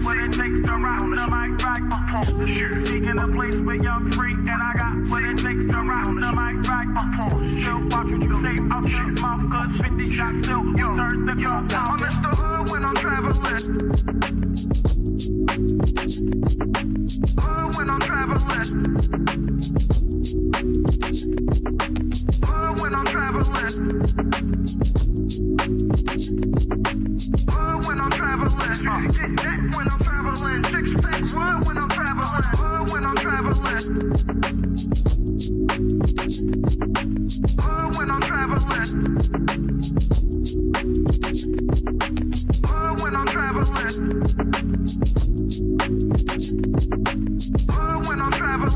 what it takes to rock the mic right. Seeking a place where you're free, and I got what it takes to rock the mic right. Still watch what you say out your mouth, cause 50 shots still turn the gun down. I'm Mr. Hood when I'm traveling. Hood when I'm traveling. Hood when I'm traveling. Hood when I'm traveling. Get that when I'm traveling. Six pack wood when I'm traveling. Hood when I'm traveling. Hood when I'm traveling. Hood when I'm traveling. Hood when I'm traveling.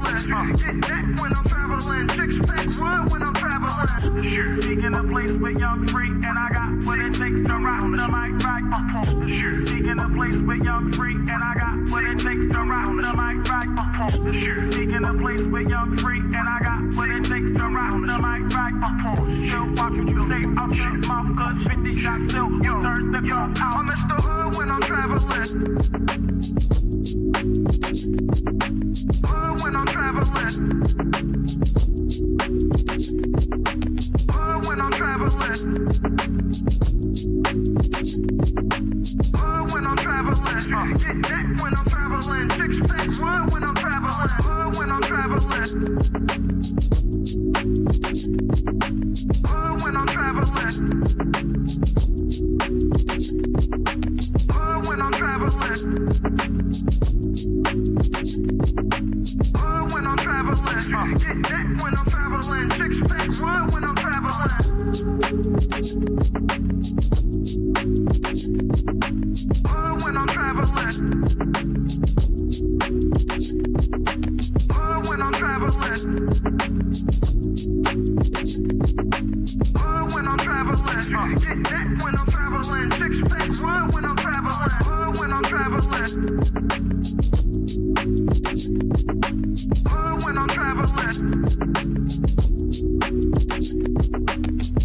Get that when I'm traveling. Six pack wood when I'm traveling. Seeking a place where you're free, and I got what it takes to rock the mic right. Seeking a place where you're free, and I got what it takes to rock the mic right. Seeking a place where you're free, and I got what it takes to rock the mic right. Still watch what you say out your mouth, cause 50 shots still turn the gun out. I'm Mr. Hood when I'm traveling. Hood when I'm traveling. Hood when I'm traveling. Hood when I'm traveling. Get that when I'm traveling. Six pack wood when I'm traveling. Hood when I'm traveling. Hood when I'm traveling. Hood when I'm traveling. Hood when I'm traveling. Get that when I'm traveling. Six pack wood when I'm traveling. Hood when I'm traveling. Hood when I'm traveling. Hood when I'm traveling. Get that when I'm traveling. Six pack wood when I'm traveling. Hood when I'm traveling. Hood when I'm traveling.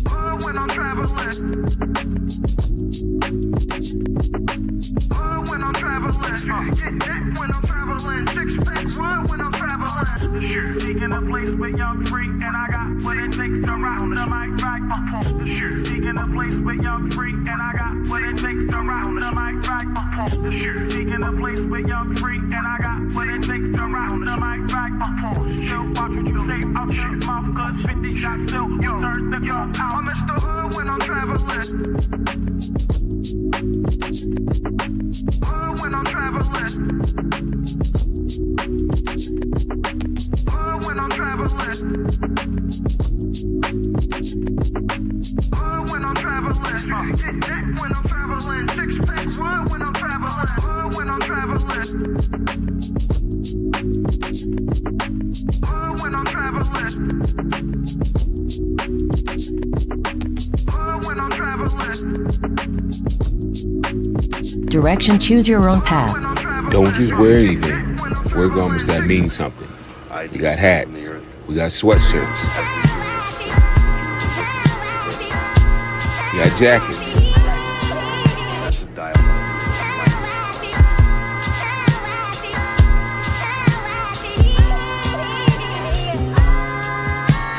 Hood when I'm traveling. Hood when I'm traveling. Get that when I'm traveling. Six pack wood when I'm traveling. Seeking a place where you're free, and I got what it takes to rock the mic right. Seeking a place where you're free, and I got what it takes to rock the mic right. Seeking a place where you're free, and I got what it takes to rock the mic right. Still watch what you say out your mouth, cause 50 shots still turn the gun out. I'm Mr. Hood when I'm traveling. Hood when I'm traveling. Hood when I'm traveling. Hood when I'm traveling. Get that when I'm traveling. Six pack wood when I'm traveling. Hood when I'm traveling. Hood when I'm traveling. Hood when I'm traveling. Direction, choose your own path. Don't just wear anything. Wear garments that mean something. We got hats. We got sweatshirts. We got jackets.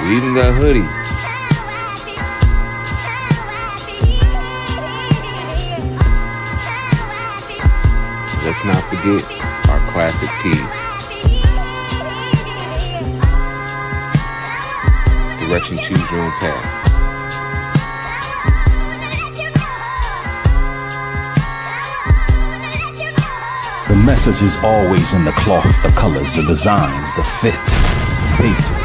We even got hoodies. Let's not forget our classic tees. Direction, choose your own path. The message is always in the cloth, the colors, the designs, the fit. Basic.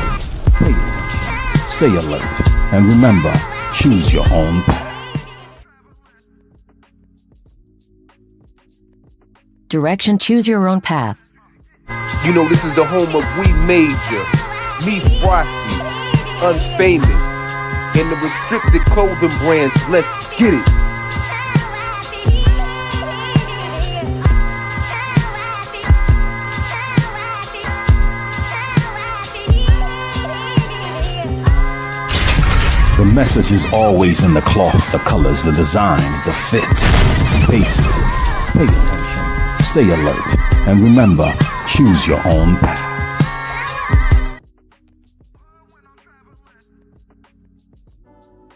Pay attention. Stay alert. And remember, choose your own path. Direction, choose your own path. You know this is the home of We Major, Me Frosty, Unfamous, and the restricted clothing brands. Let's get it. The message is always in the cloth, the colors, the designs, the fit. Basic. Pay attention. stay alert, and remember, choose your own path.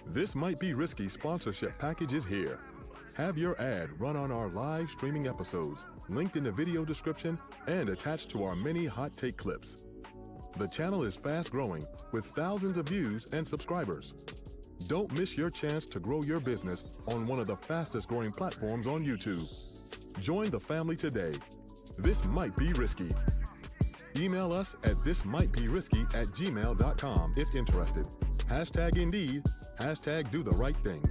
This Might Be Risky sponsorship package is here. Have your ad run on our live streaming episodes, linked in the video description and attached to our many hot take clips. The channel is fast growing with thousands of views and subscribers. Don't miss your chance to grow your business on one of the fastest growing platforms on YouTube. Join the family today. This Might Be Risky. Email us at thismightberisky@gmail.com if interested. Hashtag Indeed, hashtag do the right thing.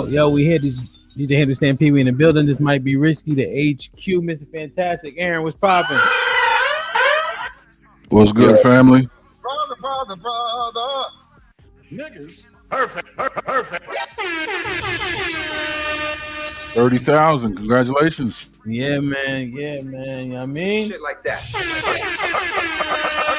Yo, we had this. Need to understand Pee Wee in the building. This might be risky. The HQ, Mr. Fantastic. Aaron, what's popping? What's good, family? Brother. Niggas. Perfect. 30,000. Congratulations. Yeah, man. You know what I mean? Shit like that.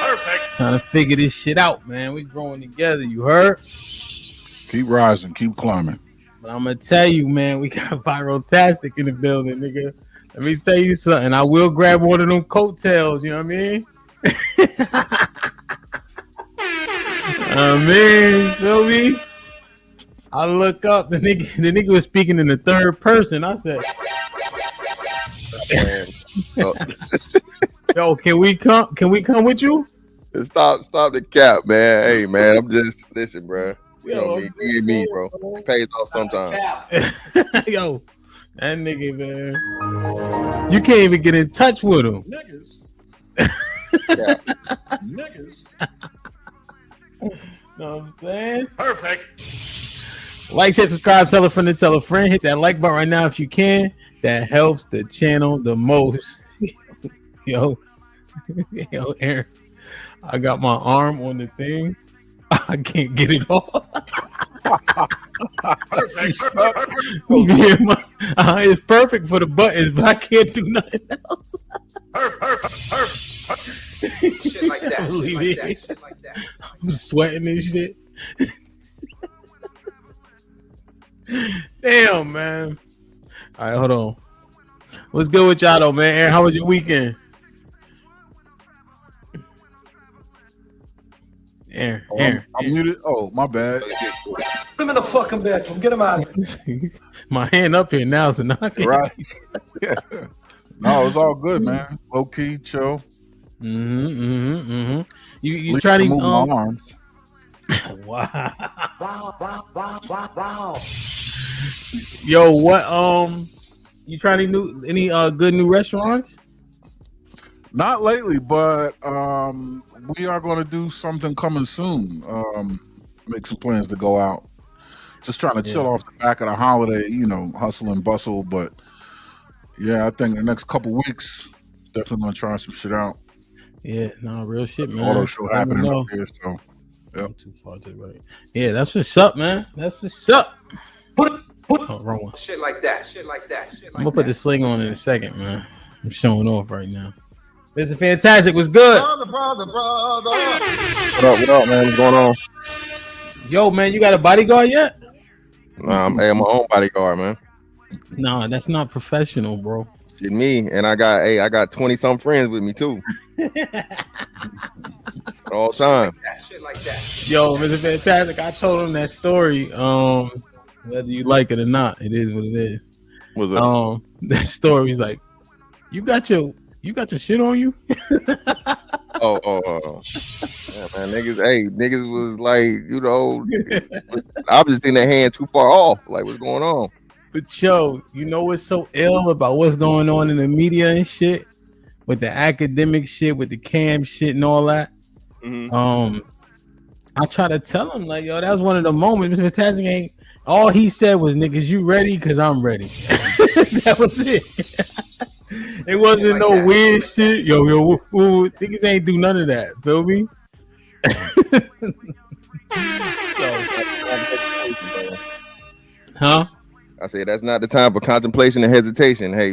Perfect. Trying to figure this shit out, man. We growing together. You heard? Keep rising. Keep climbing. But I'm gonna tell you, man, we got Viral Tastic in the building, nigga. Let me tell you something. I will grab one of them coattails. You know what I mean? Feel me? I look up. The nigga was speaking in the third person. I said, "Yo, can we come? Can we come with you?" Stop the cap, man. Hey, man, I'm just listen, bro. You know what I mean? You me, bro. It pays off sometimes. Yo, that nigga, man. You can't even get in touch with him. Niggas. Niggas. Know what I'm saying? Perfect. Like, share, subscribe, tell a friend to tell a friend. Hit that like button right now if you can. That helps the channel the most. Yo, Aaron, I got my arm on the thing. I can't get it off. It's perfect for the buttons, but I can't do nothing else. Shit like that. Shit like that. I'm sweating and shit. Damn, man. All right, hold on. What's good with y'all, though, man? Aaron, how was your weekend? Aaron. I'm muted. Oh, my bad. Put him in the fucking bedroom. Get him out of here. My hand up here now, so now I can't. Right. No, it's all good, man. Low key, chill. You try to move my arms. Wow. Yo, what you trying any good new restaurants? Not lately, but we are going to do something coming soon. Make some plans to go out. Just trying to chill off the back of the holiday, hustle and bustle. But yeah, I think the next couple weeks, definitely going to try some shit out. Yeah, no, real shit, man. Auto show happening up here, so yep. Too far to the right. Yeah, that's what's up, man. That's what's up. Put wrong one. Shit like that. I'm gonna put the sling on in a second, man. I'm showing off right now. Mr. Fantastic was good. Brother. What up, man? What's going on? Yo, man, you got a bodyguard yet? Nah, I'm my own bodyguard, man. Nah, that's not professional, bro. Shit, me, and I got 20 some friends with me too. All time. Shit like that. Yo, Mr. Fantastic, I told him that story. Whether you like it or not, it is what it is. What's up? That story is like, you got your shit on you? Oh. Yeah, man, niggas was like, you know, I was just in their hand too far off. Like, what's going on? But yo, you know what's so ill about what's going on in the media and shit? With the academic shit, with the cam shit and all that. Mm-hmm. I try to tell him, like, yo, that was one of the moments. Mr. Fantastic ain't all he said was, niggas, you ready? Cause I'm ready. That was it. It wasn't like no that. Weird shit. Yo, niggas ain't do none of that. Feel me? Huh? I said that's not the time for contemplation and hesitation. Hey,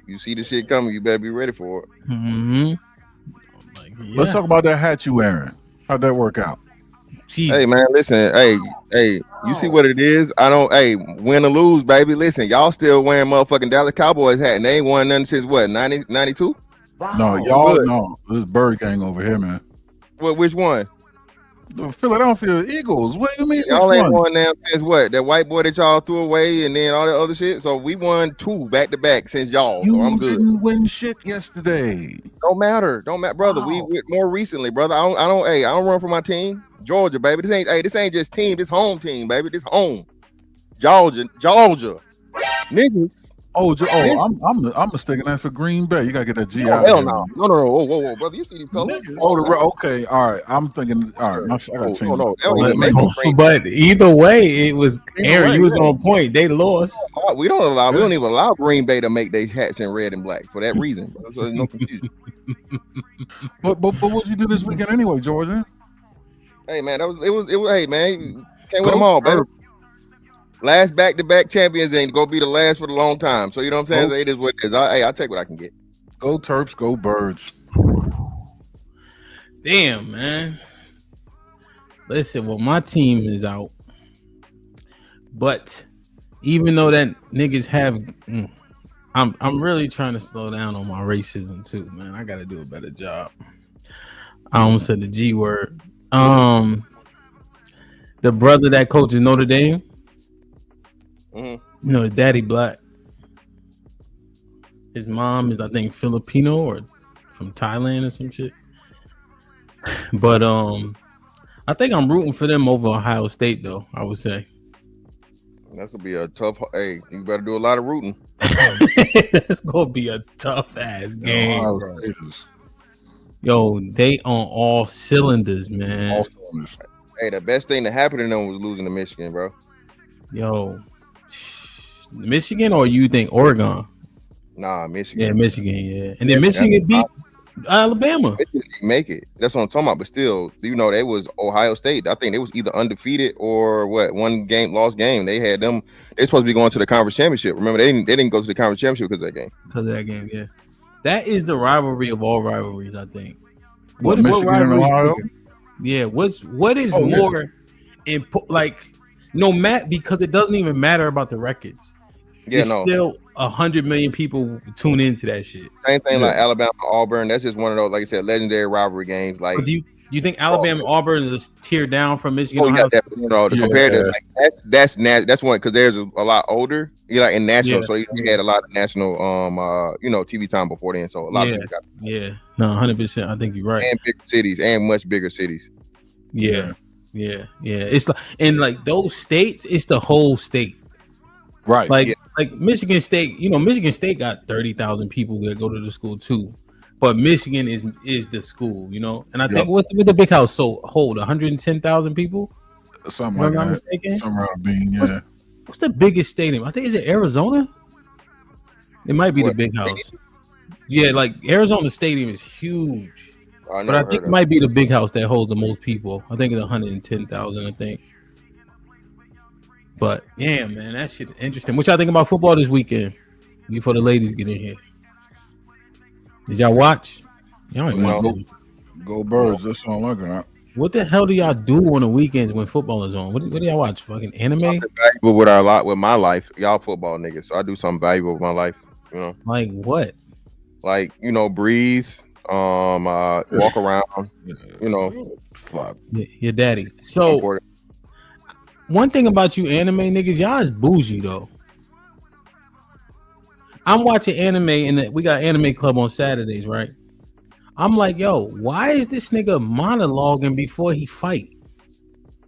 you see the shit coming, you better be ready for it. Mm-hmm. Let's talk about that hat you wearing. How'd that work out? Jeez. Hey man, listen, hey, you see what it is? Win or lose, baby. Listen, y'all still wearing motherfucking Dallas Cowboys hat and they ain't won nothing since what, 92? Wow. No, y'all no. This Bird Gang over here, man. What? Which one? The Philadelphia Eagles. What do you mean? Y'all ain't won now since what? That white boy that y'all threw away and then all that other shit. So we won 2 back to back since y'all. So I'm good. You didn't win shit yesterday. Don't matter, brother. Wow. We more recently, brother. I don't run for my team. Georgia, baby. This ain't just team. This home team, baby. This home. Georgia. Niggas. I'm mistaken that for Green Bay. You gotta get that G out. Hell no. No. Whoa, brother. You see these colors? Okay. All right. I'm thinking. All right. I gotta change. But either way, it was Aaron. You was on point. They lost. We don't even allow Green Bay to make their hats in red and black for that reason. So there's no confusion. But what you do this weekend anyway, Georgia? Hey man, it was. Hey man, can't win them all, baby. Last back-to-back champions ain't gonna be the last for the long time. So you know what I'm saying? So it is what it is. I'll take what I can get. Go Terps, go Birds. Damn, man. Listen, well, my team is out. But even though that niggas have I'm really trying to slow down on my racism too, man. I gotta do a better job. I almost said the G word. The brother that coaches Notre Dame. Mm-hmm. You know, his daddy black. His mom is, I think, Filipino or from Thailand or some shit. But I think I'm rooting for them over Ohio State, though. I would say that's gonna be a tough. Hey, you better do a lot of rooting. It's gonna be a tough ass game. Yo, they on all cylinders, man. All cylinders. Hey, the best thing that happened to them was losing to Michigan, bro. Yo, Michigan, or you think Oregon? Nah, Michigan. Yeah, Michigan. Yeah, and then Michigan beat Alabama. Michigan didn't make it. That's what I'm talking about. But still, you know, they was Ohio State. I think they was either undefeated or lost game. They had them. They're supposed to be going to the conference championship. Remember, they didn't go to the conference championship because of that game. Because of that game, yeah. That is the rivalry of all rivalries, I think. What Michigan and Ohio? Yeah. What is more like? No matter, because it doesn't even matter about the records. Yeah, it's still 100 million people tune into that shit. Same thing like Alabama, Auburn. That's just one of those, like I said, legendary rivalry games. Like, do you think Alabama, Auburn is teared down from Michigan? Compared to like, that's one because there's a lot older. You like in national, so you had a lot of national, TV time before then. So a lot of people got. Yeah, no, 100%. I think you're right. And big cities, and much bigger cities. Yeah. It's like, and like those states, it's the whole state, right? Like Michigan State. You know, Michigan State got 30,000 people that go to the school too, but Michigan is the school. You know, and I think what's the big house hold 110,000 people, something like that. Mistaken? Somewhere being What's the biggest stadium? I think is it Arizona. It might be the big house. Yeah, like Arizona Stadium is huge. But I think it might be the big house that holds the most people. I think it's 110,000, I think. But yeah, man, that shit is interesting. What y'all think about football this weekend? Before the ladies get in here. Did y'all watch? Y'all ain't You know? watching. Go Birds. That's all I got. What the hell do y'all do on the weekends when football is on? What do y'all watch? Fucking anime? Something valuable with my life. Y'all football niggas. So I do something valuable with my life. You know, Like what? like breathe, walk around. You know, Fuck. Your daddy. So important. one thing about you anime niggas, y'all is bougie though. I'm watching anime and we got anime club on Saturdays, right? I'm like, yo, why is this nigga monologuing before he fight?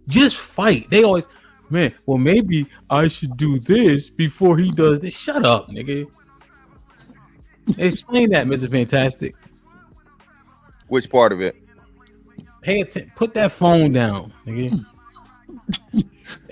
Just fight. They always, man, well, maybe I should do this before he does this. Shut up, nigga. Explain that, Mr. Fantastic. Which part of it? Pay attention. Put that phone down, nigga.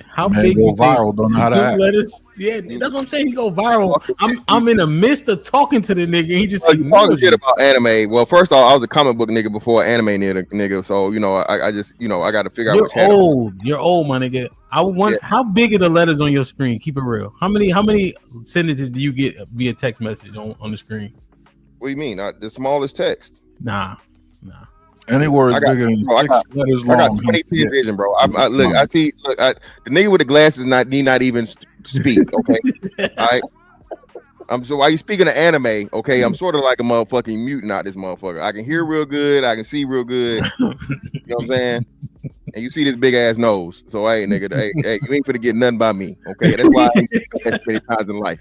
How Man, big go you think viral, don't know how to you act. let us? Yeah, that's what I'm saying. He go viral. I'm in the midst of talking to the nigga. He just You talking ignores shit me. about anime. Well, first off, I was a comic book nigga before anime nigga. So I just I got to figure out You're which hand. old. You're old, my nigga. I want. How big are the letters on your screen? Keep it real. How many sentences do you get via text message on the screen? What do you mean? The smallest text. Nah. Any word I got- bigger than bro, I 6 got- letters I got long. 20 vision, bro. I see. Look, the nigga with the glasses need not even speak. Okay, all right. So while you speaking of anime, okay, I'm sort of like a motherfucking mutant out this motherfucker. I can hear real good. I can see real good. You know what I'm saying? And you see this big ass nose. So hey, nigga, hey, you ain't finna get nothing by me. Okay, that's why I ain't get that many times in life.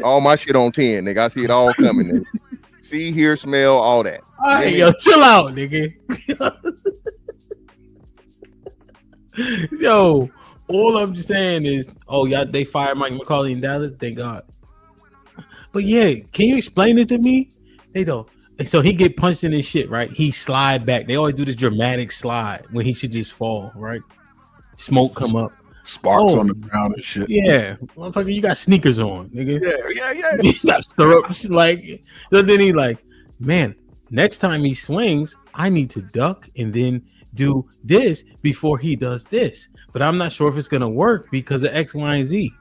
All my shit on 10, nigga. I see it all coming. Nigga. See, hear, smell, all that. All right, yo, chill out, nigga. Yo, all I'm just saying is, yeah, they fired Mike McCauley in Dallas. Thank God. But yeah, can you explain it to me? They don't. So he get punched in his shit, right? He slide back. They always do this dramatic slide when he should just fall, right? Smoke come up. Sparks on the ground and shit. Yeah, motherfucker, you got sneakers on, nigga. Yeah. You got stirrups, like. So then he like, man, next time he swings, I need to duck and then do this before he does this. But I'm not sure if it's gonna work because of X, Y, and Z.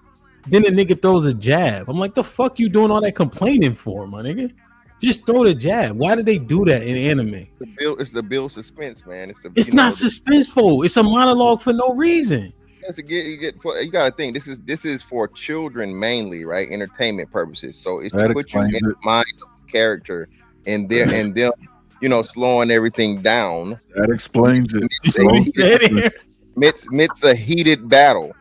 Then the nigga throws a jab. I'm like, the fuck you doing all that complaining for, my nigga? Just throw the jab. Why do they do that in anime? It's the build suspense, man. It's not suspenseful. It's a monologue for no reason. You gotta think this is for children mainly, right? Entertainment purposes. So it's That to put you in explains the mind of the character and them, slowing everything down. That explains it. It's a heated battle.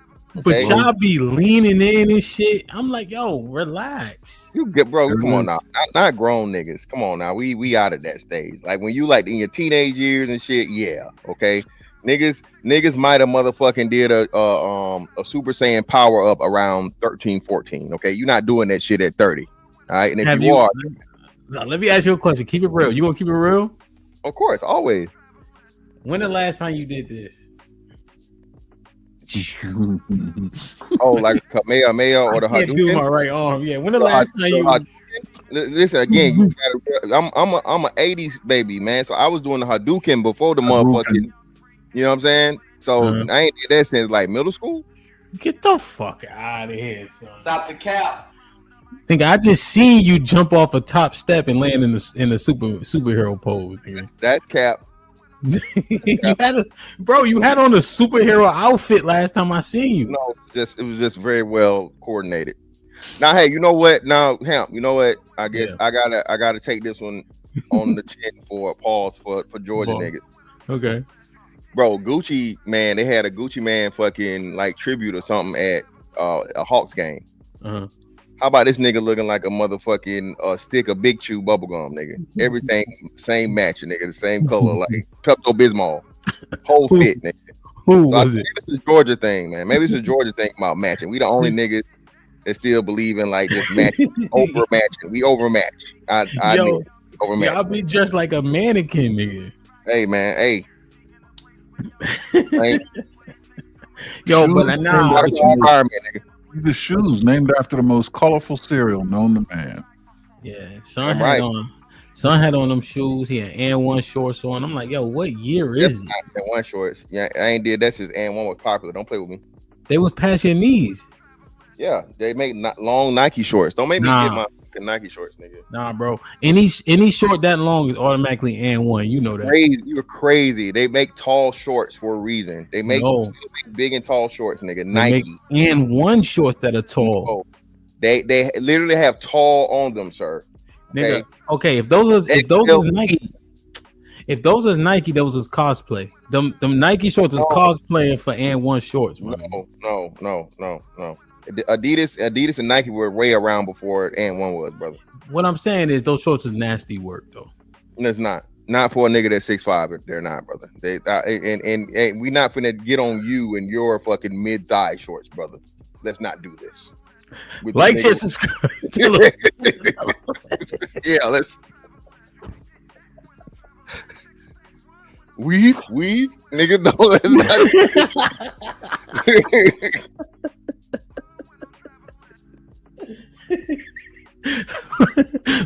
But y'all be leaning in and shit. I'm like, yo, relax. You get, bro. Come on now, not grown niggas. Come on now, we out of that stage. Like when you like in your teenage years and shit. Yeah, okay. Niggas might have motherfucking did a Super Saiyan power up around 13, 14. Okay, you're not doing that shit at 30. All right, and if you are, now, let me ask you a question. Keep it real. You gonna keep it real? Of course, always. When the last time you did this? Like Kamehameha or the Hadouken? Do my right arm. Yeah. When the last time you? Listen again. I'm a 80s baby, man. So I was doing the Hadouken before the motherfucking. You know what I'm saying? So I ain't did that since like middle school. Get the fuck out of here, son. Stop the cap. Think I just seen you jump off a top step and land in the superhero pose. Nigga. That's cap. You had on a superhero outfit last time I seen you. No, it was just very well coordinated. Now, hey, you know what? Now, Hemp, you know what? I guess I gotta take this one on the chin for a pause for Georgia niggas. Okay. Bro, Gucci man, they had a Gucci man fucking like tribute or something at a Hawks game. How about this nigga looking like a motherfucking stick of Big Chew bubblegum, nigga? Everything same match, nigga, the same color, like Pepto Bismol, whole fit, nigga. Who was it? Maybe it's a Georgia thing, man. Maybe it's a Georgia thing about matching. We the only niggas that still believe in like just matching, overmatching. We overmatch. Overmatch. Y'all be dressed like a mannequin, nigga. Hey, man. Hey. Yo, but now the shoes named after the most colorful cereal known to man. Yeah, Son had on them shoes. He had and1 shorts on. I'm like, yo, what year is it? And1 shorts. Yeah, I ain't did that since and1 was popular. Don't play with me. They was past your knees. Yeah, they make long Nike shorts. Don't make me get my Nike shorts, nigga. Nah, bro. Any short that long is automatically and one. You know that. Crazy. You're crazy. They make tall shorts for a reason. They make big and tall shorts, nigga. Nike and one shorts that are tall. They literally have tall on them, sir. Nigga. Okay, if those is Nike. If those is Nike, those is cosplay. Them Nike shorts is cosplaying for and one shorts, bro. No. Adidas and Nike were way around before and one was, brother. What I'm saying is those shorts is nasty work, though. It's not for a nigga that's 6'5". They're not, brother. They and we not finna get on you and your fucking mid thigh shorts, brother. Let's not do this. Like, share, subscribe. Yeah, let's. Weave, nigga. No, let's not.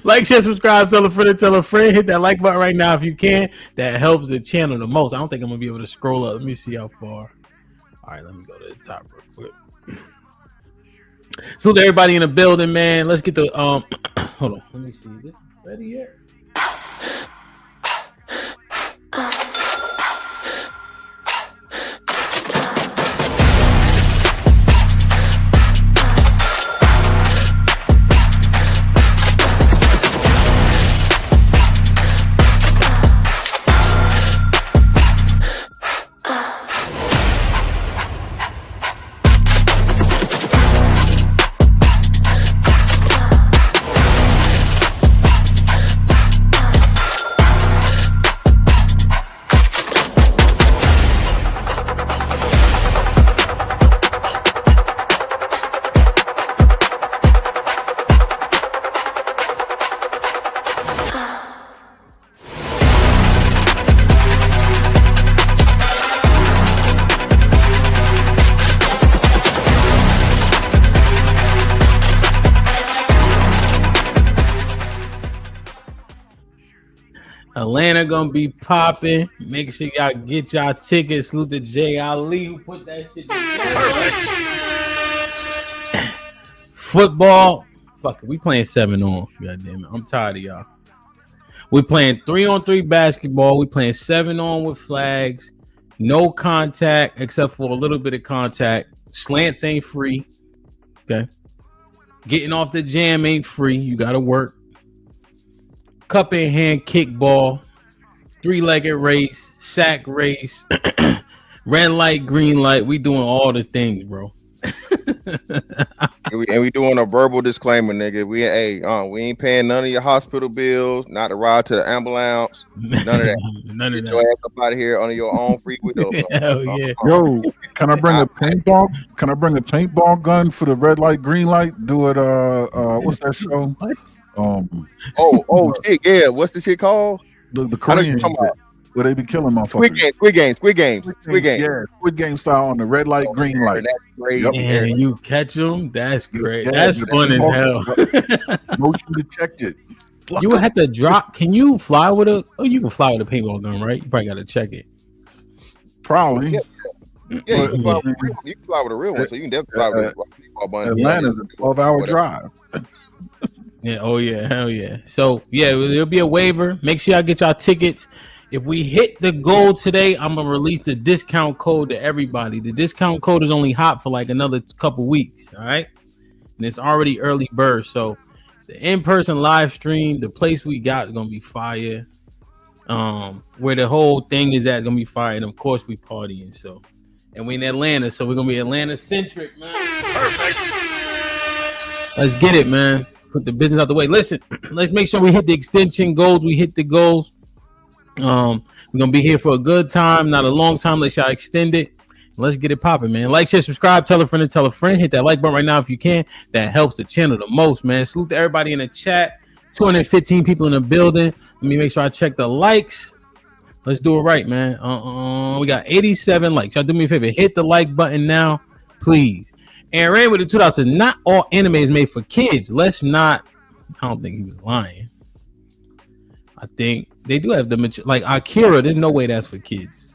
Like, share, subscribe, tell a friend. Hit that like button right now if you can. That helps the channel the most. I don't think I'm gonna be able to scroll up. Let me see how far. All right, let me go to the top real quick. Salute everybody in the building, man. Let's get the hold on. Let me see. This ready yet? Atlanta gonna be popping. Make sure y'all get y'all tickets. Salute to Jay Ali who put that shit together. Football. Fuck it. We playing 7-on. God damn it. I'm tired of y'all. We playing 3-on-3 basketball. We playing 7-on with flags. No contact except for a little bit of contact. Slants ain't free. Okay. Getting off the jam ain't free. You gotta work. Cup in hand kickball, 3-legged race, sack race, red light, green light. We doing all the things, bro. and we doing a verbal disclaimer, nigga. We ain't paying none of your hospital bills, not to ride to the ambulance, none of that. None of Get that. your ass up out of here on your own free will. Hell yeah. Yo, can I bring a paintball? Can I bring a paintball gun for the red light, green light? Do it. What's that show? What? Shit, yeah. What's the shit called? The Korean shit, where they be killing motherfuckers. Squid Games. Yeah, Squid Game style on the red light, green light. That's crazy. Yep. And you catch them. That's great. Yeah, that's fun as hell. Motion detected. You would have to drop. Can you fly with a? Oh, you can fly with a paintball gun, right? You probably got to check it. Probably. Yeah, you can fly with a real one, so you can definitely fly with a bunch. Atlanta's a 12-hour drive. Yeah. Oh yeah. Hell yeah. So yeah, there'll be a waiver. Make sure y'all get y'all tickets. If we hit the goal today, I'm gonna release the discount code to everybody. The discount code is only hot for like another couple weeks. All right, and it's already early bird. So the in-person live stream, the place we got is gonna be fire. Where the whole thing is at gonna be fire, and of course we partying. So, and we in Atlanta, so we're gonna be Atlanta centric, man. Perfect. Let's get it, man. Put the business out the way. Listen, let's make sure we hit the extension goals. We hit the goals. We're gonna be here for a good time, not a long time. Let's y'all extend it. Let's get it popping, man. Like, share, subscribe, tell a friend, and tell a friend. Hit that like button right now if you can. That helps the channel the most, man. Salute to everybody in the chat. 215 people in the building. Let me make sure I check the likes. Let's do it right, man. We got 87 likes. Y'all do me a favor. Hit the like button now, please. And Ran with the $2. Not all anime is made for kids. Let's not. I don't think he was lying. I think they do have the mature, like Akira. There's no way that's for kids.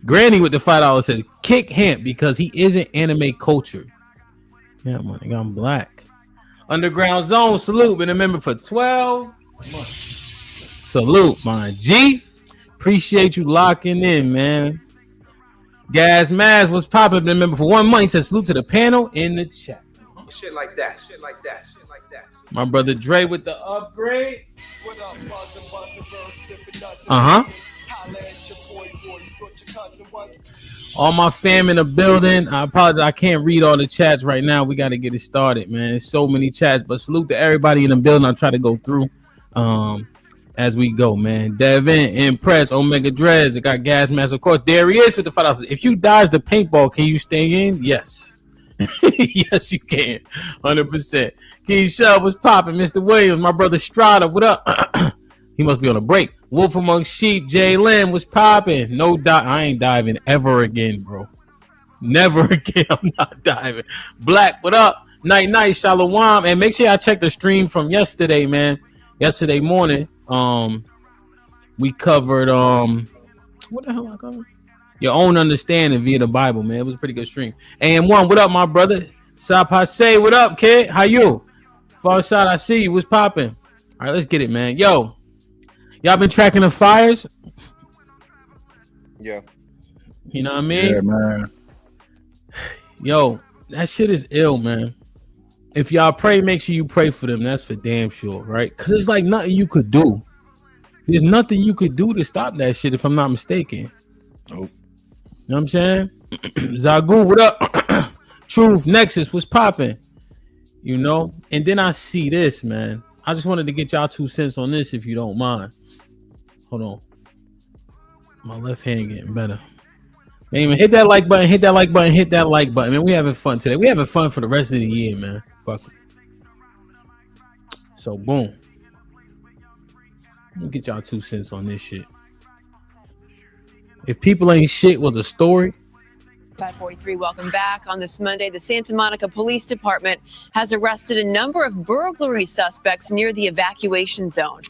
Granny with the $5 says kick Hamp because he isn't anime culture. Yeah, man, I'm black. Underground Zone, salute. Been a member for 12 months. Salute, my G. Appreciate you locking in, man. Gas Maz was popping. Been a member for 1 month. He said salute to the panel in the chat. Shit like that. My brother Dre with the upgrade. All my fam in the building. I apologize. I can't read all the chats right now. We got to get it started, man. There's so many chats, but salute to everybody in the building. I'll try to go through as we go, man. Devin, Impress, Omega Dreads. I got Gas Mask, of course. There he is with the $5. If you dodge the paintball, can you stay in? Yes. Yes, you can. 100%. Keisha was popping. Mr. Williams, my brother Strada, what up? He must be on a break. Wolf Among Sheep, Jay Lim was popping. No doubt, I ain't diving ever again, bro. Never again. I'm not diving. Black, what up? Night, Shalom. And make sure I check the stream from yesterday, man. Yesterday morning, we covered what the hell I covered? Your Own Understanding via the Bible, man. It was a pretty good stream. AM1, what up, my brother? Sapase, what up, kid? How you? Far shot, I see you. What's popping? All right, let's get it, man. Yo, y'all been tracking the fires? Yeah. You know what I mean? Yeah, man. Yo, that shit is ill, man. If y'all pray, make sure you pray for them. That's for damn sure, right? Because there's like nothing you could do. There's nothing you could do to stop that shit, if I'm not mistaken. Nope. You know what I'm saying? Zagu, what up? Truth, Nexus, what's popping? You know? And then I see this, man. I just wanted to get y'all 2 cents on this, if you don't mind. Hold on. My left hand getting better. Man, hit that like button, hit that like button, hit that like button. Man, we having fun today. We having fun for the rest of the year, man. Fuck it. So, boom. Let me get y'all 2 cents on this shit. If People Ain't Shit was a story. 543, welcome back. On this Monday, the Santa Monica Police Department has arrested a number of burglary suspects near the evacuation zone.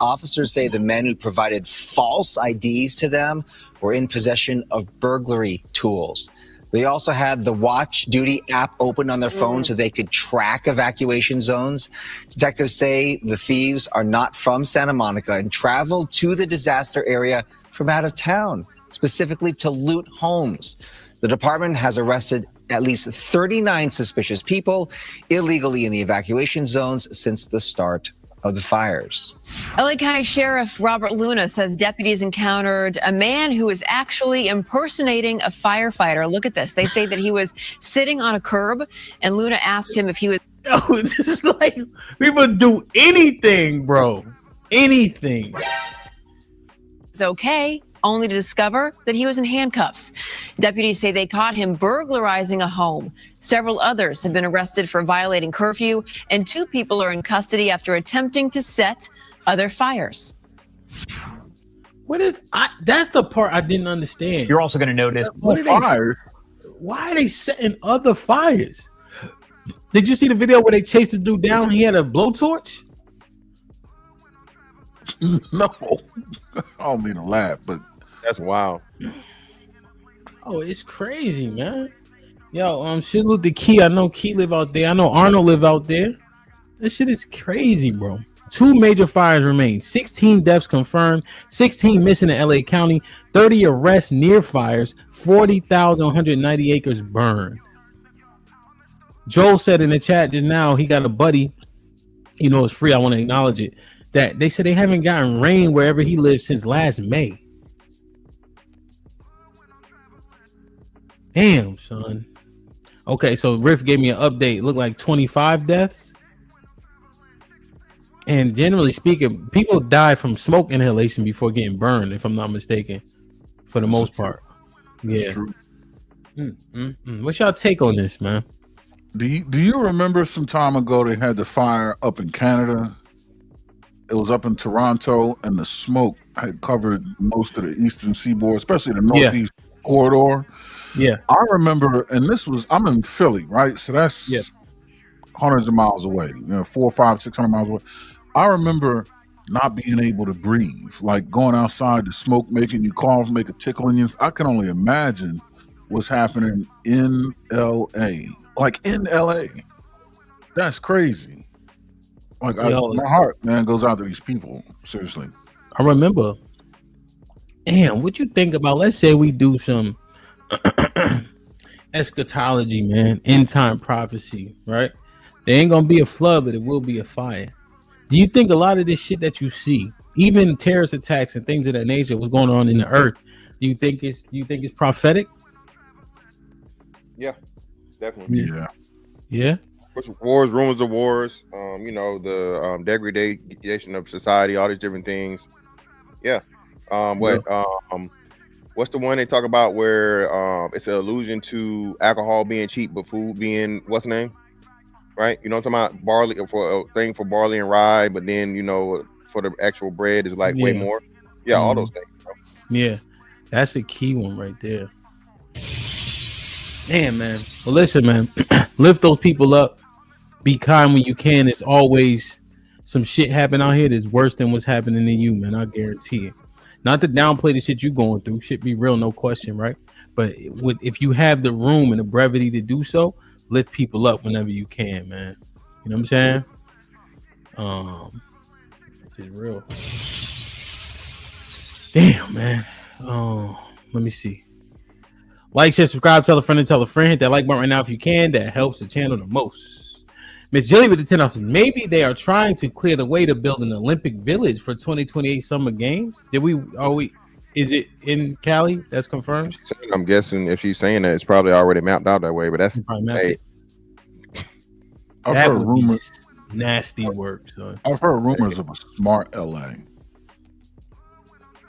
Officers say the men who provided false IDs to them were in possession of burglary tools. They also had the Watch Duty app open on their phone so they could track evacuation zones. Detectives say the thieves are not from Santa Monica and traveled to the disaster area from out of town, specifically to loot homes. The department has arrested at least 39 suspicious people illegally in the evacuation zones since the start of the fires. LA County Sheriff Robert Luna says deputies encountered a man who was actually impersonating a firefighter. Look at this. They say that he was sitting on a curb, and Luna asked him if he was... Yo, it's just like, we would do anything, bro. Anything. It's okay, only to discover that he was in handcuffs. Deputies say they caught him burglarizing a home. Several others have been arrested for violating curfew, and 2 people are in custody after attempting to set other fires. That's the part I didn't understand. You're also going to notice why are they setting other fires? Did you see the video where they chased the dude down? He had a blowtorch? No. I don't mean to laugh, but that's wild. Oh, it's crazy, man. Yo, salute to Key. I know Key live out there. I know Arnold live out there. This shit is crazy, bro. 2 major fires remain. 16 deaths confirmed. 16 missing in LA County. 30 arrests near fires. 40,190 acres burned. Joel said in the chat just now, he got a buddy. You know, it's free. I want to acknowledge it. That they said they haven't gotten rain wherever he lives since last May. Damn, son. Okay, so Riff gave me an update. Looked like 25 deaths. And generally speaking, people die from smoke inhalation before getting burned, if I'm not mistaken, for the most part. Yeah. What's y'all take on this, man? Do you remember some time ago they had the fire up in Canada? It was up in Toronto, and the smoke had covered most of the eastern seaboard, especially the northeast corridor. Yeah. I remember, and I'm in Philly, right? So that's hundreds of miles away, 400, 500, 600 miles away. I remember not being able to breathe, like going outside, the smoke making you cough, make a tickle in you. I can only imagine what's happening in LA. Like in LA. That's crazy. Like Yo, my heart, man, goes out to these people. Seriously. I remember. Damn, what you think about? Let's say we do some eschatology, man, end time prophecy, right? There ain't gonna be a flood, but it will be a fire. Do you think a lot of this shit that you see, even terrorist attacks and things of that nature, what's going on in the earth, do you think it's prophetic? Yeah, definitely. Yeah. Wars, rumors of wars, the degradation of society, all these different things. Yeah. What's the one they talk about where it's an allusion to alcohol being cheap, but food being what's the name? Right? You know what I'm talking about? Barley for a thing for barley and rye, but then for the actual bread is like way more. Yeah, all those things. Bro. Yeah, that's a key one right there. Damn, man. Well, listen, man. Lift those people up. Be kind when you can. There's always some shit happen out here that's worse than what's happening to you, man. I guarantee it. Not to downplay the shit you going through. Shit be real, no question, right? But if you have the room and the brevity to do so, lift people up whenever you can, man. You know what I'm saying? This is real. Damn, man. Let me see. Like, share, subscribe, tell a friend and tell a friend. Hit that like button right now if you can. That helps the channel the most. Miss Jilly with the 10 ounces. Maybe they are trying to clear the way to build an Olympic village for 2028 Summer Games. Is it in Cali? That's confirmed? I'm guessing if she's saying that, it's probably already mapped out that way, but that's I've heard rumors. Nasty work, son. I've heard rumors of a smart LA.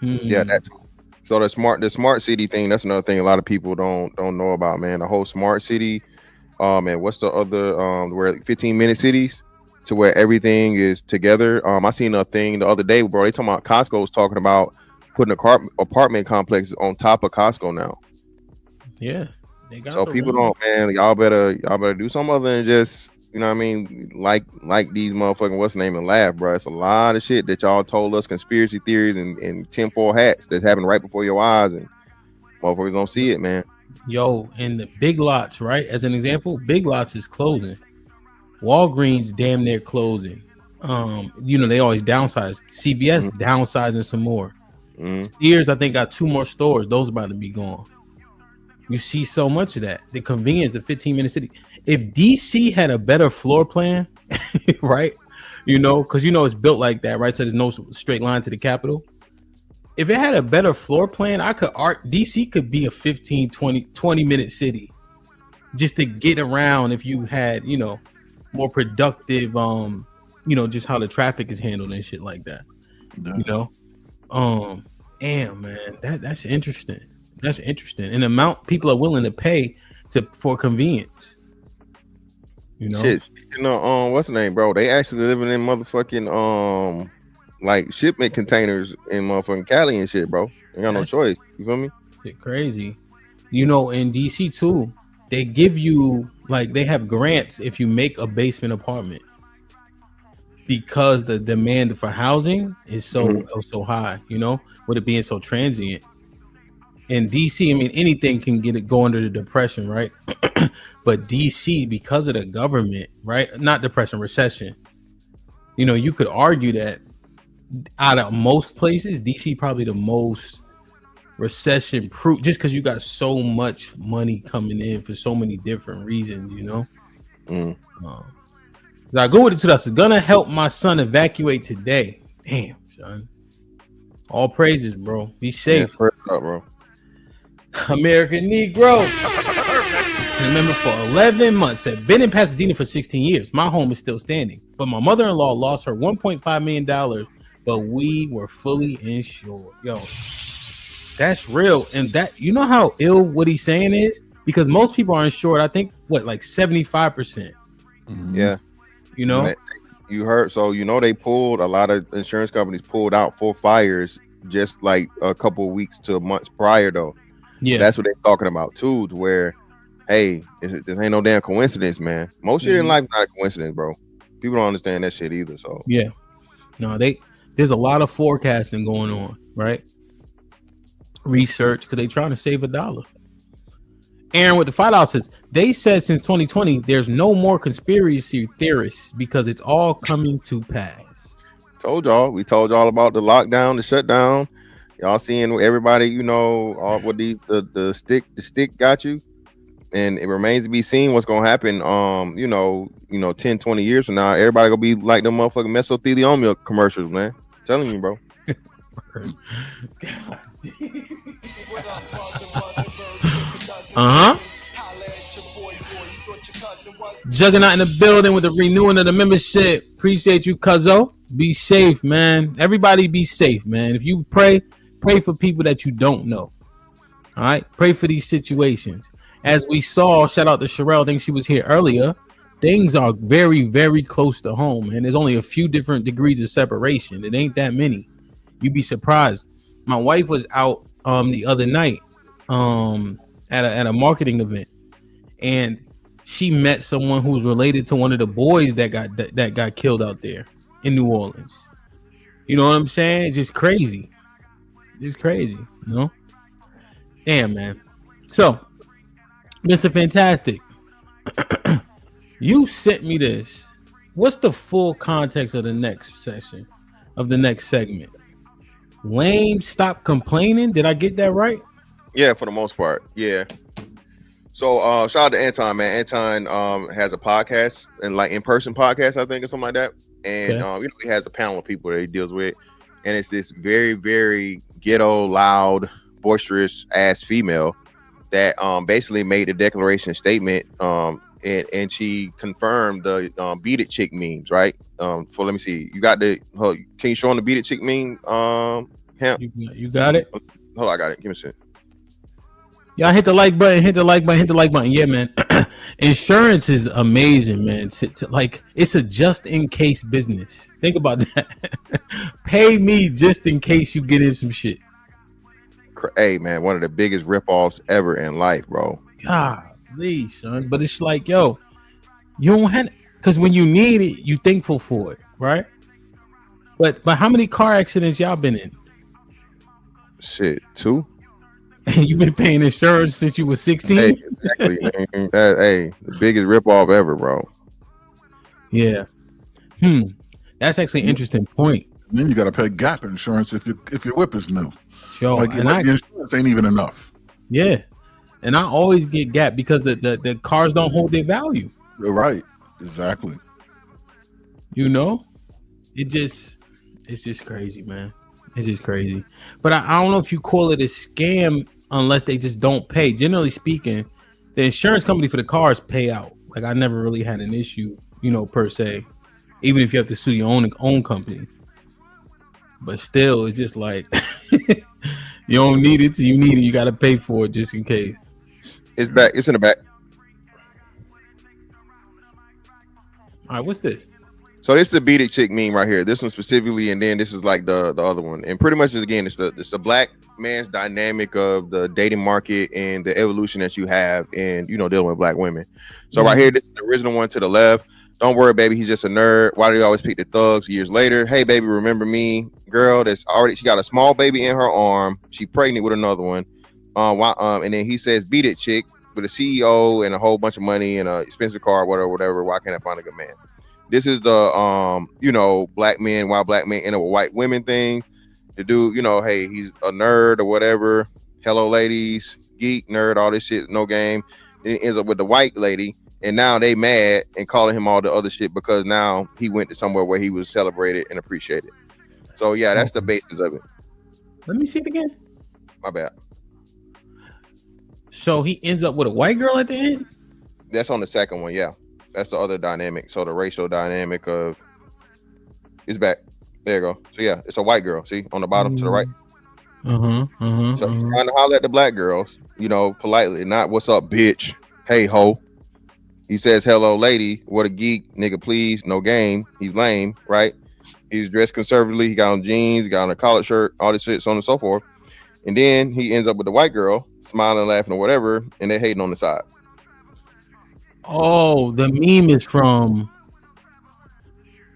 Yeah, that's so the smart city thing. That's another thing a lot of people don't know about, man. The whole smart city. And what's the other where 15-minute cities to where everything is together. I seen a thing the other day, bro. They talking about Costco's talking about putting apartment complexes on top of Costco now. Yeah, they got so people don't, man. Y'all better do something other than just, you know what I mean, like these motherfucking what's the name and laugh, bro. It's a lot of shit that y'all told us, conspiracy theories and tinfoil hats that's happening right before your eyes, and motherfuckers don't see it, man. Yo, and the Big Lots, right? As an example, Big Lots is closing. Walgreens damn near closing. They always downsize. CVS downsizing some more. Sears, I think, got 2 more stores. Those about to be gone. You see so much of that. The convenience, the 15-minute city. If DC had a better floor plan, right? Because it's built like that, right? So there's no straight line to the Capitol. If it had a better floor plan, DC could be a 15, 20 minute city just to get around if you had, more productive, just how the traffic is handled and shit like that. Damn, man, that's interesting. That's interesting. And the amount people are willing to pay for convenience. Shit, what's the name, bro? They actually living in motherfucking like shipment containers in motherfucking Cali and shit, bro. They got no choice. You feel me? Shit crazy. In DC too, they give you they have grants if you make a basement apartment because the demand for housing is so high, with it being so transient. In DC, I mean, anything can go under the depression, right? But DC, because of the government, right? Not depression, recession. You could argue that out of most places, DC probably the most recession proof, just because you got so much money coming in for so many different reasons, I go with it too. That's gonna help my son evacuate today. Damn, son. All praises, bro. Be safe. Yeah, up, bro. American Negro. Remember, for 11 months, I've been in Pasadena for 16 years. My home is still standing, but my mother-in-law lost her $1.5 million. But we were fully insured. Yo, that's real. And that, how ill what he's saying is? Because most people are insured, I think, 75%. Yeah. You heard, so they pulled, a lot of insurance companies pulled out for fires just like a couple of weeks to months prior, though. Yeah. That's what they're talking about, too, to where, hey, this ain't no damn coincidence, man. Most shit in life is not a coincidence, bro. People don't understand that shit either, so. Yeah. No, there's a lot of forecasting going on, right? Research, because they're trying to save $1. Aaron with the $5 says they said since 2020 there's no more conspiracy theorists because it's all coming to pass. We told y'all about the lockdown, the shutdown. Y'all seeing everybody, you know, all what the stick got you, and it remains to be seen what's gonna happen. 10, 20 years from now, everybody gonna be like them motherfucking mesothelioma commercials, man. I'm telling you, bro. Juggernaut in the building with the renewing of the membership. Appreciate you, cuzzo. Be safe, man. Everybody be safe, man. If you pray for people that you don't know. All right, pray for these situations. As we saw, shout out to Sherelle, I think she was here earlier. Things are very, very close to home, and there's only a few different degrees of separation. It ain't that many. You'd be surprised. My wife was out the other night at a marketing event, and she met someone who's related to one of the boys that got killed out there in New Orleans. You know what I'm saying? It's just crazy. It's crazy, you know? Damn, man. So, Mr. Fantastic, you sent me this. What's the full context of the next session, of the next segment? Lame, stop complaining. Did I get that right? Yeah, for the most part. Yeah. So shout out to Anton, man. Anton has a podcast and like in-person podcast, I think, or something like that. And he has a panel of people that he deals with. And it's this very, very ghetto, loud, boisterous ass female that basically made a declaration statement. And she confirmed the Beat It Chick memes, right? Let me see. You got the can you show on the Beat It Chick meme? You got it? Hold on, I got it. Give me a second. Y'all hit the like button, hit the like button. Yeah, man. Insurance is amazing, man. Like, it's a just in case business. Think about that. Pay me just in case you get in some shit. Hey, man, one of the biggest ripoffs ever in life, bro. Golly, son. But it's like, yo, you don't have, because when you need it, you thankful for it, right? But how many car accidents y'all been in? Shit, 2. And you've been paying insurance since you were 16? Hey, exactly. The biggest ripoff ever, bro. Yeah. That's actually an interesting point. And then you got to pay gap insurance if your whip is new. Sure. Like, the insurance ain't even enough. Yeah. And I always get gap because the cars don't hold their value. Right. Exactly. You know? It's just crazy, man. It's just crazy. But I don't know if you call it a scam unless they just don't pay. Generally speaking, the insurance company for the cars pay out. Like, I never really had an issue, per se, even if you have to sue your own company. But still, it's just like you don't need it till you need it. You got to pay for it just in case. It's back. It's in the back. All right, what's this? So this is the Beat It Chick meme right here. This one specifically, and then this is like the other one. And pretty much, again, it's the black man's dynamic of the dating market and the evolution that you have in, dealing with black women. So right here, this is the original one to the left. Don't worry, baby, he's just a nerd. Why do you always pick the thugs years later? Hey, baby, remember me? Girl, she got a small baby in her arm. She pregnant with another one. And then he says, Beat It Chick, with a CEO and a whole bunch of money and an expensive car, whatever. Why can't I find a good man? This is the black men, why black men end up with white women thing. The dude, hey, he's a nerd or whatever. Hello, ladies, geek, nerd, all this shit, no game. Then he ends up with the white lady, and now they mad and calling him all the other shit because now he went to somewhere where he was celebrated and appreciated. So yeah, that's the basis of it. Let me see it again. My bad. So he ends up with a white girl at the end? That's on the second one, yeah. That's the other dynamic. So the racial dynamic of it's back. There you go. So yeah, it's a white girl. See on the bottom to the right. So he's trying to holler at the black girls, politely, not "What's up, bitch? Hey ho." He says, "Hello, lady. What a geek, nigga. Please, no game. He's lame, right? He's dressed conservatively. He got on jeans, got on a collared shirt, all this shit, so on and so forth. And then he ends up with the white girl, smiling, laughing, or whatever, and they're hating on the side." Oh, the meme is from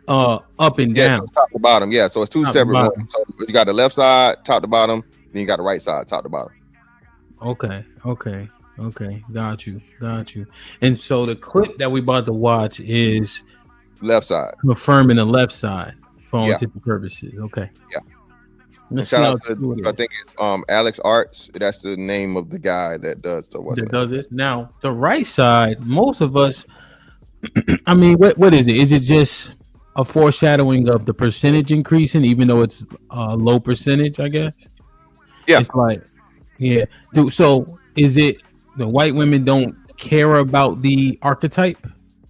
up and down. So top to bottom. Yeah, so it's two separate ones. So you got the left side, top to bottom, then you got the right side, top to bottom. Okay. Okay, got you. And so the clip that we about to watch is left side confirming the left side for all Yeah. intents and purposes. Okay. Yeah. Let's Shout see out how to it I is. think it's Alex Arts. That's the name of the guy that does the what's that name. does this. Now the right side, most of us. I mean, what is it? Is it just a foreshadowing of the percentage increasing, even though it's a low percentage? I guess. Yeah. It's like, yeah, dude. So is it the white women don't care about the archetype?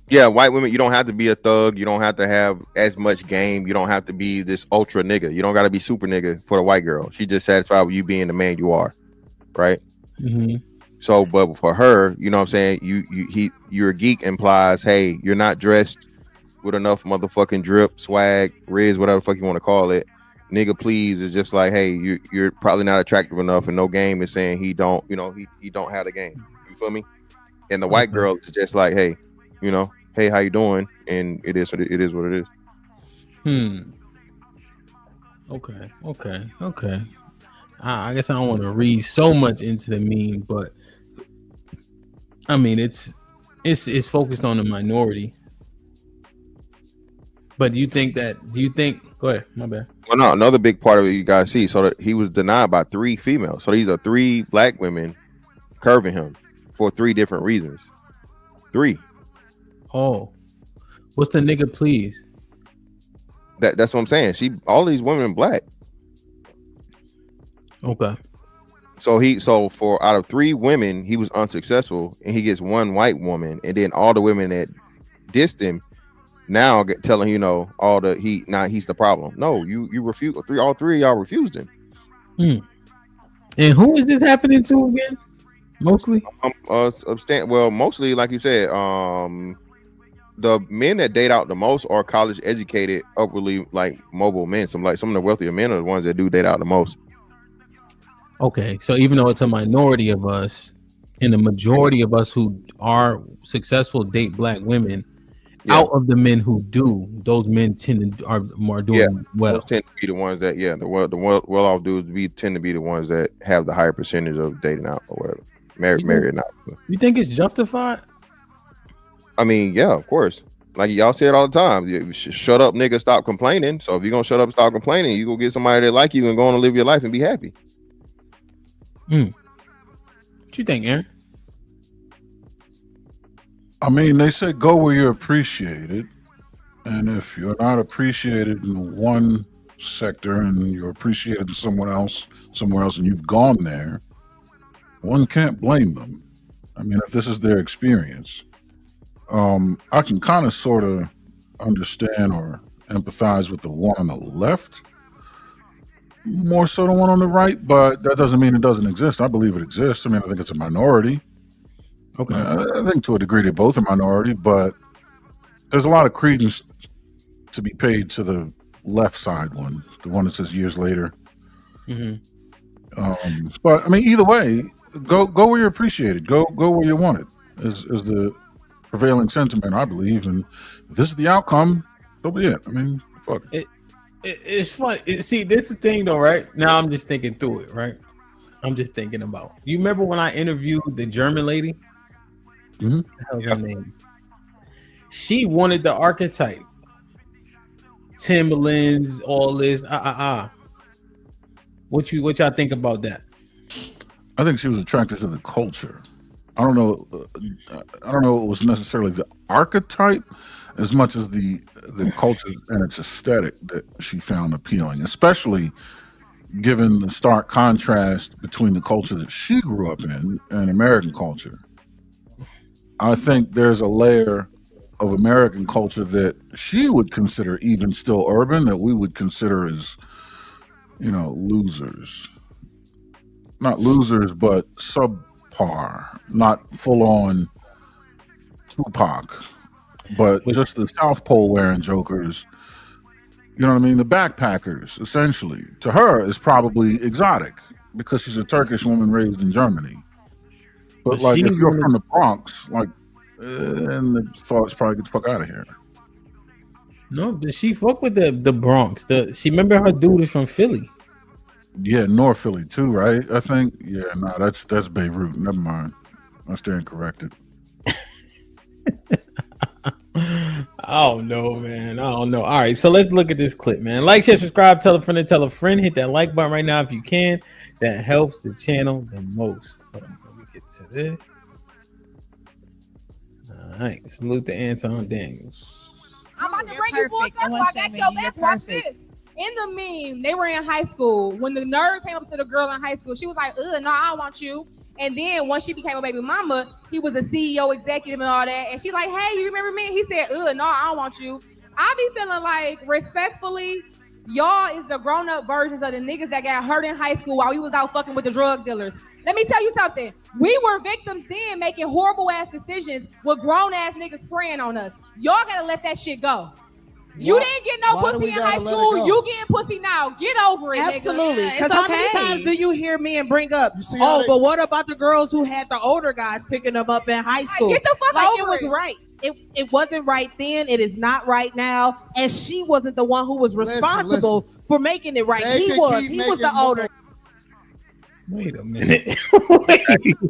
Yeah, white women, you don't have to be a thug. You don't have to have as much game. You don't have to be this ultra nigga. You don't got to be super nigga for the white girl. She just satisfied with you being the man you are, right? Mm-hmm. So, but for her, you know what I'm saying? You're a geek implies, hey, you're not dressed with enough motherfucking drip, swag, riz, whatever the fuck you want to call it. Nigga, please is just like, hey, you're probably not attractive enough, and no game is saying he don't, he don't have the game. You feel me? And the white girl is just like, hey, hey, how you doing? And it is what it is. Okay. I guess I don't want to read so much into the meme, but I mean it's focused on the minority. But do you think? Go ahead, my bad. Well, no, another big part of it you guys see. So that he was denied by 3 females. So these are 3 black women curving him for 3 different reasons. 3. Oh, what's the nigga? Please. That's what I'm saying. All these women black. Okay. So for out of 3 women, he was unsuccessful, and he gets 1 white woman, and then all the women that dissed him now telling he's the problem. No, you refuse. All 3 of y'all refused him. And who is this happening to again? Mostly. Mostly like you said, the men that date out the most are college educated, upwardly like mobile men. Some of the wealthier men are the ones that do date out the most. Okay, so even though it's a minority of us, and the majority of us who are successful date black women, out of the men who do, those men are doing well. Those tend to be the ones that the well-off dudes tend to be the ones that have the higher percentage of dating out or whatever, married or not. You think it's justified? I mean, yeah, of course. Like y'all say it all the time. You shut up, nigga. Stop complaining. So if you're gonna shut up, stop complaining, you go get somebody that like you and go on and live your life and be happy. What you think, Aaron? I mean, they say go where you're appreciated, and if you're not appreciated in one sector and you're appreciated in somewhere else, and you've gone there, one can't blame them. I mean, if this is their experience, I can kind of sort of understand or empathize with the one on the left, more so the one on the right, but that doesn't mean it doesn't exist. I believe it exists. I mean, I think it's a minority. Okay. I think to a degree they're both a minority, but there's a lot of credence to be paid to the left side one, the one that says years later. But I mean, either way, go where you're appreciated. Go where you want it. Is the prevailing sentiment, I believe, and if this is the outcome, so be it. I mean, fuck it. It's fun. See, this is the thing, though, right? Now I'm just thinking through it, right? I'm just thinking about. You remember when I interviewed the German lady? Mm-hmm. What the hell's her name? She wanted the archetype, Timberlands, all this. What y'all think about that? I think she was attracted to the culture. I don't know it was necessarily the archetype as much as the culture and its aesthetic that she found appealing, especially given the stark contrast between the culture that she grew up in and American culture. I think there's a layer of American culture that she would consider even still urban that we would consider as, losers. Not losers, but subpar, not full on Tupac, but just the South Pole wearing jokers. You know what I mean? The backpackers, essentially. To her, is probably exotic because she's a Turkish woman raised in Germany. But like, if you're from the Bronx, like, and the thoughts probably get the fuck out of here. No, but she fuck with the Bronx. She remember her dude is from Philly. Yeah, North Philly too, right? I think. Yeah, no, that's Beirut. Never mind. I stand corrected. I don't know, man. I don't know. All right, so let's look at this clip, man. Like, share, subscribe, tell a friend to tell a friend. Hit that like button right now if you can. That helps the channel the most. Hold on, let me get to this. All right, salute to Anton Daniels. I'm about to bring you full circle. I got your back. Watch this. In the meme, they were in high school. When the nerd came up to the girl in high school, she was like, no, I don't want you. And then once she became a baby mama, he was a CEO executive and all that. And she's like, hey, you remember me? He said, no, I don't want you. I be feeling like, respectfully, y'all is the grown-up versions of the niggas that got hurt in high school while we was out fucking with the drug dealers. Let me tell you something. We were victims then making horrible-ass decisions with grown-ass niggas preying on us. Y'all gotta let that shit go. You didn't get no pussy in high school. You getting pussy now. Get over it, Absolutely. nigga. Because how many times do you hear men bring up, but what about the girls who had the older guys picking them up in high school? Get the fuck over it. It was right. It wasn't right then. It is not right now. And she wasn't the one who was responsible for making it right. He was. He was the older. Wait a minute.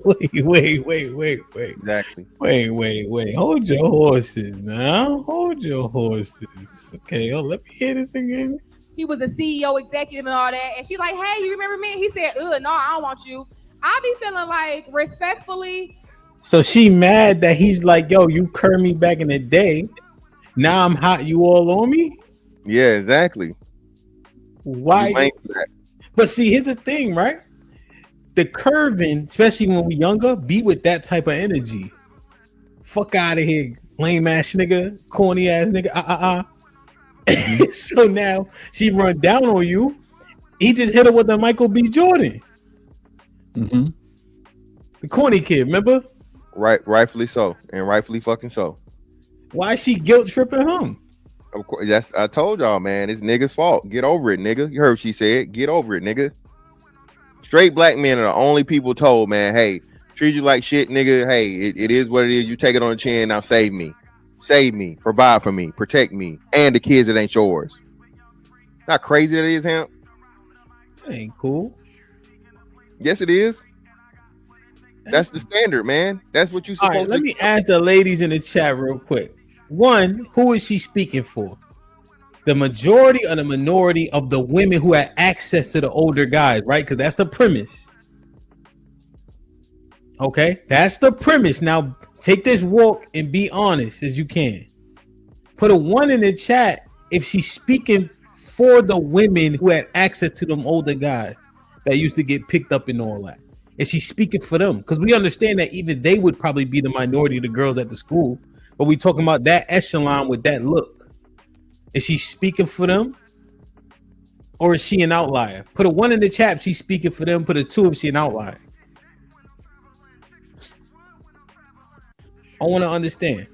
wait. Exactly. Wait. Hold your horses now. Hold your horses. Okay, let me hear this again. He was a CEO executive and all that. And she's like, hey, you remember me? He said, no, I don't want you. I be feeling like, respectfully. So she mad that he's like, yo, you curved me back in the day. Now I'm hot. You all on me? Yeah, exactly. Why? But see, here's the thing, right? The curving, especially when we younger, be with that type of energy. Fuck out of here, lame ass nigga, corny ass nigga. So now she run down on you. He just hit her with the Michael B. Jordan. Mm-hmm. The corny kid, remember? Right, rightfully so, and rightfully fucking so. Why is she guilt tripping him? Of course, I told y'all, man. It's nigga's fault. Get over it, nigga. You heard what she said. Get over it, nigga. Straight black men are the only people told, man, hey, treat you like shit, nigga. Hey, it is what it is. You take it on the chin. Now save me. Save me. Provide for me. Protect me. And the kids that ain't yours. How crazy that is, Hamp? That ain't cool. Yes, it is. That's the standard, man. That's what you're supposed to do. Let me ask the ladies in the chat real quick. One, who is she speaking for? The majority or the minority of the women who had access to the older guys, right? Because that's the premise. Okay, that's the premise. Now, take this walk and be honest as you can. Put a 1 in the chat if she's speaking for the women who had access to them older guys that used to get picked up and all that. Is she speaking for them? Because we understand that even they would probably be the minority of the girls at the school. But we talking about that echelon with that look. Is she speaking for them? Or is she an outlier? Put a 1 in the chat if she's speaking for them. Put a 2 if she's an outlier. I want to understand.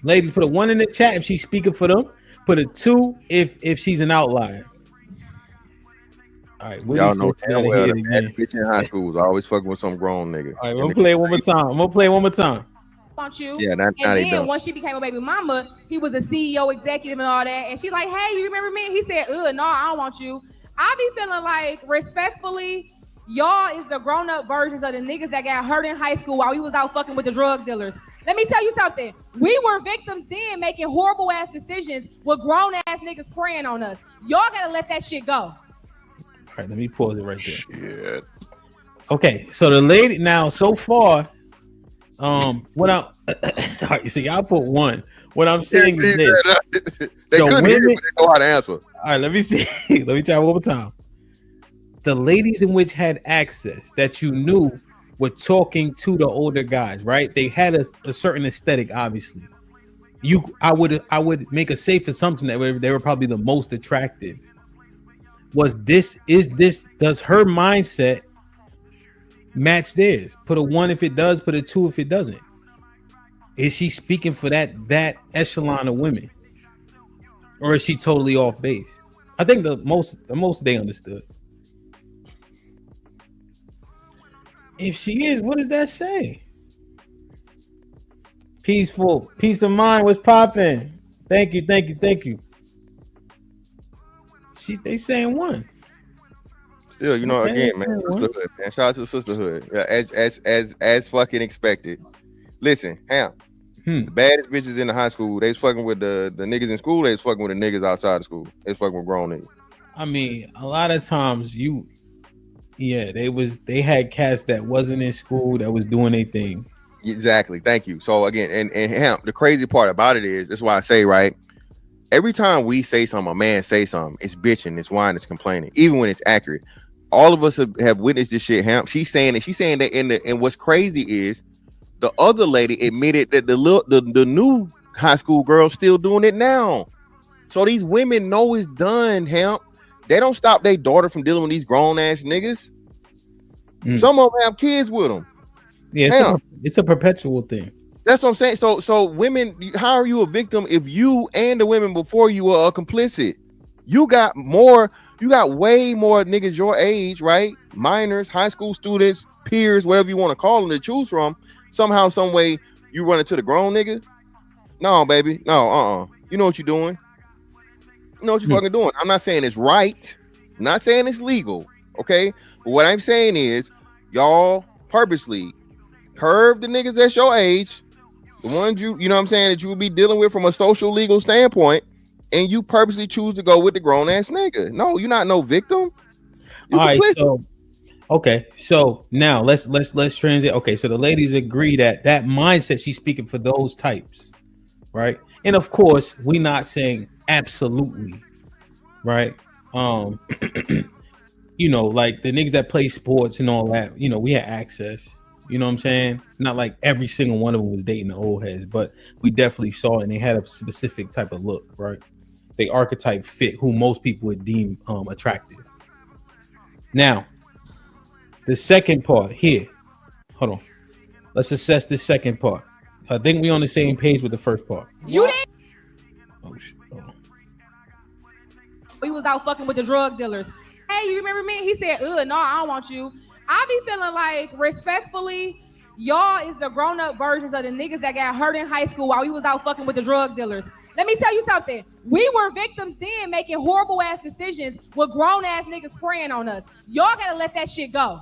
Ladies, put a 1 in the chat if she's speaking for them. Put a 2 if she's an outlier. All right, y'all know damn well the bitch in high school was always fucking with some grown nigga. All right, we'll play it one more time. I'm gonna play it one more time. Want you. Yeah, and then once she became a baby mama, he was a CEO executive and all that. And she's like, hey, you remember me? He said, no, I don't want you. I be feeling like, respectfully, y'all is the grown-up versions of the niggas that got hurt in high school while we was out fucking with the drug dealers. Let me tell you something. We were victims then making horrible-ass decisions with grown-ass niggas preying on us. Y'all gotta let that shit go. All right, let me pause it right there. Shit. Okay, so the lady now so far, what I all right, you see, I'll put 1. What I'm saying is this: they couldn't hear it, but they know how to answer. All right, let me see. Let me try one more time. The ladies in which had access that you knew were talking to the older guys, right? They had a certain aesthetic, obviously. I would make a safe assumption that they were probably the most attractive. Does her mindset match theirs? Put a 1 if it does, put a 2 if it doesn't. Is she speaking for that echelon of women? Or is she totally off base? I think the most they understood. If she is, what does that say? Peaceful, peace of mind, what's popping? Thank you. They saying 1. Still, you know, Okay, again, man, fair one. sisterhood, man. Shout out to the sisterhood. Yeah, as fucking expected. Listen, Ham, the baddest bitches in the high school, they was fucking with the niggas in school, they was fucking with the niggas outside of school. They was fucking with grown niggas. I mean, a lot of times they had cats that wasn't in school that was doing their thing. Exactly. Thank you. So again, and Ham, the crazy part about it is, that's why I say, right, every time we say something, a man say something, it's bitching, it's whining, it's complaining, even when it's accurate. All of us have witnessed this shit. Ham, she's saying that and what's crazy is the other lady admitted that the new high school girl's still doing it now. So these women know it's done, Ham. They don't stop their daughter from dealing with these grown ass niggas. Some of them have kids with them. Yeah, it's a perpetual thing. That's what I'm saying. So women, how are you a victim if you and the women before you are complicit? You got way more niggas your age, right? Minors, high school students, peers, whatever you want to call them, to choose from. Somehow, some way, you run into the grown nigga. No, baby, no, You know what you're doing. You know what you're fucking doing. I'm not saying it's right. I'm not saying it's legal. Okay, but what I'm saying is, y'all purposely curve the niggas that's your age, the ones you know what I'm saying, that you would be dealing with from a social legal standpoint, and you purposely choose to go with the grown ass nigga. No, you're not no victim. All right, so now let's transit. Okay, so the ladies agree that mindset, she's speaking for those types, right? And of course, we're not saying absolutely, right? You know, like the niggas that play sports and all that, you know, we had access. You know what I'm saying? Not like every single one of them was dating the old heads, but we definitely saw it, and they had a specific type of look, right? They archetype fit who most people would deem attractive. Now, the second part here. Hold on. Let's assess this second part. I think we on the same page with the first part. You didn't. Oh shit. He was out fucking with the drug dealers. Hey, you remember me? He said, no, I don't want you. I be feeling like, respectfully, y'all is the grown-up versions of the niggas that got hurt in high school while we was out fucking with the drug dealers. Let me tell you something. We were victims then, making horrible ass decisions with grown ass niggas preying on us. Y'all gotta let that shit go.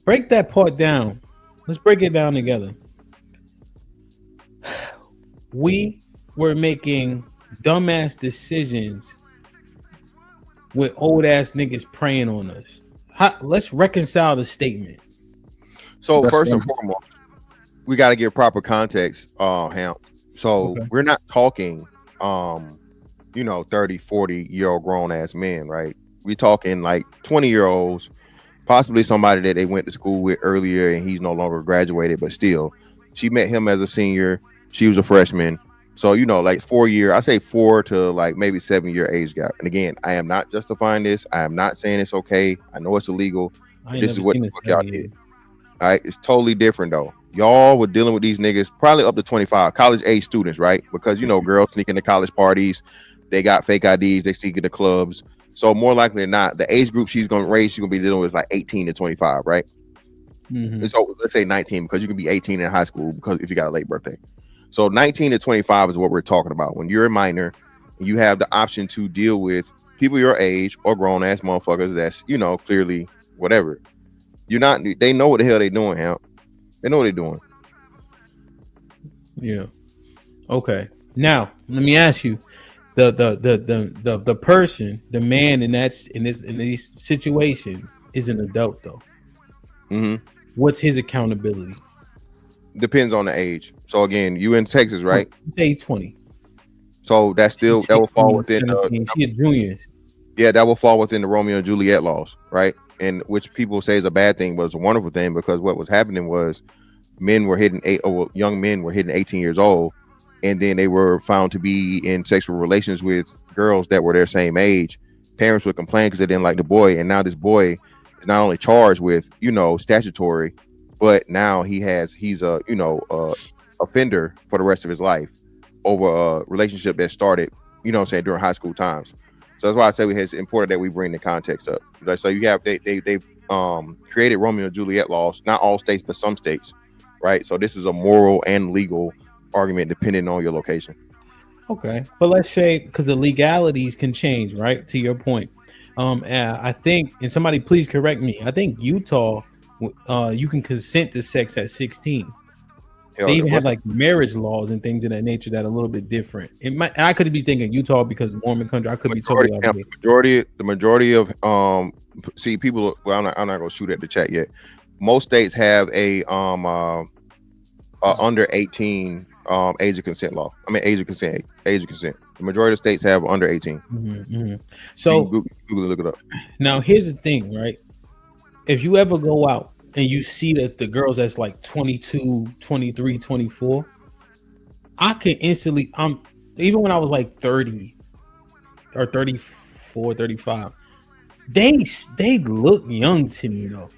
Break that part down. Let's break it down together. We were making dumbass decisions with old ass niggas preying on us. Let's reconcile the statement. So first and foremost, we got to give proper context, Ham. So we're not talking, 30, 40-year-old grown ass men, right? We're talking like 20-year-olds, possibly somebody that they went to school with earlier and he's no longer graduated, but still, she met him as a senior. She was a freshman. So, like 4 year, I say 4 to like maybe 7 year age gap. And again, I am not justifying this. I am not saying it's okay. I know it's illegal. This is what the fuck y'all did. All right. It's totally different though. Y'all were dealing with these niggas probably up to 25 college age students, right? Because, girls sneak into college parties. They got fake IDs. They sneak into clubs. So more likely than not, the age group she's going to be dealing with is like 18 to 25, right? Mm-hmm. So let's say 19, because you can be 18 in high school because if you got a late birthday. So 19 to 25 is what we're talking about. When you're a minor, you have the option to deal with people your age or grown ass motherfuckers that's, clearly whatever. They know what the hell they doing, Hamp. They know what they're doing. Yeah. Okay. Now, let me ask you, the person, the man in these situations is an adult though. Mm-hmm. What's his accountability? Depends on the age. So again, you in Texas, right? Age 20. So that will fall within she a junior. Yeah, that will fall within the Romeo and Juliet laws, right? And which people say is a bad thing, but it's a wonderful thing because what was happening was young men were hitting 18 years old, and then they were found to be in sexual relations with girls that were their same age. Parents would complain because they didn't like the boy, and now this boy is not only charged with statutory, but now he's a offender for the rest of his life over a relationship that started during high school times. So that's why I say it's important that we bring the context up. So you have they created Romeo and Juliet laws, not all states but some states, right? So this is a moral and legal argument depending on your location. Okay, but let's say because the legalities can change, right? To your point, And I think, and somebody please correct me. I think Utah, you can consent to sex at 16. They even have like marriage laws and things of that nature that are a little bit different. It might, and I could be thinking Utah because Mormon country. I could be totally off. The majority of see people. Well, I'm not gonna shoot at the chat yet. Most states have a under 18 age of consent law. I mean age of consent. The majority of states have under 18. So Google look it up. Now here's the thing, right? If you ever go out and you see that the girls that's like 22, 23, 24, I can instantly, even when I was like 30 or 34, 35, they look young to me though.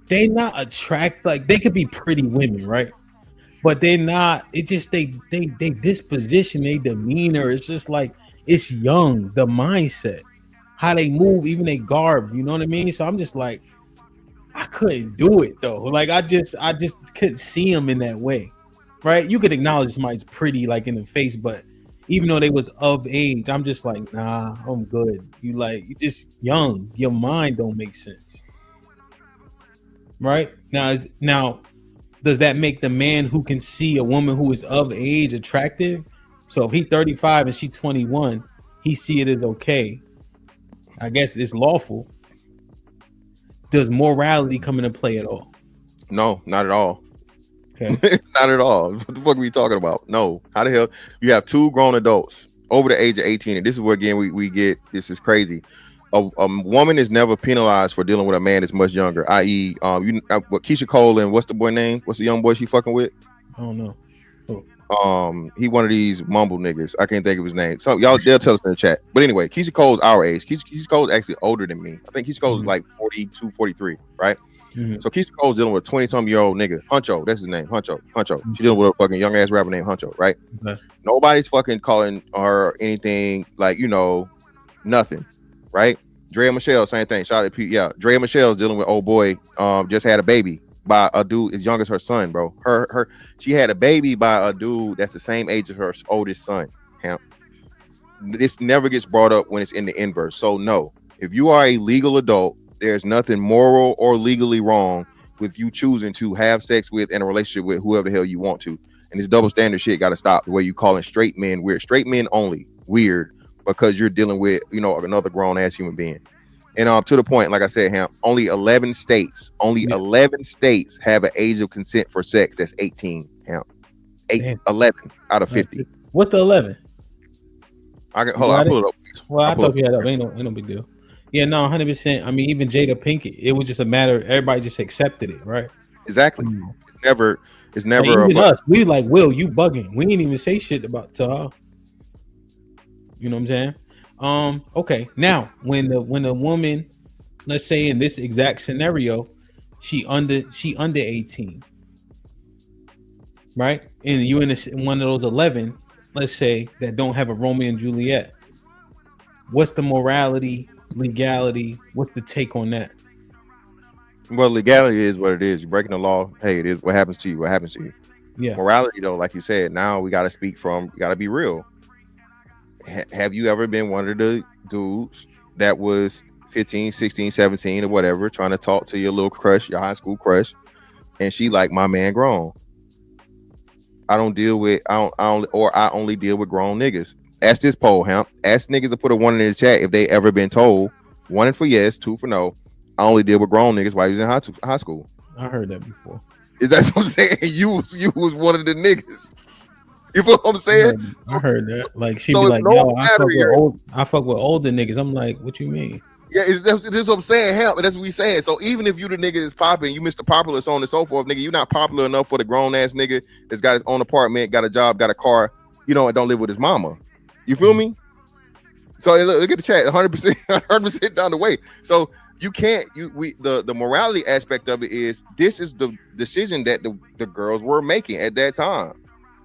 They not attract, like they could be pretty women, right? But they're not, it just, they disposition, they demeanor, it's just like, it's young, the mindset, how they move, even they garb, you know what I mean? So I'm just like, I couldn't do it though. Like I just couldn't see them in that way, right? You could acknowledge somebody's pretty like in the face, but even though they was of age, I'm just like, nah, I'm good. You just young, your mind don't make sense, right? Now, does that make the man who can see a woman who is of age attractive? So if he's 35 and she's 21, he see it as okay. I guess it's lawful. Does morality come into play at all? No, not at all. Okay. Not at all. What the fuck are we talking about? No. How the hell? You have two grown adults over the age of 18, and this is where again we get, this is crazy. A woman is never penalized for dealing with a man that's much younger, i.e., what Keisha Cole and what's the boy name? What's the young boy she fucking with? I don't know. He one of these mumble niggas. I can't think of his name. So they'll tell us in the chat. But anyway, Keisha Cole's our age. Keisha Cole's actually older than me. I think Keisha Cole's like 42, 43, right? So Keisha Cole's dealing with a 20-some-year-old nigga. Huncho, that's his name. Huncho. She's dealing with a fucking young ass rapper named Huncho, right? Nobody's fucking calling her anything like, nothing, right? Drea Michelle, same thing. Shout out to Pete. Yeah, Drea Michelle's dealing with old boy. Just had a baby by a dude as young as her son, bro. She had a baby by a dude that's the same age as her oldest son. This never gets brought up when it's in the inverse. So no, if you are a legal adult, there's nothing moral or legally wrong with you choosing to have sex with and a relationship with whoever the hell you want to. And this double standard shit got to stop. The way you calling straight men weird, straight men only weird because you're dealing with another grown ass human being. And to the point, like I said, only 11 states have an age of consent for sex that's 18. 11 out of 50. What's the 11? Hold on, I'll pull it up. Well, I thought you had up. Ain't no big deal. Yeah, no, 100%. I mean, even Jada Pinkett, it was just a matter of everybody just accepted it, right? Exactly. It's never even us. We like, Will, you bugging. We didn't even say shit about her. You know what I'm saying? Okay. Now, when a woman, let's say in this exact scenario, she under 18, right? And you in one of those 11, let's say, that don't have a Romeo and Juliet. What's the morality, legality? What's the take on that? Well, legality is what it is. You're breaking the law. Hey, it is what happens to you. What happens to you? Yeah. Morality, though, like you said, now we got to speak from. Got to be real. Have you ever been one of the dudes that was 15, 16, 17 or whatever, trying to talk to your little crush, your high school crush, and she like, my man grown. I only deal with grown niggas. Ask this poll, ask niggas to put a 1 in the chat if they ever been told 1 for yes, 2 for no. I only deal with grown niggas while he was in high school. I heard that before. Is that what I'm saying? You was one of the niggas. You feel what I'm saying? I heard that. Like she'd be like, "Yo, I fuck with older niggas." I'm like, "What you mean?" Yeah, this is what I'm saying. That's what we saying. So even if you the nigga that's popping, you Mr. Popular, so on and so forth, nigga, you're not popular enough for the grown ass nigga that's got his own apartment, got a job, got a car, and don't live with his mama. You feel me? So look at the chat, 100% down the way. So you can't. The morality aspect of it is this is the decision that the girls were making at that time.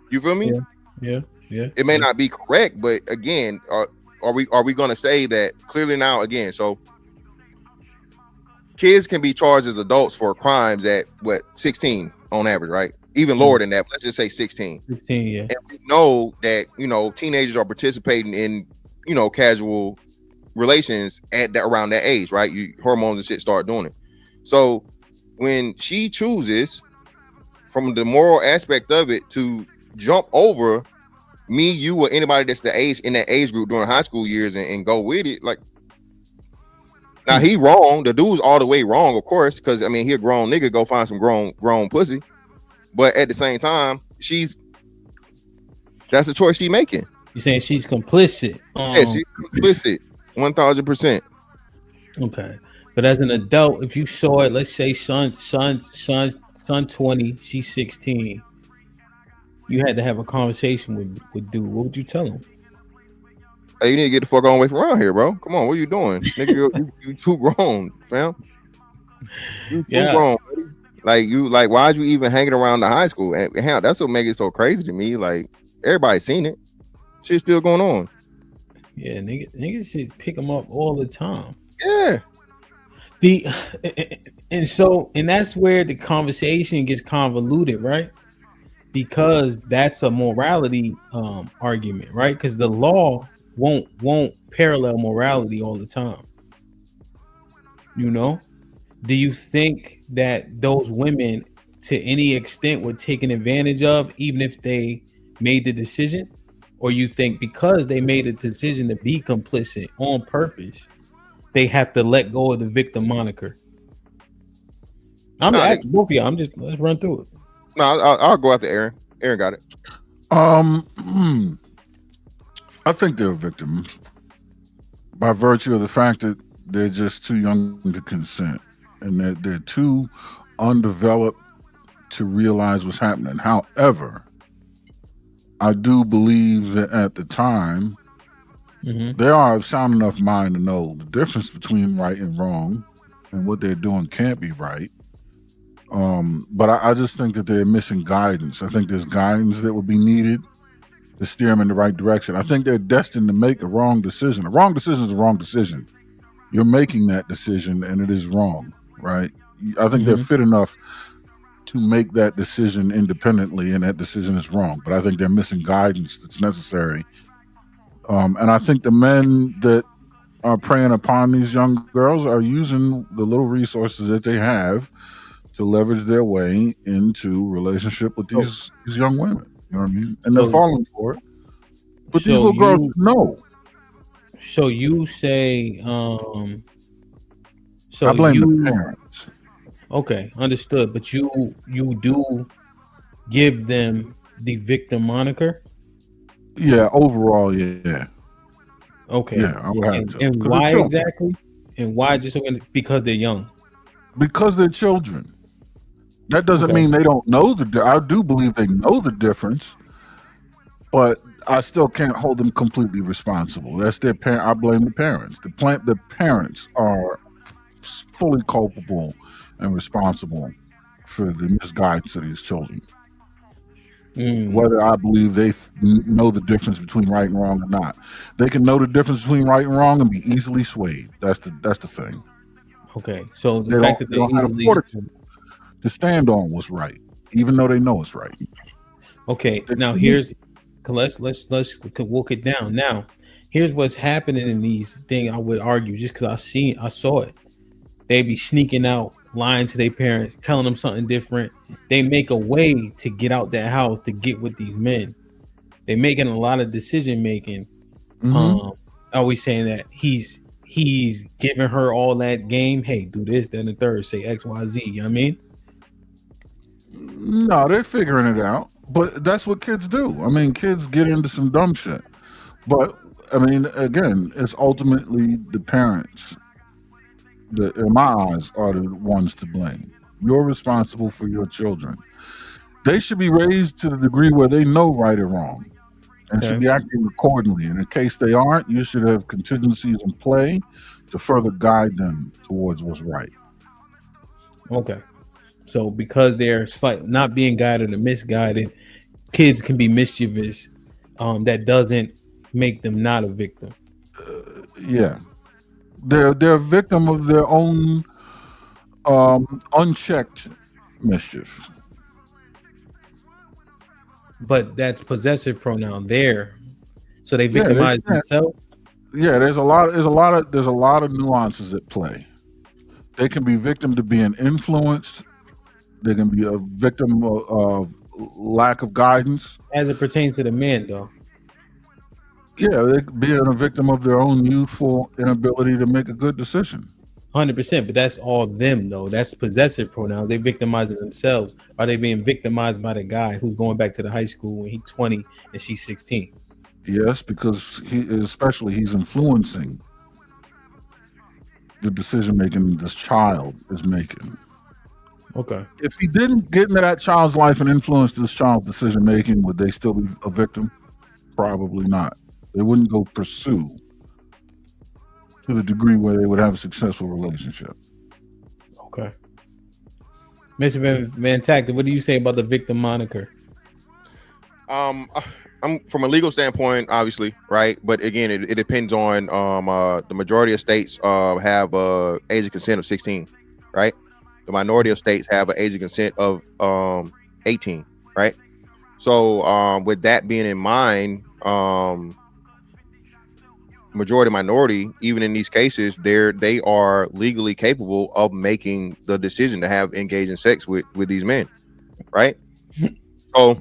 You feel me? Yeah. It may not be correct, but again, are we going to say that clearly now? Again, so kids can be charged as adults for crimes at 16 on average, right? Even lower than that. But let's just say 16. 16, yeah. And we know that teenagers are participating in casual relations at around that age, right? Hormones and shit start doing it. So when she chooses, from the moral aspect of it, to jump over me, you, or anybody that's the age in that age group during high school years and go with it, like, now he wrong. The dude's all the way wrong, of course, because I mean he a grown nigga, go find some grown pussy. But at the same time, that's a choice she's making. You're saying she's complicit? Yeah, she's complicit, 1000%. Okay, but as an adult, if you saw it, let's say son 20, she's 16. You had to have a conversation with dude. What would you tell him? Hey, you need to get the fuck on away from around here, bro. Come on, what are you doing? Nigga, you too grown, fam. You too grown, buddy. Like, why'd you even hanging around the high school? And hell, that's what makes it so crazy to me. Like, everybody's seen it. Shit's still going on. Yeah, niggas should pick them up all the time. Yeah. And that's where the conversation gets convoluted, right? Because that's a morality argument, right? Because the law won't parallel morality all the time. You know, do you think that those women to any extent were taken advantage of even if they made the decision? Or you think because they made a decision to be complicit on purpose, they have to let go of the victim moniker? I'm asking both of y'all. Let's run through it. No, I'll go after Aaron. Aaron got it. I think they're victims by virtue of the fact that they're just too young to consent and that they're too undeveloped to realize what's happening. However, I do believe that at the time, they are of sound enough mind to know the difference between right and wrong, and what they're doing can't be right. But I just think that they're missing guidance. I think there's guidance that would be needed to steer them in the right direction. I think they're destined to make a wrong decision. A wrong decision is a wrong decision. You're making that decision and it is wrong, right? I think they're fit enough to make that decision independently, and that decision is wrong. But I think they're missing guidance that's necessary. And I think the men that are preying upon these young girls are using the little resources that they have to leverage their way into relationship with these young women. You know what I mean? And they're falling for it. But these little girls know. So you say, I blame the parents. Okay, understood. But you do give them the victim moniker? Yeah, overall, yeah. Okay. Yeah, I would have to. And why exactly? And why just because they're young? Because they're children. That doesn't mean they don't know I do believe they know the difference, but I still can't hold them completely responsible. That's their parent. I blame the parents. The parents are fully culpable and responsible for the misguidance of these children. Whether I believe they know the difference between right and wrong or not, they can know the difference between right and wrong and be easily swayed. That's the thing. Okay, so the fact that they don't have fortitude to stand on what's right, even though they know it's right. Okay, now let's walk it down. Now, here's what's happening in these things. I would argue just because I saw it. They be sneaking out, lying to their parents, telling them something different. They make a way to get out that house to get with these men. They're making a lot of decision making. Always saying that he's giving her all that game. Hey, do this, then the third, say X, Y, Z. You know what I mean? No, they're figuring it out. But that's what kids do. I mean, kids get into some dumb shit. But I mean, again, it's ultimately the parents that, in my eyes, are the ones to blame. You're responsible for your children. They should be raised to the degree where they know right or wrong and should be acting accordingly. And in case they aren't, you should have contingencies in play to further guide them towards what's right. Okay. So because they're not being guided or misguided, kids can be mischievous. That doesn't make them not a victim. Yeah. They're a victim of their own unchecked mischief. But that's possessive pronoun there. So they victimize themselves? Yeah, there's a lot of nuances at play. They can be victim to being influenced. They can be a victim of lack of guidance. As it pertains to the men, though. Yeah, they being a victim of their own youthful inability to make a good decision. 100%, but that's all them though. That's possessive pronouns. They victimizing themselves. Are they being victimized by the guy who's going back to the high school when he's 20 and she's 16? Yes, because he's influencing the decision making this child is making. Okay. If he didn't get into that child's life and influence this child's decision making, would they still be a victim? Probably not. They wouldn't go pursue to the degree where they would have a successful relationship. Okay. Mr. Van Tacta, what do you say about the victim moniker? I'm from a legal standpoint, obviously, right? But again, it depends on the majority of states have age of consent of 16, right? The minority of states have an age of consent of 18, right? So with that being in mind, majority minority, even in these cases, they are legally capable of making the decision to have engaged in sex with these men, right? So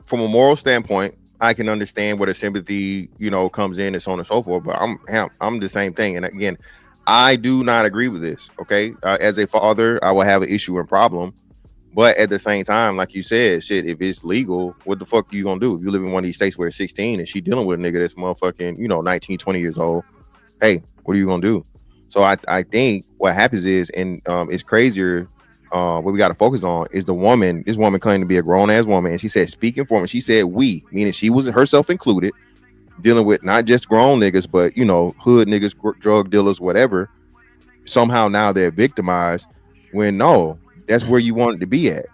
from a moral standpoint, I can understand where the sympathy comes in and so on and so forth, but I'm the same thing. And again, I do not agree with this. Okay, as a father, I will have an issue and problem. But at the same time, like you said, shit, if it's legal, what the fuck are you gonna do? If you live in one of these states where it's 16 and she dealing with a nigga that's motherfucking, 19, 20 years old, hey, what are you gonna do? So I think what happens is, and it's crazier, what we gotta focus on is this woman claimed to be a grown-ass woman, and she said, speaking for me, she said we, meaning she was herself included, dealing with not just grown niggas, but hood niggas, drug dealers, whatever. Somehow now they're victimized when no. That's where you wanted to be at.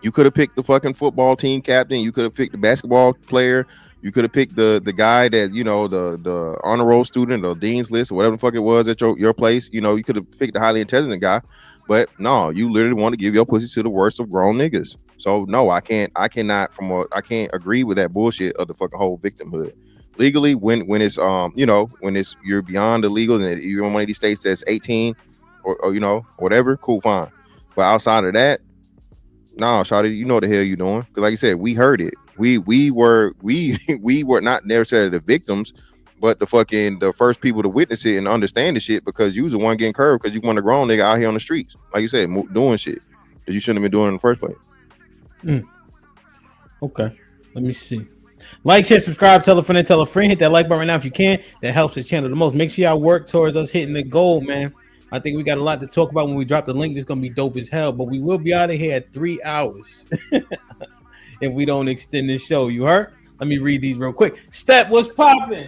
You could have picked the fucking football team captain. You could have picked the basketball player. You could have picked the guy that the honor roll student or dean's list or whatever the fuck it was at your place. You could have picked the highly intelligent guy, but no, you literally want to give your pussy to the worst of grown niggas. So no, I can't agree with that bullshit of the fucking whole victimhood. Legally, when it's when it's you're beyond the legal and you're in one of these states that's 18 or whatever, cool, fine. But outside of that, no, shawty, you know what the hell you doing? Because like I said, we heard it. We were not necessarily the victims, but the first people to witness it and understand the shit, because you was the one getting curved because you want a grown nigga out here on the streets, like you said, doing shit that you shouldn't have been doing in the first place. Okay, let me see. Like, share, subscribe, tell a friend, hit that like button right now if you can. That helps the channel the most. Make sure y'all work towards us hitting the goal, man. I think we got a lot to talk about when we drop the link. It's gonna be dope as hell, but we will be out of here at 3 hours if we don't extend this show. You heard? Let me read these real quick. Step, what's popping?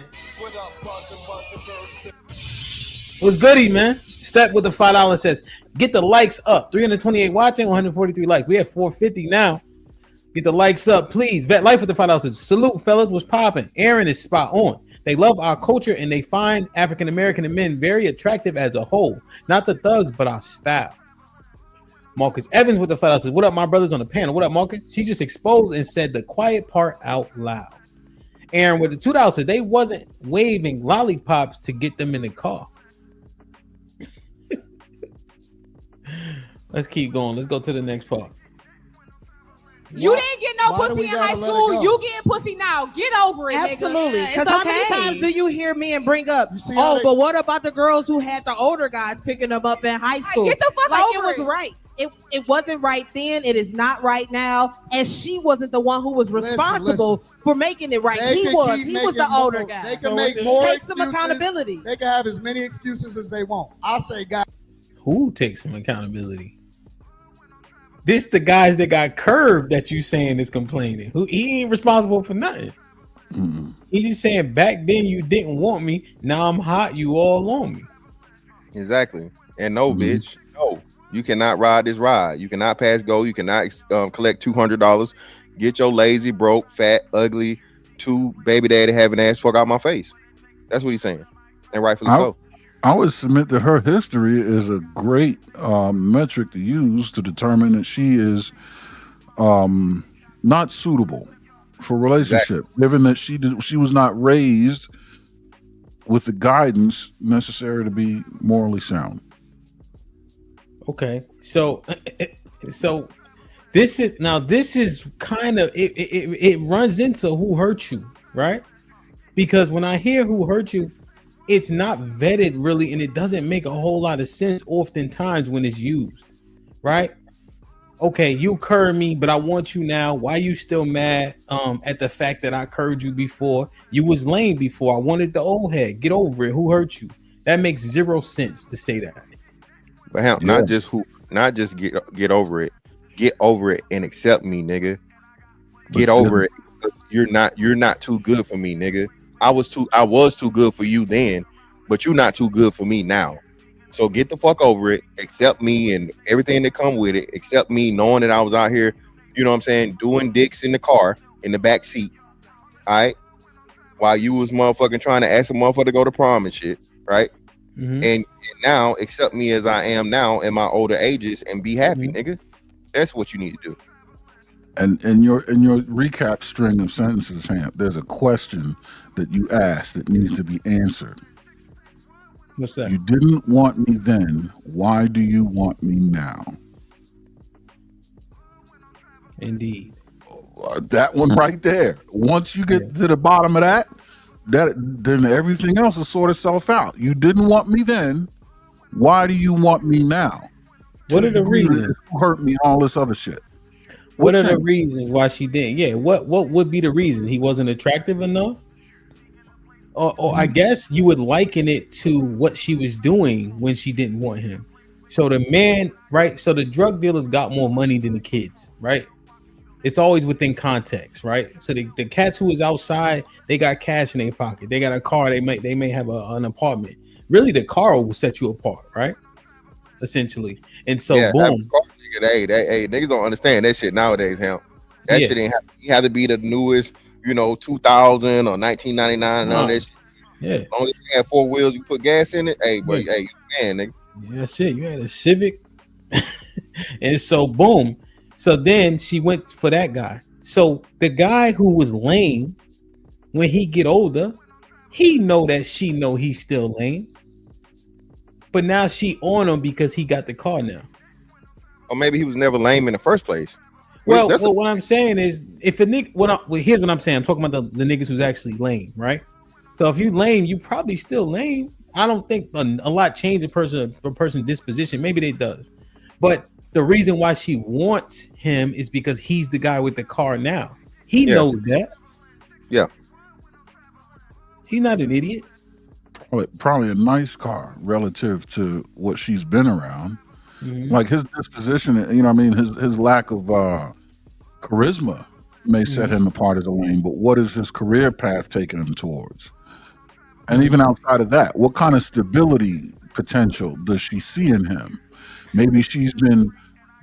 What's goody, man? Step with the $5 says, get the likes up. 328 watching, 143 likes. We have 450 now. Get the likes up, please. Vet Life with the $5 says, salute, fellas. What's popping? Aaron is spot on. They love our culture and they find African American men very attractive as a whole. Not the thugs, but our style. Marcus Evans with the $5 says, what up, my brothers on the panel? What up, Marcus? She just exposed and said the quiet part out loud. Aaron with the $2 says, they wasn't waving lollipops to get them in the car. Let's keep going. Let's go to the next part. You didn't get no pussy in high school. You getting pussy now. Get over it, absolutely. nigga. Because how many times do you hear men bring up, but what about the girls who had the older guys picking them up in high school? Get the fuck over it. It was right. It wasn't right then. It is not right now. And she wasn't the one who was responsible for making it right. He was the older guy. They can make more take excuses. some accountability. They can have as many excuses as they want. I say, guys. Who takes some accountability? This the guys that got curved that you saying is complaining. Who he ain't responsible for nothing. He's just saying back then you didn't want me. Now I'm hot. You all on me. Exactly. And no, bitch. No, you cannot ride this ride. You cannot pass go. You cannot collect $200. Get your lazy, broke, fat, ugly, baby daddy having ass fuck out my face. That's what he's saying, and rightfully so. I would submit that her history is a great metric to use to determine that she is not suitable for relationship, given that she was not raised with the guidance necessary to be morally sound. Okay, so this is kind of it runs into who hurt you, right? Because when I hear who hurt you, it's not vetted really, and it doesn't make a whole lot of sense oftentimes when it's used, right? Okay, you curved me, but I want you now. Why you still mad at the fact that I curved you before? You was lame before. I wanted the old head. Get over it. Who hurt you? That makes zero sense to say that. But hell, not just get over it. Get over it and accept me, nigga. Get over it. You're not too good for me, nigga. I was too good for you then, but you're not too good for me now. So get the fuck over it. Accept me and everything that come with it. Accept me knowing that I was out here, you know what I'm saying, doing dicks in the car in the back seat. All right, while you was motherfucking trying to ask a motherfucker to go to prom and shit, right? Mm-hmm. And now accept me as I am now in my older ages and be happy, nigga. That's what you need to do. And in your recap string of sentences, Hamp, there's a question that you asked that needs to be answered. What's that? You didn't want me then. Why do you want me now? Indeed. That one right there. Once you get to the bottom of that, then everything else will sort itself out. You didn't want me then. Why do you want me now? What are the reasons? You hurt me, all this other shit. What are the reasons why she didn't? Yeah, what would be the reason? He wasn't attractive enough? Or I guess you would liken it to what she was doing when she didn't want him. So the man, right? So the drug dealers got more money than the kids, right? It's always within context, right? So the cats who is outside, they got cash in their pocket. They got a car. They may have an apartment. Really, the car will set you apart, right? Essentially. And so boom. Hey, niggas don't understand that shit nowadays, hell. That shit ain't have to be the newest, 2000 or 1999 and all that shit. Yeah. As long as you had 4 wheels, you put gas in it. Hey, boy, hey, you can, nigga. Yeah, that's it. You had a Civic. And so boom. So then she went for that guy. So the guy who was lame, when he get older, he know that she know he's still lame. But now she on him because he got the car now. Or maybe he was never lame in the first place. Well, what I'm saying is, if a nigga, here's what I'm saying. I'm talking about the niggas who's actually lame, right? So if you lame, you probably still lame. I don't think a lot change a person's disposition. Maybe it does, but the reason why she wants him is because he's the guy with the car now. He knows that. Yeah, he's not an idiot. Probably a nice car relative to what she's been around. Mm-hmm. Like his disposition, his lack of charisma may set him apart as a lame, but what is his career path taking him towards? And even outside of that, what kind of stability potential does she see in him? Maybe she's been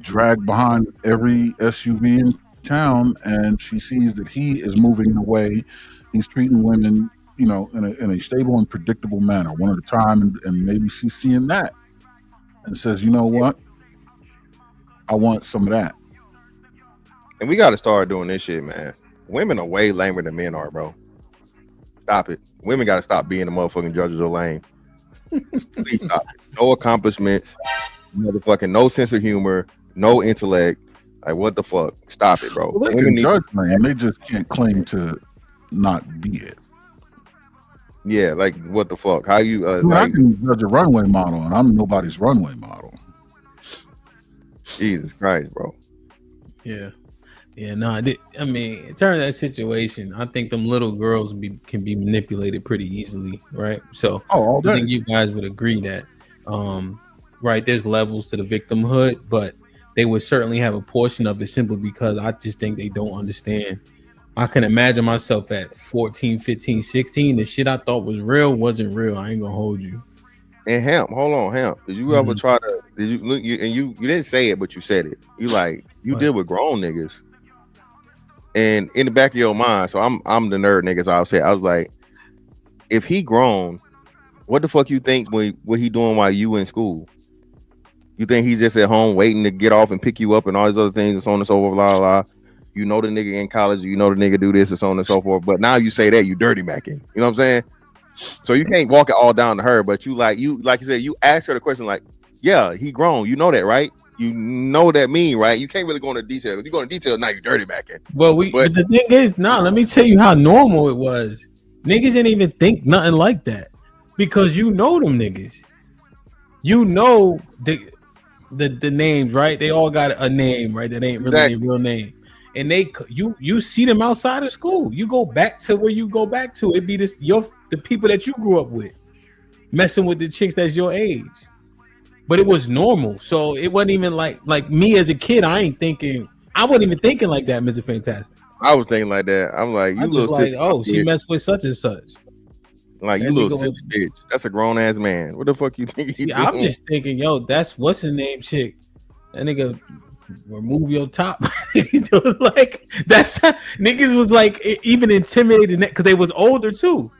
dragged behind every SUV in town and she sees that he is moving the way he's treating women, in a stable and predictable manner, one at a time, and maybe she's seeing that and says, you know what? I want some of that. And we got to start doing this shit, man. Women are way lamer than men are, bro. Stop it. Women got to stop being the motherfucking judges of lame. Please stop it. No accomplishments, motherfucking no sense of humor, no intellect. Like, what the fuck? Stop it, bro. Well, they can judge, man. They just can't claim to not be it. Yeah, like, what the fuck? How you I can judge a runway model, and I'm nobody's runway model. Jesus Christ, bro. Yeah. No, in terms of that situation, I think them little girls can be manipulated pretty easily, right? So I think you guys would agree that, right, there's levels to the victimhood, but they would certainly have a portion of it simply because I just think they don't understand. I can imagine myself at 14, 15, 16. The shit I thought was real wasn't real. I ain't gonna hold you. And Hamp, hold on, Hamp. Did you ever try to? Did you look? You didn't say it, but you said it. You deal with grown niggas, and in the back of your mind. So I'm the nerd niggas. So I was like, if he grown, what the fuck you think what he doing while you in school? You think he's just at home waiting to get off and pick you up and all these other things and so on and so forth, blah blah. you know the nigga in college, you know the nigga do this and so on and so forth. But now you say that you dirty macking. You know what I'm saying? So you can't walk it all down to her, but like you said, you ask her the question like, yeah, he grown. You know that, right? You know that mean, right? You can't really go into detail. If you go into detail, now you dirty macking. But the thing is, let me tell you how normal it was. Niggas didn't even think nothing like that because you know them niggas. You know the names, right? They all got a name, right? That ain't really their real name. And you see them outside of school. You go back to where you go back to. It be the people that you grew up with, messing with the chicks that's your age. But it was normal, so it wasn't even like me as a kid. I wasn't even thinking like that, Mr. Fantastic. I was thinking like that. I'm like, you little like, oh, she messed with such and such. Like, you little silly bitch. That's a grown ass man. What the fuck you think? I'm just thinking, yo, that's what's the name chick. That nigga remove your top. Like that's how, niggas was like even intimidated because they was older too.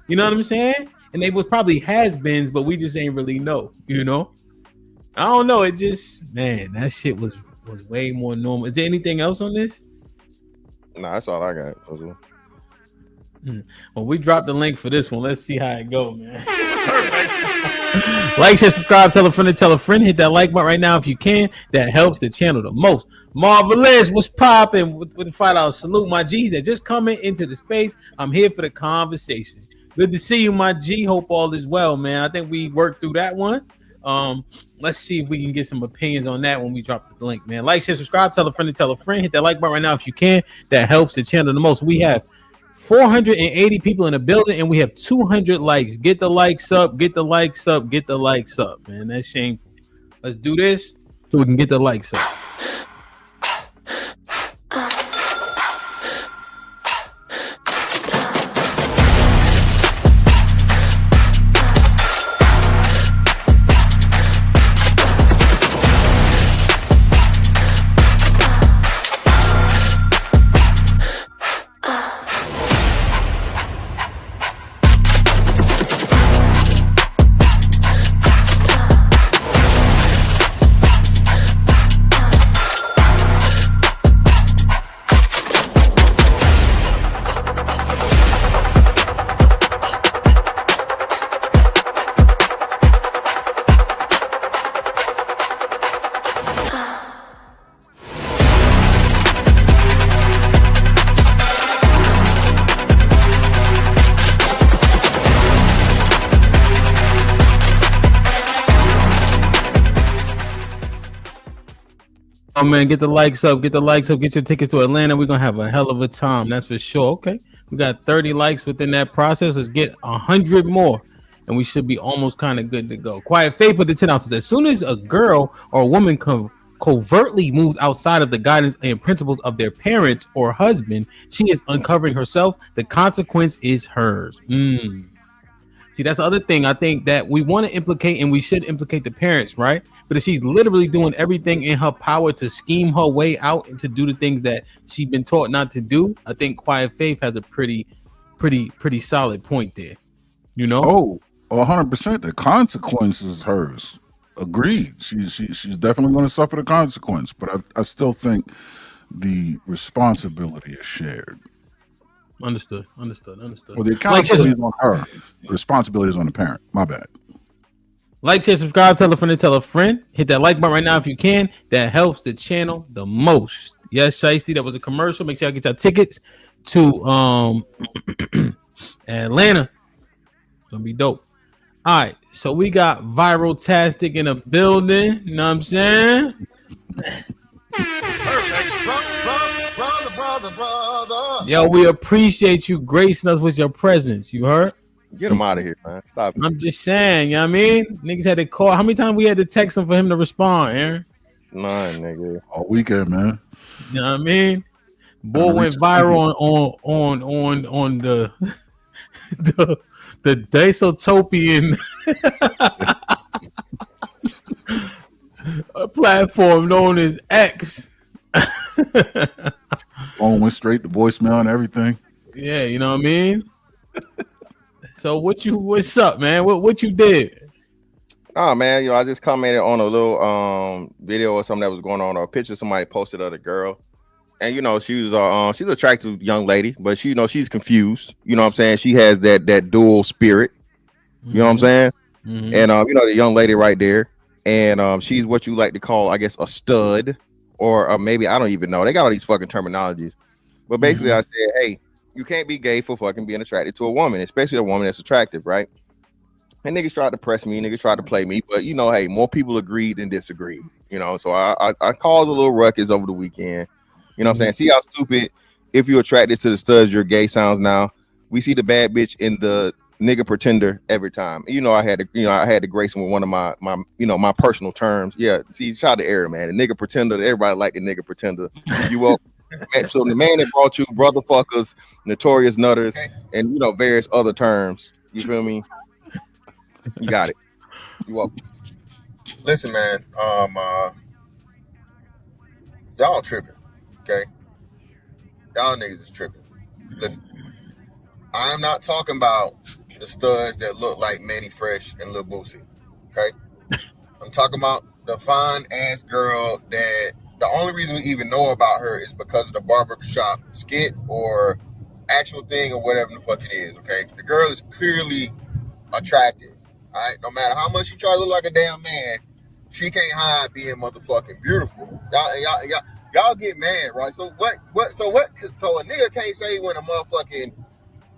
You know what I'm saying? And they was probably has-beens, but we just ain't really know. You know? I don't know. It just that shit was way more normal. Is there anything else on this? Nah, that's all I got. Well, we dropped the link for this one. Let's see how it go, man. Like, share, subscribe, tell a friend, hit that like button right now if you can. That helps the channel the most. Marvelous, what's popping with the $5 salute, my G's that just coming into the space. I'm here for the conversation. Good to see you, my G. Hope all is well, man. I think we worked through that one. Let's see if we can get some opinions on that when we drop the link, man. Like, share, subscribe, tell a friend, hit that like button right now if you can. That helps the channel the most. We have 480 people in the building and we have 200 likes. Get the likes up, get the likes up, get the likes up, man. That's shameful. Let's do this so we can get the likes up. Oh man, get the likes up, get your tickets to Atlanta. We're gonna have a hell of a time, that's for sure. Okay, we got 30 likes within that process. Let's get 100 more, and we should be almost kind of good to go. Quiet Faith with the 10 ounces. As soon as a girl or a woman covertly moves outside of the guidance and principles of their parents or husband, she is uncovering herself. The consequence is hers. See, that's the other thing. I think that we want to implicate, and we should implicate the parents, right? But if she's literally doing everything in her power to scheme her way out and to do the things that she's been taught not to do, I think Quiet Faith has a pretty solid point there. You know? Oh, 100%. The consequence is hers. Agreed. She's definitely going to suffer the consequence. But I still think the responsibility is shared. Understood. Well, the accountability is on her. The responsibility is on the parent. My bad. Like, share, subscribe, tell a friend. Hit that like button right now if you can. That helps the channel the most. Yes, Shiesty, that was a commercial. Make sure y'all get your tickets to Atlanta. It's gonna be dope. All right, so we got Viral Tastic in a building. You know what I'm saying? Yo, we appreciate you gracing us with your presence. You heard? Get him out of here, man. Stop it. I'm just saying, you know what I mean? Niggas had to call. How many times we had to text him for him to respond, Aaron? None, nigga. All weekend, man. You know what I mean? Boy went viral on the dystopian platform known as X. Phone went straight to voicemail and everything. Yeah, you know what I mean? So what's up, man? What you did? Oh man, I just commented on a little video or something that was going on, or a picture somebody posted of the girl. And you know, she's an attractive young lady, but she, you know, she's confused. You know what I'm saying? She has that dual spirit. You know what I'm saying? Mhm. And you know, the young lady right there, and she's what you like to call, I guess, a stud, or maybe I don't even know. They got all these fucking terminologies. But basically, I said, hey, you can't be gay for fucking being attracted to a woman, especially a woman that's attractive, right? And niggas tried to press me, niggas tried to play me, but you know, hey, more people agreed than disagreed. You know, so I caused a little ruckus over the weekend. You know what I'm saying? See how stupid, if you're attracted to the studs, you're gay sounds now. We see the bad bitch in the nigga pretender every time. You know, I had to grace him with one of my my personal terms. Yeah, see, shout out to Eric, man. The nigga pretender, everybody like the nigga pretender. You will. So the man that brought you brother fuckers, notorious nutters, and you know, various other terms. You feel me? You got it. You welcome. Listen, man. Y'all tripping, okay? Y'all niggas is tripping. Listen, I am not talking about the studs that look like Manny Fresh and Lil Boosie, okay? I'm talking about the fine ass girl that the only reason we even know about her is because of the barbershop skit or actual thing or whatever the fuck it is, okay? The girl is clearly attractive, all right? No matter how much she try to look like a damn man, she can't hide being motherfucking beautiful. Y'all get mad, right? So so a nigga can't say when a motherfucking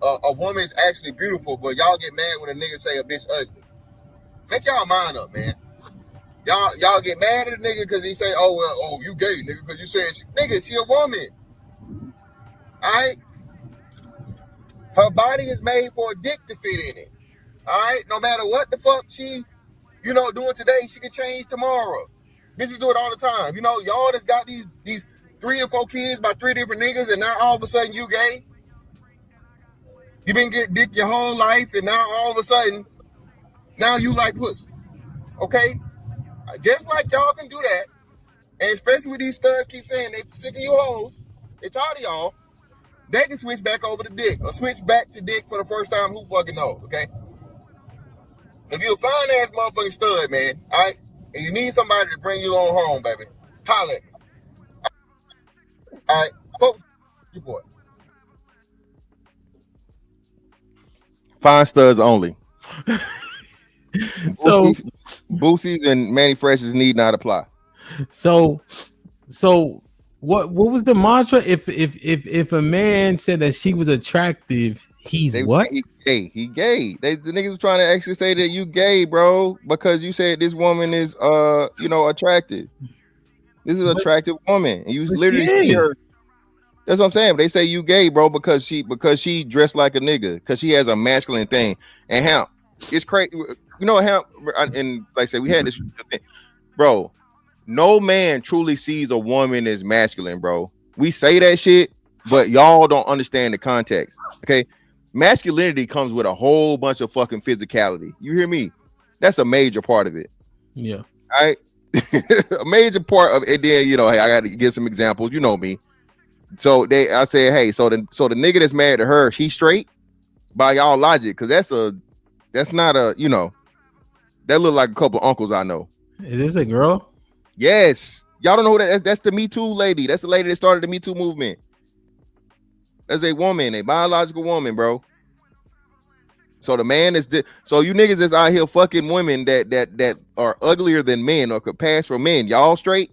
a woman is actually beautiful, but y'all get mad when a nigga say a bitch ugly. Make y'all mind up, man. Y'all get mad at a nigga because he say, oh you gay, nigga, because you said she a woman. Alright? Her body is made for a dick to fit in it. Alright? No matter what the fuck she, doing today, she can change tomorrow. Bitches do it all the time. You know, y'all that's got these 3 or 4 kids by 3 different niggas, and now all of a sudden you gay. You been getting dick your whole life, and now all of a sudden, now you like pussy. Okay? Just like y'all can do that, and especially with these studs keep saying they sick of you hoes, they tired of y'all, they can switch back over to dick, or switch back to dick for the first time, who fucking knows, okay? If you're a fine ass motherfucking stud, man, alright, and you need somebody to bring you on home, baby, holla at me. Alright, folks, support. Fine studs only. So Boosies and Manny Freshes need not apply. So what was the mantra? If a man said that she was attractive, he's what? He gay. The niggas was trying to actually say that you gay, bro, because you said this woman is attractive. This is an attractive woman, and you literally see her. That's what I'm saying. They say you gay, bro, because she dressed like a nigga, because she has a masculine thing. And how it's crazy, you know how, and like I said, we had this thing, bro. No man truly sees a woman as masculine, bro. We say that shit, but y'all don't understand the context. Okay, masculinity comes with a whole bunch of fucking physicality. You hear me? That's a major part of it. Yeah. All right. A major part of it. Then hey, I got to give some examples. You know me. So I said, hey, so the nigga that's married to her, she's straight by y'all logic, because that's not a, that look like a couple of uncles I know. Is this a girl? Yes. Y'all don't know who that's the Me Too lady. That's the lady that started the Me Too movement. That's a woman, a biological woman, bro. So the man is so you niggas is out here fucking women that are uglier than men or could pass for men. Y'all straight?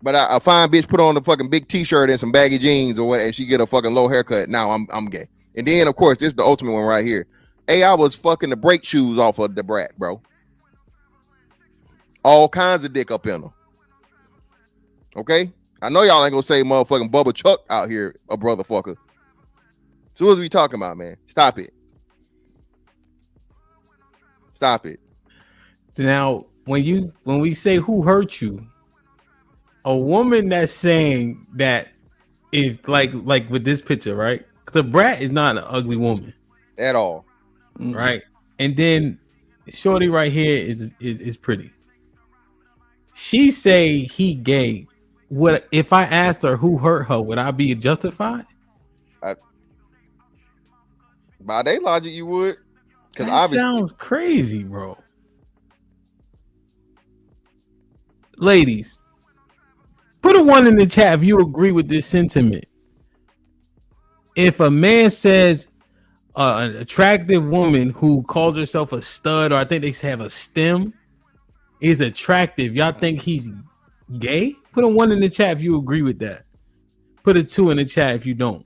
But a fine bitch put on the fucking big t-shirt and some baggy jeans or what, and she get a fucking low haircut. Now I'm gay. And then of course it's the ultimate one right here. Hey, I was fucking the brake shoes off of the brat, bro. All kinds of dick up in them. Okay? I know y'all ain't gonna say motherfucking Bubba Chuck out here, a brother fucker. So what are we talking about, man? Stop it. Stop it. Now, when we say who hurt you, a woman that's saying that, if like with this picture, right? The brat is not an ugly woman at all, right? And then shorty right here is pretty. She say he gay. What if I asked her who hurt her? Would I be justified? By their logic, you would. Because that obviously sounds crazy, bro. Ladies, Put a 1 in the chat if you agree with this sentiment. If a man says an attractive woman who calls herself a stud, or I think they have a stem, is attractive, y'all think he's gay? Put a 1 in the chat if you agree with that. Put a 2 in the chat if you don't.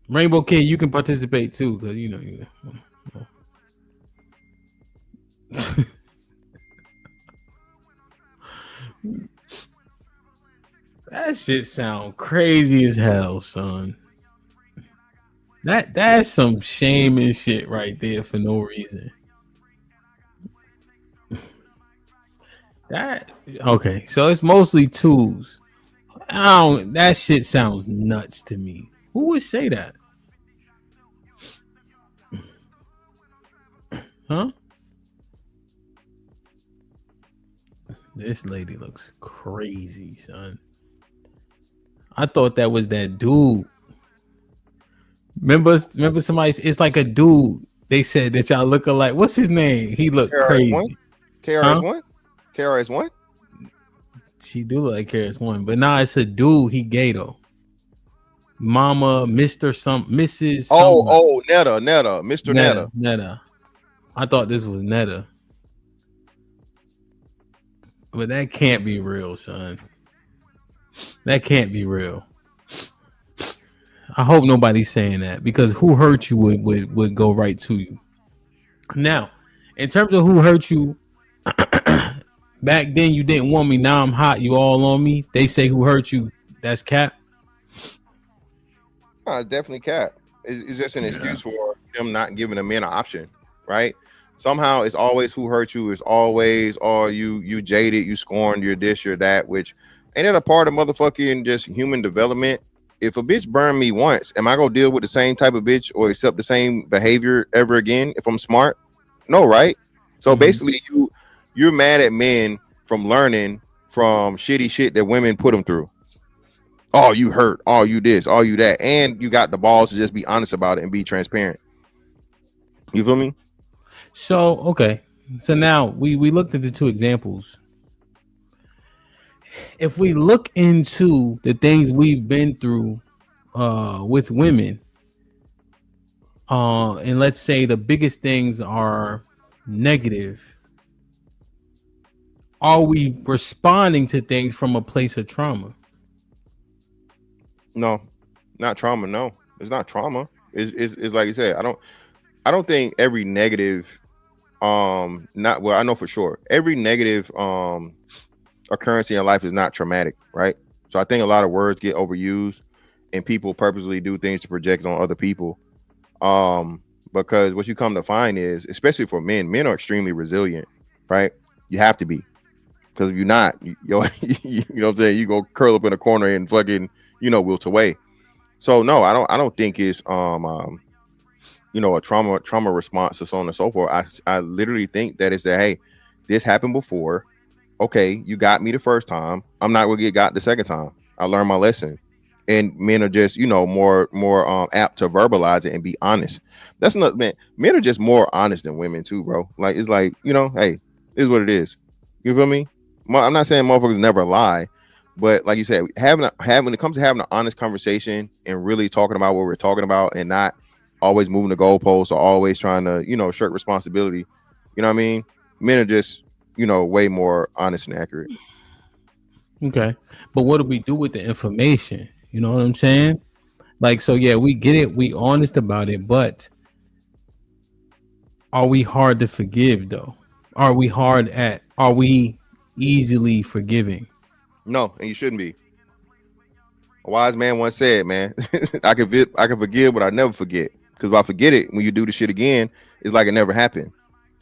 Rainbow Kid, you can participate too, because you know. That shit sound crazy as hell, son. That's some shaming shit right there for no reason. Okay, so it's mostly 2s. That shit sounds nuts to me. Who would say that? Huh? This lady looks crazy, son. I thought that was that dude. Remember somebody? It's like a dude. They said that y'all look alike. What's his name? He looked crazy. KRS-One? KRS-One? She do look like KRS-One, but now it's a dude. He gay though. Mama, Mr. Mrs. Netta, Mr. Netta. Netta. I thought this was Netta. But that can't be real, son. That can't be real. I hope nobody's saying that, because who hurt you would go right to you. Now, in terms of who hurt you, back then you didn't want me. Now I'm hot. You all on me. They say who hurt you. That's cap. No, it's definitely cap. It's just an excuse for them not giving a man an option, right? Somehow it's always who hurt you. It's always, you jaded, you scorned, you're this, you're that, which ain't that a part of motherfucking just human development? If a bitch burned me once, am I gonna deal with the same type of bitch or accept the same behavior ever again if I'm smart? No, right? So basically you're mad at men from learning from shitty shit that women put them through. Oh, you hurt. Oh, you this. Oh, you that. And you got the balls to just be honest about it and be transparent. You feel me? So, okay. So now we looked at the 2 examples. If we look into the things we've been through with women, and let's say the biggest things are negative, are we responding to things from a place of trauma? No, not trauma. No, it's not trauma. It's like you said. I don't think every negative, I know for sure every negative occurrence in your life is not traumatic, right? So I think a lot of words get overused, and people purposely do things to project on other people. Because what you come to find is, especially for men are extremely resilient, right? You have to be, because if you're not, you know what I'm saying, you go curl up in a corner and fucking, wilt away. So no, I don't think it's a trauma response or so on and so forth. I literally think that it's that, hey, this happened before. Okay, you got me the first time. I'm not gonna get got the second time. I learned my lesson. And men are just, more apt to verbalize it and be honest. That's not, man. Men are just more honest than women too, bro. Like, it's like, hey, this is what it is. You feel me? I'm not saying motherfuckers never lie, but like you said, when it comes to having an honest conversation and really talking about what we're talking about, and not always moving the goalposts or always trying to, shirk responsibility. You know what I mean? Men are just, way more honest and accurate. Okay. But what do we do with the information? You know what I'm saying? Like, so yeah, we get it. We honest about it, but are we hard to forgive though? Are we easily forgiving? No, and you shouldn't be. A wise man once said, man, I can forgive, but I never forget. Because if I forget it, when you do the shit again, it's like it never happened.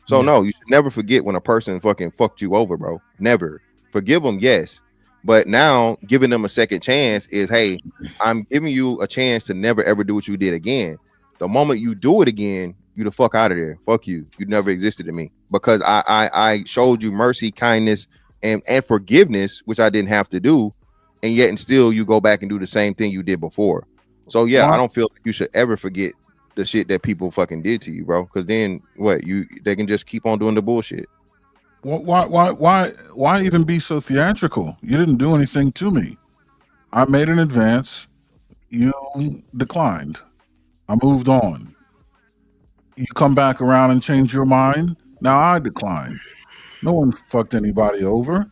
So no, you should never forget when a person fucking fucked you over, bro. Never. Forgive them, yes. But now giving them a second chance is, hey, I'm giving you a chance to never ever do what you did again. The moment you do it again, you the fuck out of there. Fuck you. You never existed to me, because I showed you mercy, kindness, and forgiveness, which I didn't have to do, and yet and still you go back and do the same thing you did before. So yeah, I don't feel like you should ever forget the shit that people fucking did to you, bro. Because then what? They can just keep on doing the bullshit. Why even be so theatrical? You didn't do anything to me. I made an advance. You declined. I moved on. You come back around and change your mind. Now I decline. No one fucked anybody over.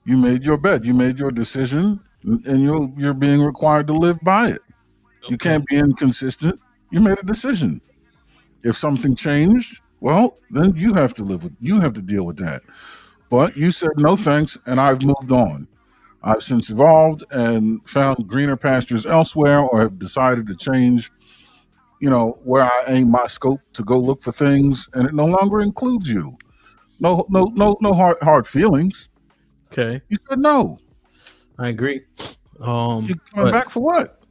You made your bet. You made your decision, and you're being required to live by it. You can't be inconsistent. You made a decision. If something changed, well, then you have to live with. You have to deal with that. But you said no thanks, and I've moved on. I've since evolved and found greener pastures elsewhere, or have decided to change, where I aim my scope to go look for things, and it no longer includes you. No hard feelings. Okay. You said no. I agree. You coming back for what?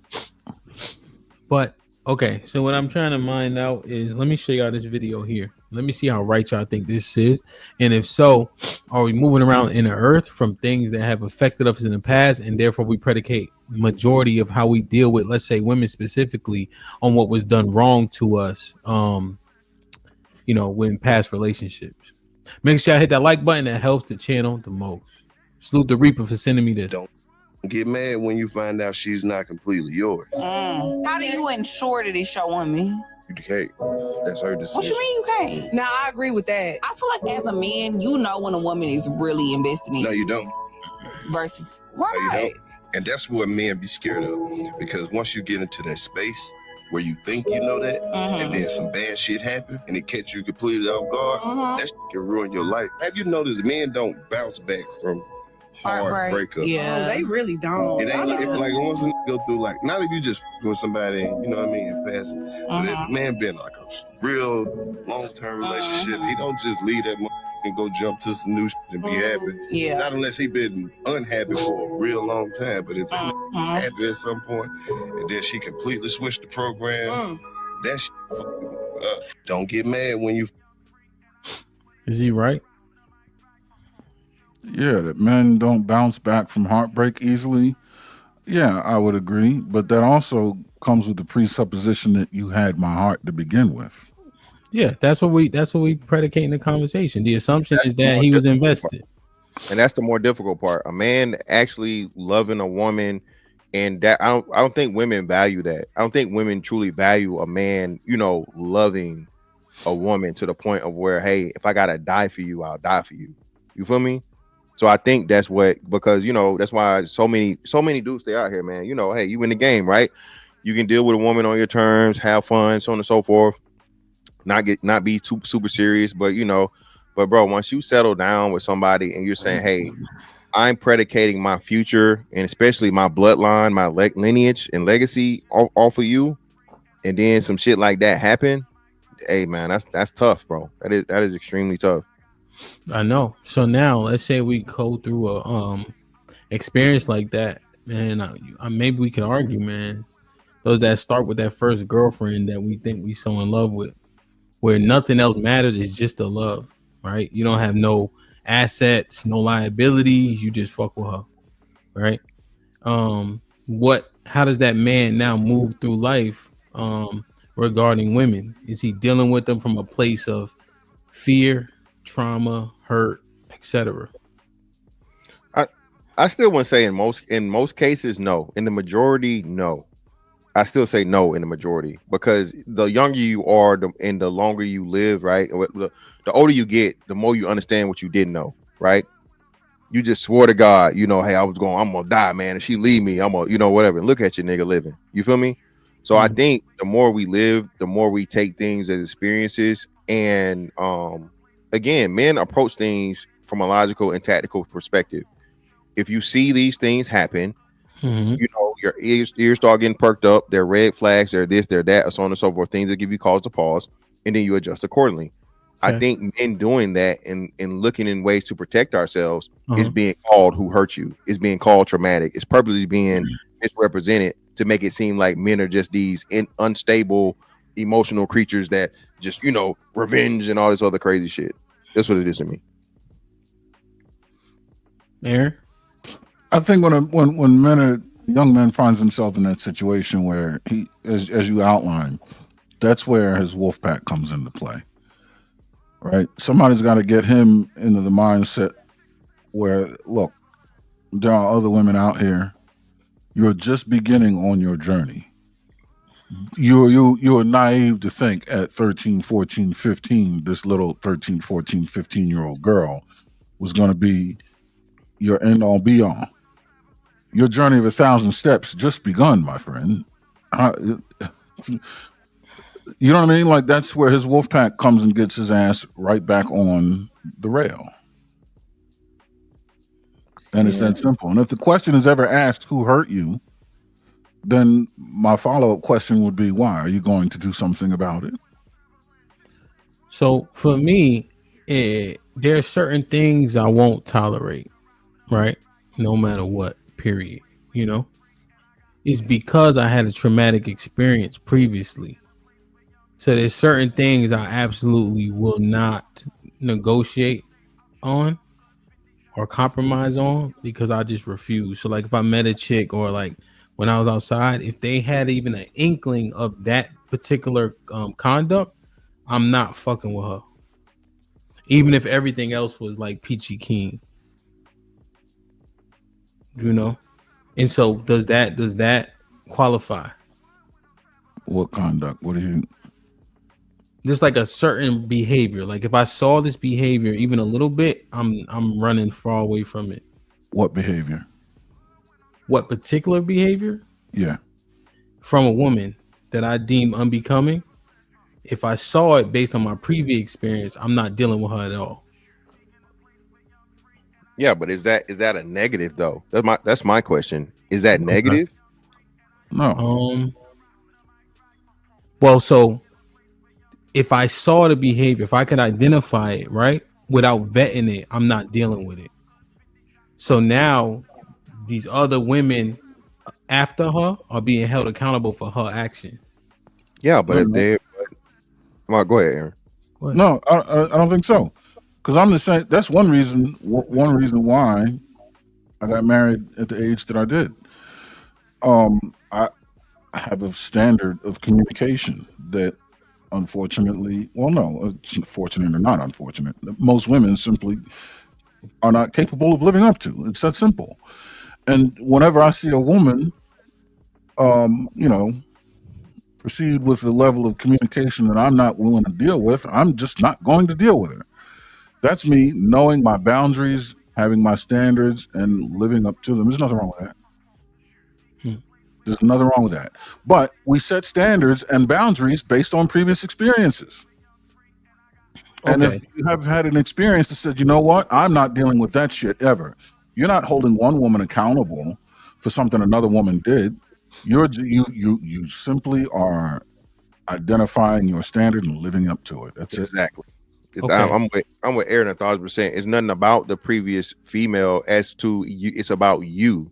But okay, so what I'm trying to find out is, let me show y'all this video here. Let me see how right y'all think this is, and if so, are we moving around in the earth from things that have affected us in the past, and therefore we predicate majority of how we deal with, let's say, women specifically, on what was done wrong to us, when past relationships. Make sure I hit that like button. That helps the channel the most. Salute the Reaper for sending me this. Don't get mad when you find out she's not completely yours. How do you ensure that he's showing me? You can't. That's her decision. What you mean you can't? Now I agree with that. I feel like as a man, you know when a woman is really invested in No, you don't. versus No, you right. don't. And that's what men be scared of. Because once you get into that space where you think you know that, and then some bad shit happen, and it catch you completely off guard, that shit can ruin your life. Have you noticed men don't bounce back from hard breakup? Yeah, they really don't. It ain't like, if like once a go through, like, not if you just with somebody, you know what I mean, and pass it. But if a man been like a real long-term relationship, he don't just leave that and go jump to some new shit and be happy. Yeah. Not unless he been unhappy for a real long time. But if he's happy at some point, and then she completely switched the program, that shit fucking up. Don't get mad when you. Is he right? Yeah, that men don't bounce back from heartbreak easily. Yeah, I would agree. But that also comes with the presupposition that you had my heart to begin with. Yeah, that's what we predicate in the conversation. The assumption is that he was invested. And that's the more difficult part. A man actually loving a woman, and that I don't think women value that. I don't think women truly value a man, loving a woman to the point of where, hey, if I gotta die for you, I'll die for you. You feel me? So I think that's because that's why so many dudes stay out here, man. Hey, you in the game, right? You can deal with a woman on your terms, have fun, so on and so forth. Not be super serious, but bro, once you settle down with somebody and you're saying, hey, I'm predicating my future and especially my bloodline, my lineage and legacy off of you, and then some shit like that happen, hey man, that's tough, bro. That is extremely tough. I know. So now let's say we go through a experience like that, and maybe we can argue, man, those that start with that first girlfriend that we think we so in love with, where nothing else matters, is just the love, right? You don't have no assets, no liabilities, you just fuck with her, right? How does that man now move through life regarding women? Is he dealing with them from a place of fear, trauma, hurt, etc.? I still wouldn't say in most cases, no. In the majority, no. I still say no in the majority, because the younger you are and the longer you live, right? The older you get, the more you understand what you didn't know, right? You just swore to God, hey, I'm gonna die, man. If she leave me, I'm gonna, whatever. Look at your nigga living. You feel me? So I think the more we live, the more we take things as experiences. And again, men approach things from a logical and tactical perspective. If you see these things happen, your ears start getting perked up. They're red flags. They're this, they're that, so on and so forth. Things that give you cause to pause, and then you adjust accordingly. Okay. I think men doing that and looking in ways to protect ourselves is being called who hurt you. Is being called traumatic. It's purposely being misrepresented to make it seem like men are just these unstable, emotional creatures that just revenge and all this other crazy shit. That's what it is to me. Aaron? I think when young man finds himself in that situation where he, as you outlined, that's where his wolf pack comes into play. right? Somebody's got to get him into the mindset where, look, there are other women out here. You're just beginning on your journey. You're naive to think at 13, 14, 15, this little 13, 14, 15-year-old girl was going to be your end all be all. Your journey of 1,000 steps just begun, my friend. You know what I mean? Like, that's where his wolf pack comes and gets his ass right back on the rail. And it's that simple. And if the question is ever asked, who hurt you? Then my follow-up question would be, why? Are you going to do something about it? So for me, there are certain things I won't tolerate, right? No matter what, period. You know? It's because I had a traumatic experience previously. So there's certain things I absolutely will not negotiate on or compromise on because I just refuse. So like if I met a chick or like when I was outside, if they had even an inkling of that particular conduct, I'm not fucking with her. Even if everything else was like peachy keen. You know? And so does that qualify? What conduct? What do you... Just like a certain behavior. Like if I saw this behavior even a little bit, I'm running far away from it. What behavior? What particular behavior? Yeah. From a woman that I deem unbecoming. If I saw it based on my previous experience, I'm not dealing with her at all. Yeah, but is that a negative though? That's my question. Is that negative? No. Well, so if I saw the behavior, if I could identify it, right, without vetting it, I'm not dealing with it. So now these other women after her are being held accountable for her action. Yeah, but if they... Come on, go ahead, Aaron. No, I don't think so. Because I'm the same. That's one reason why I got married at the age that I did. I have a standard of communication that, unfortunately, well, no, it's fortunate or not unfortunate, most women simply are not capable of living up to. It's that simple. And whenever I see a woman, proceed with the level of communication that I'm not willing to deal with, I'm just not going to deal with her. That's me knowing my boundaries, having my standards, and living up to them. There's nothing wrong with that. There's nothing wrong with that. But we set standards and boundaries based on previous experiences. And if you have had an experience that said, you know what, I'm not dealing with that shit ever. You're not holding one woman accountable for something another woman did. You simply are identifying your standard and living up to it. That's exactly. Okay. I'm with Aaron 1,000%. It's nothing about the previous female as to you. It's about you.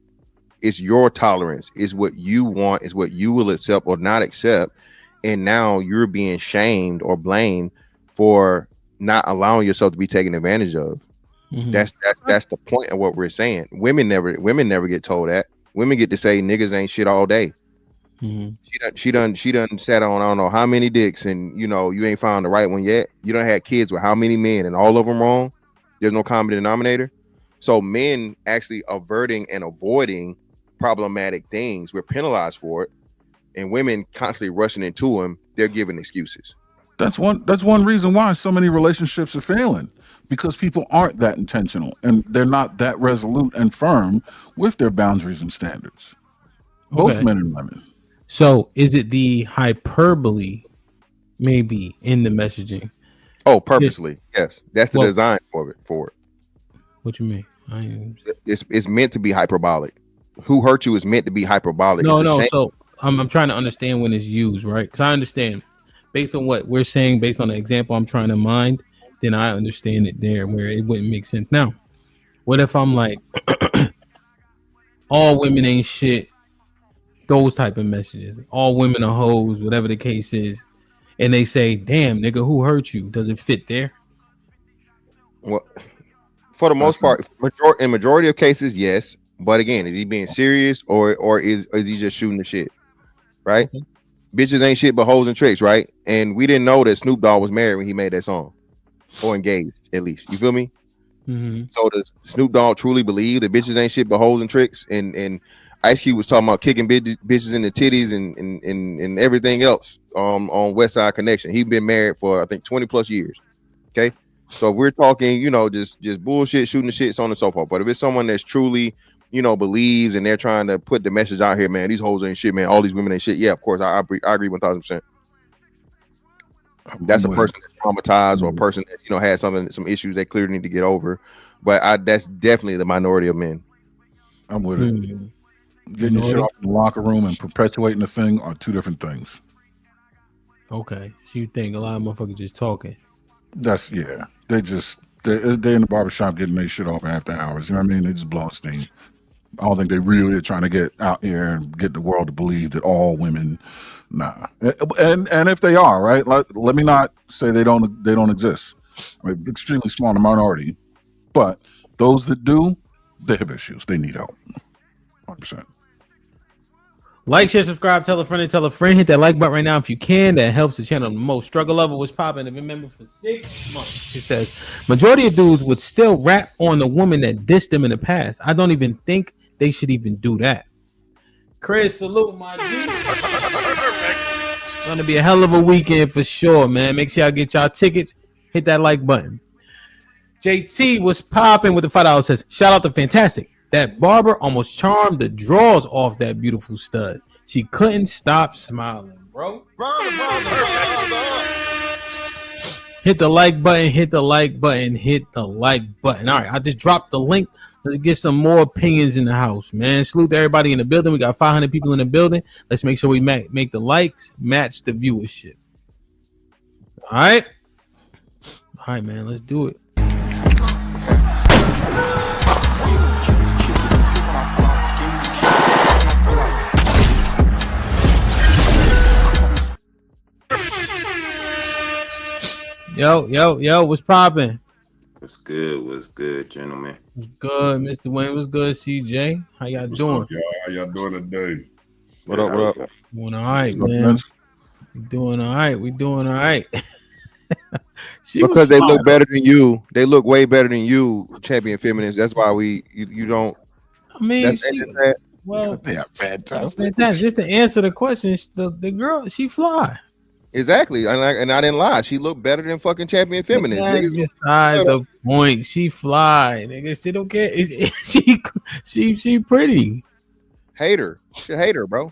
It's your tolerance. It's what you want. It's what you will accept or not accept. And now you're being shamed or blamed for not allowing yourself to be taken advantage of. Mm-hmm. That's the point of what we're saying. Women never get told that. Women get to say niggas ain't shit all day. Mm-hmm. She done sat on I don't know how many dicks, and you ain't found the right one yet. You done had kids with how many men, and all of them wrong. There's no common denominator. So men actually averting and avoiding problematic things, we're penalized for it, and women constantly rushing into them. They're giving excuses. That's one reason why so many relationships are failing, because people aren't that intentional and they're not that resolute and firm with their boundaries and standards. Both men and women. So is it the hyperbole maybe in the messaging? Oh, purposely. Yes. That's the design for it. What you mean? It's meant to be hyperbolic. Who hurt you is meant to be hyperbolic. No. So I'm trying to understand when it's used, right? Because I understand based on what we're saying, based on the example I'm trying to mind, then I understand it there where it wouldn't make sense. Now, what if I'm like, all women ain't shit, those type of messages, all women are hoes, whatever the case is, and they say, damn, nigga, who hurt you? Does it fit there? Well, for the most part, in majority of cases, yes. But again, is he being serious or is he just shooting the shit? Right? Bitches ain't shit but hoes and tricks, right? And we didn't know that Snoop Dogg was married when he made that song. or engaged at least. You feel me? Mm-hmm. So does Snoop Dogg truly believe that bitches ain't shit but hoes and tricks? And Ice Cube was talking about kicking bitches in the titties and everything else on West Side Connection. He's been married for I think 20 plus years. Okay, so if we're talking, just bullshit, shooting the shit, so on and so forth. But if it's someone that's truly, believes and they're trying to put the message out here, man, these hoes ain't shit, man, all these women ain't shit. Yeah, of course, I agree 1,000%. That's a person that's traumatized or a person that had some issues they clearly need to get over. But that's definitely the minority of men. I'm with it. Getting your shit off in the locker room and perpetuating the thing are two different things. Okay, so you think a lot of motherfuckers just talking? That's They're in the barbershop getting their shit off after hours. You know what I mean? They just blowing steam. I don't think they really are trying to get out here and get the world to believe that all women. Nah, and if they are, right, let me not say they don't exist. Right? Extremely small minority, but those that do, they have issues. They need help. 100%. Like, share, subscribe, tell a friend and tell a friend. Hit that like button right now if you can. That helps the channel the most. Struggle Level was popping. I've been a member for 6 months. It says majority of dudes would still rap on the woman that dissed them in the past. I don't even think they should even do that. Chris, salute my dude. It's gonna be a hell of a weekend for sure, man. Make sure y'all get y'all tickets. Hit that like button. JT was popping with the $5. Says shout out to Fantastic. That barber almost charmed the drawers off that beautiful stud. She couldn't stop smiling, bro. Hit the like button, hit the like button, hit the like button. All right, I just dropped the link. Let's get some more opinions in the house, man. Salute to everybody in the building. We got 500 people in the building. Let's make sure we make the likes match the viewership. All right, man. Let's do it. Yo, what's poppin'? What's good, gentlemen? What's good, Mr. Wayne? What's good, CJ? How y'all doing? Up, y'all? How y'all doing today? What up? Doing all right, man. We doing all right. Because they look better than you. They look way better than you, champion feminists. That's why you don't. I mean, well, they are fantastic. Just to answer the question, the girl, she fly. Exactly, and I didn't lie. She looked better than fucking champion feminists. That's beside the point. She fly, nigga. She don't care. She pretty. Hater. She a hater, bro.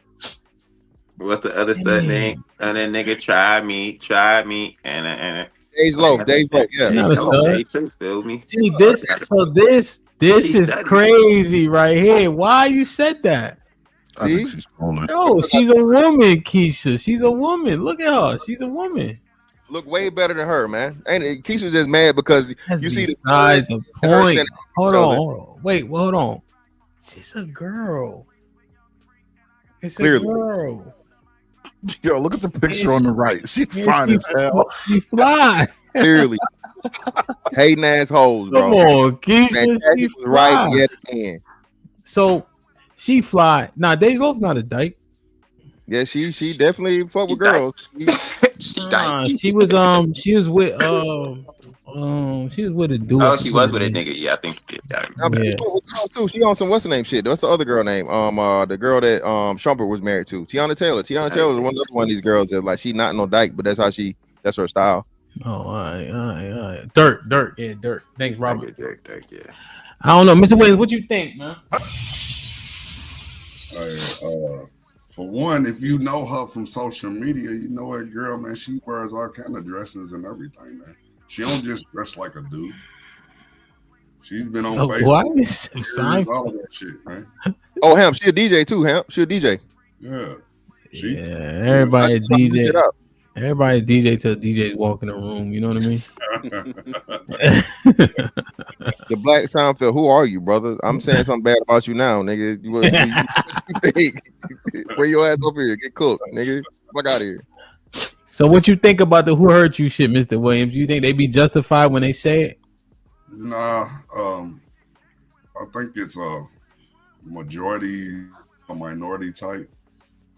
What's the other stud name? And that nigga tried me, and Days low, yeah. Too, feel me? See this is crazy right here. Why you said that? I think she's trolling. No, she's a woman, Keisha. She's a woman. Look at her. She's a woman. Look way better than her, man. Ain't it? Keisha's just mad because you see the point. Hold on. Wait, hold on. She's a girl. It's Clearly. a girl. Yo, look at the picture on the right. She's fine as hell. She fly. Clearly. Hating assholes, bro. Come on, Keisha. She fly. Right yet again. So she fly. Nah, Days Loaf's not a dyke. Yeah, she definitely fuck with girls. She was with a dude. Oh, she was with a nigga. Yeah, I think she did. She on some what's the name shit. What's the other girl name? The girl that Shumpert was married to, Tiana Taylor. Tiana Taylor is one of these girls that like she not no dyke, but that's her style. Oh, all right. Dirt. Yeah, Dirt. Thanks, Robert. Dirt, yeah. I don't know, Mr. Williams. What you think, man? For one, if you know her from social media, you know that girl, man. She wears all kind of dresses and everything, man. She don't just dress like a dude. She's been on Facebook. All of that shit, man. Oh, Hemp, she a DJ too, Hemp. She a DJ. Yeah. Everybody DJ. Everybody DJ till DJ walk in the room. You know what I mean? The Black Seinfeld. Who are you, brother? I'm saying something bad about you now, nigga. Where your ass over here? Get cooked, nigga. Fuck out of here. So, what you think about the "who hurt you" shit, Mr. Williams? You think they be justified when they say it? Nah. I think it's a majority, a minority type.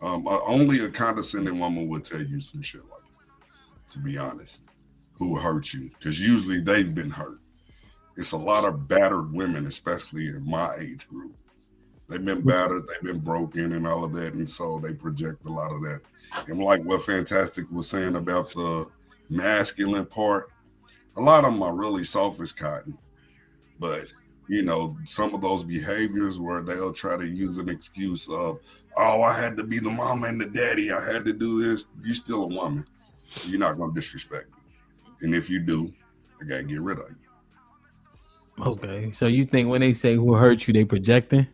Only a condescending woman would tell you some shit like that, to be honest. who hurt you, because usually they've been hurt. It's a lot of battered women, especially in my age group. They've been battered, they've been broken and all of that, and so they project a lot of that. And like what Fantastic was saying about the masculine part, a lot of them are really selfish, Cotton. But, you know, some of those behaviors where they'll try to use an excuse of, oh, I had to be the mama and the daddy, I had to do this. You're still a woman. You're not going to disrespect me. And if you do, I got to get rid of you. Okay, so you think when they say who hurt you, they projecting?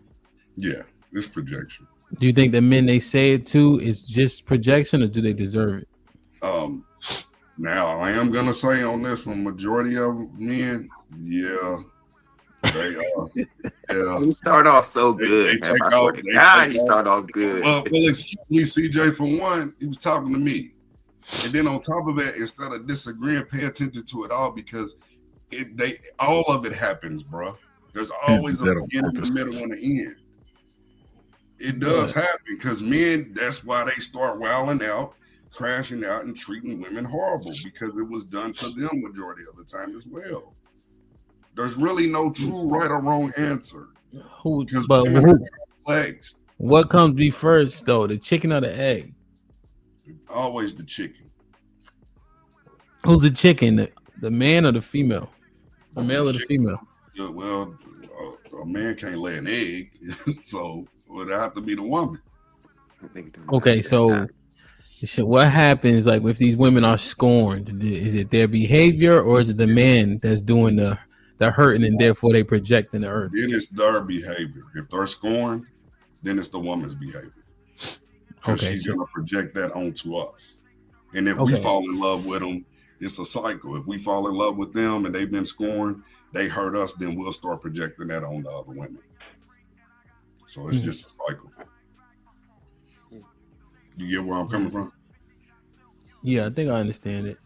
Yeah, it's projection. Do you think the men they say it to is just projection, or do they deserve it? Now I am gonna say on this one, majority of men, yeah, they are. Yeah, You start off so good, man. I swear to God, he start off good. Well, excuse me, CJ. For one, he was talking to me, and then on top of that, instead of disagreeing, pay attention to it all, because all of it happens, bro. There's always a beginning, a middle, and an end. It does happen because men, that's why they start wilding out, crashing out, and treating women horrible, because it was done to them majority of the time as well. There's really no true right or wrong answer. What comes first, though, the chicken or the egg? Always the chicken. Who's the chicken, the man or the female? The male or the female? Yeah, well, a man can't lay an egg, so it would have to be the woman. Okay, so what happens like if these women are scorned? Is it their behavior, or is it the man that's doing the hurting and therefore they project in the earth? Then it's their behavior. If they're scorned, then it's the woman's behavior. Because she's going to project that onto us. And if we fall in love with them, it's a cycle. If we fall in love with them and they've been scorned, they hurt us, then we'll start projecting that on the other women. So it's just a cycle. You get where I'm coming from? Yeah, I think I understand it.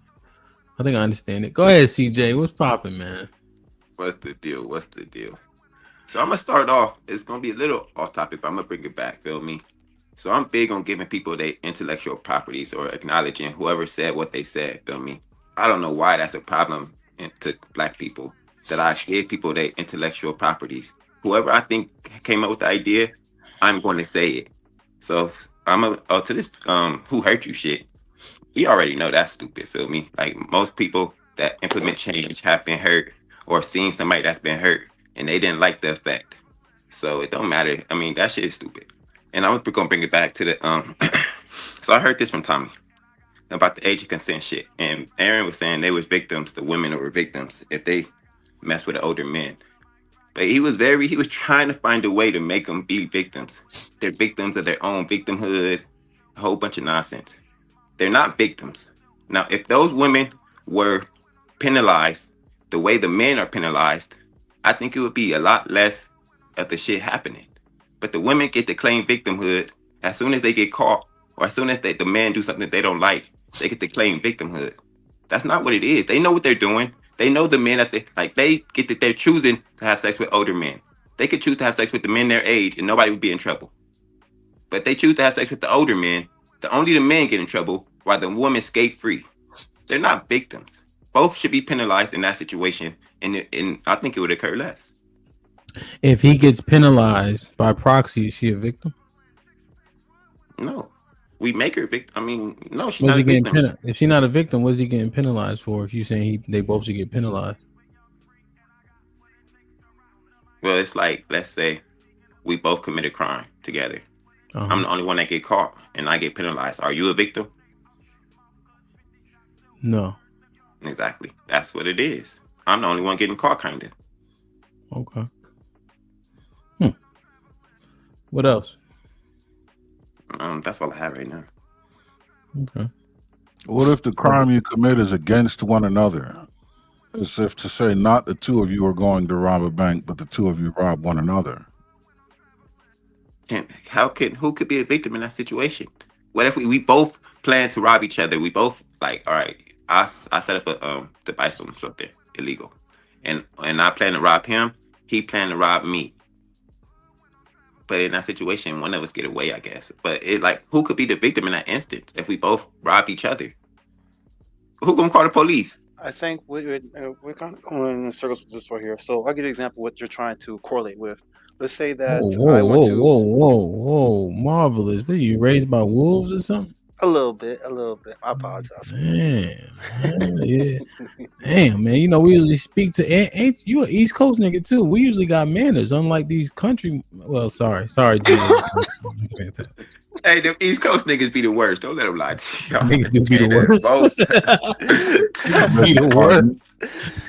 Go ahead, CJ. What's popping, man? What's the deal? So I'm gonna start off. It's gonna be a little off topic, but I'm gonna bring it back. Feel me? So I'm big on giving people their intellectual properties or acknowledging whoever said what they said. Feel me? I don't know why that's a problem to Black people, that I give people their intellectual properties. Whoever I think came up with the idea, I'm going to say it. So to this who hurt you shit. We already know that's stupid. Feel me? Like most people that implement change have been hurt or seen somebody that's been hurt and they didn't like the effect. So it don't matter. I mean, that shit is stupid. And I'm gonna bring it back to the So I heard this from Tommy about the age of consent shit, and Aaron was saying they was victims. The women were victims if they mess with the older men. But he was trying to find a way to make them be victims. They're victims of their own victimhood, a whole bunch of nonsense. They're not victims. Now, if those women were penalized the way the men are penalized, I think it would be a lot less of the shit happening. But the women get to claim victimhood as soon as they get caught, or as soon as the men do something that they don't like, they get to claim victimhood. That's not what it is. They know what they're doing. They know the men they're choosing to have sex with older men. They could choose to have sex with the men their age and nobody would be in trouble. But they choose to have sex with the older men. Only the men get in trouble while the women skate free. They're not victims. Both should be penalized in that situation, and I think it would occur less. If he gets penalized by proxy, is she a victim? No. We make her a victim. I mean, no, she's not a victim. If she's not a victim, what's he getting penalized for? If you're saying they both should get penalized? Well, it's like, let's say we both commit a crime together. I'm the only one that get caught and I get penalized. Are you a victim? No. Exactly. That's what it is. I'm the only one getting caught, kind of. Okay. What else? That's all I have right now. Okay. What if the crime you commit is against one another? As if to say, not the two of you are going to rob a bank, but the two of you rob one another. Who could be a victim in that situation? What if we both plan to rob each other? We both like, all right, I set up a device on something illegal, and I plan to rob him. He planned to rob me. But in that situation, one of us get away, I guess. But who could be the victim in that instance if we both robbed each other? Who gonna call the police? I think we're kind of going in circles with this right here. So I'll give you an example of what you're trying to correlate with. Let's say Whoa, that whoa, I went whoa, to whoa, whoa, whoa! Marvelous. What are you raised by wolves or something? a little bit, a little bit. I apologize for Damn, man, yeah. Damn, man. You know, we usually speak to ain't you an East Coast nigga too? We usually got manners, unlike these country. Well, sorry, G. Hey, them East Coast niggas be the worst. Don't let them lie to y'all. Niggas do be They the the worst. most. Niggas be the worst.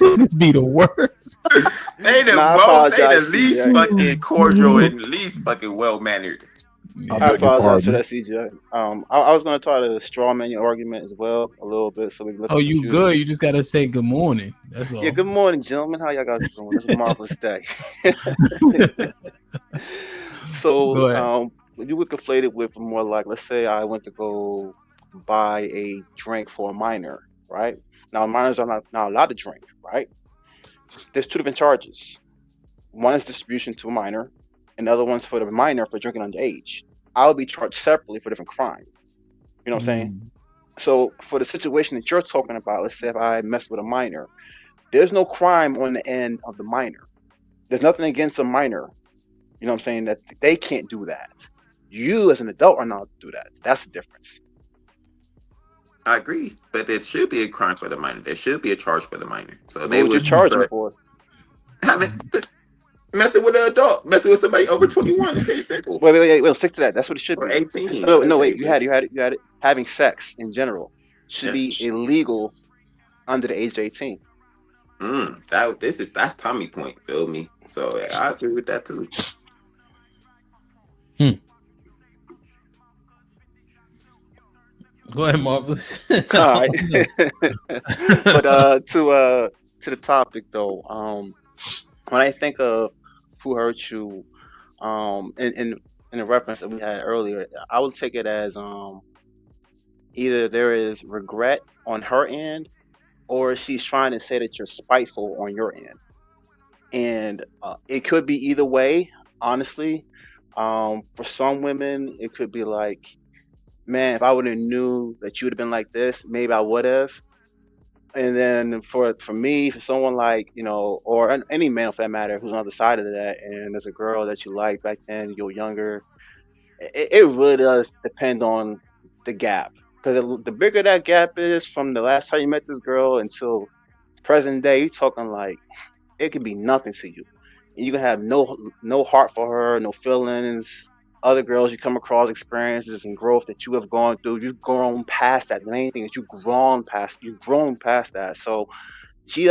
Niggas be the worst. They the I most. They the apologize, least CJ. fucking cordial and least fucking well mannered. I apologize for that, CJ. I was going to try to straw man your argument as well a little bit, so we can look Oh, at you confusion. good? You just gotta say good morning. That's all. Yeah, good morning, gentlemen. How y'all guys doing? It's a marvelous day. So, Go ahead. you would conflate it with more like, let's say I went to go buy a drink for a minor, right? Now, minors are not allowed to drink, right? There's two different charges. One is distribution to a minor, and the other one's for the minor for drinking underage. I would be charged separately for different crime. You know what I'm saying? So, for the situation that you're talking about, let's say if I mess with a minor, there's no crime on the end of the minor. There's nothing against a minor. You know what I'm saying? That they can't do that. You as an adult are not allowed to do that. That's the difference. I agree, but there should be a crime for the minor. There should be a charge for the minor. So What they would you was charge them for? messing with an adult, messing with somebody over 21. It's very simple. Wait, stick to that. That's what it should Or be. 18. No, wait. Age You is. had it. Having sex in general should be illegal under the age of 18. That's Tommy point. Feel me? So I agree with that too. Go ahead, Marvelous. All right. But to the topic though, when I think of who hurt you, in the reference that we had earlier, I would take it as either there is regret on her end, or she's trying to say that you're spiteful on your end, and it could be either way. Honestly, for some women, it could be like, man, if I would have knew that you would have been like this, maybe I would have. And then for me, for someone like, or any man for that matter who's on the other side of that, and there's a girl that you like back then, you're younger, it really does depend on the gap. Because the bigger that gap is from the last time you met this girl until present day, you're talking like it could be nothing to you. And you can have no heart for her, no feelings. Other girls you come across, experiences and growth that you have gone through, you've grown past that. The main thing is you've grown past that. So she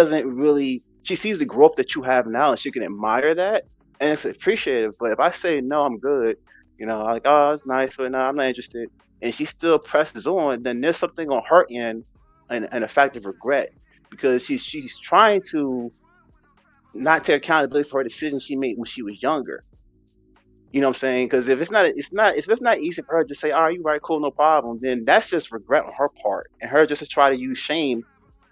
sees the growth that you have now, and she can admire that, and it's appreciative. But if I say no, I'm good, like, oh, it's nice, but no, I'm not interested, and she still presses on, then there's something on her end, and a fact of regret, because she's trying to not take accountability for her decisions she made when she was younger. You know what I'm saying? Because if it's not easy for her to say, "All right, you right, cool, no problem," then that's just regret on her part, and her just to try to use shame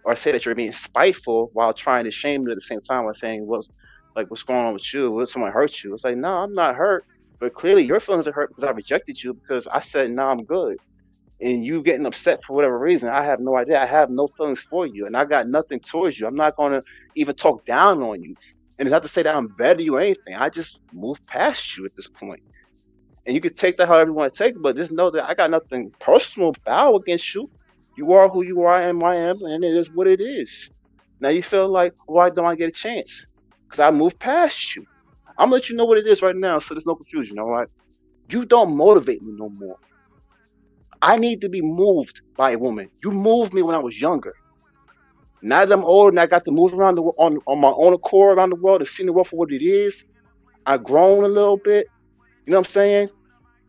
or say that you're being spiteful while trying to shame you at the same time while saying, what's going on with you? What, someone hurt you? It's like, no, I'm not hurt, but clearly your feelings are hurt because I rejected you because I said, no, I'm good, and you getting upset for whatever reason. I have no idea. I have no feelings for you, and I got nothing towards you. I'm not going to even talk down on you. And it's not to say that I'm better than you or anything. I just moved past you at this point. And you can take that however you want to take it, but just know that I got nothing personal foul against you. You are who you are, I am, and it is what it is. Now you feel like, why don't I get a chance? Because I moved past you. I'm gonna let you know what it is right now, so there's no confusion, all right? You don't motivate me no more. I need to be moved by a woman. You moved me when I was younger. Now that I'm older and I got to move around on my own accord around the world and see the world for what it is, I've grown a little bit. You know what I'm saying?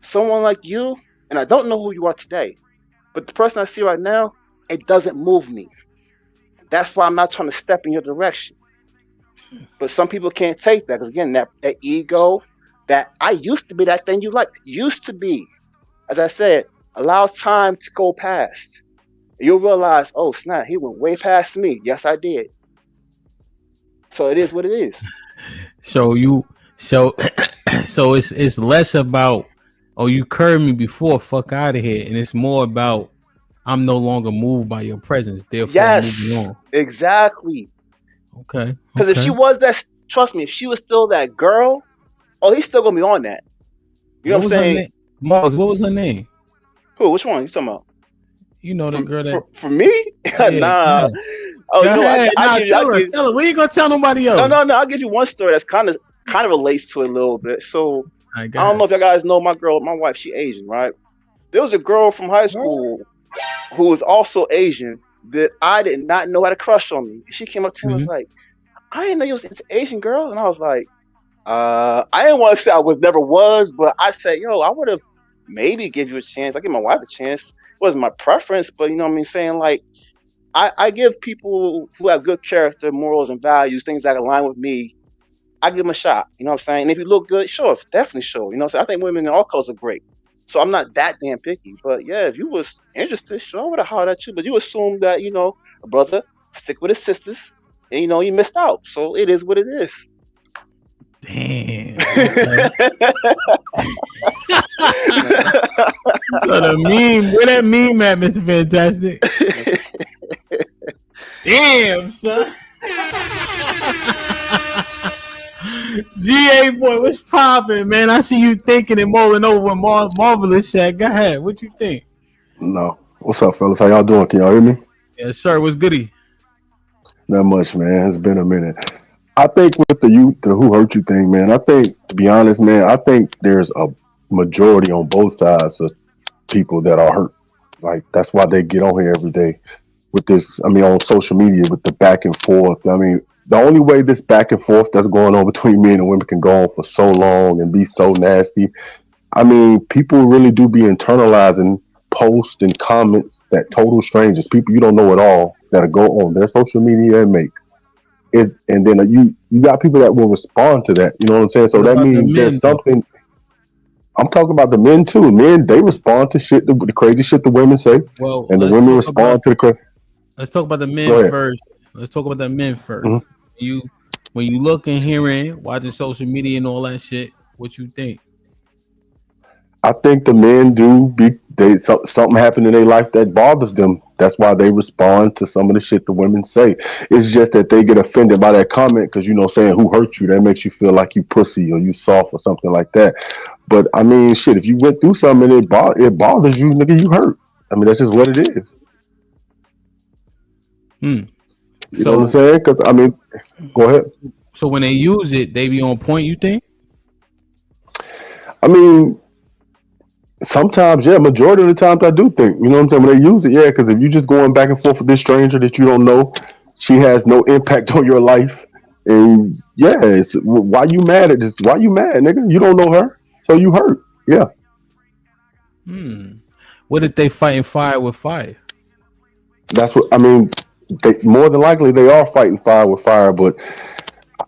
Someone like you, and I don't know who you are today, but the person I see right now, it doesn't move me. That's why I'm not trying to step in your direction. But some people can't take that because, again, that ego, that I used to be that thing you like, used to be. As I said, allow time to go past. You'll realize, oh, snap, he went way past me. Yes, I did. So it is what it is. So it's less about, oh, you curved me before, fuck out of here, and it's more about, I'm no longer moved by your presence, therefore I'm moving Yes, on. exactly. Okay. Because if she was that, trust me, if she was still that girl, oh, he's still gonna be on that. You know What what was I'm her saying? name? Mars, what was her name? Who? Which one you talking about? You know the girl that. For me? Yeah, go Nah. ahead. Oh, Go you know, ahead. I Nah, give you, I tell us. give. Tell us. We ain't gonna tell nobody No, else. no, no. I'll give you one story that's kind of relates to it a little bit. So All right, go I don't ahead. know if you guys know my girl, my wife. She Asian, right? There was a girl from high school who was also Asian that I did not know had a crush on me. She came up to me and was like, "I didn't know you was into Asian girl," and I was like, I didn't want to say I was never was, but I said, yo, I would have maybe give you a chance. I give my wife a chance. It wasn't my preference, but you know what I mean? Saying like, I give people who have good character, morals, and values, things that align with me, I give them a shot. You know what I'm saying? And if you look good, sure, definitely sure. You know what I'm saying? I think women in all colors are great. So I'm not that damn picky. But yeah, if you was interested, sure, I would have hollered at you. But you assume that, you know, a brother stick with his sisters and you know you missed out. So it is what it is. Damn. Okay. So the meme, where that meme at, Mr. Fantastic? Damn, son. GA boy, what's poppin', man? I see you thinking and mulling over marvelous shit. Go ahead. What you think? No. What's up, fellas? How y'all doing? Can y'all hear me? Yes, sir. What's goody? Not much, man. It's been a minute. I think with the who hurt you thing, man, I think, to be honest, man, I think there's a majority on both sides of people that are hurt. Like, that's why they get on here every day with this, I mean, on social media with the back and forth. I mean, the only way this back and forth that's going on between men and women can go on for so long and be so nasty, I mean, people really do be internalizing posts and comments that total strangers, people you don't know at all, that go on their social media and make it, and then you got people that will respond to that. You know what I'm saying? So What that about the means there's men, though? something. I'm talking about the men too. Men, they respond to shit, the crazy shit the women say, Well, and the let's women talk respond about to the crazy. let's talk about the Go men ahead. first. Let's talk about the men first. Mhm. When you look and hearing, watching social media and all that shit, what you think? I think the men something happened in their life that bothers them. That's why they respond to some of the shit the women say. It's just that they get offended by that comment because, you know, saying who hurt you, that makes you feel like you pussy or you soft or something like that. But I mean, shit, if you went through something and it bothers you, nigga, you hurt. I mean, that's just what it is. You know what I'm saying? Because I mean, go ahead. So when they use it, they be on point. You think? I mean, sometimes, yeah, majority of the times I do think, you know what I'm saying, when they use it, yeah, because if you're just going back and forth with this stranger that you don't know, she has no impact on your life, and yeah, why you mad at this? Why you mad, nigga? You don't know her, so you hurt. Yeah. What if they fighting fire with fire? That's what I mean. More than likely, they are fighting fire with fire. But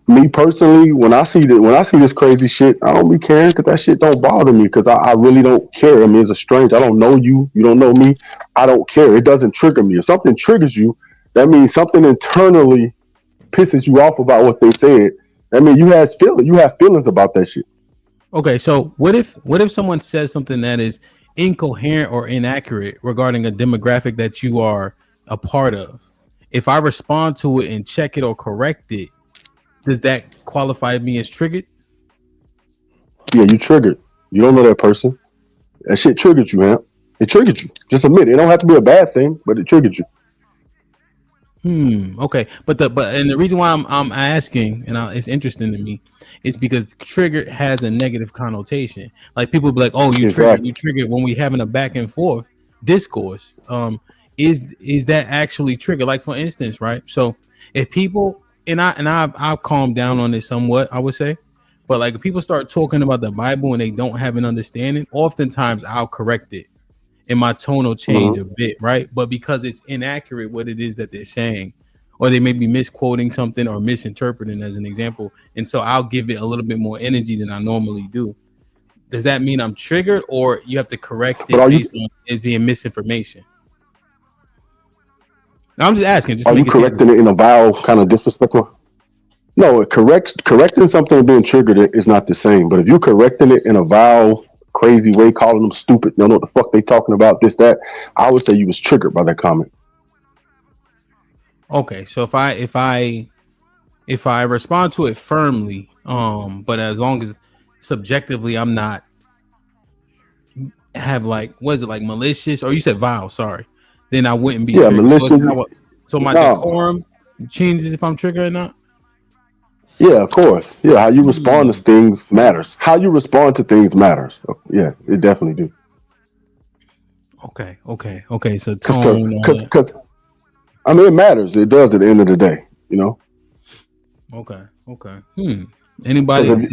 me personally, when I see this crazy shit, I don't be caring because that shit don't bother me because I really don't care. I mean, it's a stranger. I don't know you. You don't know me. I don't care. It doesn't trigger me. If something triggers you, that means something internally pisses you off about what they said. That means you have feelings about that shit. Okay, so what if someone says something that is incoherent or inaccurate regarding a demographic that you are a part of? If I respond to it and check it or correct it, does that qualify me as triggered? Yeah, you triggered. You don't know that person. That shit triggered you, man. It triggered you. Just admit it. It don't have to be a bad thing, but it triggered you. Okay, but the reason why I'm asking, and it's interesting to me, is because trigger has a negative connotation. Like people be like, "Oh, you triggered when we having a back and forth discourse." Is that actually trigger? Like for instance, right? So if people I'll calm down on this somewhat, I would say, but like if people start talking about the Bible and they don't have an understanding, oftentimes I'll correct it. And my tone will change a bit, right? But because it's inaccurate what it is that they're saying, or they may be misquoting something or misinterpreting as an example, and so I'll give it a little bit more energy than I normally do. Does that mean I'm triggered, or you have to correct it based on it being misinformation? Now, I'm just asking. Just are you correcting it in a vile kind of disrespectful? No, correcting something and being triggered is not the same. But if you're correcting it in a vile crazy way, calling them stupid, don't know what the fuck they talking about, this, that, I would say you was triggered by that comment. Okay, so if I respond to it firmly, but as long as subjectively I'm not have like, was it like malicious, or you said vile, sorry, then I wouldn't be triggered. Malicious. So my No. decorum changes if I'm triggered or not? Yeah, of course. Yeah, how you respond to things matters. How you respond to things matters. Yeah, it definitely do. Okay. So tone. Because I mean, it matters. It does at the end of the day. You know. Okay. Anybody?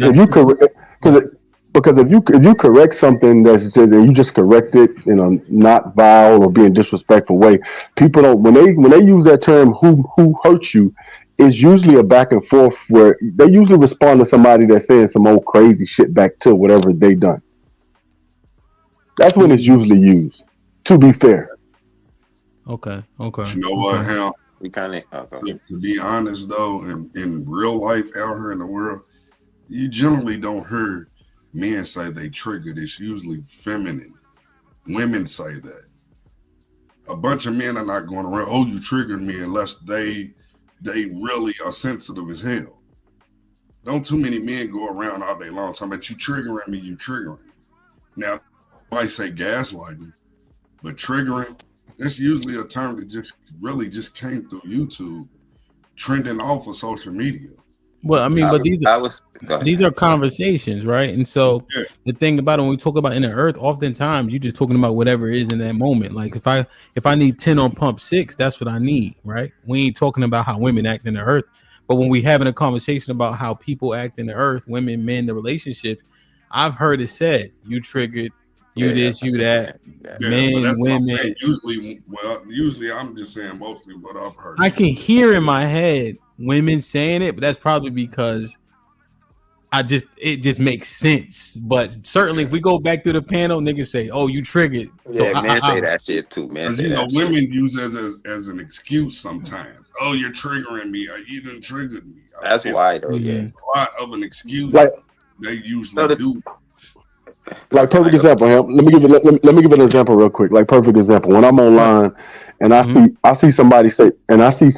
Because if you correct something that's and you just correct it in a not vile or being disrespectful way, people don't when they use that term who hurt you, it's usually a back and forth where they usually respond to somebody that's saying some old crazy shit back to whatever they done. That's when it's usually used. To be fair. Okay. You know what, Hal? We kind of to be honest though, in real life out here in the world, you generally don't hear men say they triggered. It's usually feminine. Women say that. A bunch of men are not going around, oh, you triggered me, unless they really are sensitive as hell. Don't too many men go around all day long talking about you triggering me. Now, I might say gaslighting, but triggering, that's usually a term that just came through YouTube, trending off of social media. Well, I mean, but these are conversations, right? And so the thing about it, when we talk about inner earth, oftentimes you're just talking about whatever is in that moment. Like if I need 10 on pump 6, that's what I need, right? We ain't talking about how women act in the earth, but when we having a conversation about how people act in the earth, women, men, the relationship, I've heard it said, you triggered, you this, you that, men, women. Usually I'm just saying mostly what I've heard. I can hear in my head women saying it, but that's probably because it just makes sense. But certainly if we go back to the panel, niggas say, oh, you triggered. Yeah, so, men say that shit too, man. Women use as an excuse sometimes. Oh, you're triggering me, or you done triggered me. That's why though, yeah. A lot of an excuse they usually do. Like perfect example, let me give an example real quick. Like perfect example. When I'm online and I see somebody say somebody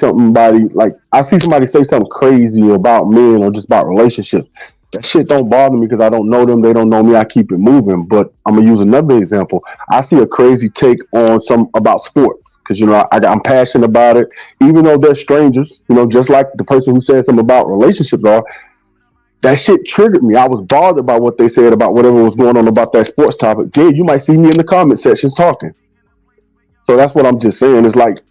say something crazy about men or just about relationships. That shit don't bother me because I don't know them. They don't know me. I keep it moving. But I'm gonna use another example. I see a crazy take on about sports because I'm passionate about it. Even though they're strangers, just like the person who said something about relationships are. That shit triggered me. I was bothered by what they said about whatever was going on about that sports topic. Yeah, you might see me in the comment section talking. So that's what I'm just saying. It's like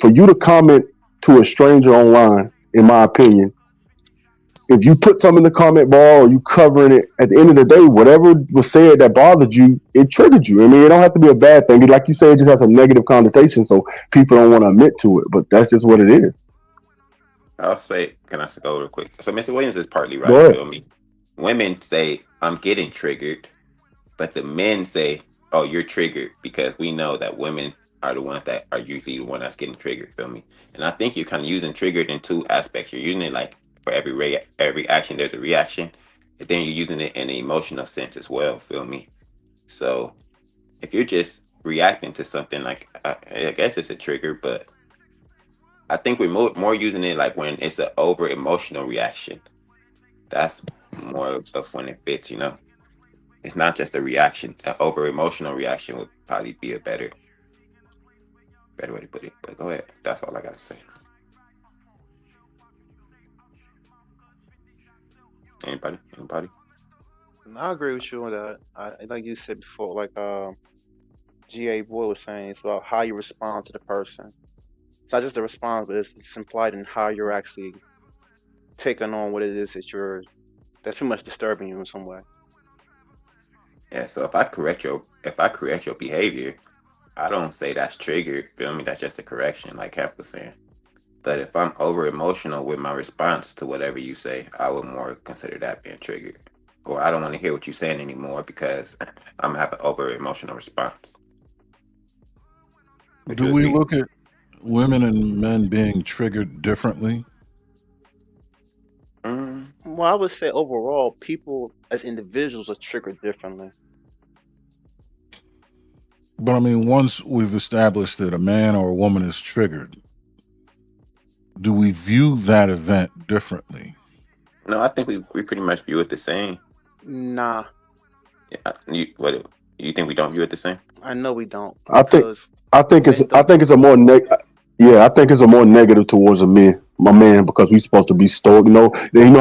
for you to comment to a stranger online, in my opinion, if you put something in the comment bar or you covering it, at the end of the day, whatever was said that bothered you, it triggered you. I mean, it don't have to be a bad thing. Like you said, it just has a negative connotation, so people don't want to admit to it. But that's just what it is. I'll say, can I go real quick? So Mr. Williams is partly right. Go ahead. Feel me? Women say, I'm getting triggered, but the men say, oh, you're triggered, because we know that women are the ones that are usually the one that's getting triggered. Feel me? And I think you're kind of using triggered in two aspects. You're using it like for every action, there's a reaction, and then you're using it in an emotional sense as well. Feel me? So if you're just reacting to something, like I guess it's a trigger, but I think we're more using it like when it's an over emotional reaction. That's more of when it fits, It's not just a reaction. An over emotional reaction would probably be a better way to put it. But go ahead. That's all I gotta say. Anybody? I agree with you on that. Like you said before, like G.A. Boy was saying, it's about how you respond to the person. It's not just the response, but it's implied in how you're actually taking on what it is that's pretty much disturbing you in some way. Yeah, so if I correct your behavior, I don't say that's triggered. Feel me? That's just a correction, like Hef was saying. But if I'm over emotional with my response to whatever you say, I would more consider that being triggered. Or I don't want to hear what you're saying anymore because I'm gonna have an over emotional response. Do we look at women and men being triggered differently? Well, I would say overall, people as individuals are triggered differently. But I mean, once we've established that a man or a woman is triggered, do we view that event differently? No, I think we pretty much view it the same. Nah, Yeah, you think we don't view it the same? I know we don't I think because I think it's men I don't. think it's a more yeah, I think it's a more negative towards my man, because we supposed to be stoic. You know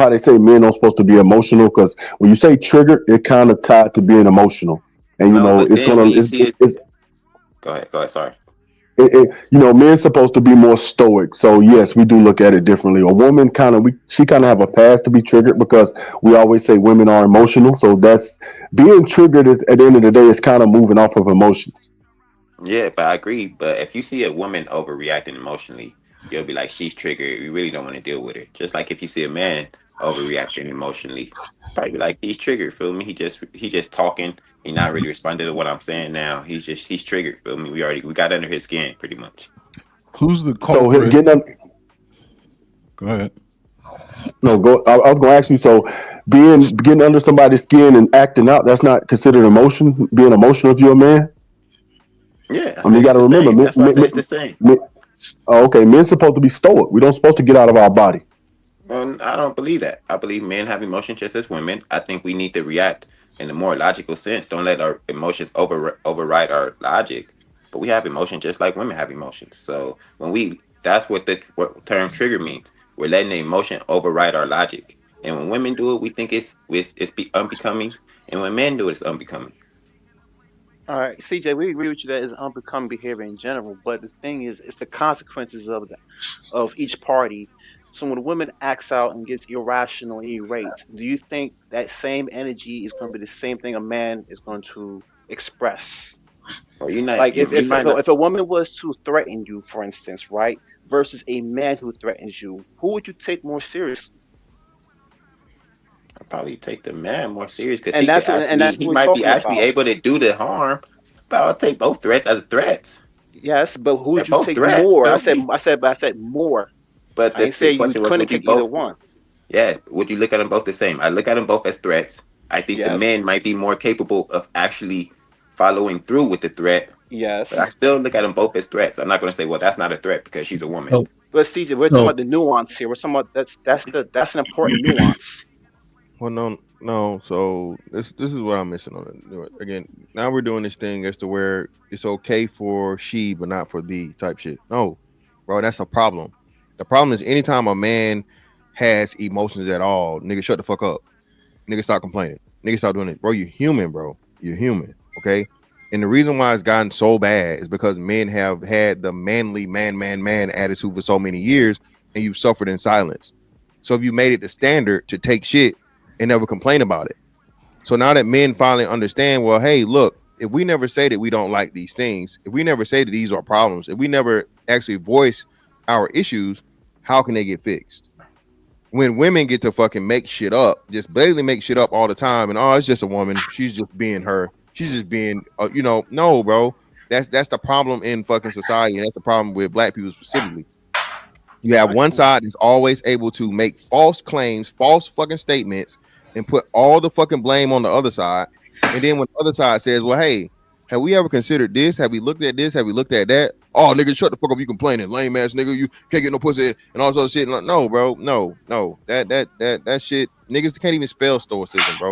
how they say men are supposed to be emotional, because when you say trigger, it kind of tied to being emotional, and No, but it's then when gonna you see it, it's go ahead. Go ahead. Sorry. men's supposed to be more stoic. So yes, we do look at it differently. A woman she kind of have a past to be triggered, because we always say women are emotional. So that's being triggered is, at the end of the day, is kind of moving off of emotions. Yeah, but I agree. But if you see a woman overreacting emotionally, you'll be like, she's triggered. We really don't want to deal with her. Just like if you see a man overreacting emotionally, probably be like, he's triggered. Feel me? He just talking. He not really responding to what I'm saying now. He's triggered. Feel me? We got under his skin pretty much. Who's the So culprit? Go ahead. No, go. I was going to ask you. So, getting under somebody's skin and acting out, that's not considered emotion. Being emotional if you're a man. Yeah, I I mean, you said got it's to the remember, same. That's why I said it's the same. okay, men's supposed to be stoic. We don't supposed to get out of our body. I don't believe that. I believe men have emotions just as women. I think we need to react in a more logical sense. Don't let our emotions override our logic. But we have emotions just like women have emotions. So that's what the term trigger means. We're letting the emotion override our logic. And when women do it, we think it's unbecoming. And when men do it, it's unbecoming. All right, CJ, we agree with you that it's unbecoming behavior in general, but the thing is, it's the consequences of each party. So when a woman acts out and gets irrational and irate, do you think that same energy is going to be the same thing a man is going to express? Or you not Like you, you might not. if a woman was to threaten you, for instance, right, versus a man who threatens you, who would you take more seriously? I probably take the man more serious because And that's what he we're might be talking actually about. able to do the harm. But I'll take both threats as threats. Yes, but who They're would you both take threats. more? Feel me? I said more. But I didn't the say you question was, couldn't would you take either both? one. Yeah, would you look at them both the same? I look at them both as threats. I think the Yes, men might be more capable of actually following through with the threat, but I yes. still look at them both as threats. I'm not going to say, well, that's not a threat because she's a woman. Oh, But CJ, we're talking no. about the nuance here. We're talking about that's an important nuance. Well, no. So this is what I'm missing on it. Again, now we're doing this thing as to where it's okay for she, but not for thee type shit. No, bro, that's a problem. The problem is anytime a man has emotions at all, nigga, shut the fuck up. Nigga, stop complaining. Nigga, stop doing it, bro. You're human, bro. You're human. Okay. And the reason why it's gotten so bad is because men have had the manly man attitude for so many years, and you've suffered in silence. So if you made it the standard to take shit and never complain about it. So now that men finally understand, well, hey, look, if we never say that we don't like these things, if we never say that these are problems, if we never actually voice our issues, how can they get fixed? When women get to fucking make shit up, just blatantly make shit up all the time, and it's just a woman, she's just being her, she's just being, no, bro, that's the problem in fucking society, and that's the problem with black people specifically. You have one side that's always able to make false claims, false fucking statements, and put all the fucking blame on the other side. And then when the other side says, well, hey, have we ever considered this? Have we looked at this? Have we looked at that? Oh, nigga, shut the fuck up. You complaining, lame ass nigga. You can't get no pussy and all this other shit. No, bro. No. That shit. Niggas can't even spell stoicism, bro.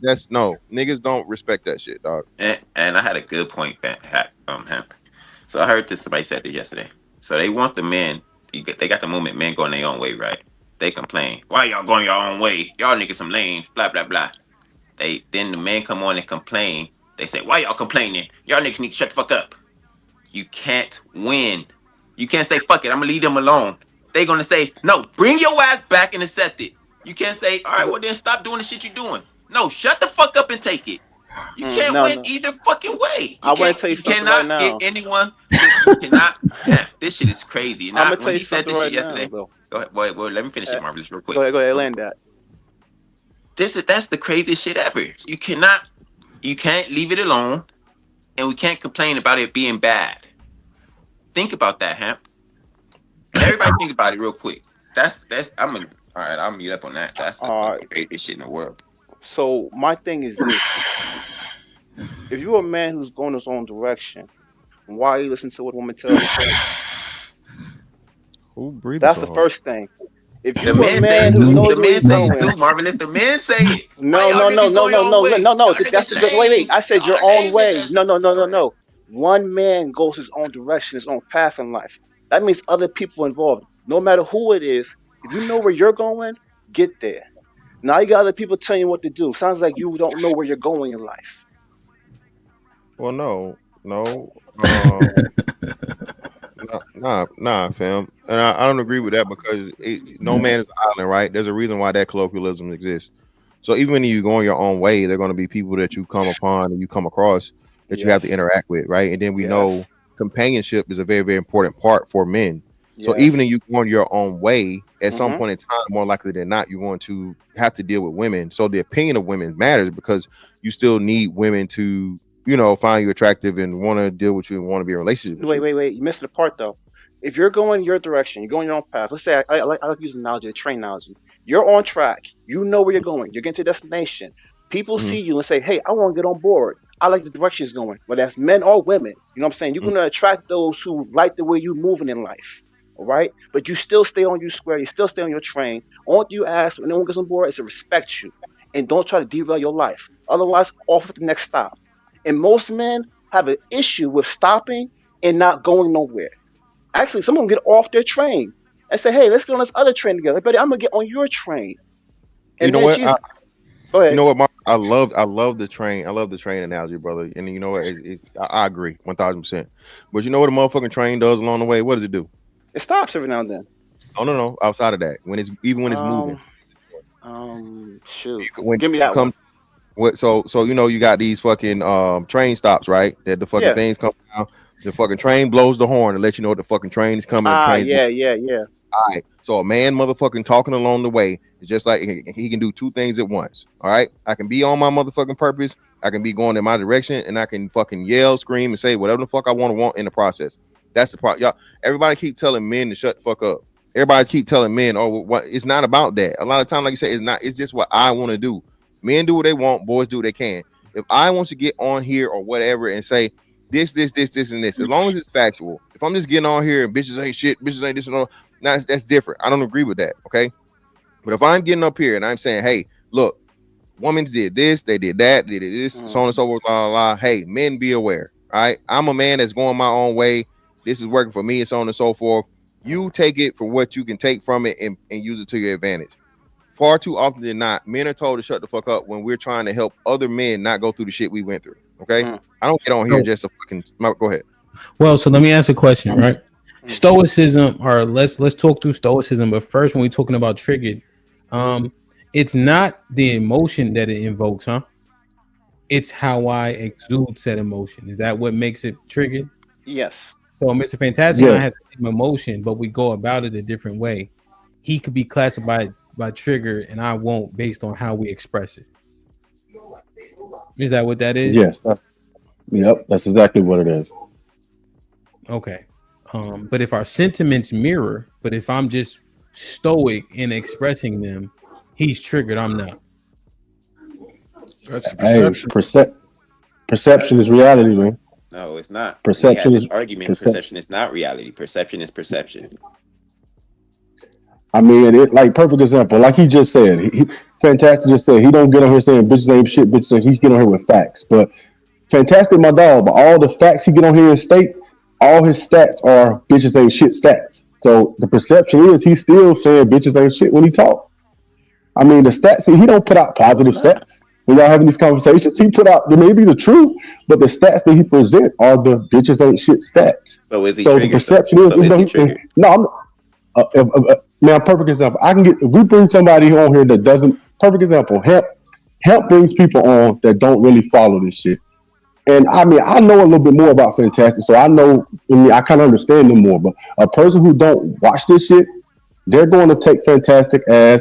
That's no. Niggas don't respect that shit, dog. And I had a good point, Hemp. So I heard this, somebody said this yesterday. So they want the men, they got the movement, men going their own way, right? They complain, why y'all going your own way? Y'all niggas some lames, blah, blah, blah. Then the men come on and complain. They say, why y'all complaining? Y'all niggas need to shut the fuck up. You can't win. You can't say, fuck it, I'm gonna leave them alone. They gonna say, no, bring your ass back and accept it. You can't say, all right, well then stop doing the shit you're doing. No, shut the fuck up and take it. You can't win No. either fucking way. I want to tell you You something right cannot get now. anyone. You cannot. Man, this shit is crazy. I'm gonna Not tell when you he said something this shit right now, yesterday. though. Go ahead, boy. Let me finish it, Marvelous, real quick. Go ahead, land that. That's the craziest shit ever. You can't leave it alone, and we can't complain about it being bad. Think about that, Hamp. Everybody think about it real quick. All right, I'll meet up on that. That's the craziest shit in the world. So my thing is this: If you're a man who's going his own direction, why are you listening to what a woman tells you? Who breathing That's so the hard? first thing. If The you a men say man it who too. The knows where men he's say it going, too, Marvin. It's the men say it. Why no, y'all no, no, niggas no, go no, your own no, way? no, no. Y'all niggas That's the wait, wait. shame. I said your Y'all own shame way. niggas. No, no, no, no, no. One man goes his own direction, his own path in life. That means other people involved. No matter who it is, if you know where you're going, get there. Now you got other people telling you what to do. Sounds like you don't know where you're going in life. Well, no. Nah, fam. And I don't agree with that because no man is an island, right? There's a reason why that colloquialism exists. So even when you go on your own way, there are going to be people that you come upon and you come across that you have to Yes. interact with, right? And then we know Yes. companionship is a very, very important part for men. So even Yes. if you go on your own way, at some Mm-hmm. point in time, more likely than not, you're going to have to deal with women. So the opinion of women matters because you still need women to, find you attractive and want to deal with you and want to be in a relationship with Wait, you. wait, wait. You missed the part though. If you're going your direction, you're going your own path. Let's say I like to use the analogy, the train analogy. You're on track. You know where you're going. You're getting to a destination. People Mhm. see you and say, "Hey, I want to get on board. I like the direction it's going." Whether that's men or women, you know what I'm saying. You're Mhm. going to attract those who like the way you're moving in life. All right, but you still stay on your square. You still stay on your train. All you ask when anyone gets on board is to respect you and don't try to derail your life. Otherwise, off at the next stop. And most men have an issue with stopping and not going nowhere. Actually, some of them get off their train and say, "Hey, let's get on this other train together." Buddy, I'm gonna get on your train. You And know then what? she's go You ahead. know what, Mark? I love the train. I love the train analogy, brother. And you know what? I agree 1000%. But you know what a motherfucking train does along the way? What does it do? It stops every now and then. Oh no. Outside of that, when it's moving, Shoot. when Give me you that one. come, what? So you got these fucking train stops, right? That the fucking Yeah. things come down. The fucking train blows the horn to let you know the fucking train is coming. The Ah, train's yeah, yeah, yeah. all right. So a man motherfucking talking along the way is just like he can do two things at once. All right. I can be on my motherfucking purpose. I can be going in my direction and I can fucking yell, scream, and say whatever the fuck I want in the process. That's the part. Y'all, everybody keep telling men to shut the fuck up. Everybody keep telling men, oh, what it's not about that. A lot of time, like you say, it's just what I want to do. Men do what they want, boys do what they can. If I want to get on here or whatever and say this, and this, as long as it's factual. If I'm just getting on here and bitches ain't shit, bitches ain't this and all. Now that's different. I don't agree with that. Okay. But if I'm getting up here and I'm saying, hey, look, women did this, they did that, they did this, so on and so forth, blah, blah, blah. Hey, men, be aware. All right. I'm a man that's going my own way. This is working for me and so on and so forth. You take it for what you can take from it and use it to your advantage. Far too often than not, men are told to shut the fuck up when we're trying to help other men not go through the shit we went through. Okay. I don't get on here just to fucking go ahead. Well, so let me ask a question, right? Stoicism, or let's talk through stoicism. But first, when we're talking about triggered, it's not the emotion that it invokes, huh? It's how I exude said emotion. Is that what makes it triggered? Yes. So Mr. Fantastic and I Yes. have the same emotion, but we go about it a different way. He could be classified by trigger, and I won't, based on how we express it. Is that what that is? Yes. Yep. That's exactly what it is. Okay. But if our sentiments mirror, but if I'm just stoic in expressing them, he's triggered. I'm not. That's Perception is reality, man. No, it's not. We Perception had is this argument. perception. Perception is not reality. Perception is perception. I mean, like perfect example, like he just said. Fantastic just said he don't get on here saying bitches ain't shit, bitches ain't. He get on here with facts, but Fantastic, my dog. But all the facts he get on here and state, all his stats are bitches ain't shit stats. So the perception is he's still saying bitches ain't shit when he talk. I mean, the stats he don't put out positive stats. When y'all having these conversations, he put out they may be the truth, but the stats that he present are the bitches ain't shit stats. So is he So the triggered? perception is, So is he triggered? no, I'm now perfect example. I can get if we bring somebody on here that doesn't perfect example. Help brings people on that don't really follow this shit. And I mean, I know a little bit more about Fantastic, so I know. I mean, I kind of understand them more. But a person who don't watch this shit, they're going to take Fantastic as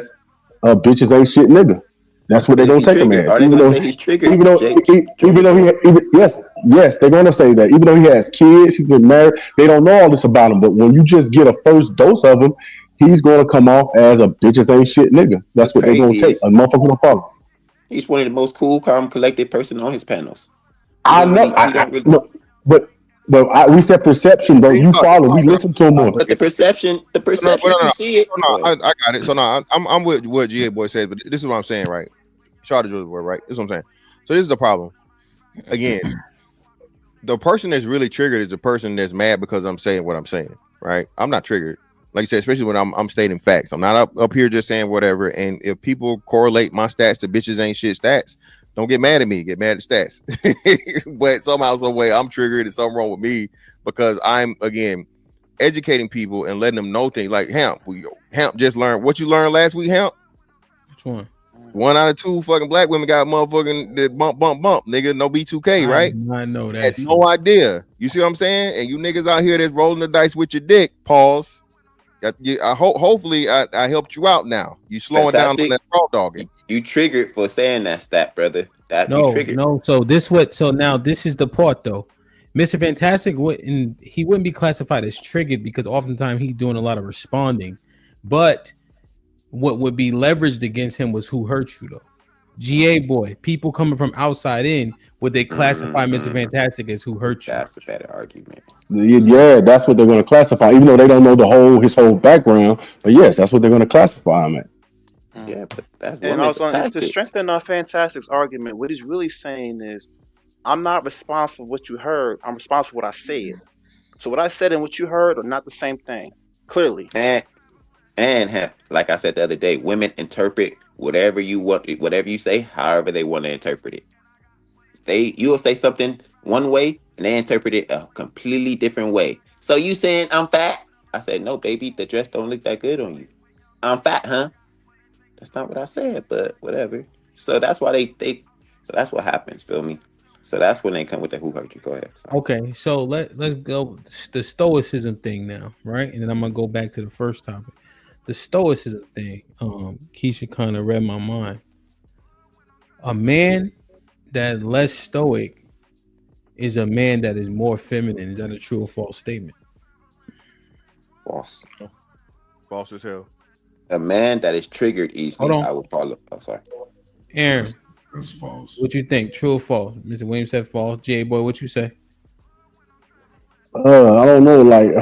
a bitches ain't shit nigga. That's what But they're is going to he take him triggered? as. Are they going to say he's triggered? Even though, Jake, even though yes, they're going to say that. Even though he has kids, he's been married, they don't know all this about him. But when you just get a first dose of him, he's going to come off as a bitches ain't shit nigga. That's what's what they're going crazy to take. is A motherfucker going to follow. he's one of the most cool, calm, collected person on his panels. I know. We don't really. No, but we said perception, bro. You follow. We listen to him more. But the perception, you see it. So no, I got it. So no, I'm with what GA boy says, but this is what I'm saying, right? Shortage of the word, right? This is what I'm saying. So this is the problem. Again, the person that's really triggered is the person that's mad because I'm saying what I'm saying, right? I'm not triggered. Like you said, especially when I'm stating facts. I'm not up here just saying whatever. And if people correlate my stats to bitches ain't shit stats, don't get mad at me. Get mad at stats. But somehow, some way, I'm triggered. There's something wrong with me because I'm, again, educating people and letting them know things like Hemp just learned what you learned last week, Hemp. Which one? 1 out of 2 fucking black women got motherfucking the bump, nigga. No B2K, right? I know that. Had no idea. You see what I'm saying? And you niggas out here that's rolling the dice with your dick. Pause. Hopefully I helped you out now. You slowing down on that raw dogging. You triggered for saying that stat, brother. No. So now this is the part though. Mr. Fantastic wouldn't be classified as triggered because oftentimes he's doing a lot of responding. But what would be leveraged against him was who hurt you though. GA boy, people coming from outside in, would they classify Mr. Fantastic as who hurt you? That's a better argument. Yeah, that's what they're going to classify, even though they don't know his whole background. But yes, that's what they're going to classify him at. Yeah, but that's and also to strengthen our Fantastic's argument, what he's really saying is, I'm not responsible for what you heard. I'm responsible for what I said. So what I said and what you heard are not the same thing. Clearly. And like I said the other day, women interpret whatever you want, whatever you say, however they want to interpret it. You will say something one way and they interpret it a completely different way. So you saying I'm fat? I said, no, baby, the dress don't look that good on you. I'm fat, huh? That's not what I said, but whatever. So that's why so that's what happens, feel me? So that's when they come with the who hurt you. Go ahead. Sorry. Okay, so let's go the stoicism thing now, right? And then I'm gonna go back to the first topic. The stoicism thing. Keisha kind of read my mind. A man that less stoic is a man that is more feminine. Is that a true or false statement? False. False as hell. A man that is triggered easily, I would call it. Oh, sorry. Aaron, that's false. What you think? True or false? Mr. Williams said false. J boy, what you say? I don't know, like,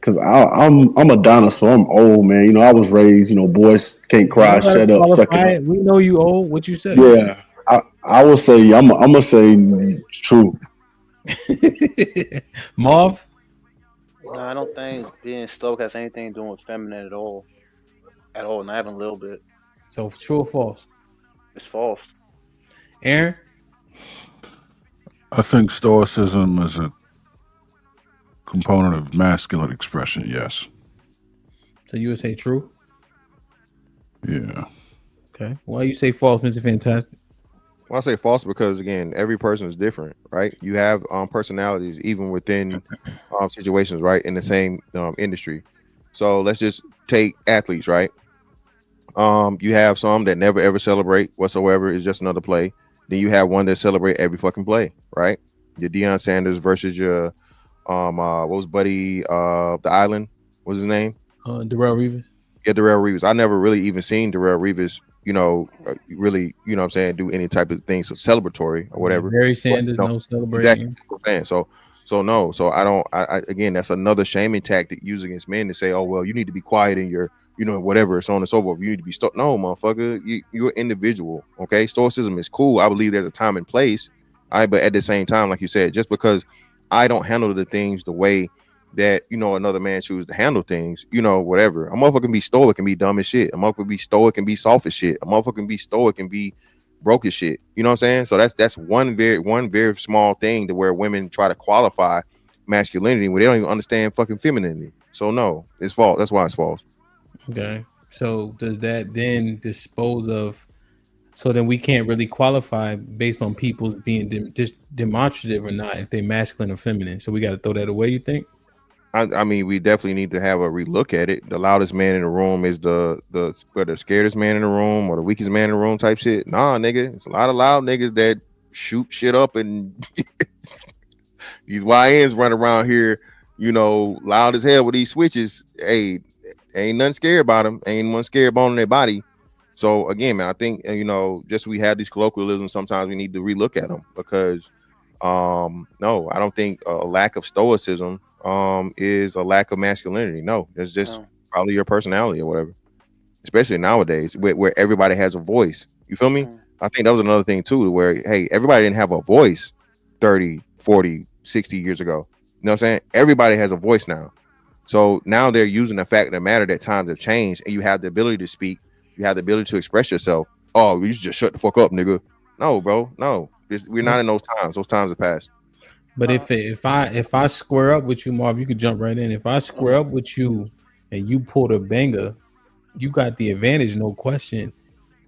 cause I'm a dinosaur. I'm old, man. You know, I was raised. You know, boys can't cry. Shut up. Suck it up. We know you old. What you say? Yeah, I will say I'm gonna say true. Marv? No, I don't think being stoic has anything to do with feminine at all. At all, not even a little bit. So true or false? It's false. Aaron? I think stoicism is a component of masculine expression, yes. So you would say true? Yeah. Okay. Why you say false, Mr. Fantastic? Well, I say false because, again, every person is different, right? You have personalities even within situations, right, in the same industry. So let's just take athletes, right? You have some that never ever celebrate whatsoever. It's just another play. Then you have one that celebrate every fucking play, right? Your Deion Sanders versus your what was Buddy the Island? What was his name? Darrell Reeves. Yeah, Darrell Reeves. I never really even seen Darrell Reeves, really, what I'm saying, do any type of things so celebratory or whatever. Barry Sanders, no celebration. Exactly. So no. So I don't. I again, that's another shaming tactic used against men to say, oh well, you need to be quiet in your, whatever, so on and so forth. You need to be no, motherfucker. You're an individual. Okay, stoicism is cool. I believe there's a time and place. But at the same time, like you said, just because I don't handle the things the way that another man chooses to handle things, whatever. A motherfucker can be stoic and be dumb as shit. A motherfucker can be stoic and be soft as shit. A motherfucker can be stoic and be broke as shit. You know what I'm saying? So that's one very small thing to where women try to qualify masculinity when they don't even understand fucking femininity. So no, it's false. That's why it's false. Okay. So does that then dispose of? So then we can't really qualify based on people being demonstrative or not if they're masculine or feminine. So we got to throw that away. You think? I mean, we definitely need to have a relook at it. The loudest man in the room is the scaredest man in the room or the weakest man in the room type shit. Nah, nigga, it's a lot of loud niggas that shoot shit up, and these YNs run around here, loud as hell with these switches. Hey, ain't nothing scared about them. Ain't one scared bone in their body. So again, man, I think just we have these colloquialisms. Sometimes we need to relook at them because No, I don't think a lack of stoicism is a lack of masculinity. No, it's just probably your personality or whatever. Especially nowadays, where everybody has a voice. You feel me? I think that was another thing too, where hey, everybody didn't have a voice 30, 40, 60 years ago. You know what I'm saying? Everybody has a voice now. So now they're using the fact of the matter that times have changed and you have the ability to speak, you have the ability to express yourself. Oh, you should just shut the fuck up, nigga. No, bro, no. We're not in those times. Those times have passed. But if I square up with you, Marv, you could jump right in. If I square up with you and you pulled a banger, you got the advantage, no question.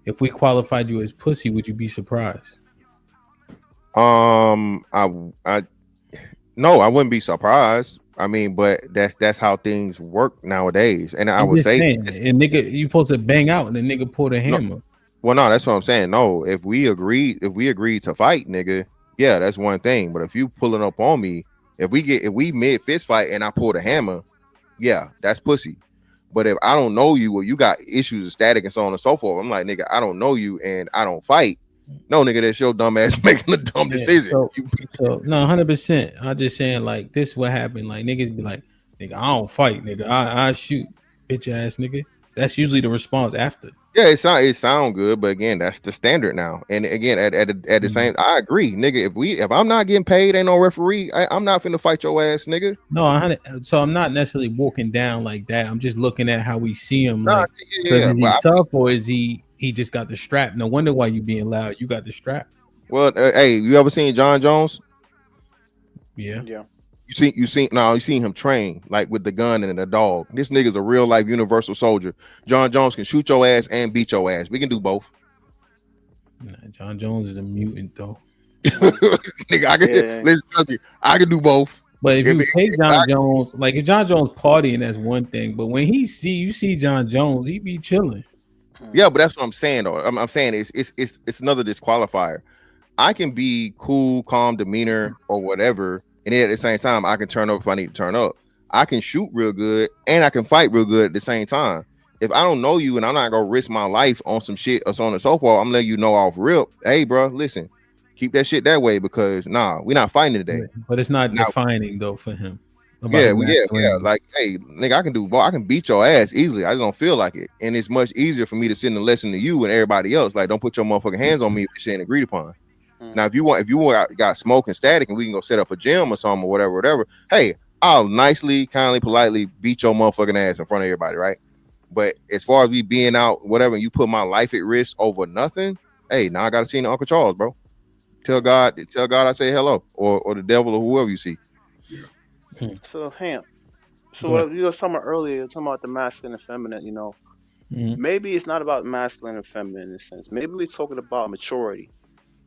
If we qualified you as pussy, would you be surprised? I no, I wouldn't be surprised. I mean, but that's how things work nowadays. And I would say, saying, and nigga, you supposed to bang out, and the nigga pulled a hammer. No, well, no, that's what I'm saying. No, if we agreed to fight, nigga, yeah, that's one thing. But if you pulling up on me, if we mid fist fight and I pull the hammer, yeah, that's pussy. But if I don't know you or you got issues of static and so on and so forth, I'm like, nigga, I don't know you and I don't fight. No, nigga, that's your dumb ass making a dumb decision. So no, 100%. I'm just saying, like, this what happened. Like, niggas be like, nigga, I don't fight, nigga. I shoot, bitch ass nigga. That's usually the response after. Yeah, it sound good, but again, that's the standard now. And again, at the same, I agree, nigga. If I'm not getting paid, ain't no referee. I'm not finna fight your ass, nigga. No, so I'm not necessarily walking down like that. I'm just looking at how we see him. Like, is he tough or is he just got the strap? No wonder why you being loud. You got the strap. Well, hey, you ever seen John Jones? Yeah. You seen him train like with the gun and the dog. This nigga's a real life universal soldier. John Jones can shoot your ass and beat your ass. We can do both. Nah, John Jones is a mutant though. Nigga, I can do both. But if you take John Jones, like if John Jones partying, that's one thing. But when you see John Jones, he be chilling. Yeah, but that's what I'm saying though. I'm saying it's another disqualifier. I can be cool, calm demeanor or whatever. And then at the same time, I can turn up if I need to turn up. I can shoot real good and I can fight real good at the same time. If I don't know you and I'm not gonna risk my life on some shit or so on and so forth, I'm letting you know off rip. Hey, bro, listen, keep that shit that way because we're not fighting today. But it's not defining though for him. Yeah. Like, hey, nigga, I can do both. I can beat your ass easily. I just don't feel like it, and it's much easier for me to send a lesson to you and everybody else. Like, don't put your motherfucking hands on me if shit ain't agreed upon. Now, if you got smoke and static and we can go set up a gym or something or whatever, hey, I'll nicely, kindly, politely beat your motherfucking ass in front of everybody, right? But as far as we being out, whatever, and you put my life at risk over nothing, hey, now I gotta see Uncle Charles, bro. Tell God I say hello, or the devil or whoever you see. So what you were talking about earlier, talking about the masculine and feminine, maybe it's not about masculine and feminine in a sense. Maybe we're talking about maturity.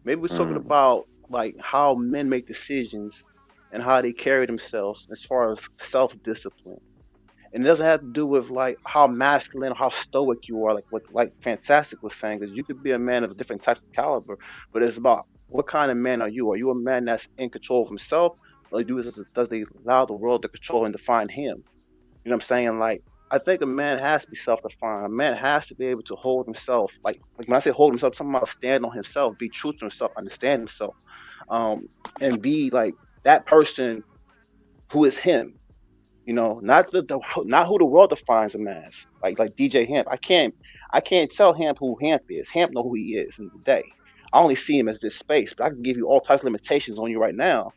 Maybe we're talking about like how men make decisions and how they carry themselves as far as self-discipline. And it doesn't have to do with like how masculine, how stoic you are, like what Fantastic was saying, because you could be a man of different types of caliber, but it's about what kind of man are you? Are you a man that's in control of himself, or does they allow the world to control and define him? You know what I'm saying? Like, I think a man has to be self-defined. A man has to be able to hold himself. Like when I say hold himself, I'm talking about stand on himself, be true to himself, understand himself, and be like that person who is him. Not who the world defines him as. Like DJ Hamp, I can't tell Hamp who Hamp is. Hamp know who he is in the day. I only see him as this space, but I can give you all types of limitations on you right now.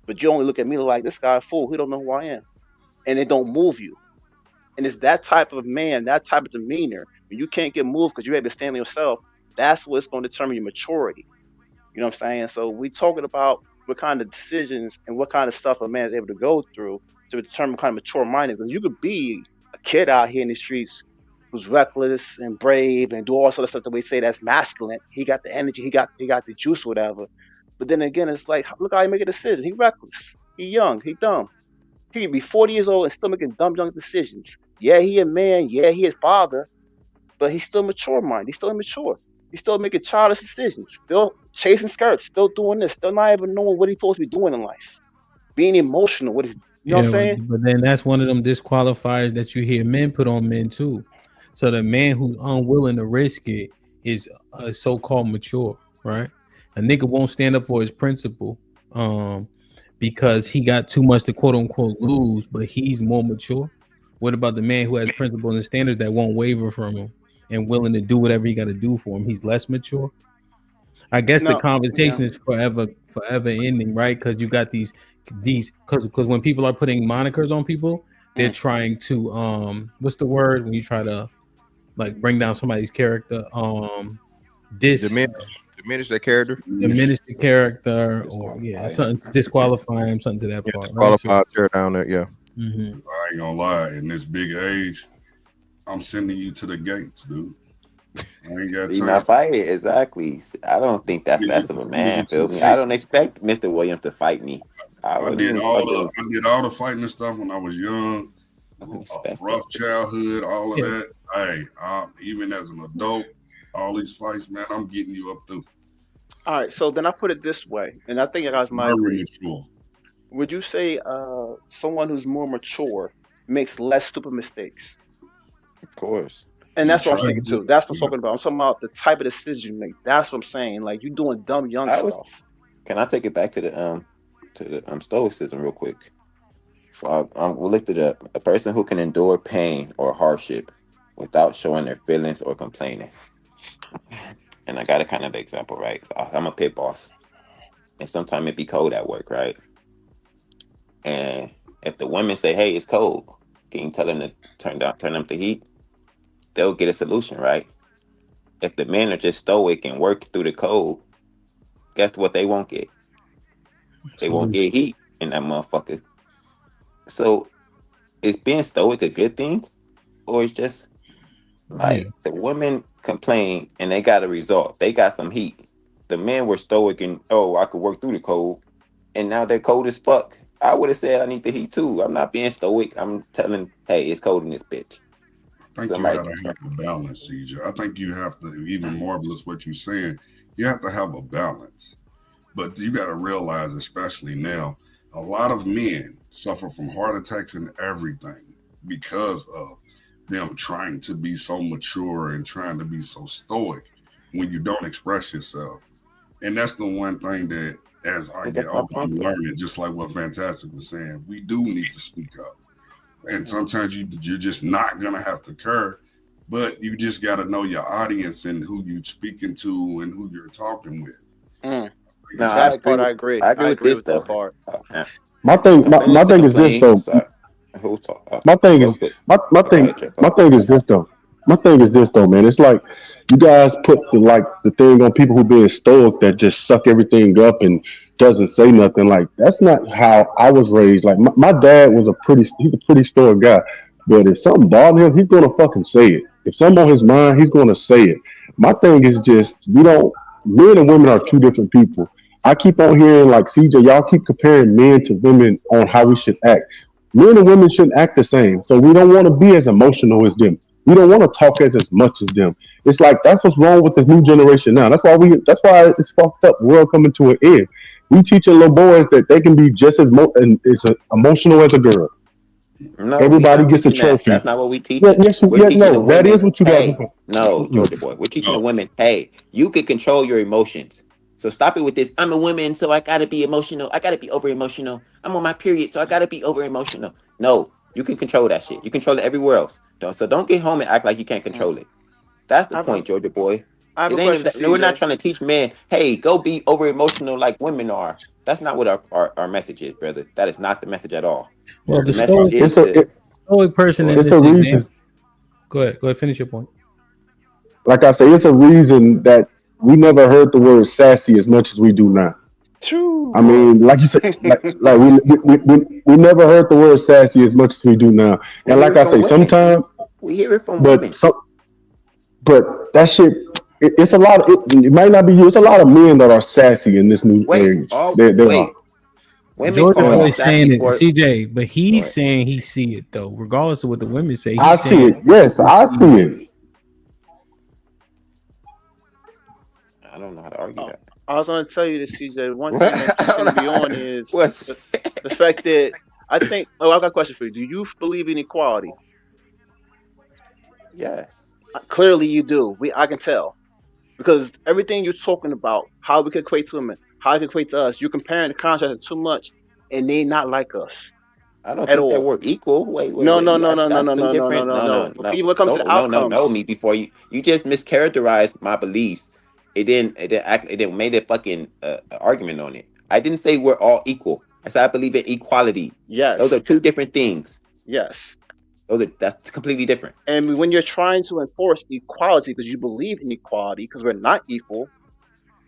But you only look at me like this guy a fool. He don't know who I am, and it don't move you. And it's that type of man, that type of demeanor, when you can't get moved because you're able to stand on yourself, that's what's going to determine your maturity. You know what I'm saying? So we talking about what kind of decisions and what kind of stuff a man is able to go through to determine what kind of mature minded. Because you could be a kid out here in the streets who's reckless and brave and do all sort of stuff that we say that's masculine. He got the energy, he got the juice, whatever. But then again, it's like, look how he make a decision. He reckless. He young. He dumb. He can be 40 years old and still making dumb young decisions. Yeah, he a man. Yeah, he is father. But he's still mature minded. He's still immature. He's still making childish decisions. Still chasing skirts. Still doing this. Still not even knowing what he's supposed to be doing in life. Being emotional. What I'm saying? But then that's one of them disqualifiers that you hear men put on men too. So the man who's unwilling to risk it is so-called mature, right? A nigga won't stand up for his principle. because he got too much to quote unquote lose, but he's more mature? What about the man who has principles and standards that won't waver from him and willing to do whatever he got to do for him? He's less mature. I guess the No, yeah. conversation is forever ending, right? Because you got these because when people are putting monikers on people, they're trying to what's the word when you try to like bring down somebody's character? Diminish their character. Diminish the character, or something disqualify him, something to that part. Right? Disqualify, tear down there. Yeah. Mm-hmm. I ain't gonna lie. In this big age, I'm sending you to the gates, dude. I ain't got He time. not fighting exactly. I don't think that's less of a man. Feel me? I don't expect Mr. Williams to fight me. I did all the fighting and stuff when I was young. Rough childhood, all of that. Hey, even as an adult, all these fights, man, I'm getting you up through. All right, so then I put it this way, and I think you guys might agree. Would you say someone who's more mature makes less stupid mistakes? Of course. And that's what I'm thinking too. That's what I'm talking about. I'm talking about the type of decisions you make. That's what I'm saying. Like you doing dumb young stuff. Can I take it back to the stoicism real quick? So we'll lift it up. A person who can endure pain or hardship without showing their feelings or complaining. And I got a kind of example, right? So I'm a pit boss, and sometimes it be cold at work, right? And if the women say, "Hey, it's cold," can you tell them to turn up the heat? They'll get a solution, right? If the men are just stoic and work through the cold, guess what they won't get? They won't get heat in that motherfucker. So is being stoic a good thing? Or it's just like the women complain and they got a result. They got some heat. The men were stoic and I could work through the cold. And now they're cold as fuck. I would have said I need the heat too. I'm not being stoic. I'm telling, hey, it's cold in this bitch. I think you gotta have a balance, CJ. I think you have to, even marvelous what you're saying, you have to have a balance. But you gotta realize, especially now, a lot of men suffer from heart attacks and everything because of them trying to be so mature and trying to be so stoic when you don't express yourself. And that's the one thing that as I get older, I'm learning, just like what Fantastic was saying, we do need to speak up. And sometimes you're just not gonna have to care, but you just got to know your audience and who you're speaking to and who you're talking with. No, that part I agree. I agree with this with that part. My thing is this though. My thing is this though. My thing is this though, man. It's like you guys put the thing on people who being stoic that just suck everything up and doesn't say nothing. Like that's not how I was raised. Like my dad was he's a pretty stoic guy. But if something bothers him, he's gonna fucking say it. If something on his mind, he's gonna say it. My thing is just men and women are two different people. I keep on hearing like CJ, y'all keep comparing men to women on how we should act. Men and women shouldn't act the same. So we don't want to be as emotional as them. We don't want to talk as much as them. It's like that's what's wrong with this new generation now. That's why it's fucked up. World coming to an end. We teaching little boys that they can be just as emotional as a girl. No, everybody gets a trophy. That's not what we teach. We're teaching the women, that is what you guys. No, Georgia boy, we're teaching the women. Hey, you can control your emotions. So stop it with this. I'm a woman, so I gotta be emotional. I gotta be over emotional. I'm on my period, so I gotta be over emotional. No, you can control that shit. You control it everywhere else. Don't get home and act like you can't control it. That's the point, Georgia boy. I have a question, We're not trying to teach men, hey, go be over emotional like women are. That's not what our message is, brother. That is not the message at all. Well, the message is stoic person in this this reason. example. Go ahead, finish your point. Like I say, it's a reason that we never heard the word sassy as much as we do now. True. I mean, like you said, like we never heard the word sassy as much as we do now. And like I say, sometimes we hear it from women. But that shit, it's a lot. It might not be you. It's a lot of men that are sassy in this new age. George always saying it, CJ, but he's saying he see it though, regardless of what the women say. I see it. Yes, I see it. I don't know how to argue that. I was going to tell you this, CJ. One thing that you seem to be on is the fact that I think. Oh, I've got a question for you. Do you believe in equality? Yes. Clearly, you do. I can tell because everything you're talking about, how we could equate to women, how it equate to us. You're comparing the contrast too much, and they not like us I don't at think that all. we're equal. Wait, wait, No, wait. no, no, no, no, That's no, two no, no, no, different. no, No, no. no, But no, when it comes to no, the no, no, no. outcomes, Me before you just mischaracterized my beliefs. It didn't made a fucking argument on it. I didn't say we're all equal. I said I believe in equality. Those are yes, two different things. yes. That's completely different. And when you're trying to enforce equality because you believe in equality, because we're not equal,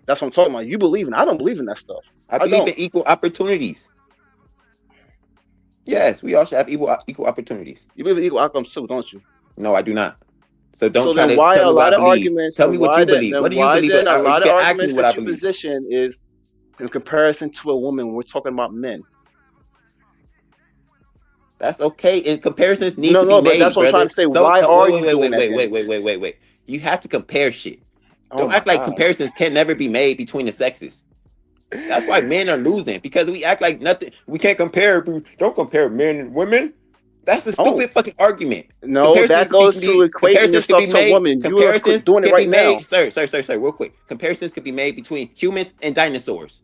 that's what I'm talking about. You believe in. I don't believe in that stuff. I I believe don't. in equal opportunities. Yes, we all should have equal opportunities. You believe in equal outcomes too, don't you? No, I do not. So don't So try then to why tell a me what I lot of believe. arguments? Tell Then me what why you then? believe. Then What do you why believe? then a You lot of can ask me arguments what I that you believe. position is in comparison to a woman. When we're talking about men. That's okay. And comparisons need No, to be no, but that's made, what I'm trying brother. to say. So Why are wait, you wait, doing wait, that wait, then? wait, wait, wait, wait, wait. You have to compare shit. Oh Don't my act like god. comparisons can never be made between the sexes. That's why men are losing because we act like nothing. We can't compare. Don't compare men and women. That's a Oh stupid fucking argument. no, that goes to equating Comparisons could yourself be to a made. woman. You are Comparisons doing it could be right now. made. Sir, real quick. Comparisons could be made between humans and dinosaurs.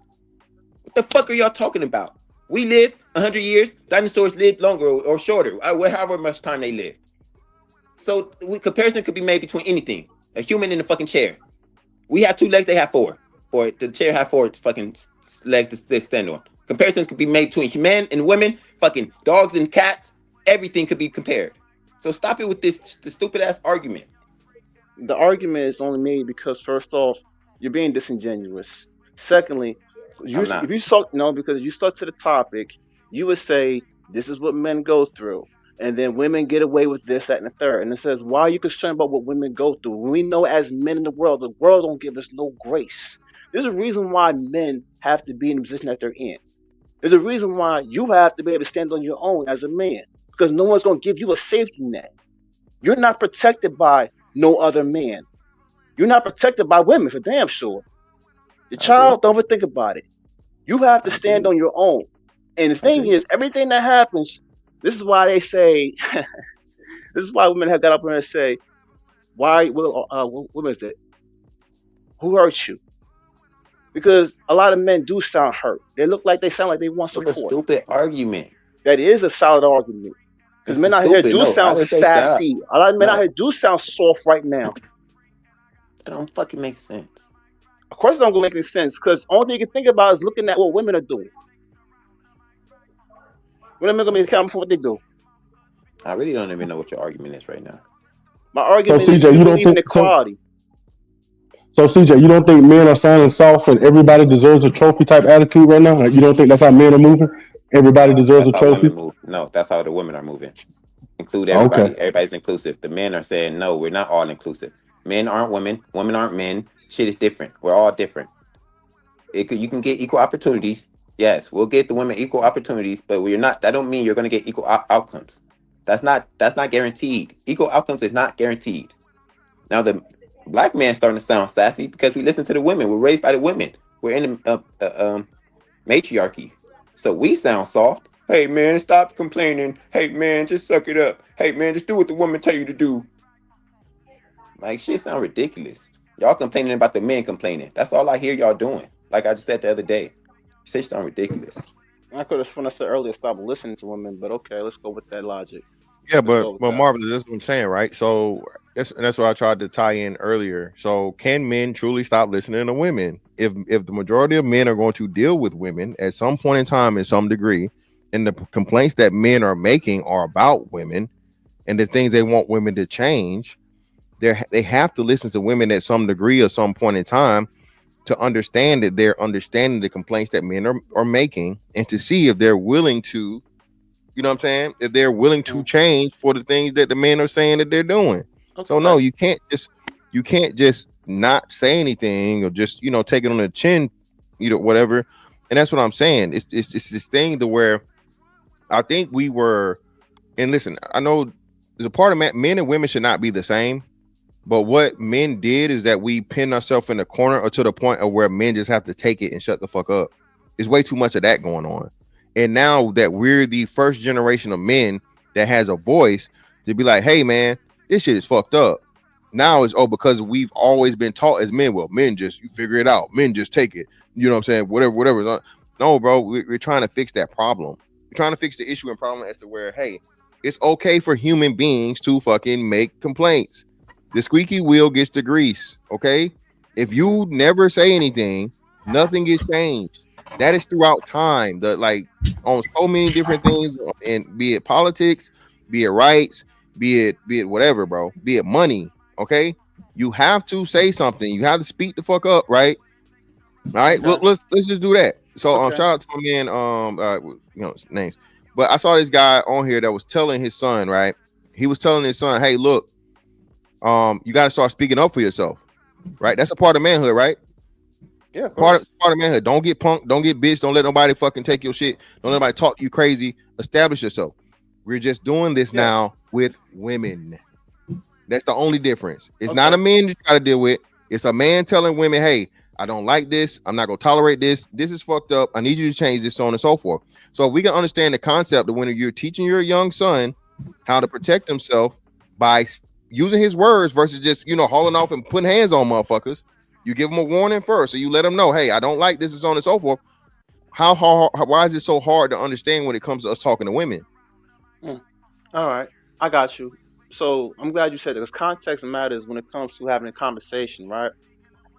What the fuck are y'all talking about? We live 100 years. Dinosaurs lived longer or shorter, however much time they lived. So comparison could be made between anything. A human in a fucking chair. We have 2 legs, they have 4. Or the chair have 4 fucking legs to stand on. Comparisons could be made between men and women, fucking dogs and cats. Everything could be compared. So stop it with this stupid ass argument. The argument is only made because first off, you're being disingenuous. Secondly, I'm not. if you stuck no, because if you stuck to the topic, you would say this is what men go through, and then women get away with this, that, and the third. And it says, why are you concerned about what women go through? When we know as men in the world don't give us no grace. There's a reason why men have to be in the position that they're in. There's a reason why you have to be able to stand on your own as a man, because no one's going to give you a safety net. You're not protected by no other man. You're not protected by women for damn sure. The child, don't ever think about it. You have to stand on your own. And the thing is, everything that happens, this is why they say, this is why women have got up there and say, why, what is it? Who hurt you? Because a lot of men do sound hurt. They look like they sound like they want What a support. stupid argument. That is a solid argument. Because men out here do sound sassy. A lot of men out here do sound soft right now. That don't fucking make sense. Of course, it don't make any sense. Because only thing you can think about is looking at what women are doing. Women are going to be accountable for what they do. I really don't even know what your argument is right now. My argument is CJ, you you don't believe in think equality. So CJ, you don't think men are sounding soft and everybody deserves a trophy type attitude right now? Like, you don't think that's how men are moving? Everybody deserves a That's how trophy. women move. No, that's how the women are moving. Include Okay. everybody. Everybody's inclusive. The men are saying no, we're not all inclusive. Men aren't women. Women aren't men. Shit is different. We're all different. You can get equal opportunities. Yes, we'll get the women equal opportunities, but we're not. That don't mean you're going to get equal outcomes. That's not guaranteed. Equal outcomes is not guaranteed. Now the black man starting to sound sassy because we listen to the women. We're raised by the women. We're in the matriarchy, so we sound soft. Hey man, stop complaining. Hey man, just suck it up. Hey man, just do what the woman tell you to do. Like shit sound ridiculous. Y'all complaining about the men complaining. That's all I hear y'all doing. Like I just said the other day. Shit sound ridiculous. I could have, when I said earlier, stop listening to women, but okay, let's go with that logic. Yeah, but Marvelous, that's what I'm saying, right? So that's what I tried to tie in earlier. So can men truly stop listening to women? If the majority of men are going to deal with women at some point in time, in some degree, and the complaints that men are making are about women and the things they want women to change, they have to listen to women at some degree or some point in time to understand that they're understanding the complaints that men are making and to see if they're willing to, you know what I'm saying, if they're willing to change for the things that the men are saying that they're doing. Okay. So no, you can't just not say anything or just, take it on the chin, whatever. And that's what I'm saying. It's this thing to where I think we were, and listen, I know there's a part of men and women should not be the same. But what men did is that we pinned ourselves in the corner or to the point of where men just have to take it and shut the fuck up. There's way too much of that going on. And now that we're the first generation of men that has a voice to be like, hey man, this shit is fucked up. Now it's because we've always been taught as men. Well, men just you figure it out. Men just take it. You know what I'm saying? Whatever. No, bro. We're trying to fix that problem. We're trying to fix the issue and problem as to where, hey, it's okay for human beings to fucking make complaints. The squeaky wheel gets the grease. Okay. If you never say anything, nothing gets changed. That is throughout time. Like on so many different things, and be it politics, be it rights, be it whatever, bro. Be it money. Okay. You have to say something. You have to speak the fuck up, right? All right. Okay. Well, let's just do that. So Okay. shout out to my man, names. But I saw this guy on here that was telling his son, right? He was telling his son, hey, look, you got to start speaking up for yourself, right? That's a part of manhood, right? Yeah, part of manhood. Don't get punked, don't get bitch, don't let nobody fucking take your shit, don't let nobody talk you crazy. Establish yourself. We're just doing this now with women. That's the only difference. It's not a man you got to deal with. It's a man telling women, hey, I don't like this. I'm not going to tolerate this. This is fucked up. I need you to change this, so on and so forth. So we can understand the concept that when you're teaching your young son how to protect himself by using his words versus just, hauling off and putting hands on motherfuckers, you give them a warning first. So you let them know, hey, I don't like this, and so on and so forth. Why is it so hard to understand when it comes to us talking to women? All right. I got you. So I'm glad you said that because context matters when it comes to having a conversation, right?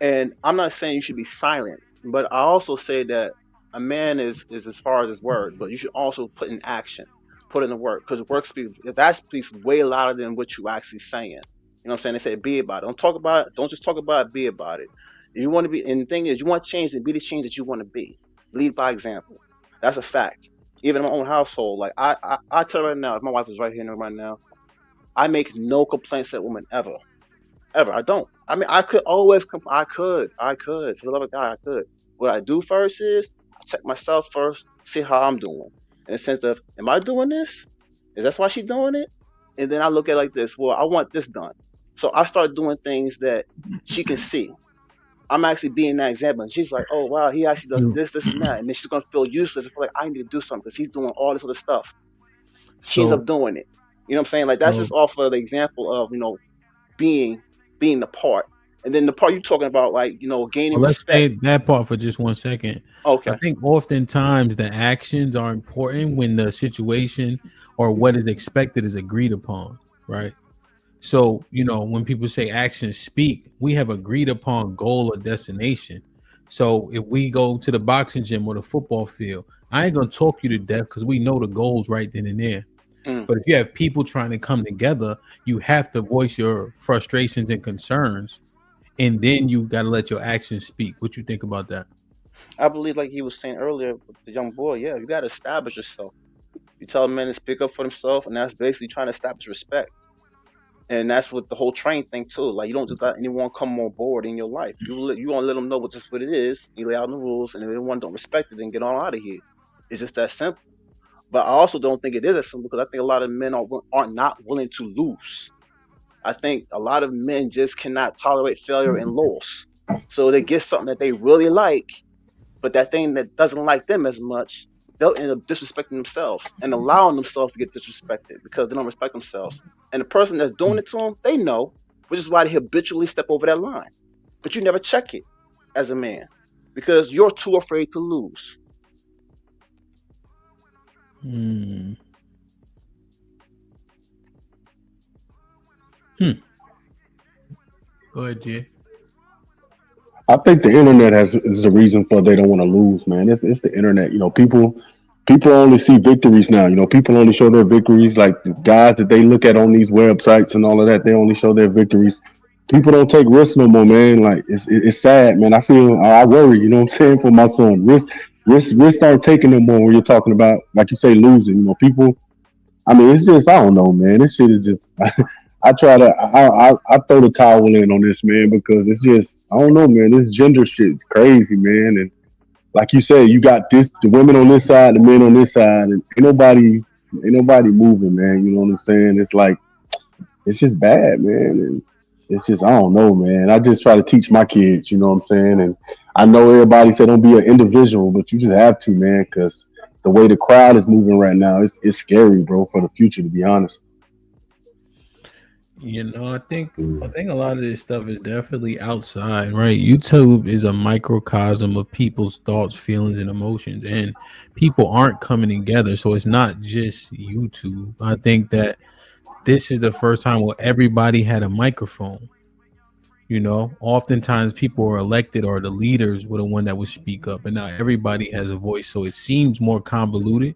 And I'm not saying you should be silent, but I also say that a man is as far as his word, but you should also put in action, put in the work, because work speaks. That speaks way louder than what you actually saying. You know what I'm saying? They say be about it. Don't talk about it. Don't just talk about it. Be about it. You want to be, and the thing is, you want to change and be the change that you want to be. Lead by example. That's a fact. Even in my own household, like I tell her right now, if my wife was right here right now, I make no complaints at women ever. Ever. I don't. I mean, I could always I could. For the love of God, I could. What I do first is I check myself first, see how I'm doing. In the sense of, am I doing this? Is that why she's doing it? And then I look at it like this. Well, I want this done. So I start doing things that she can see. I'm actually being that example. And she's like, oh, wow, he actually does this, and that. And then she's going to feel useless and feel like I need to do something because he's doing all this other stuff. She ends up doing it. You know what I'm saying? Like, that's just off of the example of, being the part. And then the part you're talking about, like, gaining Let's respect. say that part for just 1 second. Okay. I think oftentimes the actions are important when the situation or what is expected is agreed upon, right? So, when people say actions speak, we have agreed upon goal or destination. So if we go to the boxing gym or the football field, I ain't gonna talk you to death because we know the goals right then and there. But if you have people trying to come together, you have to voice your frustrations and concerns, and then you got to let your actions speak. What you think about that? I believe, like he was saying earlier with the young boy, you got to establish yourself. You tell men to speak up for themselves, and that's basically trying to establish respect. And that's what the whole train thing too. Like, you don't just let anyone come on board in your life. You want to let them know what it is. You lay out the rules, and if anyone don't respect it, then get on out of here. It's just that simple. But I also don't think it is as simple because I think a lot of men are not willing to lose. I think a lot of men just cannot tolerate failure and loss. So they get something that they really like, but that thing that doesn't like them as much, they'll end up disrespecting themselves and allowing themselves to get disrespected because they don't respect themselves. And the person that's doing it to them, they know, which is why they habitually step over that line. But you never check it as a man because you're too afraid to lose. Go ahead, Jay. I think the internet is the reason for they don't want to lose, man. It's the internet. People only see victories now. People only show their victories. Like the guys that they look at on these websites and all of that, they only show their victories. People don't take risks no more, man. Like it's sad, man. I worry. You know what I'm saying, for my son. Risks aren't taken no more when you're talking about, like you say, losing. People. I mean, it's just, I don't know, man. This shit is just. I throw the towel in on this, man, because it's just, I don't know, man. This gender shit's crazy, man. And like you said, you got the women on this side, the men on this side, and ain't nobody moving, man. You know what I'm saying? It's like, it's just bad, man. And it's just, I don't know, man. I just try to teach my kids, you know what I'm saying? And I know everybody said don't be an individual, but you just have to, man, because the way the crowd is moving right now, it's scary, bro, for the future, to be honest. I think a lot of this stuff is definitely outside, right? YouTube is a microcosm of people's thoughts, feelings, and emotions, and people aren't coming together. So it's not just YouTube. I think that this is the first time where everybody had a microphone. Oftentimes people are elected or the leaders were the one that would speak up, and now everybody has a voice. So it seems more convoluted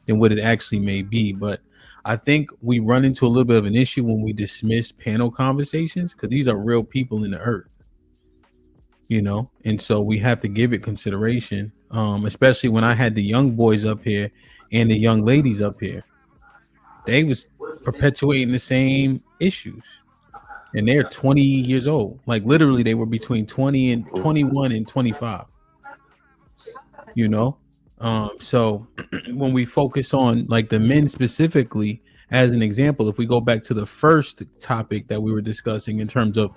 than what it actually may be. But I think we run into a little bit of an issue when we dismiss panel conversations because these are real people in the earth, and so we have to give it consideration, especially when I had the young boys up here and the young ladies up here. They was perpetuating the same issues. And they're 20 years old. Like literally they were between 20 and 21 and 25. So when we focus on like the men specifically, as an example, if we go back to the first topic that we were discussing in terms of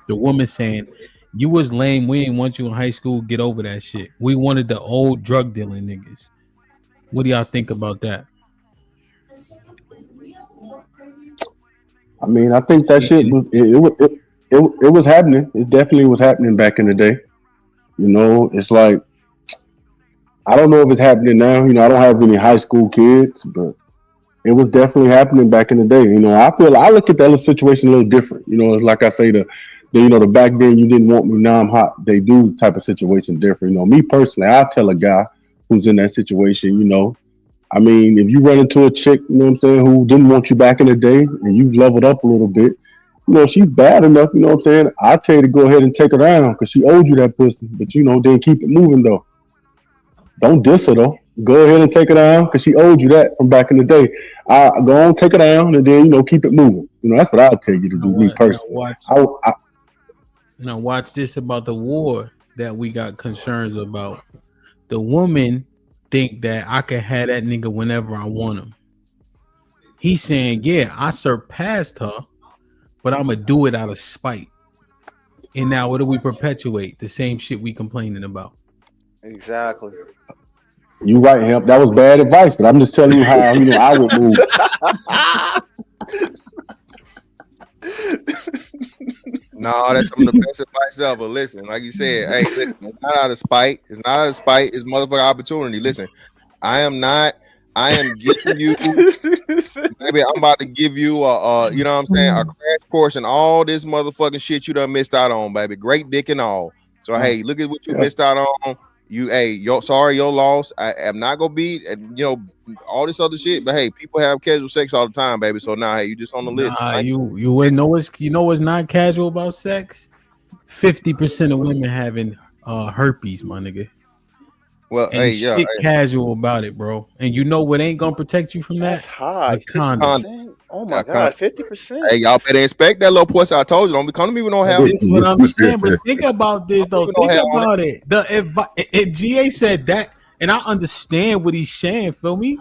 the woman saying, you was lame, we didn't want you in high school, get over that shit. We wanted the old drug dealing niggas. What do y'all think about that? I mean, I think that shit was it was happening. It definitely was happening back in the day. It's like I don't know if it's happening now. I don't have any high school kids, but it was definitely happening back in the day. I look at that situation a little different. It's like I say the back then you didn't want me, now I'm hot. They do type of situation different. Me personally, I tell a guy who's in that situation, I mean, if you run into a chick, who didn't want you back in the day and you've leveled up a little bit, she's bad enough, I tell you to go ahead and take her down because she owed you that pussy. But, then keep it moving, though. Don't diss her, though. Go ahead and take her down because she owed you that from back in the day. Go on, take her down and then, keep it moving. That's what I'll tell you to do, me personally. Now watch this about the war that we got concerns about. The woman think that I could have that nigga whenever I want him. He's saying, yeah, I surpassed her, but I'm gonna do it out of spite. And now what do we perpetuate? The same shit we complaining about. Exactly. You right, Hemp. That was bad advice, but I'm just telling you how I would move. No, that's some of the best advice ever. Listen, like you said, hey, listen, it's not out of spite. It's not out of spite. It's motherfucking opportunity. Listen, I am giving you, maybe I'm about to give you a crash course in all this motherfucking shit you done missed out on, baby. Great dick and all. So, hey, look at what you missed out on. Your loss. I am not gonna be, all this other shit. But hey, people have casual sex all the time, baby. So now, hey, you just on the list. You wouldn't know what's not casual about sex? 50% of women having herpes, my nigga. Well, and shit casual about it, bro. And you know what ain't gonna protect you from that? That's high. A condom. Oh my god, 50%. Hey, y'all better inspect that little pussy. I told you, don't be coming to me with no help. This is what I'm saying. But think about this though. Think about it. And GA said that, and I understand what he's saying. Feel me?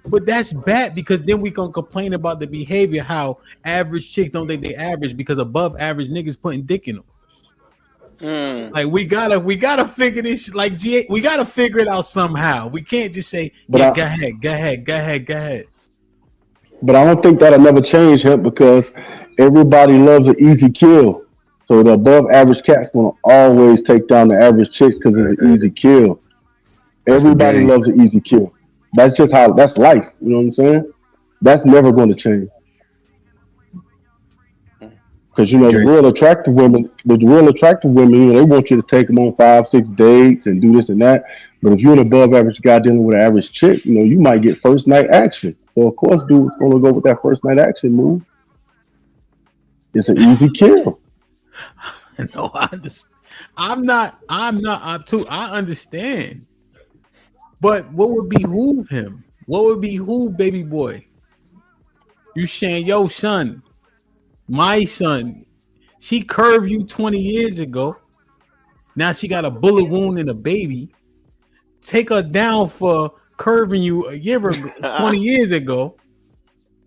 But that's bad because then we gonna complain about the behavior. How average chicks don't think they average because above average niggas putting dick in them. Like we gotta figure this. Like GA, we gotta figure it out somehow. We can't just say, go ahead. But I don't think that'll never change, Hemp, because everybody loves an easy kill. So the above average cat's gonna always take down the average chicks because it's an easy kill. Everybody loves an easy kill. That's just that's life. You know what I'm saying? That's never going to change. Because the real attractive women, they want you to take them on 5-6 dates and do this and that. But if you're an above average guy dealing with an average chick, you might get first night action. So of course, dude's gonna go with that first night action move. It's an easy kill. No, I understand. But what would behoove him? What would behoove baby boy? You saying, yo, son, my son, she curved you 20 years ago. Now she got a bullet wound and a baby. Take her down for curving you a year ago, 20 years ago,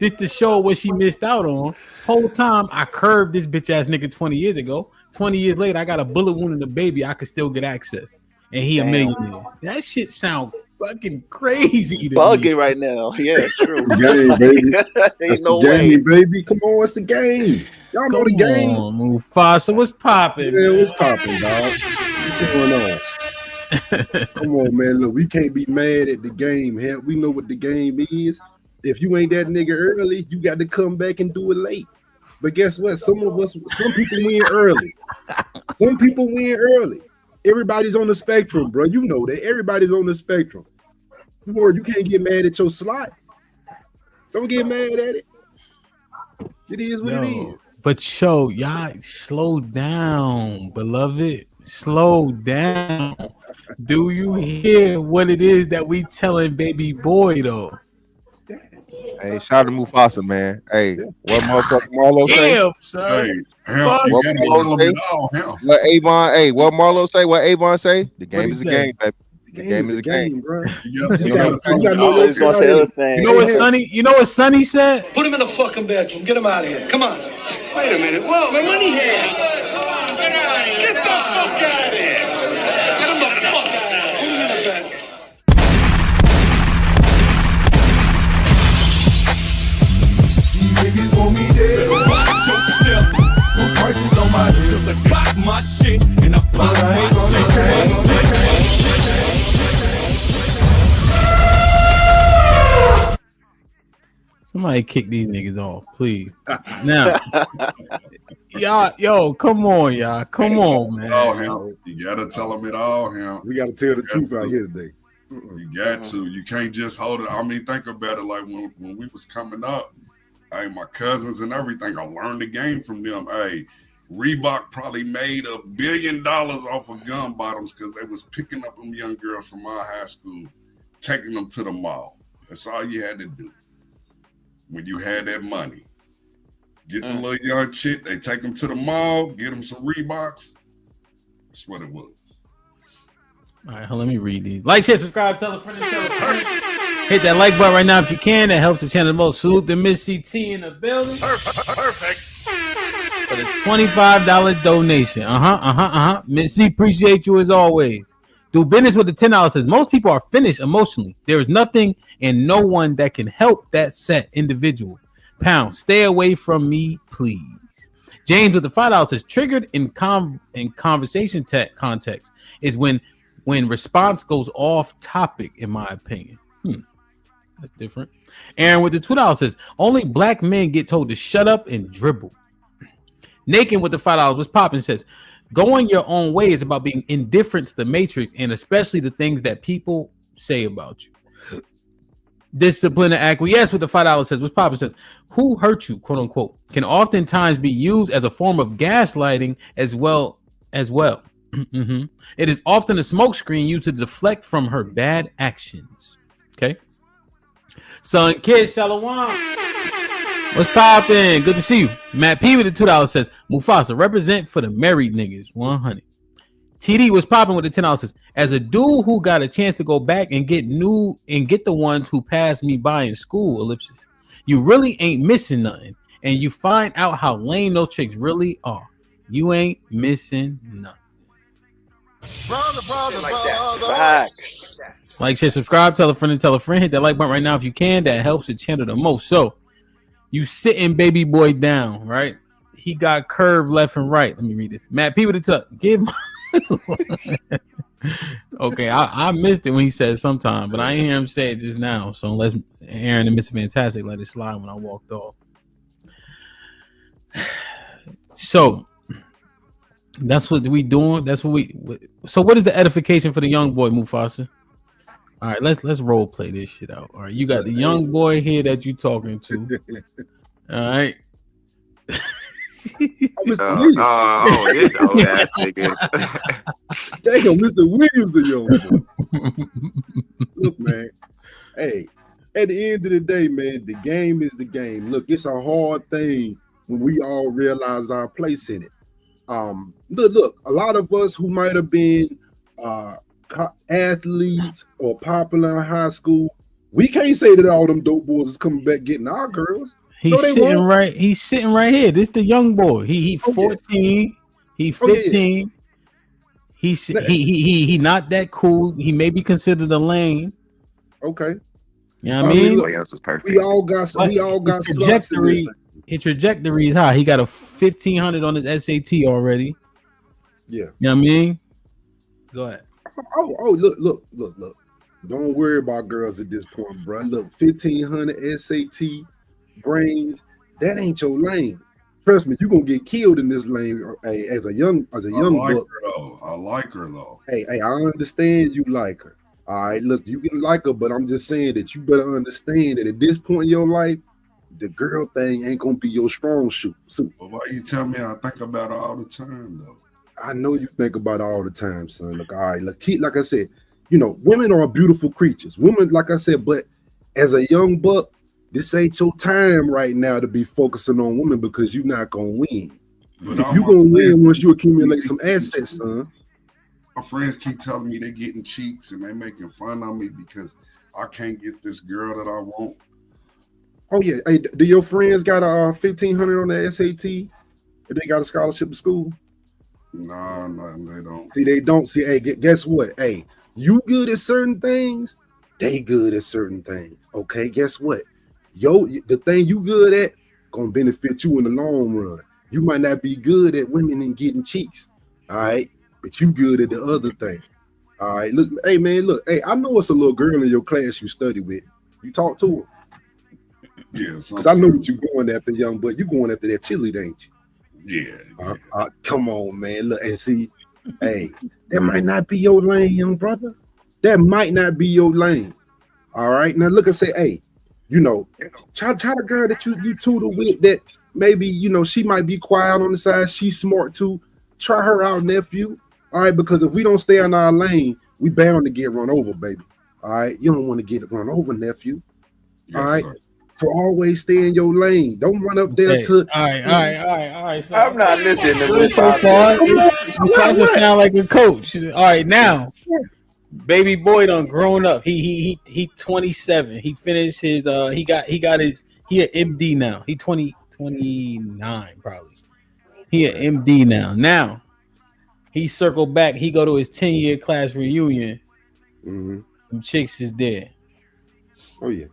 just to show what she missed out on. Whole time I curved this bitch ass nigga 20 years ago. 20 years later, I got a bullet wound and a baby. I could still get access, and he a millionaire. That shit sound fucking crazy. Bugging right now. Yeah, it's true. Game, baby. Ain't That's no the game, way, baby. Come on, it's the game. Y'all know the game. On, Mufasa, what's popping? Yeah, what's popping, dog? What's going on? Come on, man. Look, we can't be mad at the game. Hell, we know what the game is. If you ain't that nigga early, you got to come back and do it late. But guess what? Some people win early. Some people win early. Everybody's on the spectrum, bro. You know that. Everybody's on the spectrum. You can't get mad at your slot. Don't get mad at it. It is what it is. But y'all slow down, beloved. Slow down. Do you hear what it is that we telling baby boy though? Hey, shout out to Mufasa, man. Hey, what motherfucker Marlo say? What Marlo say? What Avon? Hey, what Marlo say? What Avon say? The game is a game, baby. The game is a game, bro. You know what Sonny? You know what Sonny said? Put him in the fucking bedroom. Get him out of here. Come on. Wait a minute. Whoa, my money here. Get the fuck out of here. Get him the fuck out of here. Put him in the bedroom. Niggas want me dead. Watch your step. Put prices on my head. The cock my shit and I pop my shit. Somebody kick these niggas off, please. Now, y'all, come on, y'all. Come on, man. You gotta tell them it all, him. We gotta tell the truth out here today. You got to. You can't just hold it. I mean, think about it. Like when we was coming up, hey, my cousins and everything, I learned the game from them. Hey, Reebok probably made $1 billion off of gun bottoms because they was picking up them young girls from my high school, taking them to the mall. That's all you had to do. When you had that money, get the little young chick, they take them to the mall, get them some Reeboks. That's what it was. All right, let me read these. Like, share, subscribe, tell a friend, tell a friend. Hit that like button right now if you can. That helps the channel the most. Salute the Miss CT in the building. Perfect. For the $25 donation. Miss C, appreciate you as always. Do business with the $10 says most people are finished emotionally. There is nothing and no one that can help that set individual. Pound, stay away from me, please. James with the $5 says triggered in conversation context is when response goes off topic, in my opinion. That's different. Aaron with the $2 says only black men get told to shut up and dribble. Naked with the $5 was popping says going your own way is about being indifferent to the matrix and especially the things that people say about you. Discipline and acquiesce with the $5 says what's popping says who hurt you, quote unquote, can oftentimes be used as a form of gaslighting as well. It is often a smokescreen used to deflect from her bad actions. Okay. Son Kid Shalom. What's poppin'? Good to see you. Matt P with the $2 says Mufasa represent for the married niggas 100. TD was popping with the $10 says as a dude who got a chance to go back and get the ones who passed me by in school, ellipsis. You really ain't missing nothing, and you find out how lame those chicks really are. You ain't missing nothing. Facts. Like, share, subscribe, tell a friend, hit that like button right now if you can. That helps the channel the most. So you sitting baby boy down, right? He got curved left and right. Let me read this. Matt P with the tuck. Give my okay, I missed it when he said sometime, but I ain't hear him say it just now. So unless Aaron and Mr. Fantastic let it slide when I walked off. So that's what we doing. That's what we. So what is the edification for the young boy, Mufasa? All right, let's role play this shit out. All right, you got the young boy here that you talking to. All right. This old ass nigga. Damn, Mr. Williams, the young boy. Look, man. Hey, at the end of the day, man, the game is the game. Look, it's a hard thing when we all realize our place in it. Look, a lot of us who might have been athletes or popular in high school, we can't say that all them dope boys is coming back getting our girls. He's sitting right. He's sitting right here. This the young boy. He 14. He 15. He not that cool. He may be considered a lame. Okay. You know what I mean? We all got trajectory. his trajectory is high. He got a 1500 on his SAT already. Yeah. You know what I mean? Go ahead. Oh, look. Don't worry about girls at this point, bro. Look, 1500 SAT brains, that ain't your lane. Trust me, you're gonna get killed in this lane. Hey, as a young buck. I like her though. Hey, I understand you like her. All right, look, you can like her, but I'm just saying that you better understand that at this point in your life, the girl thing ain't gonna be your strong suit. Well, why you tell me I think about her all the time though? I know you think about it all the time, son. Look, all right, look, like I said, women are beautiful creatures. Women, like I said, but as a young buck, this ain't your time right now to be focusing on women because you're not gonna win. See, you gonna win once you accumulate some assets, son. My friends keep telling me they're getting cheeks and they making fun of me because I can't get this girl that I want. Oh yeah, hey, do your friends got a 1500 on the SAT? If they got a scholarship to school? No, they don't. See, they don't. See, hey, guess what? Hey, you good at certain things, they good at certain things. Okay, guess what? The thing you good at gonna benefit you in the long run. You might not be good at women and getting cheeks, all right, but you good at the other thing. All right, look, hey man, look, hey, I know it's a little girl in your class you study with. You talk to her. Yeah, because I know what you're going after, young boy. You going after that chili, ain't you? Yeah. Come on, man. Look and see, hey, that might not be your lane, young brother. That might not be your lane. All right, now look and say, hey, try the girl that you tutor with that maybe she might be quiet on the side. She's smart too. Try her out, nephew. All right, because if we don't stay in our lane, we bound to get run over, baby. All right, you don't want to get run over, nephew. All right. Sir. So always stay in your lane. Don't run up there to. All right. So I'm not listening to this. So far, you trying to sound like a coach. All right, now, baby boy done grown up. He 27. He finished his. He an MD now. He 29 probably. He an MD now. Now, he circled back. He go to his 10-year class reunion. Mm-hmm. Them chicks is there. Oh yeah.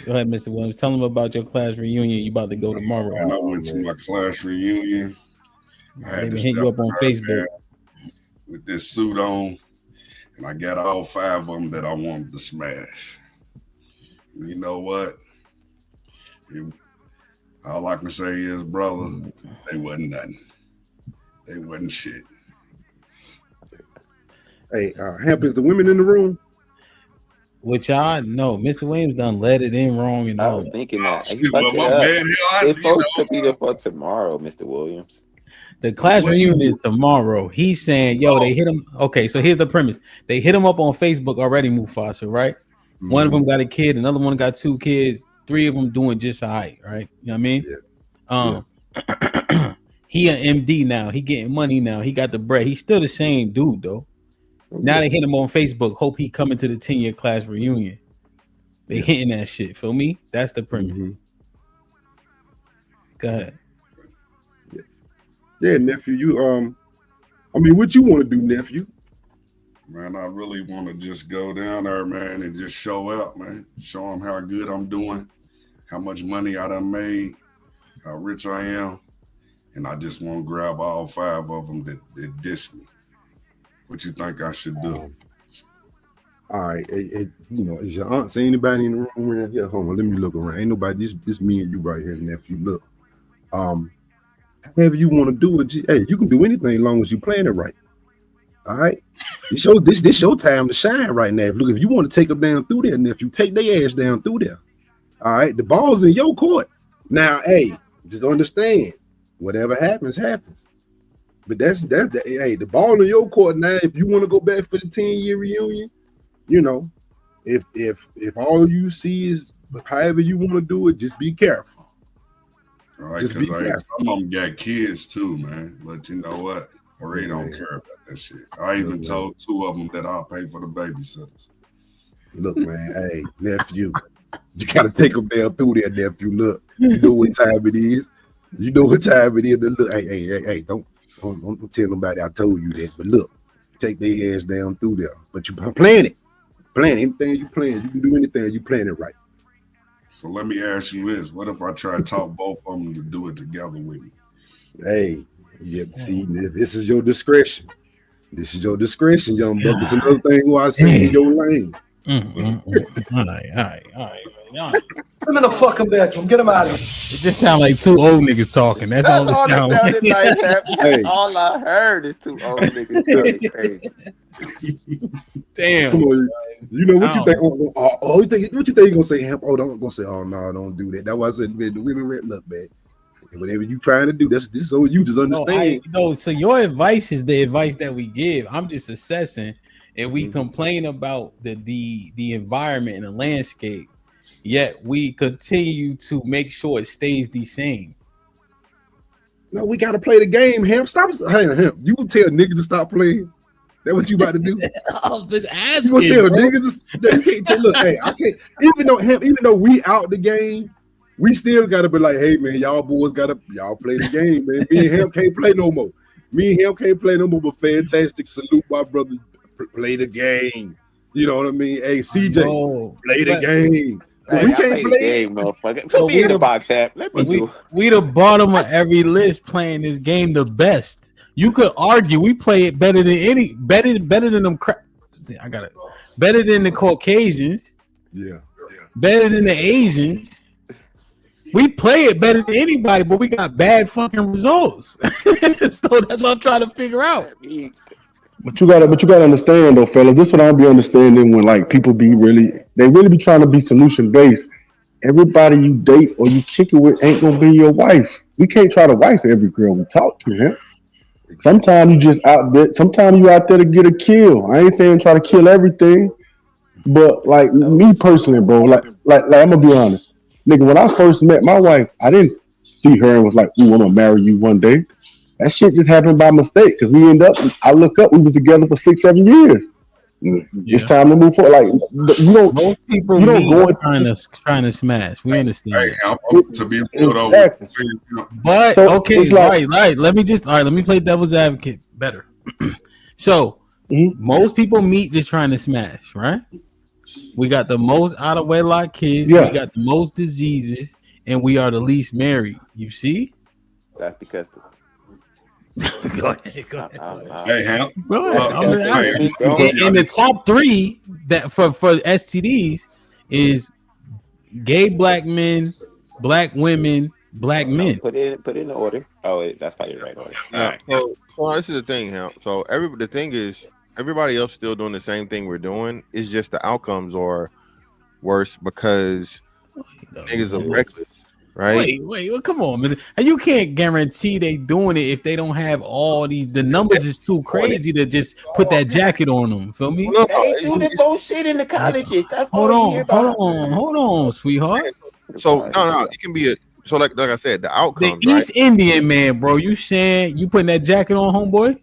Go ahead, Mr. Williams. Tell them about your class reunion. You about to go tomorrow. And I went to my class reunion. I had to hit you up on Facebook with this suit on, and I got all 5 of them that I wanted to smash. And you know what? All I can say is, brother, they wasn't nothing. They wasn't shit. Hey, Hamp, is the women in the room? Which y'all know, Mr. Williams done let it in wrong and all. I was thinking that. It's supposed to be there for tomorrow, Mr. Williams. The class reunion is tomorrow. He's saying, yo, they hit him. Okay, so here's the premise. They hit him up on Facebook already, Mufasa, right? Mm-hmm. One of them got a kid, another one got 2 kids, 3 of them doing just all right, right? You know what I mean? Yeah. He an MD now. He getting money now. He got the bread. He's still the same dude, though. Now they hit him on Facebook. Hope he coming to the 10-year class reunion. They hitting that shit. Feel me? That's the premise. Mm-hmm. Go ahead. Yeah, nephew. You what you want to do, nephew? Man, I really want to just go down there, man, and just show up, man. Show them how good I'm doing, how much money I done made, how rich I am, and I just want to grab all 5 of them that diss me. What you think I should do? All right, is your aunt say anybody in the room around here? Hold on, let me look around. Ain't nobody. This me and you right here, nephew. Look, however you want to do it, hey, you can do anything as long as you plan it right. All right, this your time to shine right now. Look, if you want to take them down through there, nephew, take their ass down through there. All right, the ball's in your court now. Hey, just understand, whatever happens, happens. But that's hey, the ball in your court now. If you want to go back for the 10-year reunion, if all you see is however you want to do it, just be careful. All right, because some of them got kids too, man. But you know what? I really don't care about that shit. I even told 2 of them that I'll pay for the babysitters. Look, man, hey, nephew, you gotta take them down through there, nephew. Look, you know what time it is. You know what time it is. Look, hey, don't tell nobody I told you that. But look, take their ass down through there. But you plan it. Plan anything you plan. You can do anything. You plan it right. So let me ask you this: what if I try to talk both of them to do it together with me? Hey, you have to see. This is your discretion. This is your discretion, young buck. It's another thing who I say in your lane. All right. Put him in the fucking bedroom. Get him out of here. It just sounds like two old niggas talking. That's all it sounds like. Hey. All I heard is two old niggas sounding crazy. Damn. Come on, you know what you think? What you think you gonna say? Hemp? Oh, don't gonna say. Oh no, don't do that. That's why I said, man, the women written up, man. And whatever you trying to do, this is so you just understand. So your advice is the advice that we give. I'm just assessing, and we complain about the environment and the landscape, yet we continue to make sure it stays the same. No, we gotta play the game, Hemp. Stop. Hey, Hemp, you will tell niggas to stop playing. That what you about to do? I'm just asking. You gonna tell niggas? You can't tell. Look, hey, I can't. Even though we out the game, we still gotta be like, hey man, y'all boys y'all play the game, man. Me and him can't play no more. Me and him can't play no more. But fantastic, salute my brother. Play the game. You know what I mean? Hey, CJ, play the game. Hey, we I can't play the play game, motherfucker. Put me in the box, Hap. Let me do. We the bottom of every list playing this game the best. You could argue we play it better than better than them. I got it. Better than the Caucasians. Yeah. Better than the Asians. We play it better than anybody, but we got bad fucking results. So that's what I'm trying to figure out. But you gotta understand though, fellas. This is what I'll be understanding when like people they really be trying to be solution based. Everybody you date or you kick it with ain't gonna be your wife. We can't try to wife every girl we talk to, man. Sometimes you just out there. Sometimes you out there to get a kill. I ain't saying try to kill everything, but like me personally, bro. Like I'm gonna be honest, nigga. When I first met my wife, I didn't see her and was like, "Ooh, I'm gonna marry you one day." That shit just happened by mistake because we end up. I look up, we were together for 6-7 years. It's time to move forward. Like you don't. Most people you don't go trying to smash. We understand. To be But So, okay, it's like- right. Let me play devil's advocate better. So most people meet just trying to smash, right? We got the most out of wedlock kids. Yeah. We got the most diseases, and we are the least married. You see? That's because. Go ahead. Hey, Hemp. In the top 3 that for STDs is gay black men, black women, black men. Put it in the order. Oh, wait, that's probably the right order. Yeah. So this is the thing, Hemp. So the thing is, everybody else still doing the same thing we're doing. It's just the outcomes are worse because niggas are reckless, right? Wait, come on, man. You can't guarantee they doing it if they don't have all these. The numbers is too crazy to just put that jacket on them. Feel me? They do the bullshit in the colleges. That's all you hear about. Hold on, sweetheart. So no, it can be so like I said, the outcomes. The East Indian man, bro. You saying you putting that jacket on, homeboy?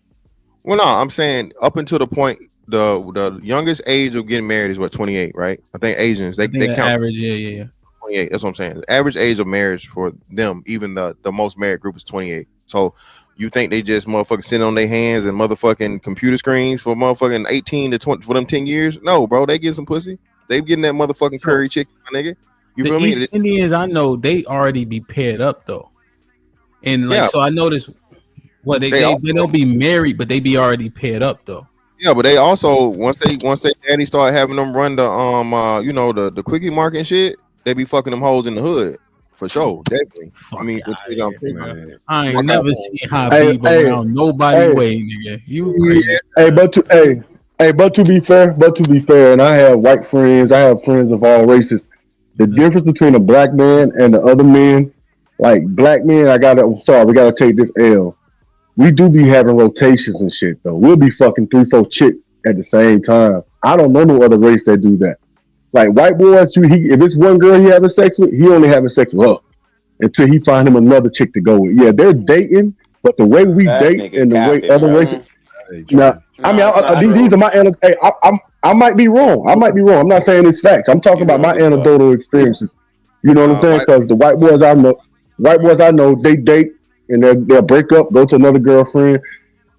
Well, no, I'm saying up until the point the youngest age of getting married is what 28, right? I think Asians they count average, yeah. 28. That's what I'm saying. The average age of marriage for them, even the most married group is 28. So you think they just motherfucking sitting on their hands and motherfucking computer screens for motherfucking 18 to 20 for them 10 years? No, bro, they get some pussy. They getting that motherfucking curry chicken, my nigga. You feel me? East Indians, I know they already be paired up though, and like so I noticed. Well, they don't be married, but they be already paired up though. Yeah, but they also once they daddy start having them run the the quickie market and shit, they be fucking them hoes in the hood for sure, definitely. I mean, I ain't never seen Habib around nobody way, nigga. You but to be fair, and I have white friends, I have friends of all races. The difference between a black man and the other men, like black men, we gotta take this L. We do be having rotations and shit though. We'll be fucking 3-4 chicks at the same time. I don't know no other race that do that. Like white boys, if it's one girl he having sex with, he only having sex with her until he find him another chick to go with. Yeah, they're dating, but the way we date and the way other races. Now, these are my I might be wrong. I'm not saying it's facts. I'm talking about my anecdotal experiences. You know what I'm saying? Because the white boys I know, they date and they'll break up, go to another girlfriend.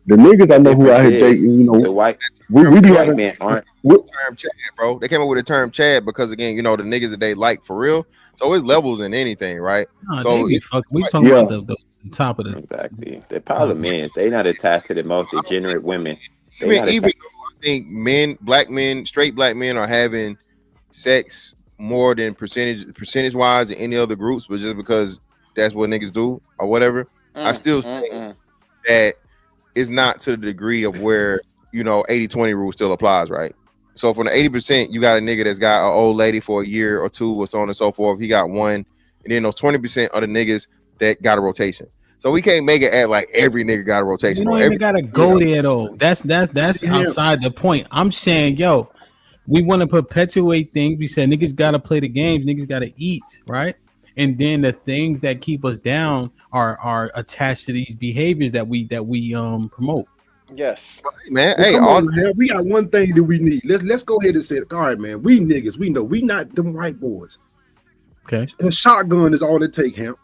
The niggas The I know who difference out here is dating, you know, the white we be having. men aren't. Term Chad, bro. They came up with the term Chad because again, you know, the niggas that they like for real. So it's levels in anything, right? Nah, So they be it's fucking. We like, talking about the top of the. Exactly. The problem is they not attached to the most degenerate women. They not even attached. though I think black men, straight black men are having sex more than percentage wise than any other groups, but just because that's what niggas do or whatever, I still think that it's not to the degree of where, you know, 80-20 rule still applies, right? So from the 80%, you got a nigga that's got an old lady for a year or two or so on and so forth. He got one, and then those 20% are the niggas that got a rotation. So we can't make it act like every nigga got a rotation. We don't even gotta go there though. That's outside the point. I'm saying, yo, we want to perpetuate things. We said niggas gotta play the games, niggas gotta eat, right? And then the things that keep us down are attached to these behaviors that we promote. Yes, man. Well, come on, man. We got one thing that we need. Let's go ahead and say it. All right, man. We niggas, we know we not them white boys. Okay. A shotgun is all it take, Hemp.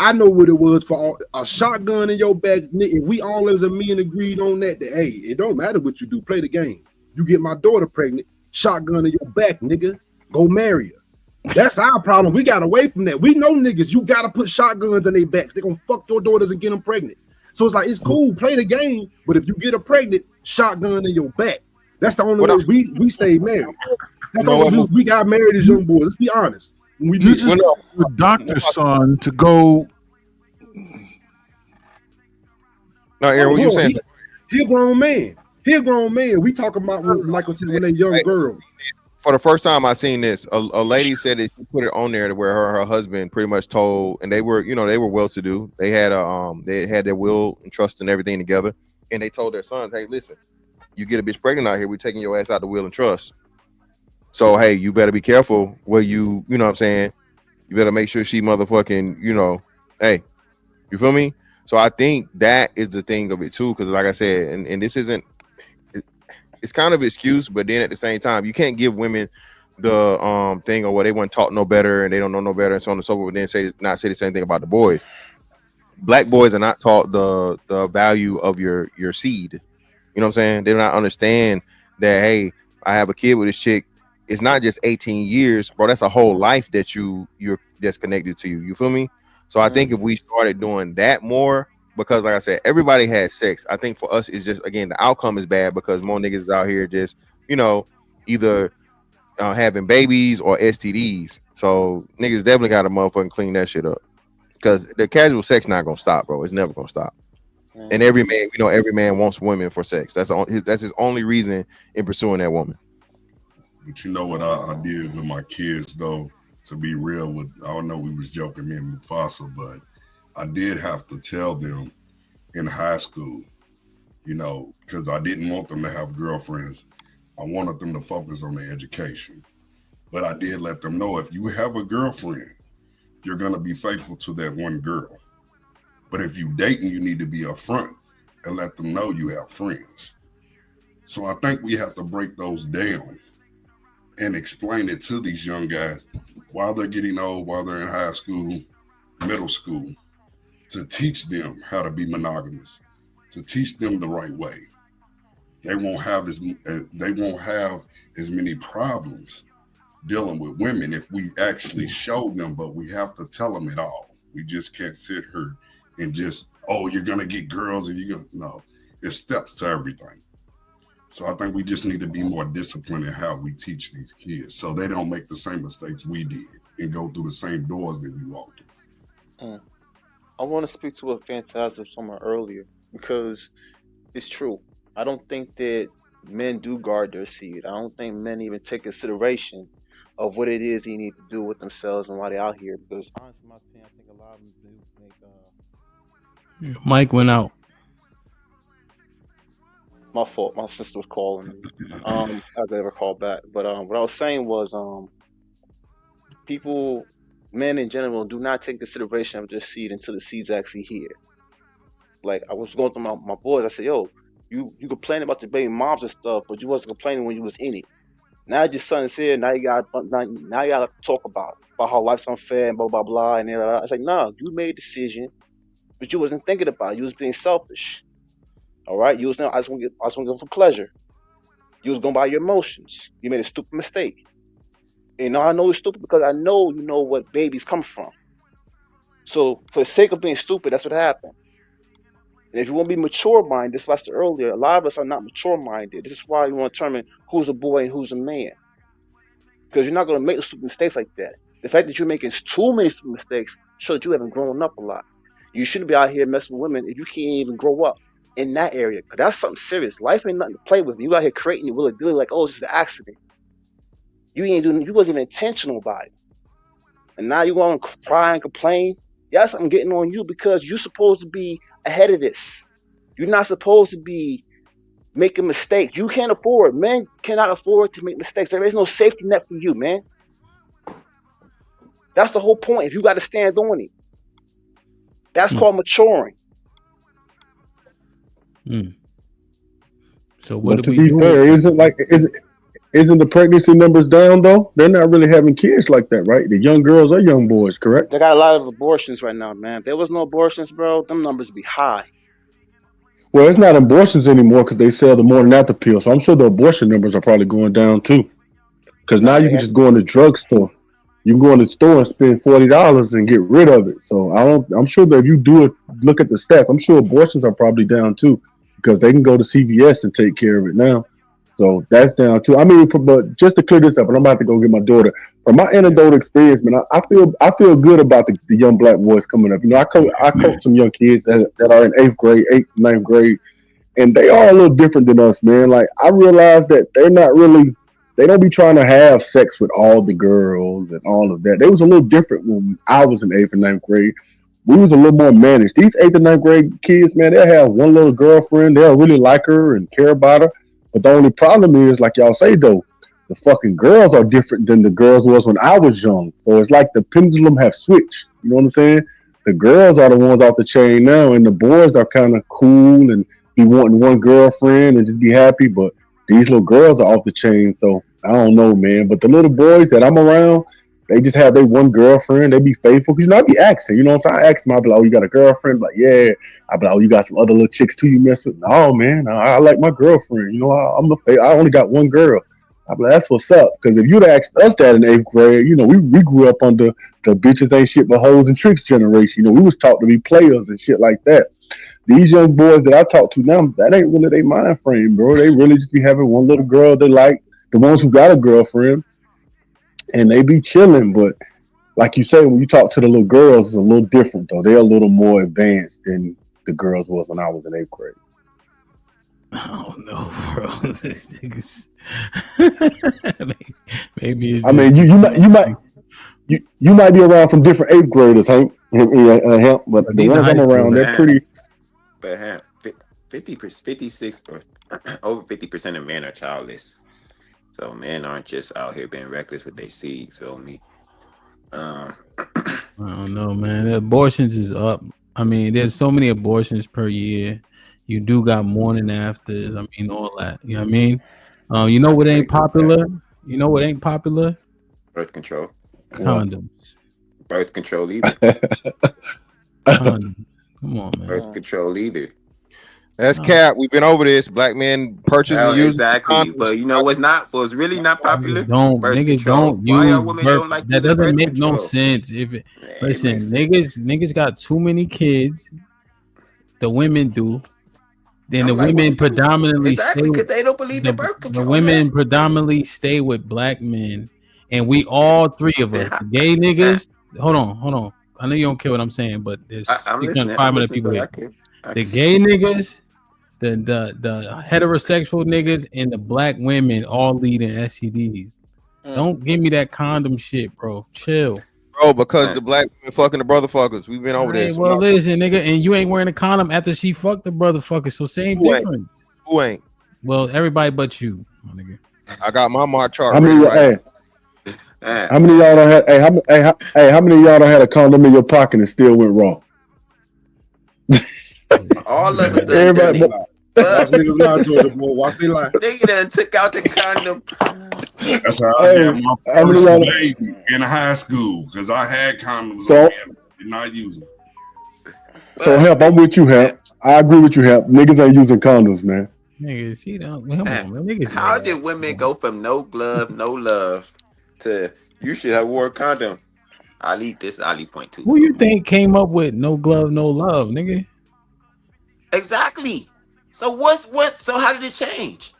I know what it was for a shotgun in your back. If we all as a men agreed on that, hey, it don't matter what you do. Play the game. You get my daughter pregnant, shotgun in your back, nigga. Go marry her. That's our problem. We got away from that. We know niggas, you got to put shotguns in their backs. They're going to fuck your daughters and get them pregnant. So it's like, it's cool, play the game, but if you get her pregnant, shotgun in your back. That's the only way we stay married. That's the only reason we got married as young boys. Let's be honest. You just the doctor's son to go. No, Aaron, what you saying? He a grown man. He a grown man. We talking about like I said, when they're young girls. For the first time I seen this, a lady said that she put it on there to where her husband pretty much told, and they were, you know, they were well to do. They had they had their will and trust and everything together, and they told their sons, hey, listen, you get a bitch pregnant out here, we're taking your ass out the will and trust. So hey, you better be careful where you know what I'm saying? You better make sure she motherfucking, you know, hey, you feel me? So I think that is the thing of it too, because like I said, and this isn't, it's kind of excuse, but then at the same time, you can't give women the thing of, well, they weren't taught no better and they don't know no better and so on and so forth, but then not say the same thing about the boys. Black boys are not taught the value of your seed. You know what I'm saying? They do not understand that, hey, I have a kid with this chick. It's not just 18 years, bro. That's a whole life that you're that's connected to you. You feel me? So I think if we started doing that more, because like I said, everybody has sex. I think for us, it's just, again, the outcome is bad because more niggas is out here just, you know, either having babies or STDs. So niggas definitely got to motherfucking clean that shit up, because the casual sex not gonna stop, bro. It's never gonna stop. And every man, you know, every man wants women for sex. That's his only reason in pursuing that woman. But you know what I did with my kids, though, to be real with, I don't know, we was joking, me and Mufasa, but I did have to tell them in high school, you know, because I didn't want them to have girlfriends. I wanted them to focus on their education. But I did let them know, if you have a girlfriend, you're going to be faithful to that one girl. But if you dating, you need to be upfront and let them know you have friends. So I think we have to break those down and explain it to these young guys while they're getting old, while they're in high school, middle school, to teach them how to be monogamous, to teach them the right way. They won't have as many problems dealing with women if we actually show them, but we have to tell them it all. We just can't sit here and just, oh, you're gonna get girls and you're gonna, no, it's steps to everything. So I think we just need to be more disciplined in how we teach these kids so they don't make the same mistakes we did and go through the same doors that we walked through. I want to speak to a fantastic someone earlier, because it's true. I don't think that men do guard their seed. I don't think men even take consideration of what it is they need to do with themselves and why they're out here. Because honestly, in my opinion, I think a lot of them do make Mike went out. my fault. My sister was calling me. I never called back. But what I was saying was, people, men in general, do not take consideration of their seed until the seed's actually here. Like, I was going through my boys. I said, yo, you complain about your baby moms and stuff, but you wasn't complaining when you was in it. Now your son is here. Now you got to talk about how life's unfair and blah blah blah. And then I was like, no, you made a decision, but you wasn't thinking about it. You was being selfish. All right, you was now I just want to go for pleasure. You was going by your emotions. You made a stupid mistake. And I know it's stupid because I know you know what babies come from. So for the sake of being stupid, that's what happened. And if you want to be mature minded, this is what I said earlier. A lot of us are not mature minded. This is why you want to determine who's a boy and who's a man. Because you're not going to make stupid mistakes like that. The fact that you're making too many stupid mistakes shows that you haven't grown up a lot. You shouldn't be out here messing with women if you can't even grow up in that area. Because that's something serious. Life ain't nothing to play with. You out here creating your will deal like, oh, it's just an accident. You wasn't even intentional about it. And now you want to cry and complain. Yes, I'm getting on you because you're supposed to be ahead of this. You're not supposed to be making mistakes. You can't afford. Men cannot afford to make mistakes. There is no safety net for you, man. That's the whole point. If you got to stand on it, that's called maturing. So what But do to we be do? fair, isn't the pregnancy numbers down though? They're not really having kids like that, right? The young girls are young boys, correct? They got a lot of abortions right now, man. If there was no abortions, bro, them numbers would be high. Well, it's not abortions anymore because they sell the morning after pill. So I'm sure the abortion numbers are probably going down too. Because now you can just go in the drugstore. You can go in the store and spend $40 and get rid of it. So I'm sure that if you look at the stats, I'm sure abortions are probably down too because they can go to CVS and take care of it now. So that's down too. I mean, but just to clear this up, and I'm about to go get my daughter. From my anecdotal experience, man, I feel good about the young black boys coming up. You know, I coach some young kids that are in 8th grade, 8th, 9th grade, and they are a little different than us, man. Like I realized that they don't be trying to have sex with all the girls and all of that. They was a little different when I was in 8th and 9th grade. We was a little more managed. These 8th and 9th grade kids, man, they'll have one little girlfriend. They'll really like her and care about her. But the only problem is, like y'all say though, the fucking girls are different than the girls was when I was young. So it's like the pendulum have switched. You know what I'm saying? The girls are the ones off the chain now, and the boys are kind of cool and be wanting one girlfriend and just be happy. But these little girls are off the chain. So I don't know, man. But the little boys that I'm around, they just have their one girlfriend. They be faithful. Because, you know, I be asking. You know what I'm saying? I ask them, I be like, oh, you got a girlfriend? Like, yeah. I be like, oh, you got some other little chicks too you mess with? No, man. I like my girlfriend. You know, I only got one girl. I be like, that's what's up. Because if you'd asked us that in 8th grade, you know, we grew up under the bitches ain't shit but hoes and tricks generation. You know, we was taught to be players and shit like that. These young boys that I talk to now, that ain't really their mind frame, bro. They really just be having one little girl they like, the ones who got a girlfriend, and they be chilling. But like you say, when you talk to the little girls, it's a little different, though. They're a little more advanced than the girls was when I was in 8th grade. Oh no, bro! This niggas. Maybe it's I mean, you might be around some different 8th graders, Hank. But the ones I'm around, they're pretty. But 56 or over 50% of men are childless. So men aren't just out here being reckless with their seed. Feel me? I don't know, man. The abortions is up. I mean, there's so many abortions per year. You do got morning afters. I mean, all that. You know what I mean? You know what ain't popular? You know what ain't popular? Birth control. Condoms. Birth control either. Condoms. Come on, man. Birth control either. That's cap. We've been over this. Black men purchase and use exactly. condoms. But you know what's really not popular? Niggas control. don't Why use are women birth. don't like That using doesn't birth make control? no sense. Listen, makes niggas got too many kids. The women do. Then the like women predominantly exactly because they don't believe in birth control. The women predominantly stay with black men, and we all three of us, the gay niggas. Hold on. I know you don't care what I'm saying, but there's 500 people here. The gay niggas, the heterosexual niggas, and the black women all lead in STDs. Don't give me that condom shit, bro. Chill. Bro, because the black women fucking the brother fuckers. We've been over this. Well, listen, nigga, and you ain't wearing a condom after she fucked the brother fucker, so same difference. Who ain't? Well, everybody but you, my nigga. I got my mark chart. How many of y'all don't have? How many of y'all don't had a condom in your pocket and still went wrong? All of us. Everybody. Watch niggas lie, Georgia boy. Watch they lie. They done took out the condom. That's how I got my first baby in high school because I had condoms on me and did not use them. So Hemp, I'm with you, Hemp. I agree with you, Hemp. Niggas ain't using condoms, man. Niggas, you know, come on, man. Niggas, How did women go from no glove, no love to you should have wore a condom? I'll eat this Ali point too. Who you think came up with no glove, no love, nigga? Exactly. So what's so how did it change?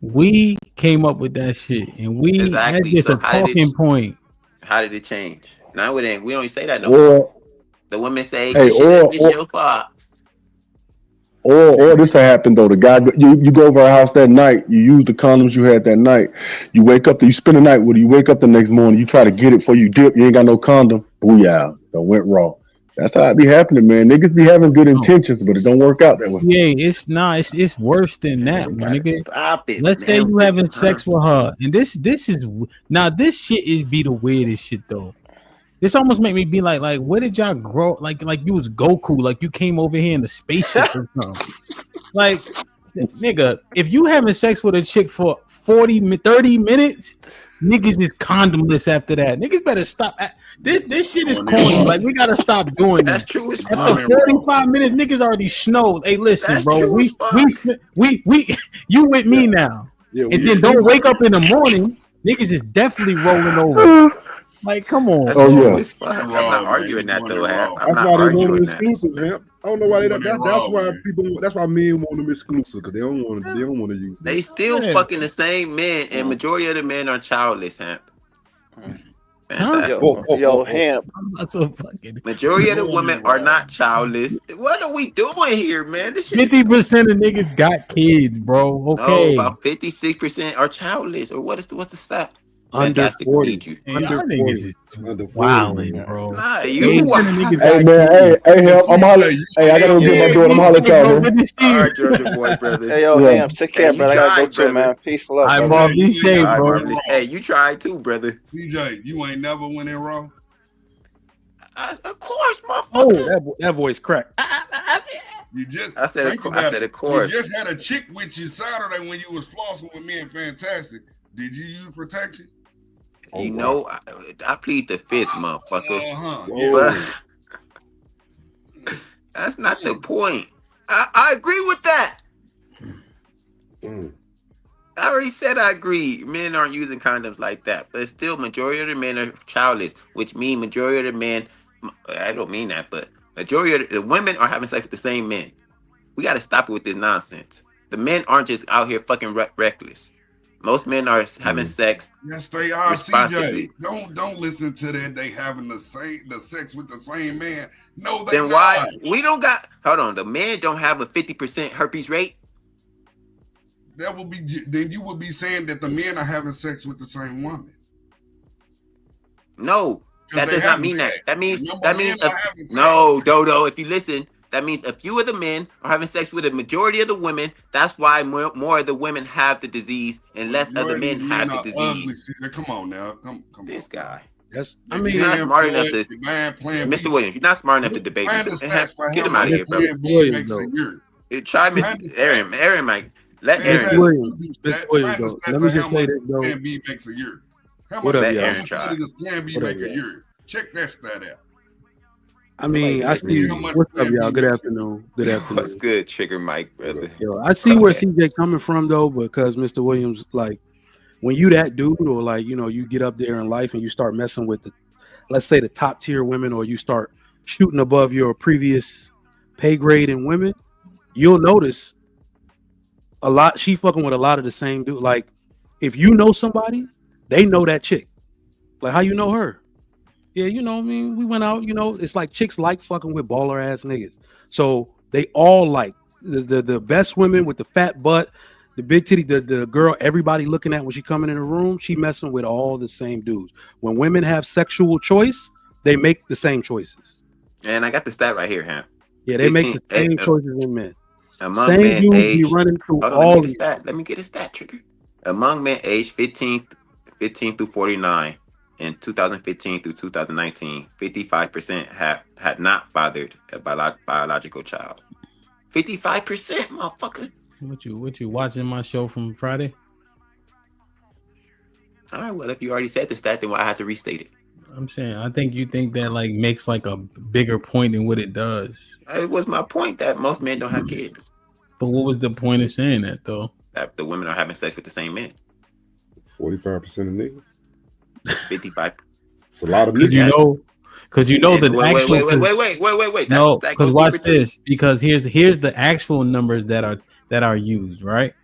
We came up with that shit, and that's just a talking point. How did it change? Now we don't say that no Or, more. The women say hey, this shit is your fault. Or this happened though. The guy, you go over our house that night. You use the condoms you had that night. You wake up, you spend the night with it. You wake up the next morning. You try to get it before you dip. You ain't got no condom. Booyah! That went raw. That's how it be happening, man. Niggas be having good intentions, but it don't work out that way. Yeah, it's not. It's worse than that, my nigga. Stop it. Let's say you having sex with her, and this is now this shit is be the weirdest shit though. This almost make me be like, where did y'all grow? Like you was Goku, like you came over here in the spaceship or something. Like, nigga, if you having sex with a chick for 30 minutes, niggas is condomless after that. Niggas better stop. This shit is corny. Like, we gotta stop doing that. That's true as fuck. After 45 minutes, niggas already snowed. Hey, listen, That's bro. true We you with me now. And then don't wake up in the morning. Niggas is definitely rolling over. Like, come on. I'm not arguing that though. That's why they want them exclusive, Hemp. I don't know why that's why people. That's why men want them exclusive because they don't want to use. They still fucking the same men, and majority of the men are childless, Hemp. Yo, Hemp. Majority of the women are not childless. What are we doing here, man? This shit 50% of niggas got kids, bro. Okay. No, about 56% are childless. Or what's the stat? Under Fantastic 40. need you. Under 40. Niggas is wilding, bro. Nah, you Hey man, hey, Help, I'm hollering. Hey, I gotta go get my daughter. I'm hollering at y'all, man. All right, Georgia boy, brother. Hey, yo, Hemp, take care, brother. I gotta go too, man. Peace, love. I'm brother. be safe, bro. Hey, you tried too, brother. CJ, you ain't never went in raw. Of course, motherfucker. Oh, that voice cracked. You just I said, of course. You just had a chick with you Saturday when you was flossing with me and Fantastic. Did you use protection? You know, I plead the fifth, motherfucker. But that's not the point. I agree with that. I already said I agree. Men aren't using condoms like that, but still, majority of the men are childless, which means majority of the men. I don't mean that, but majority of the women are having sex with the same men. We got to stop it with this nonsense. The men aren't just out here fucking reckless. Most men are having sex. Yes, they are. Responsibly. CJ, don't listen to that. They having the sex with the same man. No, they then why we don't got? Hold on, the men don't have a 50% herpes rate. That would be then you would be saying that the men are having sex with the same woman. No, that does not mean that. That means no, Dodo. If you listen. That means a few of the men are having sex with a majority of the women. That's why more of the women have the disease and less of the men have the disease. Come on now. Come this guy. Yes, I mean, you're not smart enough to, Mr. Williams. You're not smart enough to debate. Get him out of here, bro. Try Mr. Aaron. Aaron, Mike. Let Aaron. Mr. Williams, let me just say this, though. Plan B makes a year. What up, y'all? Aaron try. Plan B make a year. Check that stat out. I mean, I see. What's up, y'all? Good afternoon. Good afternoon. What's good, Trigger Mike, brother? Yo, I see where CJ coming from though, because Mr. Williams, like, when you that dude, or like, you know, you get up there in life and you start messing with the, let's say, the top tier women, or you start shooting above your previous pay grade in women, you'll notice a lot. She fucking with a lot of the same dude. Like, if you know somebody, they know that chick. Like, how you know her? Yeah, you know, I mean, we went out, you know, it's like chicks like fucking with baller ass niggas. So they all like the best women with the fat butt, the big titty, the girl everybody looking at when she coming in the room, she messing with all the same dudes. When women have sexual choice, they make the same choices. And I got the stat right here, Ham. Yeah, they make the same choices in men. Among same men dudes age, be running through all these. Let me get a stat, Trigger. Among men aged 15 through 49, in 2015 through 2019, 55% had not fathered a biological child. 55%, motherfucker. What you watching my show from Friday? All right, well, if you already said the stat, then why I have to restate it? I'm saying, I think you think that like makes like a bigger point than what it does. It was my point that most men don't have kids. But what was the point of saying that though? That the women are having sex with the same men. 45% of niggas. 55. It's a lot of Because niggas. because you know And the wait. actual. No, because watch this. Because here's the actual numbers that are used, right?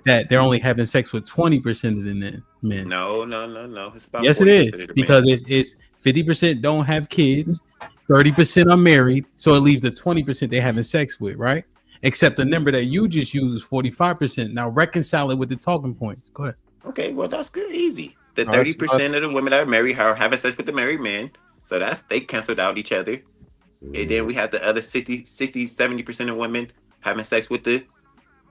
That they're only having sex with 20% of the men. No. It's about Yes, it 40% is of the because men. it's 50% don't have kids, 30% are married, so it leaves the 20% they having sex with, right? Except the number that you just used is 45%. Now reconcile it with the talking points. Go ahead. Okay, well that's good, easy. The No, that's 30% of the women that are married are having sex with the married men, so they canceled out each other. And then we have the other 70% of women having sex with the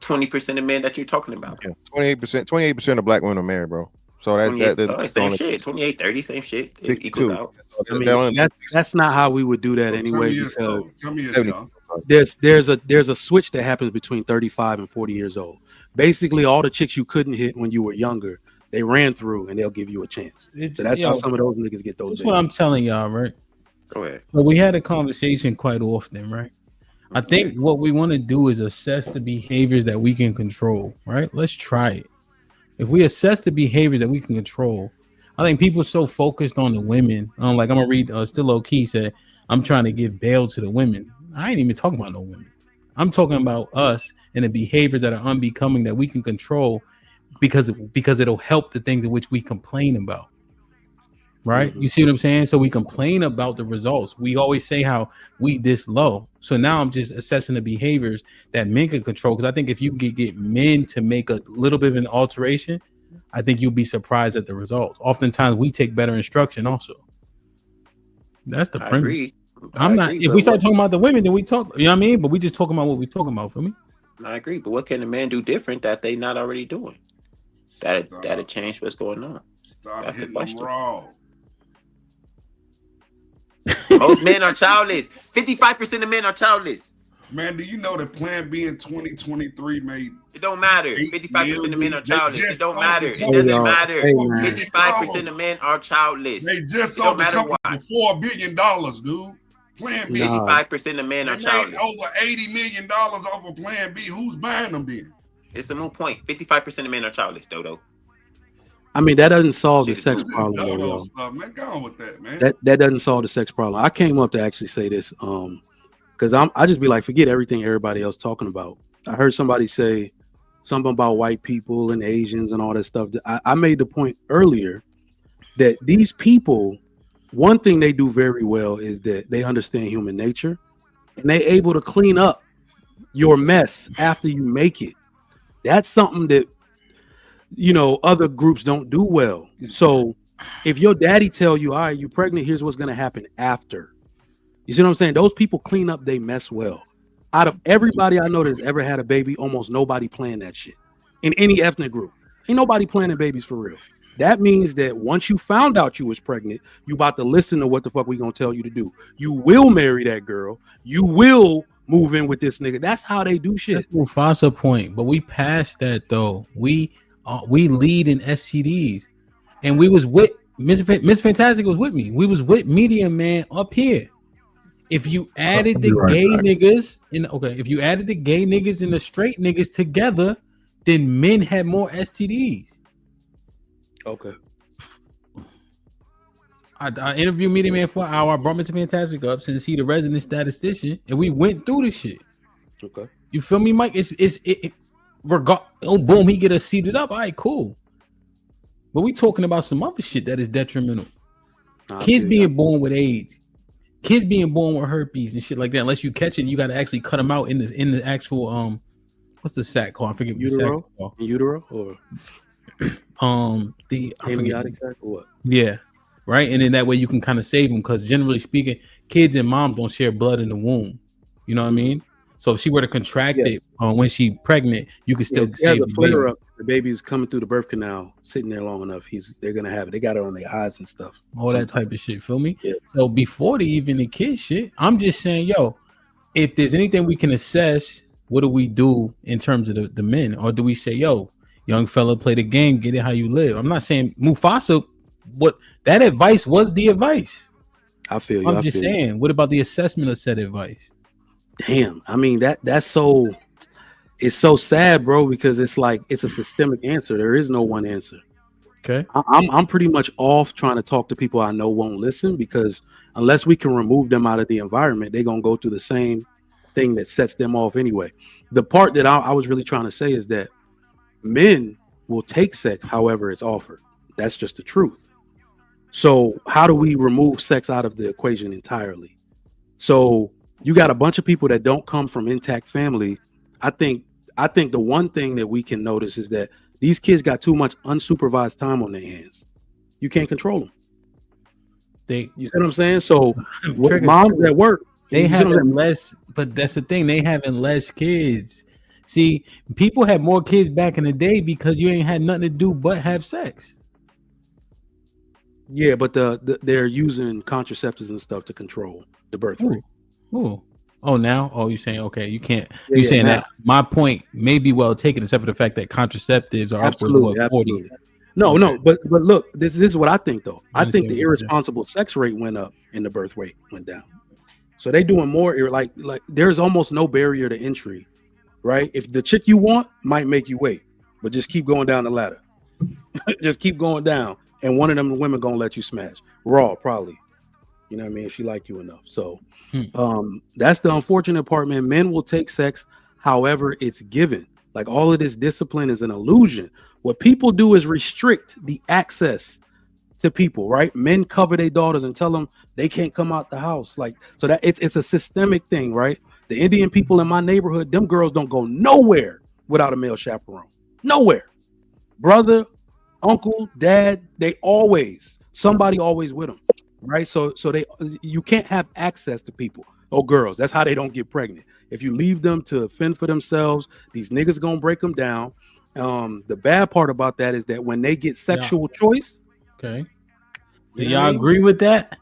20% of men that you're talking about. Yeah, 28% of black women are married, bro. So that's same shit. 28, 30, same shit. It equals out. I mean, that's not how we would do that anyway. Because Tell me this, y'all. there's a switch that happens between 35 and 40 years old. Basically, all the chicks you couldn't hit when you were younger, they ran through and they'll give you a chance. So that's how some of those niggas get those. That's what I'm telling y'all, right? Go ahead. But we had a conversation quite often, right? I think what we want to do is assess the behaviors that we can control, right? Let's try it. If we assess the behaviors that we can control, I think people are so focused on the women. Like I'm gonna read Still Low Key said, I'm trying to give bail to the women. I ain't even talking about no women. I'm talking about us and the behaviors that are unbecoming that we can control because it'll help the things in which we complain about. Right? You see what I'm saying? So we complain about the results. We always say how we this low. So now I'm just assessing the behaviors that men can control. Because I think if you get men to make a little bit of an alteration, I think you'll be surprised at the results. Oftentimes we take better instruction also. That's the premise. Agree. I'm not. If we start talking about the women, then we talk. You know what I mean? But we just talking about what we talking about. For me, I agree. But what can the man do different that they not already doing? That'll change what's going on. Stop That's the hitting them question. raw. Most men are childless. 55% of men are childless. Man, do you know that Plan B in 2023 made? It don't matter. 55% of men are childless. It don't matter. It Hey, doesn't y'all. matter. Hey, man. 55% of men are childless. They just It sold don't the matter company why. for $4 billion, dude. Plan B. 55% of men are They made childless. over $80 million off of Plan B. Who's buying them then? It's a moot point. 55% of men are childless, Dodo. I mean, that doesn't solve the Shit, sex this problem. Dodo though, yo. stuff, man. Go on with that, man. That doesn't solve the sex problem. I came up to actually say this, because I just be like, forget everything everybody else talking about. I heard somebody say something about white people and Asians and all that stuff. I made the point earlier that these people, one thing they do very well is that they understand human nature and they able to clean up your mess after you make it. That's something that, you know, other groups don't do well. So if your daddy tell you, all right, you're pregnant, here's what's going to happen after. You see what I'm saying? Those people clean up they mess well. Out of everybody I know that's ever had a baby, almost nobody planned that shit in any ethnic group. Ain't nobody planning babies for real. That means that once you found out you was pregnant, you about to listen to what the fuck we gonna tell you to do. You will marry that girl. You will move in with this nigga. That's how they do shit. That's Mufasa point. But we passed that though. We lead in STDs, and we was with Miss Fantastic was with me. We was with Media Man up here. If you added the gay niggas if you added the gay niggas and the straight niggas together, then men had more STDs. Okay. I interviewed Media Man for an hour. I brought Mr. Fantastic up since he the resident statistician, and we went through the shit. Okay. You feel me, Mike? Boom, he get us seated up. All right, cool. But we talking about some other shit that is detrimental. Kids being born with AIDS, kids being born with herpes and shit like that. Unless you catch it, you got to actually cut them out in the actual what's the sac called? I forget what the sac called. Utero or I forget. Sac or what? Yeah, right. And then that way you can kind of save them because generally speaking, kids and moms don't share blood in the womb. You know what I mean? So if she were to contract it when she's pregnant, you could still save the flare baby. up. The baby's coming through the birth canal, sitting there long enough. They're gonna have it. They got it on their eyes and stuff. All that type of shit. Feel me? Yeah. So before the kid shit, I'm just saying, yo, if there's anything we can assess, what do we do in terms of the men, or do we say, yo, young fella, play the game, get it how you live? I'm not saying Mufasa what that advice was the advice. I feel you. I'm just saying. What about the assessment of said advice? Damn. I mean that's so. It's so sad, bro, because it's like it's a systemic answer. There is no one answer. Okay. I'm pretty much off trying to talk to people I know won't listen, because unless we can remove them out of the environment, they're gonna go through the same thing that sets them off anyway. The part that I was really trying to say is that men will take sex however it's offered. That's just the truth. So how do we remove sex out of the equation entirely? So you got a bunch of people that don't come from intact family. I think the one thing that we can notice is that these kids got too much unsupervised time on their hands. You can't control them. You see what I'm saying? So moms at work, they having less, but that's the thing, they having less kids. See, people had more kids back in the day because you ain't had nothing to do but have sex. Yeah, but they're using contraceptives and stuff to control the birth rate. Ooh. Oh, now? Oh, you're saying, okay, you can't. You're saying now. That my point may be well taken, except for the fact that contraceptives are upwards of 40. No, but look, this is what I think, though. I think the irresponsible sex rate went up and the birth rate went down. So they doing more, like there's almost no barrier to entry, right? If the chick you want might make you wait, but just keep going down the ladder. Just keep going down, and one of them women gonna let you smash. Raw, probably. You know what I mean? If she like you enough. So that's the unfortunate part, man. Men will take sex however it's given. Like all of this discipline is an illusion. What people do is restrict the access to people, right? Men cover their daughters and tell them they can't come out the house. Like, so that it's a systemic thing, right? The Indian people in my neighborhood, them girls don't go nowhere without a male chaperone. Nowhere. Brother, uncle, dad, somebody always with them. Right, so you can't have access to people or girls. That's how they don't get pregnant. If you leave them to fend for themselves, these niggas gonna break them down. The bad part about that is that when they get sexual choice, okay, do y'all agree with that?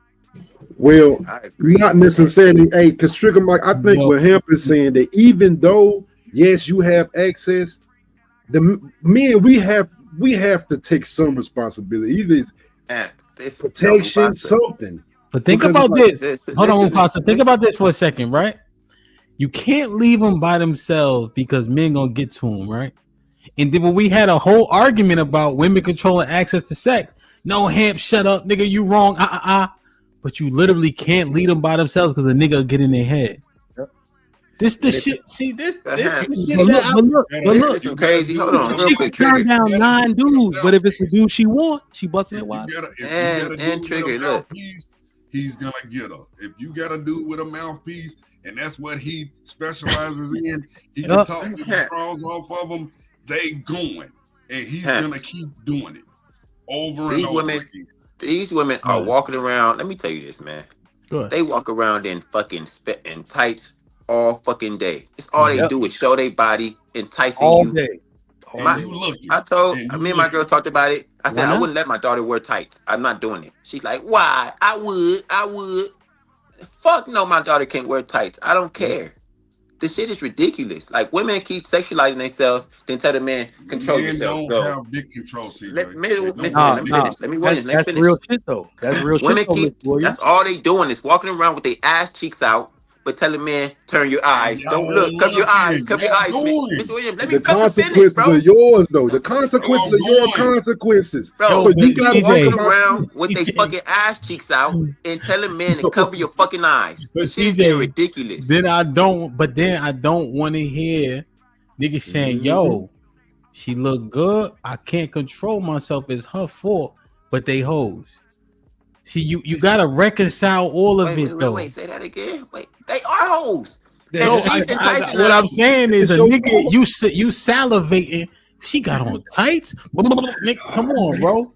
Well, not necessarily. Hey, because Trigger Mike, I think what Hemp is saying that even though yes, you have access, the men we have to take some responsibility. Either it's protection, something. But think about this. Hold on, Pastor. Think about this for a second, right? You can't leave them by themselves because men gonna get to them, right? And then when we had a whole argument about women controlling access to sex, no, Hemp, shut up, nigga, you wrong. But you literally can't leave them by themselves because a nigga will get in their head. This the shit. See this. But look. You crazy. Hold on, real quick. Turn down 9 dudes, but if it's the dude she want, she busting it wide. And Trigger, look, he's gonna get her. If you got a dude with a mouthpiece, and that's what he specializes in, he can talk the straws off of them. They going, and he's gonna keep doing it over and over again. These women are walking around. Let me tell you this, man. They walk around in fucking in tights all fucking day. It's all they do is show their body, enticing all you. Day. I told me and my girl talked about it. I said I wouldn't let my daughter wear tights. I'm not doing it. She's like, why? I would. Fuck no, my daughter can't wear tights. I don't care. This shit is ridiculous. Like women keep sexualizing themselves, then tell the man control yourself. Don't have big control. Let me finish. That's real shit though. That's real women shit. That's all they doing is walking around with their ass cheeks out, but telling men turn your eyes. Don't look. Cover your eyes. Cover your eyes. Mr. Williams, let me the consequences are yours though. The consequences are your consequences. Bro, so you gotta walking around with their fucking ass cheeks out and telling men to cover your fucking eyes. This shit is ridiculous. Then I don't want to hear niggas saying, yo, she look good. I can't control myself. It's her fault, but they hoes. See, you gotta reconcile all of it though. Wait, say that again. Wait, they are hoes. No, what I'm saying is, a nigga, you salivating. She got on tights. Nigga, come on, bro.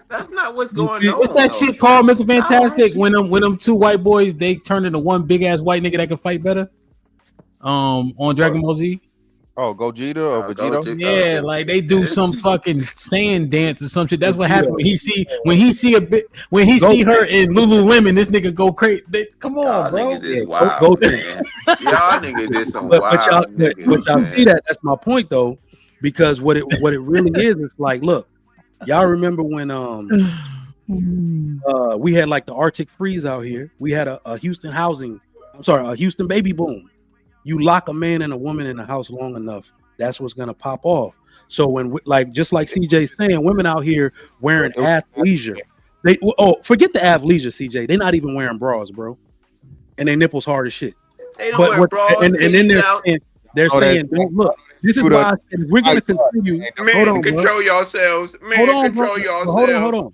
That's not what's going on. What's that shit called, Mr. Fantastic? When them 2 white boys they turn into one big ass white nigga that can fight better. On Dragon Ball Z. Oh, Gogeta or Vegito? Yeah, like they do some fucking sand dance or some shit. That's what happened when he see her in Lululemon. This nigga go crazy. Come on, bro. Niggas is wild, man. Y'all niggas did some wild. But y'all see that? That's my point though, because what it really is, it's like, look, y'all remember when We had like the Arctic freeze out here. We had a Houston a Houston baby boom. You lock a man and a woman in a house long enough, that's what's gonna pop off. So when just like CJ's saying, women out here wearing athleisure, forget the athleisure, CJ. They're not even wearing bras, bro, and their nipples hard as shit. They don't wear bras. And then they're saying, don't look. This is why I said we're gonna continue. Men, control yourselves. Men, control yourselves. Hold on.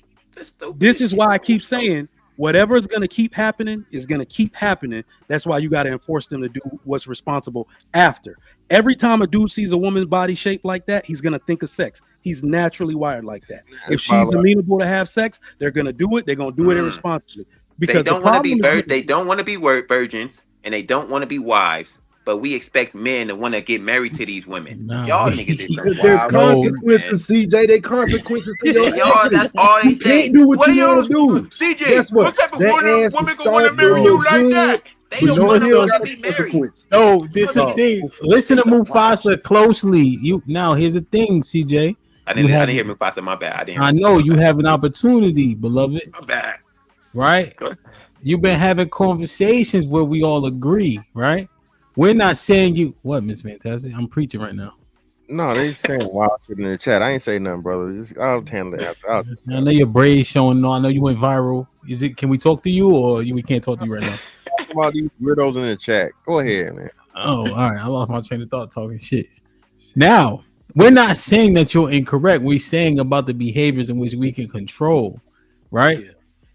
This is why I keep saying whatever is going to keep happening is going to keep happening. That's why you got to enforce them to do what's responsible after. Every time a dude sees a woman's body shaped like that, he's going to think of sex. He's naturally wired like that. If she's amenable to have sex, they're going to do it. They're going to do it irresponsibly. Because they don't want to be they don't want to be virgins, and they don't want to be wives. But we expect men to want to get married to these women. Y'all niggas is some there's wild consequences, CJ. They consequences to your y'all. That's all they you say. can't do what you want to do. CJ, guess what type of that woman ass gonna is want to soft marry for you your like good, that? They but don't you want still to got be a married. consequence. No, this is the thing. Listen to Mufasa closely. Now here's the thing, CJ. I didn't hear Mufasa. My bad. I know you have an opportunity, beloved. My bad. Right? You've been having conversations where we all agree, right? We're not saying you what, Miss Fantastic? I'm preaching right now. No, they saying wild shit in the chat. I ain't say nothing, brother. I'll handle it after. I know your braids showing. I know you went viral. Is it? Can we talk to you, or we can't talk to you right now? Talk about these weirdos in the chat. Go ahead, man. Oh, all right. I lost my train of thought talking shit. Now, we're not saying that you're incorrect. We're saying about the behaviors in which we can control, right? Yeah.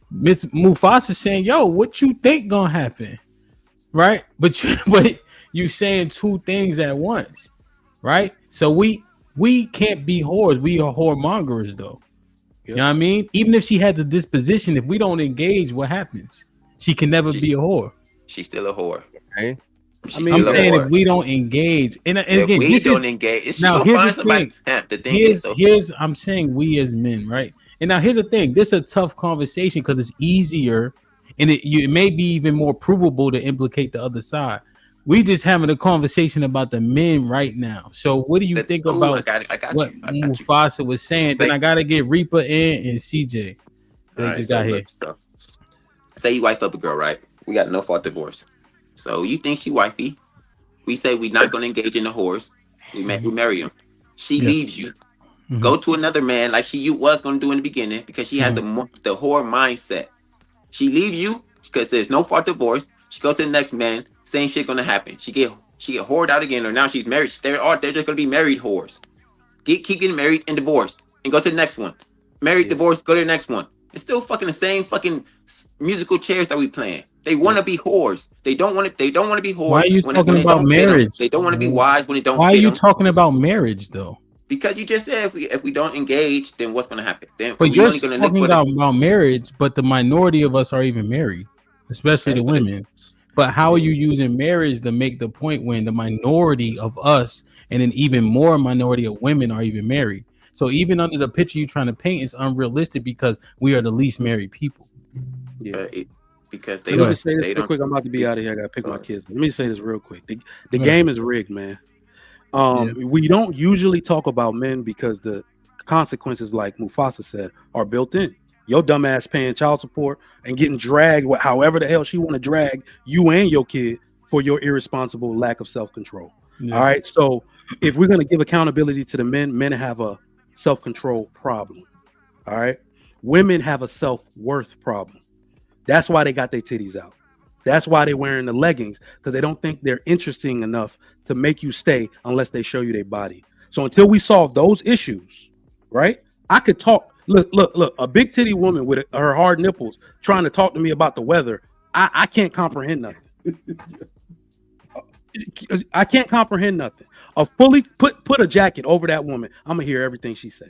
Miss Mufasa saying, "Yo, what you think gonna happen?" Right? But you saying two things at once, right? So we can't be whores. We are whoremongers, though. Yep. You know what I mean? Even if she has a disposition, if we don't engage, what happens? She can never be a whore. She's still a whore. Okay. I'm saying if we don't engage, and again, we don't engage, now here's the thing. The thing here's I'm saying we as men, right? And now here's the thing. This is a tough conversation because it's easier, and it may be even more provable to implicate the other side. We just having a conversation about the men right now. So what do you think about what Mufasa was saying? Then I gotta get Reaper in and CJ. They just got here. So, say you wife up a girl, right? We got no fault divorce. So you think she wifey? We say we're not gonna engage in the whores. We marry him. She leaves you. Mm-hmm. Go to another man like you was gonna do in the beginning because she has the whore mindset. She leaves you because there's no fault divorce. She goes to the next man. Same shit gonna happen. She get whored out again, or now she's married. They're just gonna be married whores. Keep getting married and divorced, and go to the next one. Married, divorced, go to the next one. It's still fucking the same fucking musical chairs that we playing. They want to be whores. They don't want to be whores. Why are you talking about marriage? They don't want to be wives when it don't. Why are you talking about marriage though? Because you just said if we don't engage, then what's gonna happen? Then but you're only gonna talking about marriage, but the minority of us are even married, especially the women. But how are you using marriage to make the point when the minority of us and an even more minority of women are even married? So even under the picture you're trying to paint is unrealistic because we are the least married people. Yeah. Because they Let me say this real quick. I'm about to be out of here. I gotta pick my kids. Let me say this real quick. The game is rigged, man. We don't usually talk about men because the consequences, like Mufasa said, are built in. Your dumb ass paying child support and getting dragged however the hell she want to drag you and your kid for your irresponsible lack of self-control. Yeah. All right. So if we're going to give accountability to the men have a self-control problem. All right. Women have a self-worth problem. That's why they got their titties out. That's why they're wearing the leggings, because they don't think they're interesting enough to make you stay unless they show you their body. So until we solve those issues, right? I could talk. Look, a big titty woman with her hard nipples trying to talk to me about the weather. I can't comprehend nothing. I can't comprehend nothing. A fully put a jacket over that woman, I'm gonna hear everything she say.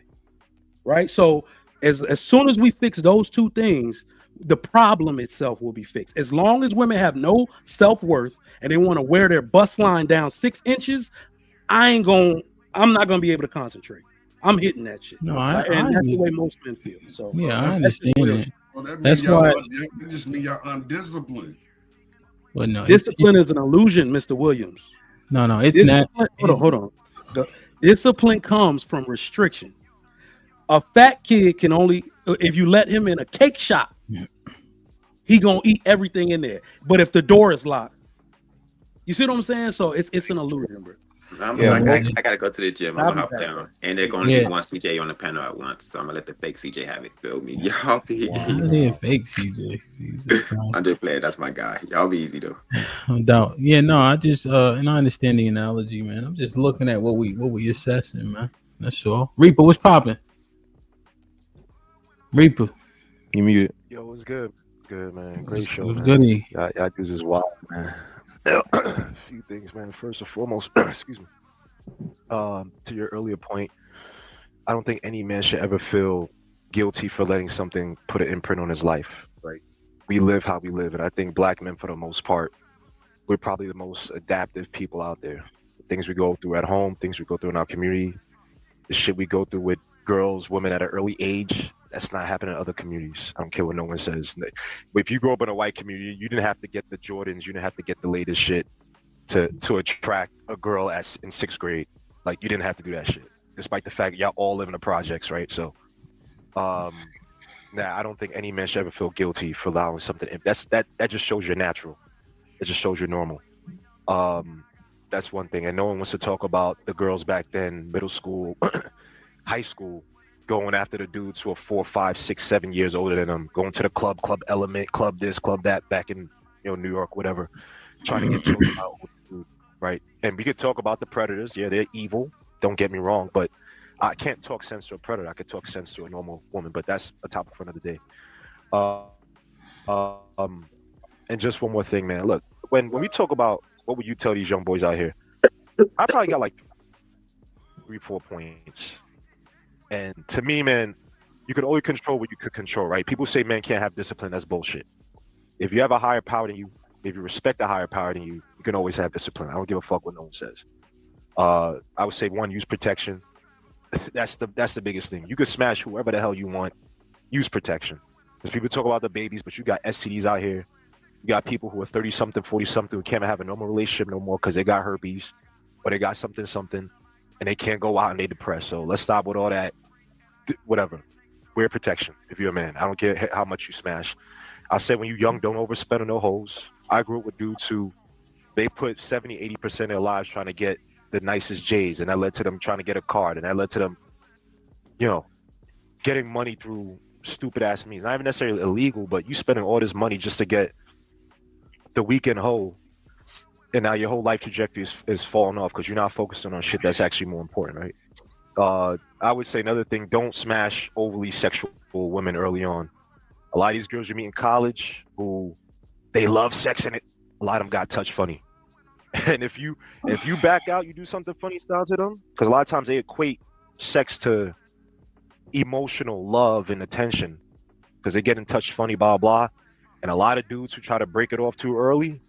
Right? So as soon as we fix those two things, the problem itself will be fixed. As long as women have no self-worth and they want to wear their bust line down 6 inches, I'm not gonna be able to concentrate. I'm hitting that shit. No, and that's the way most men feel. So yeah, I understand it. Well, that's why it just means y'all undisciplined. Well, no, discipline is an illusion, Mr. Williams. No, it's not. Hold on. The discipline comes from restriction. A fat kid can only If you let him in a cake shop, he gonna eat everything in there. But if the door is locked, you see what I'm saying? So it's an illusion, bro. I gotta go to the gym. I'm I'll gonna be hop back, down, and they're gonna be one CJ on the panel at once. So I'm gonna let the fake CJ have it. Feel me? Y'all be easy. Fake CJ. Jesus Christ. I'm just playing. That's my guy. Y'all be easy though. No doubt. Yeah, no, I just and I understand the analogy, man. I'm just looking at what we assessing, man. That's all. Reaper, what's popping? Reaper. You muted. Yo, what's good? Good, man. Great show, man. Goody. Y'all dudes is wild, man. A few things, man. First and foremost, excuse me. To your earlier point, I don't think any man should ever feel guilty for letting something put an imprint on his life, right? We live how we live, and I think black men, for the most part, we're probably the most adaptive people out there. Things we go through at home, things we go through in our community, the shit we go through with girls, women at an early age, that's not happening in other communities. I don't care what no one says. If you grow up in a white community, you didn't have to get the Jordans, you didn't have to get the latest shit to attract a girl in 6th grade. Like, you didn't have to do that shit, despite the fact y'all all live in the projects, right? So, I don't think any man should ever feel guilty for allowing something. That just shows you're natural. It just shows you're normal. That's one thing. And no one wants to talk about the girls back then, middle school, high school, going after the dudes who are 4, 5, 6, 7 years older than them, going to the club element, club this, club that, back in New York, whatever, trying to get children out, right? And we could talk about the predators. Yeah, they're evil. Don't get me wrong, but I can't talk sense to a predator. I could talk sense to a normal woman, but that's a topic for another day. And just one more thing, man. Look, when we talk about what would you tell these young boys out here, I probably got like 3-4 points. And to me, man, you can only control what you could control, right? People say men can't have discipline. That's bullshit. If you have a higher power than you, if you respect a higher power than you, you can always have discipline. I don't give a fuck what no one says. I would say, one, use protection. That's the biggest thing. You can smash whoever the hell you want. Use protection. Because people talk about the babies, but you got STDs out here. You got people who are 30-something, 40-something who can't have a normal relationship no more because they got herpes or they got something, and they can't go out and they depressed. So let's stop with all that. Whatever. Wear protection if you're a man. I don't care how much you smash. I say when you're young, don't overspend on no hoes. I grew up with dudes who they put 70-80% of their lives trying to get the nicest J's, and that led to them trying to get a card, and that led to them, getting money through stupid ass means. Not even necessarily illegal, but you spending all this money just to get the weekend hoe, and now your whole life trajectory is falling off because you're not focusing on shit that's actually more important, right? I would say another thing, don't smash overly sexual women early on. A lot of these girls you meet in college who they love sex in it, a lot of them got touch funny. And if you back out, you do something funny style to them, because a lot of times they equate sex to emotional love and attention because they get in touch funny, blah, blah. And a lot of dudes who try to break it off too early,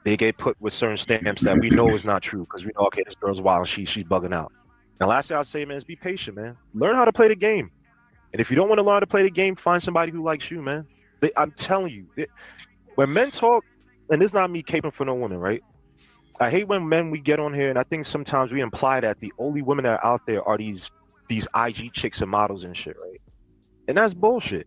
they get put with certain stamps that we know is not true because we know, okay, this girl's wild, she's bugging out. And last thing I'll say, man, is be patient, man. Learn how to play the game. And if you don't want to learn how to play the game, find somebody who likes you, man. I'm telling you, when men talk, and this is not me caping for no woman, right? I hate when we get on here, and I think sometimes we imply that the only women that are out there are these IG chicks and models and shit, right? And that's bullshit.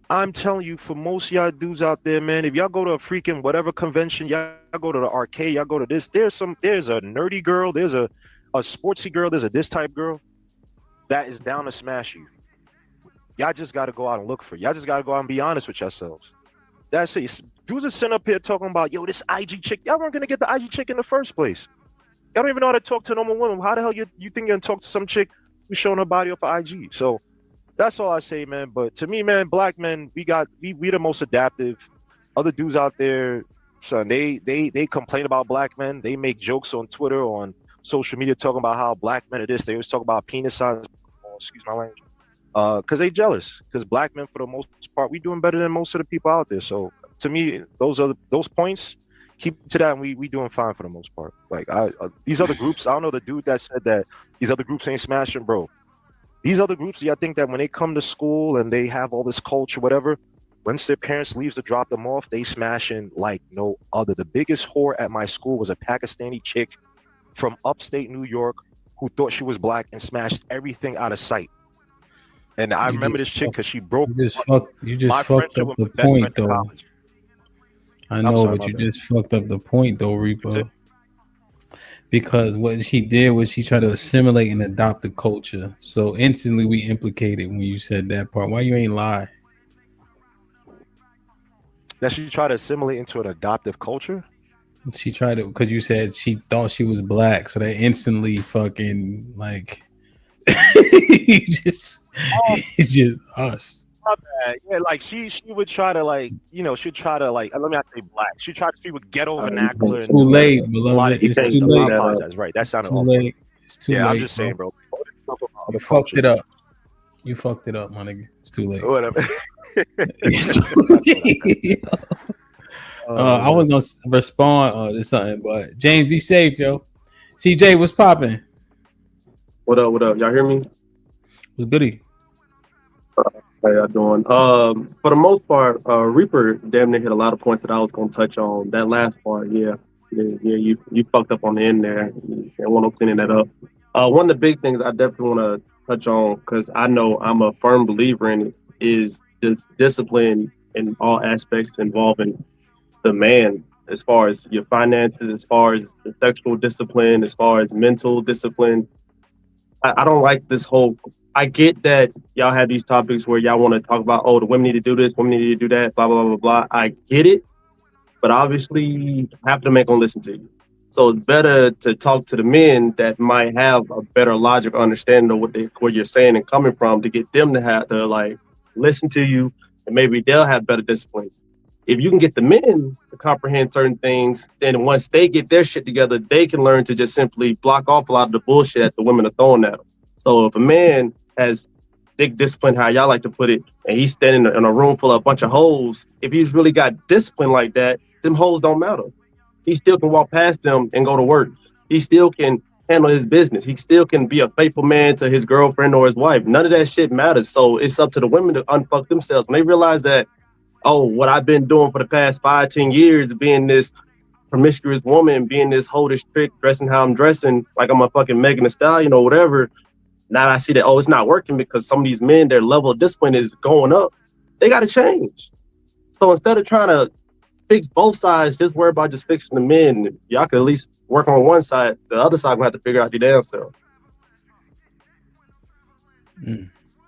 I'm telling you, for most of y'all dudes out there, man, if y'all go to a freaking whatever convention, y'all go to the arcade, y'all go to this, there's a nerdy girl, there's a sportsy girl, there's a this type girl that is down to smash you. Y'all just got to go out and look for it. Y'all just got to go out and be honest with yourselves. That's it. Dudes are sitting up here talking about, yo, this IG chick. Y'all weren't going to get the IG chick in the first place. Y'all don't even know how to talk to a normal woman. How the hell you think you're going to talk to some chick who's showing her body off of IG? So that's all I say, man. But to me, man, black men, we the most adaptive. Other dudes out there, son, they complain about black men. They make jokes on Twitter, on social media, talking about how black men are this. They always talk about penis size. Excuse my language. Because they jealous. Because black men, for the most part, we doing better than most of the people out there. So to me, those points, keep to that, and we doing fine for the most part. Like these other groups, I don't know the dude that said that these other groups ain't smashing, bro. These other groups, I think that when they come to school and they have all this culture, whatever, once their parents leaves to drop them off, they smashing like no other. The biggest whore at my school was a Pakistani chick from upstate New York who thought she was black and smashed everything out of sight. And I remember this chick because she broke. You just my fucked friendship up with the my best friend point in though. college. I I'm know, sorry, but my you bad. just fucked up the point though, Reaper. Because what she did was she tried to assimilate and adopt the culture. So instantly we implicated when you said that part. Why you ain't lie? That she tried to assimilate into an adoptive culture. She tried to, because you said she thought she was black, so that instantly fucking like it's just us. My bad. Yeah, like she would try to like, she'd try to like, let me not say black. She tried to speak with ghetto vernacular. It's too late, beloved. It's too late. I apologize. Right, that It's sounded too awful. late. It's too Yeah, late. I'm just saying, bro. You fucked it up. You fucked it up, my nigga. It's too late. Whatever. I was gonna respond to something, but James, be safe, yo. CJ, what's popping? What up? What up? Y'all hear me? What's goody? How y'all doing? For the most part, Reaper damn near hit a lot of points that I was gonna touch on. That last part, yeah, you fucked up on the end there. And want to cleaning that up. One of the big things I definitely want to touch on, because I know I'm a firm believer in it, is this discipline in all aspects involving the man, as far as your finances, as far as the sexual discipline, as far as mental discipline. I don't like this whole. I get that y'all have these topics where y'all want to talk about, oh, the women need to do this, women need to do that, blah blah blah blah blah. I get it, but obviously half the men gonna listen to you. So it's better to talk to the men that might have a better logical understanding of what you're saying and coming from, to get them to have to like listen to you, and maybe they'll have better discipline. If you can get the men to comprehend certain things, then once they get their shit together, they can learn to just simply block off a lot of the bullshit that the women are throwing at them. So if a man has big discipline, how y'all like to put it, and he's standing in a room full of a bunch of hoes, if he's really got discipline like that, them hoes don't matter. He still can walk past them and go to work. He still can handle his business. He still can be a faithful man to his girlfriend or his wife. None of that shit matters. So it's up to the women to unfuck themselves. When they realize that, oh, what I've been doing for the past 5-10 years, being this promiscuous woman, being this hodish trick, dressing how I'm dressing, like I'm a fucking Megan Thee Stallion or whatever. Now I see that, oh, it's not working because some of these men, their level of discipline is going up. They got to change. So instead of trying to fix both sides, just worry about just fixing the men. Y'all could at least work on one side. The other side gonna have to figure out your damn self.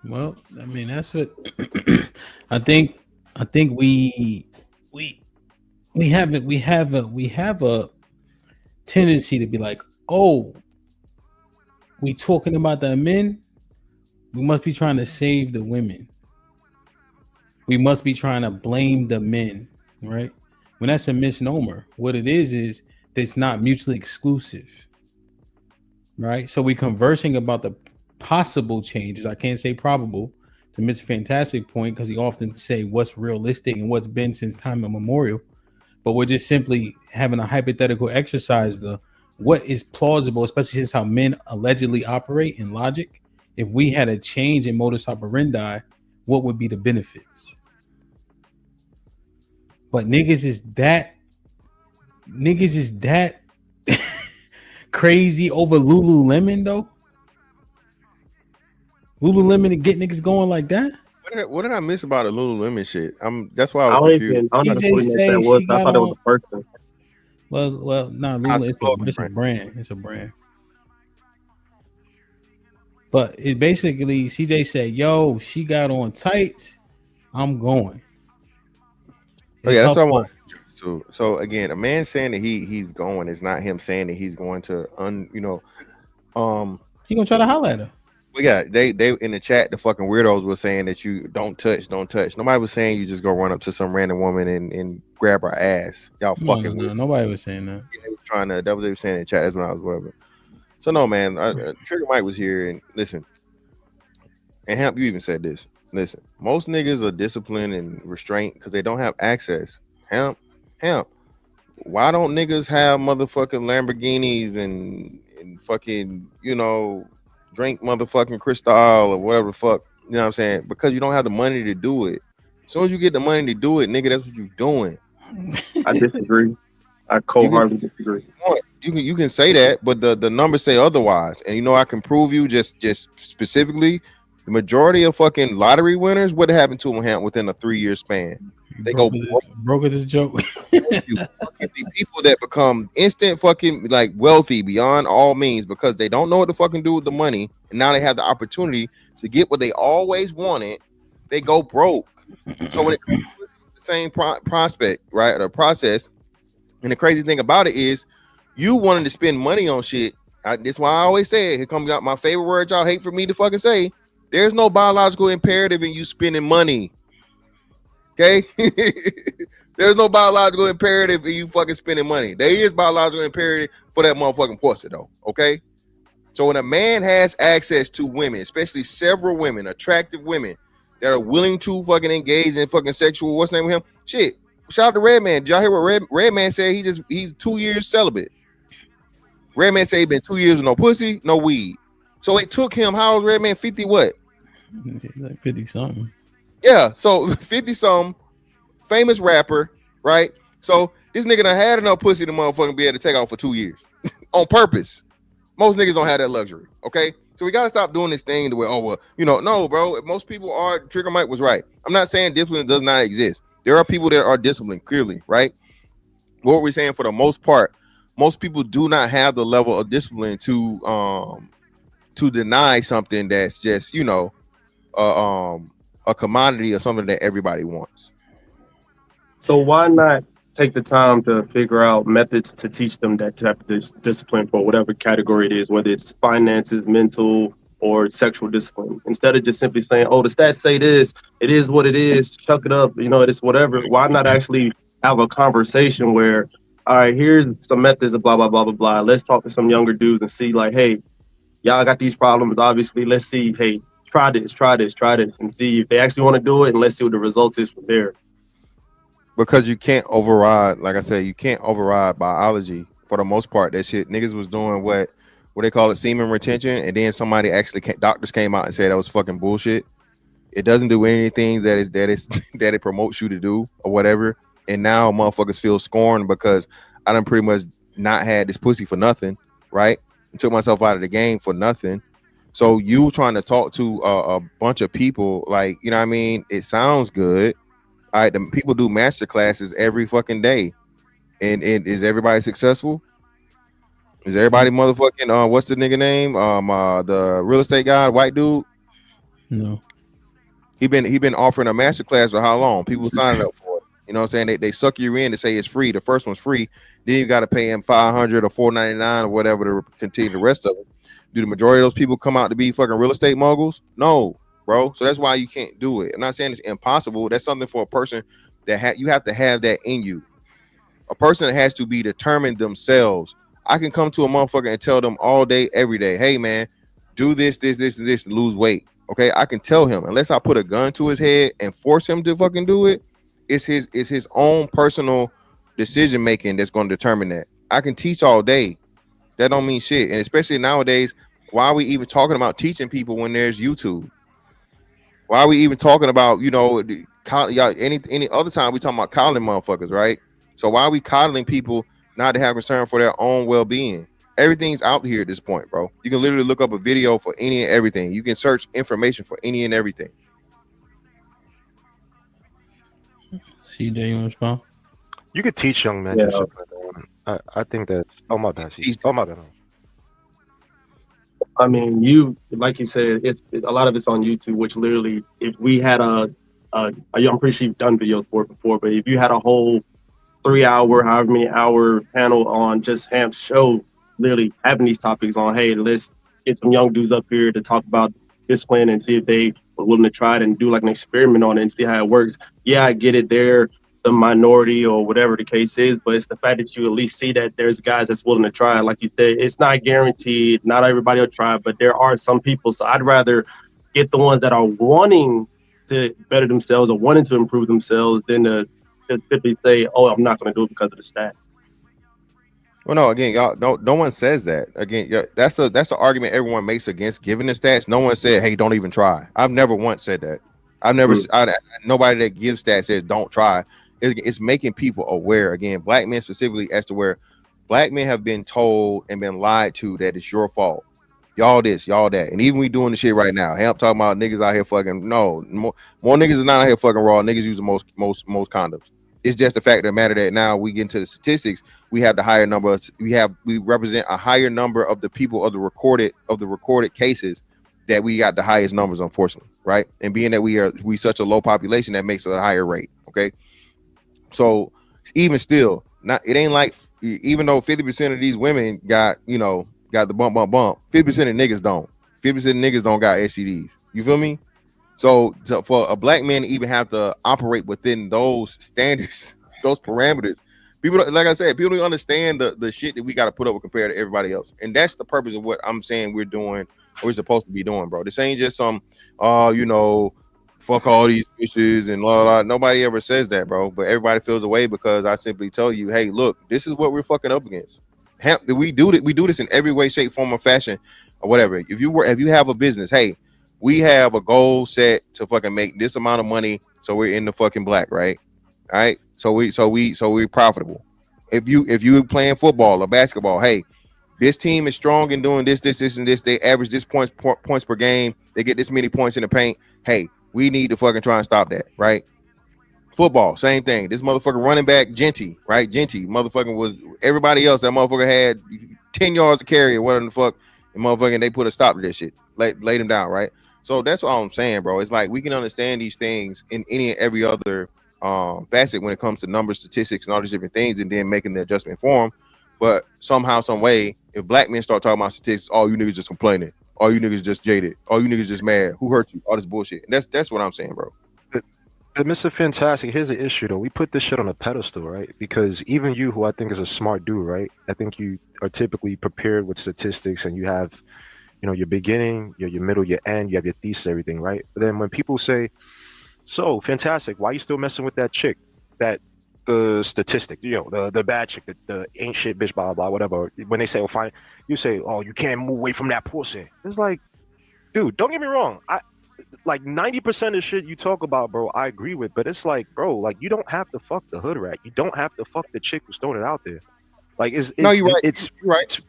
Well, I mean, that's what I think we have a tendency to be like, oh, we talking about the men, we must be trying to save the women. We must be trying to blame the men, right? When that's a misnomer. What it is it's not mutually exclusive, right? So we conversing about the possible changes. I can't say probable, to Mr. Fantastic point, because he often say what's realistic and what's been since time immemorial. But we're just simply having a hypothetical exercise, the what is plausible, especially since how men allegedly operate in logic. If we had a change in modus operandi, what would be the benefits? But niggas is that crazy over Lululemon though. Lululemon and get niggas going like that. What did I miss about the Lululemon shit? That's why I was confused. I don't know that was. I thought that was a person. Well, nah, Lululemon, it's a brand. It's a brand. But it basically, CJ said, "Yo, she got on tights. I'm going." Oh yeah, that's what I want. So again, a man saying that he's going is not him saying that he's going to he gonna try to holler at her. Well, yeah, they in the chat, the fucking weirdos were saying that you don't touch. Nobody was saying you just go run up to some random woman and grab her ass. Y'all fucking. No, nobody was saying that. They were trying to. That was they were saying in the chat. That's when I was whatever. So no, man. Trigger Mike was here and listen. And Hemp, you even said this. Listen, most niggas are disciplined and restraint because they don't have access. Hemp. Why don't niggas have motherfucking Lamborghinis and fucking drink motherfucking Cristal or whatever the fuck, you know what I'm saying? Because you don't have the money to do it. As soon as you get the money to do it, nigga, that's what you doing. I disagree. I wholeheartedly disagree. You can say that, but the numbers say otherwise. And I can prove you just specifically The majority of fucking lottery winners, what happened to them within a 3-year span? They go broke as a joke. The people that become instant fucking like wealthy beyond all means because they don't know what to fucking do with the money, and now they have the opportunity to get what they always wanted. They go broke. So when it comes to the same prospect, right, or process, and the crazy thing about it is, you wanting to spend money on shit. That's why I always say it. Here comes out my favorite word y'all hate for me to fucking say. There's no biological imperative in you spending money. Okay? There's no biological imperative in you fucking spending money. There is biological imperative for that motherfucking pussy though. Okay? So when a man has access to women, especially several women, attractive women that are willing to fucking engage in fucking sexual, what's the name of him? Shit. Shout out to Redman. Did y'all hear what Redman said? He's 2 years celibate. Redman said he been 2 years with no pussy, no weed. So it took him, how old was Redman? 50 what? Like 50 something. Yeah, so 50 something, famous rapper, right? So this nigga done had enough pussy to motherfucking be able to take off for 2 years on purpose. Most niggas don't have that luxury, okay? So we gotta stop doing this thing the way, oh well, no, bro. Most people are. Trigger Mike was right. I'm not saying discipline does not exist. There are people that are disciplined, clearly, right? What we're saying for the most part, most people do not have the level of discipline to deny something that's just a commodity or something that everybody wants. So why not take the time to figure out methods to teach them that type of discipline for whatever category it is, whether it's finances, mental, or sexual discipline, instead of just simply saying, oh, the stats say this, it is what it is, chuck it up, it's whatever. Why not actually have a conversation where, all right, here's some methods of blah, blah, blah, blah, blah. Let's talk to some younger dudes and see like, hey, y'all got these problems, obviously. Let's see, hey, try this, and see if they actually want to do it, and let's see what the result is from there. Because you can't override, like I said, you can't override biology for the most part. That shit, niggas was doing what they call it, semen retention, and then somebody doctors came out and said that was fucking bullshit. It doesn't do anything that it promotes you to do or whatever. And now motherfuckers feel scorned because I done pretty much not had this pussy for nothing, right? And took myself out of the game for nothing. So you trying to talk to a bunch of people, like, you know what I mean? It sounds good. All right, the people do master classes every fucking day. And is everybody successful? Is everybody motherfucking what's the nigga name? The real estate guy, white dude? No. He been offering a master class for how long? People signing up for it. You know what I'm saying? They suck you in to say it's free. The first one's free. Then you got to pay him $500 or $499 or whatever to continue the rest of it. Do the majority of those people come out to be fucking real estate moguls? No, bro. So that's why you can't do it. I'm not saying it's impossible. That's something for a person that you have to have that in you. A person that has to be determined themselves. I can come to a motherfucker and tell them all day, every day, hey man, do this, and this, and lose weight. Okay, I can tell him unless I put a gun to his head and force him to fucking do it. It's his own personal decision making that's going to determine that. I can teach all day. That don't mean shit. And especially nowadays, why are we even talking about teaching people when there's YouTube? Why are we even talking about, any other time we talking about coddling motherfuckers, right? So why are we coddling people not to have concern for their own well-being? Everything's out here at this point, bro. You can literally look up a video for any and everything. You can search information for any and everything. CJ, you want to respond? You could teach young men discipline. I think that's. Oh my bad. Oh my bad. I mean, like you said, a lot of it's on YouTube. Which literally, if we had I'm pretty sure you've done videos for it before, but if you had a whole 3-hour, however many hour panel on just Hamp's show, literally having these topics on, hey, let's get some young dudes up here to talk about discipline and see if they were willing to try it and do like an experiment on it and see how it works. Yeah, I get it. They're the minority or whatever the case is, but it's the fact that you at least see that there's guys that's willing to try. Like you said, it's not guaranteed. Not everybody will try, but there are some people. So I'd rather get the ones that are wanting to better themselves or wanting to improve themselves than to simply say, oh, I'm not going to do it because of the stats. Well, no, again, y'all, no one says that. Again, that's the argument everyone makes against giving the stats. No one said, hey, don't even try. I've never once said that. I've never, nobody that gives stats says don't try. It's making people aware, again, black men specifically, as to where black men have been told and been lied to that it's your fault. y'all this, y'all that, and even we doing the shit right now. Hamp talking about niggas out here fucking. No, more niggas is not out here fucking raw. Niggas use the most condoms. It's just the fact of the matter that now we get into the statistics. We have the higher number. We represent a higher number of the people of the recorded cases that we got the highest numbers, unfortunately, right? And being that we such a low population, that makes it a higher rate. Okay, so even still, it ain't like, even though 50% of these women got the bump, 50% of niggas don't. 50% of niggas don't got STDs. You feel me? So for a black man to even have to operate within those standards, those parameters, people, like I said, people don't understand the shit that we got to put up with compared to everybody else. And that's the purpose of what I'm saying we're doing, or we're supposed to be doing, bro. This ain't just some, fuck all these bitches and blah, blah. Nobody ever says that, bro. But everybody feels away because I simply tell you, hey, look, this is what we're fucking up against. We do this in every way, shape, form, or fashion, or whatever. If you have a business, hey, we have a goal set to fucking make this amount of money, so we're in the fucking black, right? All right. So we're profitable. If you playing football or basketball, hey, this team is strong in doing this, and this. They average this points per game. They get this many points in the paint. Hey, we need to fucking try and stop that, right? Football, same thing. This motherfucker running back, Genty, right? Genty, motherfucking was everybody else. That motherfucker had 10 yards to carry or whatever the fuck, and motherfucking they put a stop to this shit, laid him down, right? So that's all I'm saying, bro. It's like we can understand these things in any and every other facet when it comes to numbers, statistics, and all these different things, and then making the adjustment for them. But somehow, some way, if black men start talking about statistics, all you niggas just complaining, all you niggas just jaded, all you niggas just mad, who hurt you, all this bullshit. And that's what I'm saying, bro. But Mr. Fantastic, here's the issue though. We put this shit on a pedestal, right? Because even you, who I think is a smart dude, right? I think you are typically prepared with statistics, and you have, your beginning, your middle, your end, you have your thesis, everything, right? But then when people say, so Fantastic, why you still messing with that chick, that statistic, the bad chick, the ain't shit bitch, blah, blah, blah, whatever. When they say, oh, fine, you say, oh, you can't move away from that pussy. It's like, dude, don't get me wrong. Like 90% of the shit you talk about, bro, I agree with, but it's like, bro, like you don't have to fuck the hood rat. You don't have to fuck the chick who's throwing it out there. Like, no, you're right. You're right.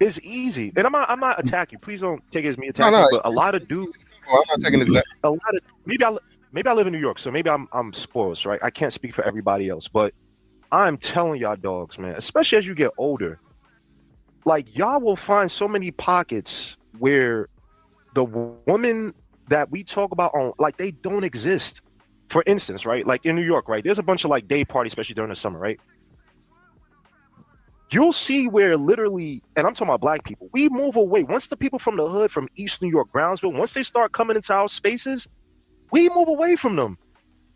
It's easy, and I'm not attacking you. Please don't take it as me attacking. No, but a lot of dudes. I'm not taking this. A lot of maybe I live in New York, so maybe I'm spoiled, right? I can't speak for everybody else, but I'm telling y'all, dogs, man, especially as you get older, like y'all will find so many pockets where the women that we talk about on, like, they don't exist. For instance, right, like in New York, right, there's a bunch of like day parties, especially during the summer, right? You'll see where literally, and I'm talking about black people, we move away. Once the people from the hood, from East New York, Brownsville, once they start coming into our spaces, we move away from them.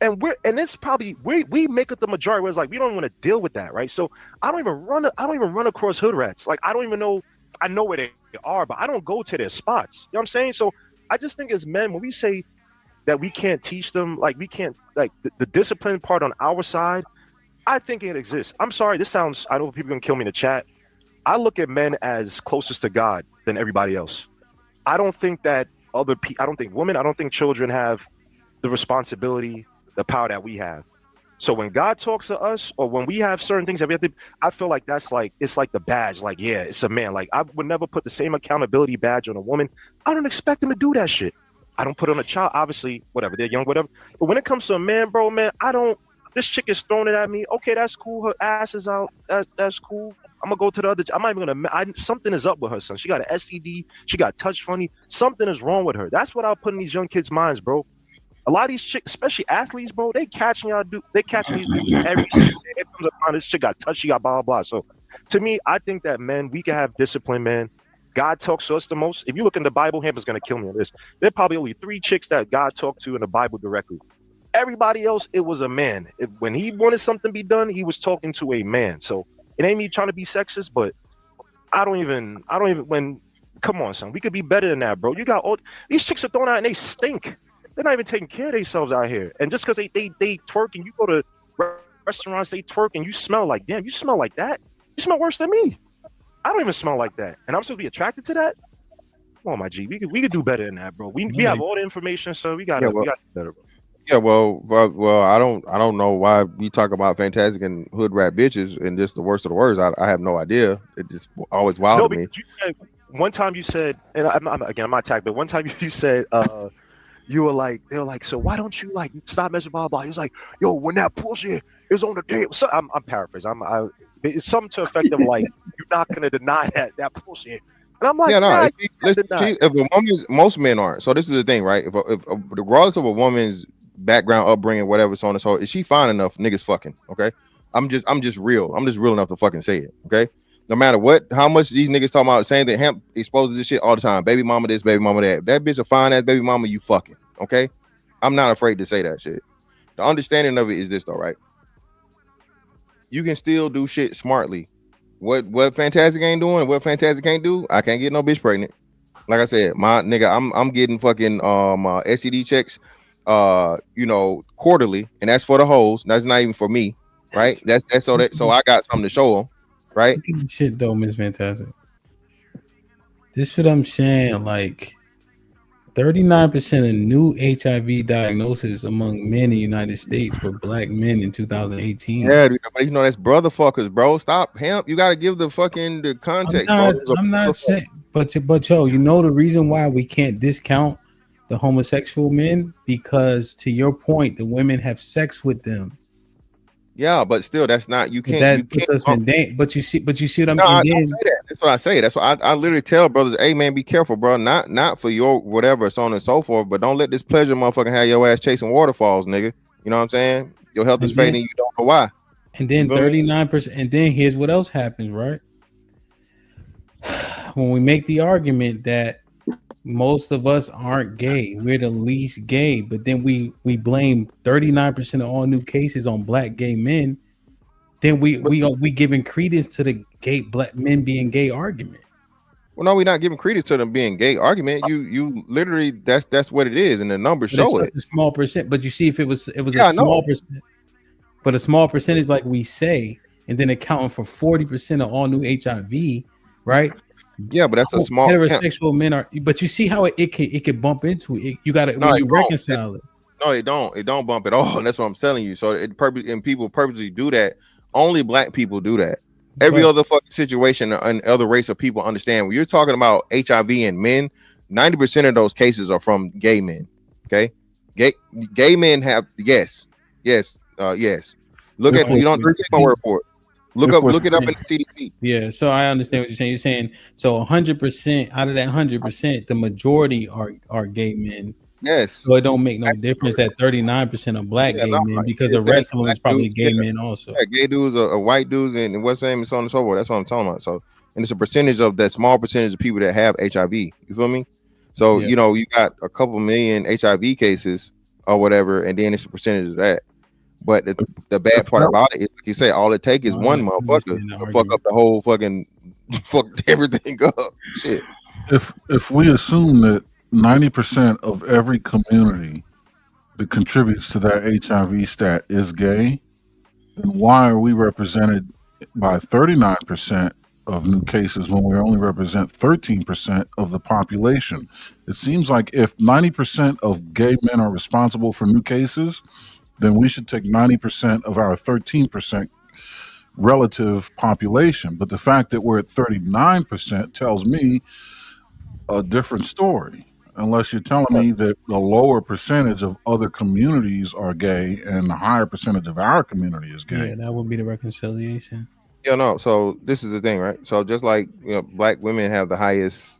And it's probably, we make it the majority where it's like, we don't want to deal with that, right? So I don't even run across hood rats. Like, I don't even know, I know where they are, but I don't go to their spots. You know what I'm saying? So I just think as men, when we say that we can't teach them, like we can't, like the discipline part on our side, I think it exists. I'm sorry, this sounds, I know people are gonna kill me in the chat. I look at men as closest to God than everybody else. I don't think that other people, I don't think women, I don't think children have the responsibility, the power that we have. So when God talks to us, or when we have certain things that we have to, I feel like that's like, it's like the badge, like, yeah, it's a man. Like, I would never put the same accountability badge on a woman. I don't expect them to do that shit. I don't put it on a child, obviously, whatever, they're young, whatever. But when it comes to a man, bro, man, this chick is throwing it at me. Okay, that's cool. Her ass is out. That's cool. I'm gonna go to the other. I'm not even gonna. Something is up with her, son. She got an STD. She got touch funny. Something is wrong with her. That's what I'll put in these young kids' minds, bro. A lot of these chicks, especially athletes, bro, they catching these dudes every single day. It comes upon this chick got touched. She got blah blah blah. So, to me, I think that men, we can have discipline, man. God talks to us the most. If you look in the Bible, Hamper's gonna kill me on this. There are probably only 3 chicks that God talked to in the Bible directly. Everybody else, it was a man. When he wanted something to be done, he was talking to a man. So it ain't me trying to be sexist, but I don't even, come on, son. We could be better than that, bro. You got all these chicks are thrown out and they stink. They're not even taking care of themselves out here. And just because they twerk, and you go to restaurants, they twerk, and you smell like, damn, you smell like that? You smell worse than me. I don't even smell like that. And I'm supposed to be attracted to that? Come on, my G. We could do better than that, bro. We have all the information, so we got to do better, bro. Yeah, well, I don't know why we talk about Fantastic and hood rat bitches and just the worst of the worst. I have no idea. It just always wild to me. one time you said, and I'm not tagged, but one time you said, they were like, so why don't you like stop messing blah blah? He was like, yo, when that pussy is on the table, so I'm paraphrasing. It's something to the effect of like, you're not gonna deny that pussy. And I'm like, Yeah, no. nah, If a woman's, most men aren't. So this is the thing, right? If regardless of a woman's background, upbringing, whatever, so on and so, is she fine enough? Niggas fucking, okay. I'm just real. I'm just real enough to fucking say it, okay. No matter what, how much these niggas talking about saying that hemp exposes this shit all the time. Baby mama this, baby mama that. That bitch a fine ass baby mama, you fucking, okay. I'm not afraid to say that shit. The understanding of it is this though, right? You can still do shit smartly. What Fantastic ain't doing, what Fantastic can't do, I can't get no bitch pregnant. Like I said, my nigga, I'm getting fucking STD checks quarterly, and that's for the hoes. That's not even for me, right? That's so I got something to show them, right? Shit though, Miss Fantastic. This what I'm saying, like 39% of new HIV diagnoses among men in the United States were black men in 2018. Yeah, but that's brother fuckers, bro. Stop hemp. You gotta give the context. I'm not saying, but yo, the reason why we can't discount the homosexual men, because to your point, the women have sex with them. Yeah, but still, that's not you can't. That you puts can't us in danger. But you see what I'm no, I saying. don't say that. That's what I say. That's what I literally tell brothers. Hey man, be careful, bro. Not for your whatever, so on and so forth. But don't let this pleasure motherfucking have your ass chasing waterfalls, nigga. You know what I'm saying? Your health is fading. You don't know why. And then 39%. And then here's what else happens, right? When we make the argument that most of us aren't gay, we're the least gay, but then we blame 39% of all new cases on black gay men. Then we giving credence to the gay black men being gay argument. Well, no, we're not giving credence to them being gay argument. You literally that's what it is, and the numbers show it. A small percent, but you see, if it was a small percent, but a small percentage, like we say, and then accounting for 40% of all new HIV, right? Yeah, but that's a small heterosexual men are. But you see how it could bump into it. You got to when you reconcile it. No, it don't bump at all. That's what I'm telling you. So people purposely do that. Only black people do that. Every other fucking situation and other race of people understand when you're talking about HIV in men, 90% of those cases are from gay men. Okay, gay men have yes. Look at you don't take my word for it. Look it up in the CDC. Yeah, so I understand what you're saying. You're saying so 100% out of that 100%, the majority are gay men. Yes. So it don't make no difference that 39% are black gay men, because the rest of them is probably gay men also. Yeah, gay dudes are white dudes and what's the name and so on and so forth. That's what I'm talking about. So, and it's a percentage of that small percentage of people that have HIV. You feel me? So you got a couple million HIV cases or whatever, and then it's a percentage of that. But the bad part about it is, like you say, all it takes is one motherfucker to fuck up the whole fucking fuck everything up. Shit. If we assume that 90% of every community that contributes to that HIV stat is gay, then why are we represented by 39% of new cases when we only represent 13% of the population? It seems like if 90% of gay men are responsible for new cases, then we should take 90% of our 13% relative population. But the fact that we're at 39% tells me a different story, unless you're telling me that the lower percentage of other communities are gay and the higher percentage of our community is gay. Yeah, that would be the reconciliation. Yeah, no. So this is the thing, right? So just like black women have the highest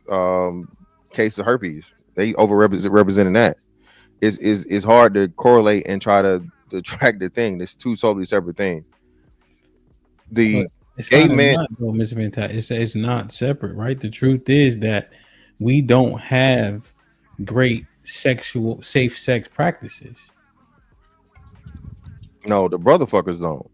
case of herpes, they overrepresenting that. It's hard to correlate and try to track the thing. There's two totally separate things. The gay men, it's not separate, right? The truth is that we don't have great safe sex practices. No, the brotherfuckers don't.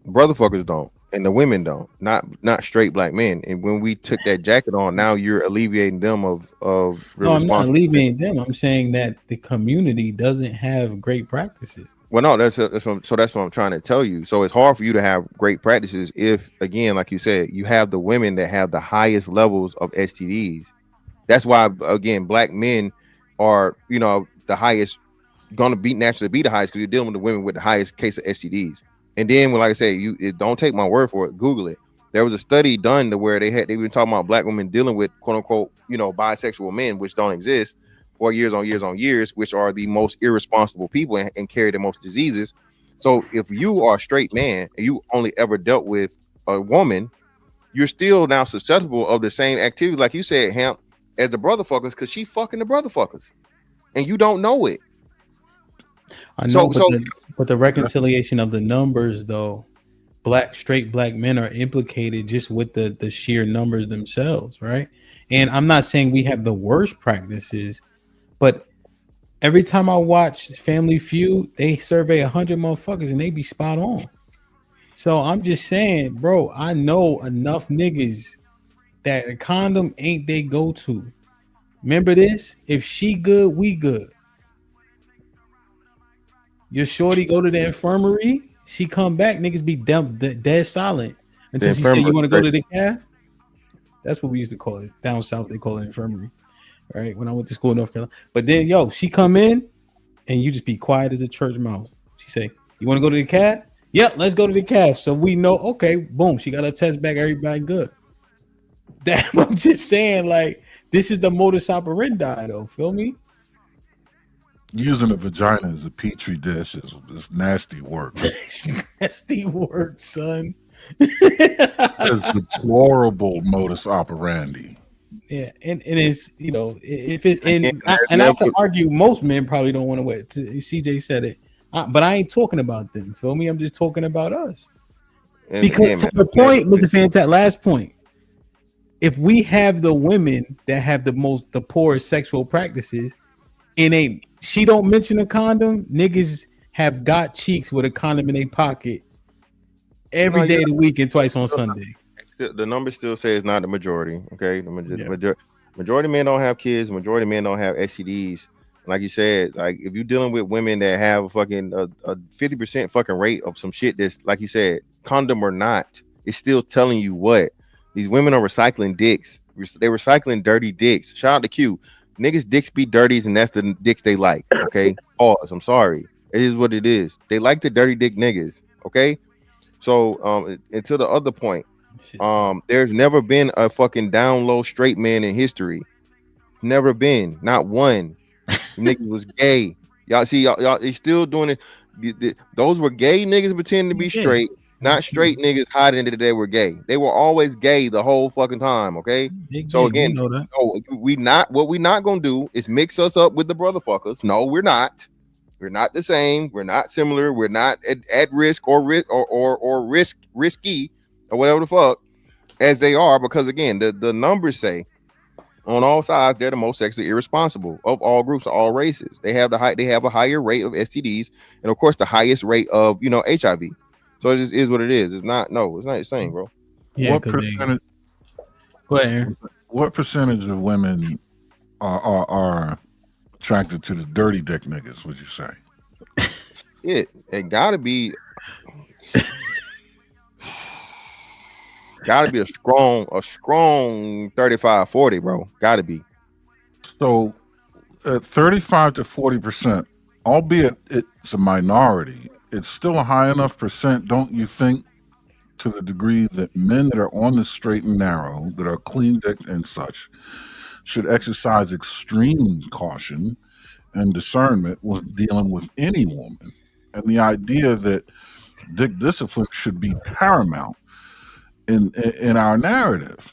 Brotherfuckers don't, and the women don't. Not straight black men. And when we took that jacket on, now you're alleviating them of. No, I'm not alleviating them. I'm saying that the community doesn't have great practices. Well, no, that's what I'm trying to tell you. So it's hard for you to have great practices if, again, like you said, you have the women that have the highest levels of STDs. That's why, again, black men are, the highest, going to naturally be the highest, because you're dealing with the women with the highest case of STDs. And then, like I said, don't take my word for it. Google it. there was a study done to where they been talking about black women dealing with quote unquote, you know, bisexual men, which don't exist, for years on years, which are the most irresponsible people and carry the most diseases. So if you are a straight man and you only ever dealt with a woman, you're still now susceptible of the same activity, like you said, Hamp, as the brother fuckers, because she fucking the brother fuckers, and you don't know it. I know, but the reconciliation of the numbers, though, straight black men are implicated just with the sheer numbers themselves, right? And I'm not saying we have the worst practices, but every time I watch Family Feud, they survey 100 motherfuckers and they be spot on. So I'm just saying, bro, I know enough niggas that a condom ain't they go-to. Remember this? If she good, we good. Your shorty go to the infirmary, she come back, niggas be dead silent until she say, you want to go to the calf? That's what we used to call it. Down south, they call it infirmary. Right? When I went to school in North Carolina. But then, she come in and you just be quiet as a church mouse. She say, you want to go to the calf? Yep, let's go to the calf. So we know, okay, boom, she got her test back, everybody good. I'm just saying, like, this is the modus operandi, though. Feel me? Using a vagina as a petri dish is nasty work. Nasty work, son. It's deplorable modus operandi. Yeah, and it's, if it and I can argue most men probably don't want to wait. CJ said it, but I ain't talking about them. Feel me? I'm just talking about us. Because to the point, Mr. Fantastic, last point. If we have the women that have the poorest sexual practices, and she don't mention a condom, niggas have got cheeks with a condom in their pocket every day of the week and twice on Sunday. The number still says not the majority. Okay, the majority of men don't have kids. Majority of men don't have STDs. Like you said, like if you're dealing with women that have a 50% fucking rate of some shit that's, like you said, condom or not, it's still telling you what these women are recycling dicks. They're recycling dirty dicks. Shout out to Q. Niggas dicks be dirties, and that's the dicks they like. Okay, pause. I'm sorry. It is what it is. They like the dirty dick niggas. Okay, so and to the other point, there's never been a fucking down low straight man in history. Never been, not one. Niggas was gay. Y'all see, y'all they still doing it. Those were gay niggas pretending to be straight. Not straight niggas hiding that they were gay. They were always gay the whole fucking time. Okay. So again, we not gonna do is mix us up with the brother fuckers. No, we're not. We're not the same. We're not similar. We're not at risk or risky or whatever the fuck as they are, because again, the numbers say on all sides they're the most sexually irresponsible of all groups, of all races. They have a higher rate of STDs and of course the highest rate of HIV. So it just is what it is. It's not the same, bro. Yeah, what percentage? Go ahead, Aaron. What percentage of women are attracted to the dirty dick niggas? Would you say? It gotta be. Gotta be a strong 35-40, bro. Gotta be. So 35 to 40%, albeit it's a minority, it's still a high enough percent, don't you think, to the degree that men that are on the straight and narrow, that are clean dick and such, should exercise extreme caution and discernment with dealing with any woman. And the idea that dick discipline should be paramount in our narrative.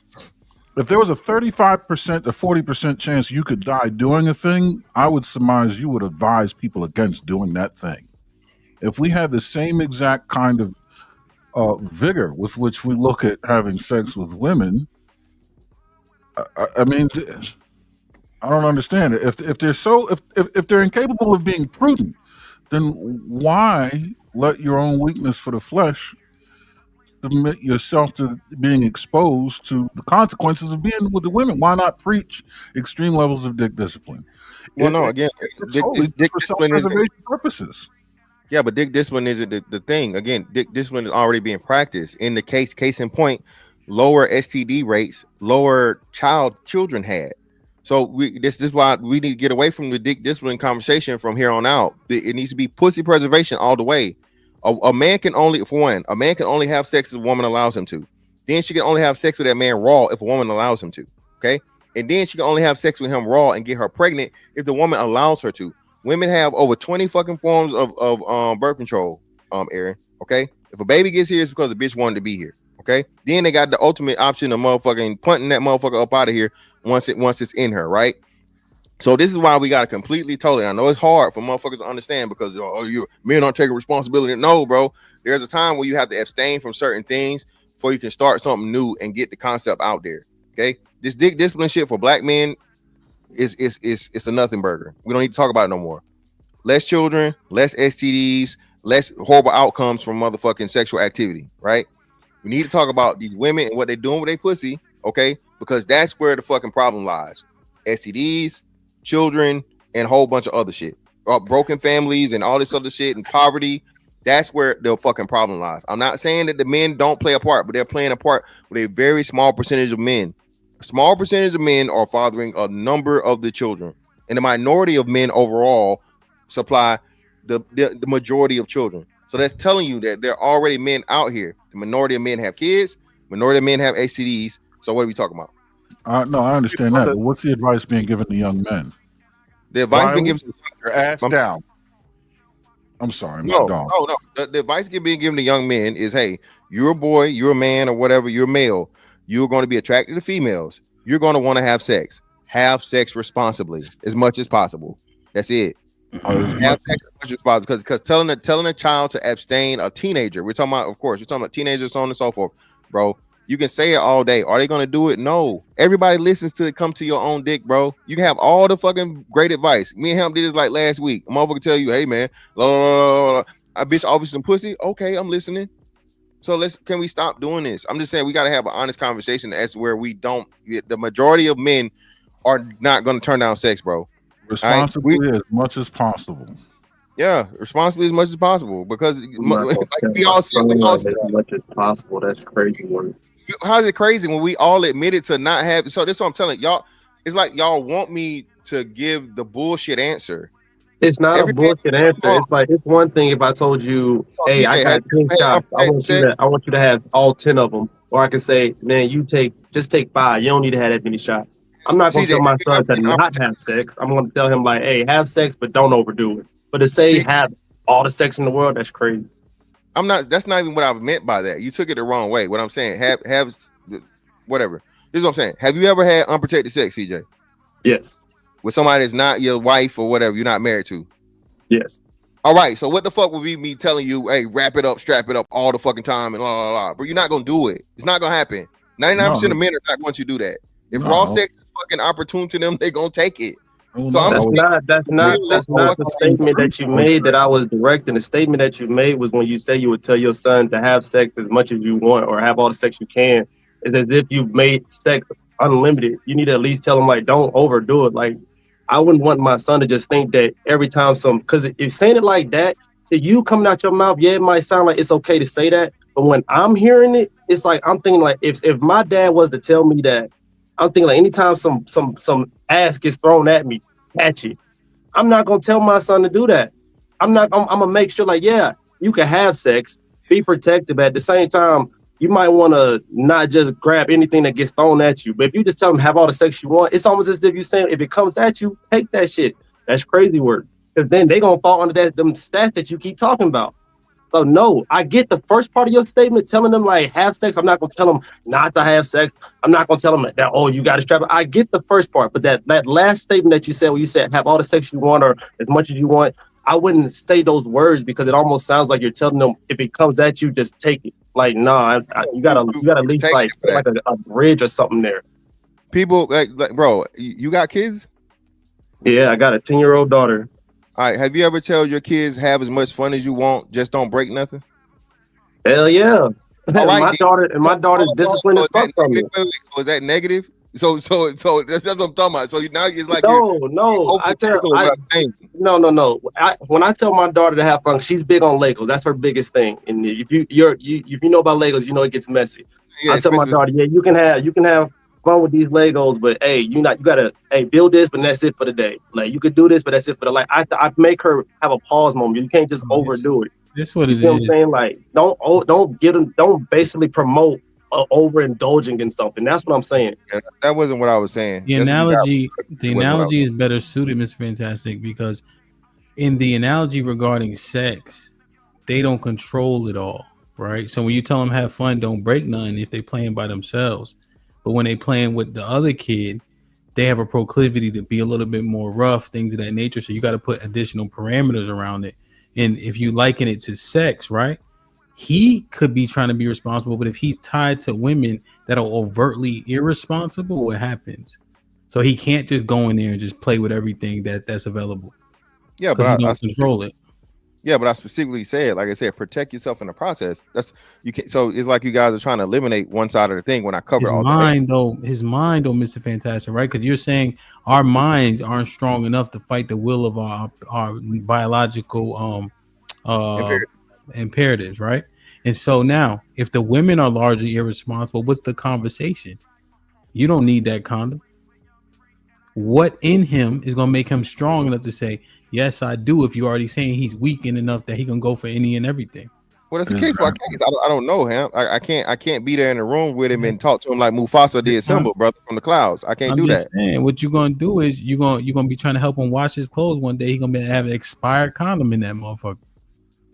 If there was a 35% to 40% chance you could die doing a thing, I would surmise you would advise people against doing that thing. If we had the same exact kind of vigor with which we look at having sex with women, I mean, I don't understand it. If they're incapable of being prudent, then why let your own weakness for the flesh submit yourself to being exposed to the consequences of being with the women? Why not preach extreme levels of dick discipline? Again, dick for self-preservation purposes. Yeah, but dick discipline isn't the thing. Again, dick discipline is already being practiced. In the case in point, lower STD rates, lower children had. So this is why we need to get away from the dick discipline conversation from here on out. It needs to be pussy preservation all the way. A man can only have sex as a woman allows him to. Then she can only have sex with that man raw if a woman allows him to. Okay. And then she can only have sex with him raw and get her pregnant if the woman allows her to. Women have over 20 fucking forms of birth control, Aaron. Okay. If a baby gets here, it's because the bitch wanted to be here. Okay. Then they got the ultimate option of motherfucking punting that motherfucker up out of here once it's in her, right? So this is why we got to completely totally. I know it's hard for motherfuckers to understand because you men aren't taking responsibility. No, bro. There's a time where you have to abstain from certain things before you can start something new and get the concept out there. Okay. This dick discipline shit for black men is a nothing burger. We don't need to talk about it no more. Less children, less STDs, less horrible outcomes from motherfucking sexual activity, right? We need to talk about these women and what they're doing with their pussy, okay? Because that's where the fucking problem lies. STDs, children, and a whole bunch of other shit. Broken families and all this other shit and poverty. That's where the fucking problem lies. I'm not saying that the men don't play a part, but they're playing a part with a very small percentage of men. A small percentage of men are fathering a number of the children. And the minority of men overall supply the majority of children. So that's telling you that there are already men out here. The minority of men have kids. Minority of men have STDs. So what are we talking about? No, I understand that. But what's the advice being given to young men? The advice being given your ass down. I'm sorry, no. The advice being given to young men is, hey, you're a boy, you're a man, or whatever, you're male. You're going to be attracted to females. You're going to want to have sex. Have sex responsibly as much as possible. That's it. Have sex as much as possible. Because telling a child to abstain, a teenager, we're talking about, of course, we're talking about teenagers, so on and so forth, bro. You can say it all day. Are they going to do it? No. Everybody listens to it. Come to your own dick, bro. You can have all the fucking great advice. Me and him did this like last week. A motherfucker tell you, hey man, I bitch always some pussy. Okay, I'm listening. So can we stop doing this? I'm just saying we got to have an honest conversation as where we don't. The majority of men are not going to turn down sex, bro. Responsibly as much as possible. Yeah, responsibly as much as possible because like we all said, as much as possible. That's crazy work. How is it crazy when we all admitted to not have? So this is what I'm telling y'all. It's like y'all want me to give the bullshit answer. It's not a bullshit answer. It's like it's one thing if I told you, hey, I got 10 shots. I want you to have all 10 of them. Or I can say, man, just take 5. You don't need to have that many shots. I'm not going to tell my son to not have sex. I'm going to tell him like, hey, have sex, but don't overdo it. But to say have all the sex in the world, that's crazy. That's not even what I meant by that. You took it the wrong way. What I'm saying, have whatever. This is what I'm saying. Have you ever had unprotected sex, CJ? Yes. With somebody that's not your wife or whatever, you're not married to? Yes. All right. So what the fuck would be me telling you, hey, wrap it up, strap it up all the fucking time and blah, blah, blah. But you're not going to do it. It's not going to happen. 99% of men are not going to do that. If raw sex is fucking opportune to them, they're going to take it. So that's not the statement that you made that I was directing. The statement that you made was when you said you would tell your son to have sex as much as you want or have all the sex you can. It's as if you've made sex unlimited. You need to at least tell him like don't overdo it. Like I wouldn't want my son to just think that every time because if saying it like that to you coming out your mouth, yeah, it might sound like it's okay to say that, but when I'm hearing it, it's like I'm thinking like if my dad was to tell me that. I'm thinking like anytime some ass gets thrown at me, catch it. I'm not gonna tell my son to do that. I'm gonna make sure like, yeah, you can have sex, be protected, but at the same time, you might want to not just grab anything that gets thrown at you. But if you just tell them have all the sex you want, it's almost as if you're saying if it comes at you, take that shit. That's crazy work. Because then they gonna fall under them stats that you keep talking about. So no, I get the first part of your statement, telling them like have sex. I'm not gonna tell them not to have sex. I'm not gonna tell them that you got to strap it. I get the first part, but that last statement that you said, where you said have all the sex you want or as much as you want, I wouldn't say those words because it almost sounds like you're telling them if it comes at you, just take it. Like nah, you gotta at least like a bridge or something there. People like bro, you got kids? Yeah, I got a 10-year-old daughter. All right, have you ever tell your kids have as much fun as you want, just don't break nothing? Hell yeah. All right, my daughter's discipline is fucked from me. So is that negative? So that's what I'm talking about. So now it's like no. When I tell my daughter to have fun, she's big on Legos. That's her biggest thing. And if you know about Legos, you know it gets messy. Yeah, I tell my daughter, yeah, you can have fun with these Legos, but hey, you gotta build this, but that's it for the day. Like you could do this, but that's it for the like. I make her have a pause moment. You can't just overdo it. This what you it see is. What I'm saying? Like don't basically promote overindulging in something. That's what I'm saying. That wasn't what I was saying. The analogy is better suited, Mr. Fantastic, because in the analogy regarding sex, they don't control it all, right? So when you tell them have fun, don't break none if they playing by themselves. But when they playing with the other kid, they have a proclivity to be a little bit more rough, things of that nature. So you got to put additional parameters around it. And if you liken it to sex, right? He could be trying to be responsible, but if he's tied to women that are overtly irresponsible, what happens? So he can't just go in there and just play with everything that's available. Yeah, because but he don't control it. Yeah, but I specifically said, like I said, protect yourself in the process. That's you can't. So it's like you guys are trying to eliminate one side of the thing when I cover His all mind, though, Mr. Fantastic, right? Because you're saying our minds aren't strong enough to fight the will of our biological imperatives, right? And so now, if the women are largely irresponsible, what's the conversation? You don't need that condom. What in him is going to make him strong enough to say, yes, I do, if you're already saying he's weakened enough that he can go for any and everything? Well, that's the case by case. I don't know him. I can't be there in the room with him and talk to him like Mufasa did Simba, brother, from the clouds. I can't do that. Saying, what you're gonna do is you're gonna be trying to help him wash his clothes one day. He's gonna have an expired condom in that motherfucker.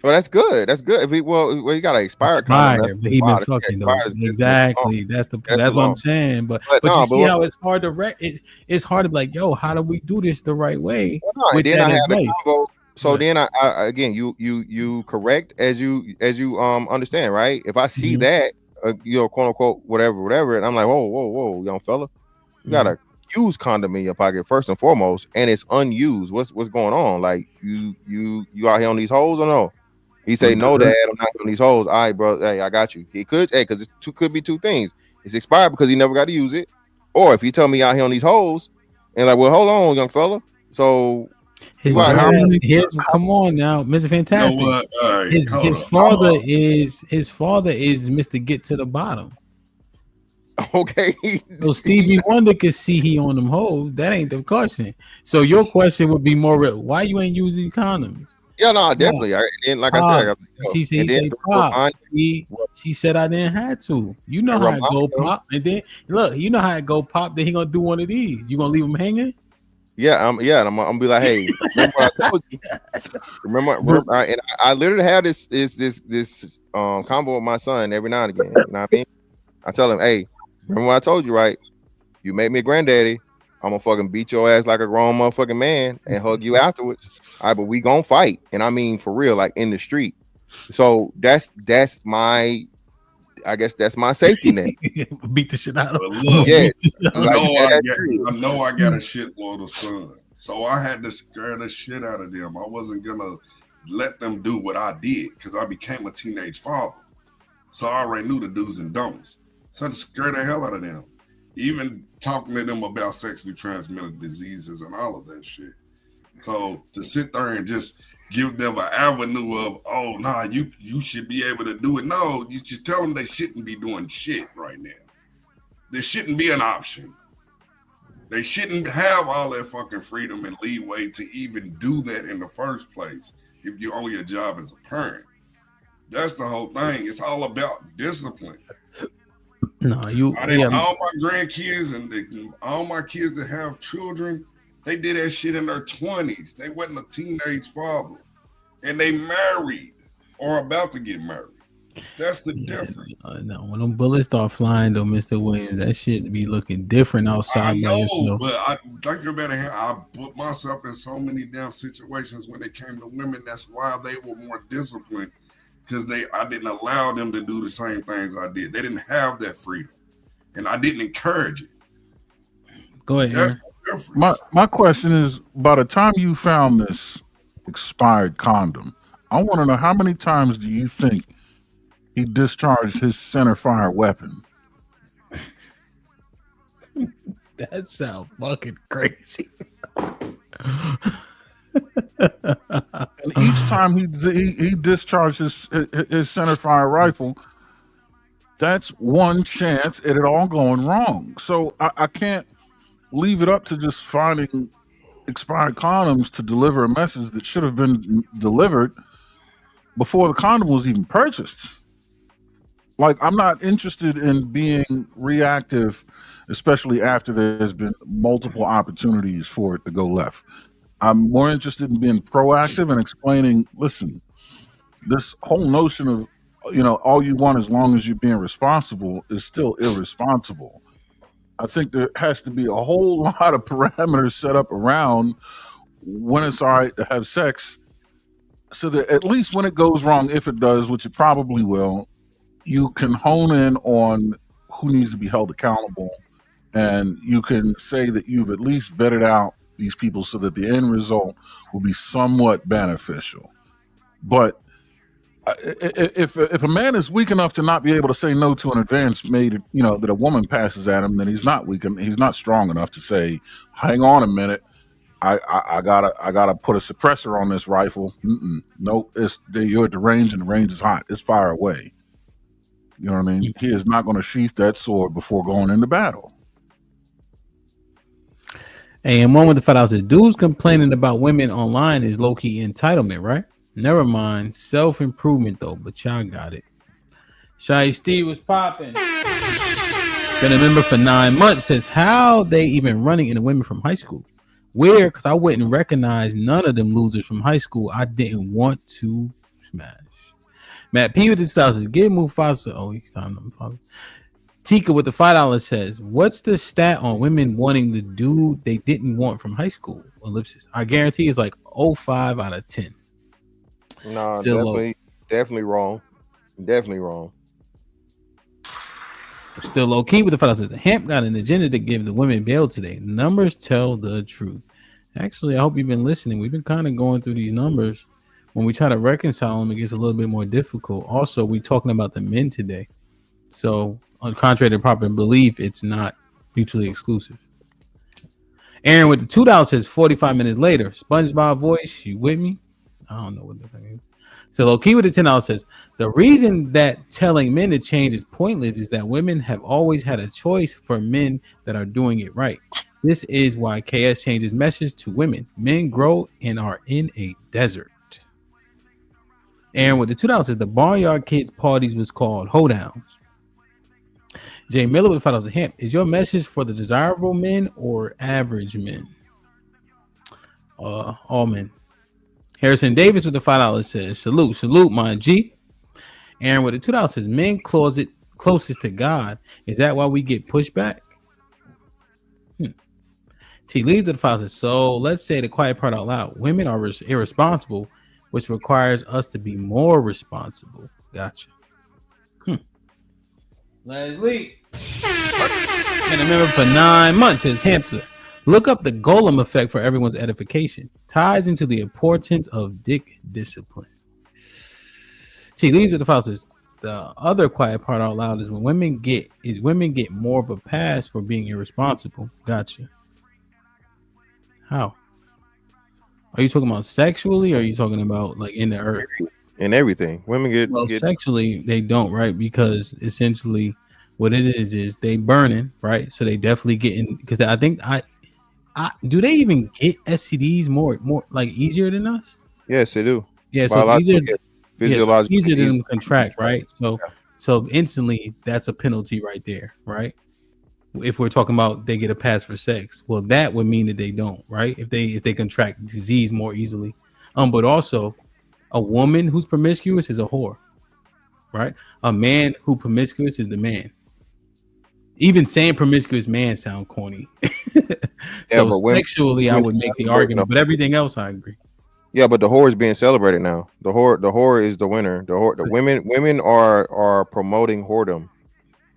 Well, that's good. That's good. If he you got an expired condom, but he been fucking though. Exactly. That's what I'm saying. But you see how it's hard to it's hard to be like, yo, how do we do this the right way? With then I have a combo. So then I again you correct as you understand, right? If I see that quote unquote whatever, and I'm like, whoa, young fella, you gotta use condom in your pocket first and foremost, and it's unused. What's going on? Like you out here on these holes or no? He say, no, Dad, I'm not on these holes. All right, bro, hey, I got you. He could, because it could be two things. It's expired because he never got to use it, or if he tell me out here on these holes, and like, well, hold on, young fella. So come on now, Mr. Fantastic. You know what? His father is Mr. Get to the Bottom. Okay. So Stevie Wonder could see he on them hoes. That ain't the question. So your question would be more real. Why you ain't using condoms? Yeah, no, definitely. And like I said, she said, Pop. She said I didn't have to. You know how it go, Pop. And then look, you know how it go, Pop. Then he gonna do one of these. You gonna leave him hanging? Yeah, I'm gonna be like, hey, remember what I told you? Remember, and I literally have this combo with my son every now and again. You know what I mean? I tell him, hey, remember what I told you, right? You make me a granddaddy, I'm gonna fucking beat your ass like a grown motherfucking man and hug you afterwards. All right, but we gonna fight, and I mean for real, like in the street. So that's my, I guess that's my safety net. Beat the shit out of him. Yeah, I know I got a shitload of sons, so I had to scare the shit out of them. I wasn't gonna let them do what I did because I became a teenage father, so I already knew the do's and don'ts. So I had to scare the hell out of them, even talking to them about sexually transmitted diseases and all of that shit. So to sit there and just give them an avenue of, oh, nah, you should be able to do it. No, you just tell them they shouldn't be doing shit right now. There shouldn't be an option. They shouldn't have all that fucking freedom and leeway to even do that in the first place if you're on your job as a parent. That's the whole thing. It's all about discipline. No, all my grandkids and all my kids that have children, they did that shit in their 20s. They wasn't a teenage father. And they married or about to get married. That's the difference. No, when them bullets start flying though, Mr. Williams, that shit be looking different outside by yourself. But I think about it, I put myself in so many damn situations when it came to women. That's why they were more disciplined. Because I didn't allow them to do the same things I did. They didn't have that freedom. And I didn't encourage it. Go ahead. My question is, by the time you found this expired condom, I want to know how many times do you think he discharged his center fire weapon? That sounds fucking crazy. And each time he discharged his center fire rifle, that's one chance at it all going wrong. So I can't leave it up to just finding expired condoms to deliver a message that should have been delivered before the condom was even purchased. Like, I'm not interested in being reactive, especially after there's been multiple opportunities for it to go left. I'm more interested in being proactive and explaining, listen, this whole notion of, all you want as long as you're being responsible is still irresponsible. I think there has to be a whole lot of parameters set up around when it's all right to have sex, so that at least when it goes wrong, if it does, which it probably will, you can hone in on who needs to be held accountable, and you can say that you've at least vetted out these people so that the end result will be somewhat beneficial. But if a man is weak enough to not be able to say no to an advance made, that a woman passes at him, then he's not weak and he's not strong enough to say, "Hang on a minute, I gotta put a suppressor on this rifle." Nope, you're at the range and the range is hot. It's fire away. You know what I mean? He is not going to sheath that sword before going into battle. Hey, and one with the $5 says, dudes complaining about women online is low-key entitlement, right? Never mind. Self-improvement, though, but y'all got it. Shy Steve was popping. Been a member for 9 months. Says, how they even running into women from high school? Weird, because I wouldn't recognize none of them losers from high school I didn't want to smash. Matt P with the style says, give Mufasa. Oh, he's time to Mufasa. Tika with the $5 says, what's the stat on women wanting the dude they didn't want from high school? Ellipsis. I guarantee it's like 0.5 out of 10. No, Still definitely wrong. Definitely wrong. Still low key with the $5 says, Hemp got an agenda to give the women bail today. Numbers tell the truth. Actually, I hope you've been listening. We've been kind of going through these numbers. When we try to reconcile them, it gets a little bit more difficult. Also, we're talking about the men today. So, on contrary to popular belief, it's not mutually exclusive. Aaron with the $2 says 45 minutes later. SpongeBob voice, you with me? I don't know what the thing is. So low-key with the $10 says, the reason that telling men to change is pointless is that women have always had a choice for men that are doing it right. This is why KS changes message to women. Men grow and are in a desert. Aaron with the $2 says, the Barnyard Kids parties was called hoedowns. Jay Miller with $5 Hemp. Is your message for the desirable men or average men? All men. Harrison Davis with the $5 says, salute, my G. Aaron with the $2 says, men closest to God. Is that why we get pushed back? T leaves with the $5 says, so let's say the quiet part out loud. Women are irresponsible, which requires us to be more responsible. Gotcha. Leslie. Been a member for 9 months. His hamster. Look up the golem effect for everyone's edification. Ties into the importance of dick discipline. T leaves with the $5 says, the other quiet part out loud is when women get more of a pass for being irresponsible. Gotcha. How? Are you talking about sexually, or are you talking about like in the earth? In everything. Women get sexually, they don't, right? Because essentially what it is they burning, right? So they definitely getting, because I think I do they even get STDs more like easier than us? Yes, they do. Yeah, so it's physiologically easier than contract, right? So instantly that's a penalty right there, right? If we're talking about they get a pass for sex, well, that would mean that they don't, right? If they contract disease more easily, but also a woman who's promiscuous is a whore, right? A man who promiscuous is the man. Even saying promiscuous man sound corny. So sexually, I would make the argument, but everything else, I agree. Yeah, but the whore is being celebrated now. The whore is the winner. The women are promoting whoredom.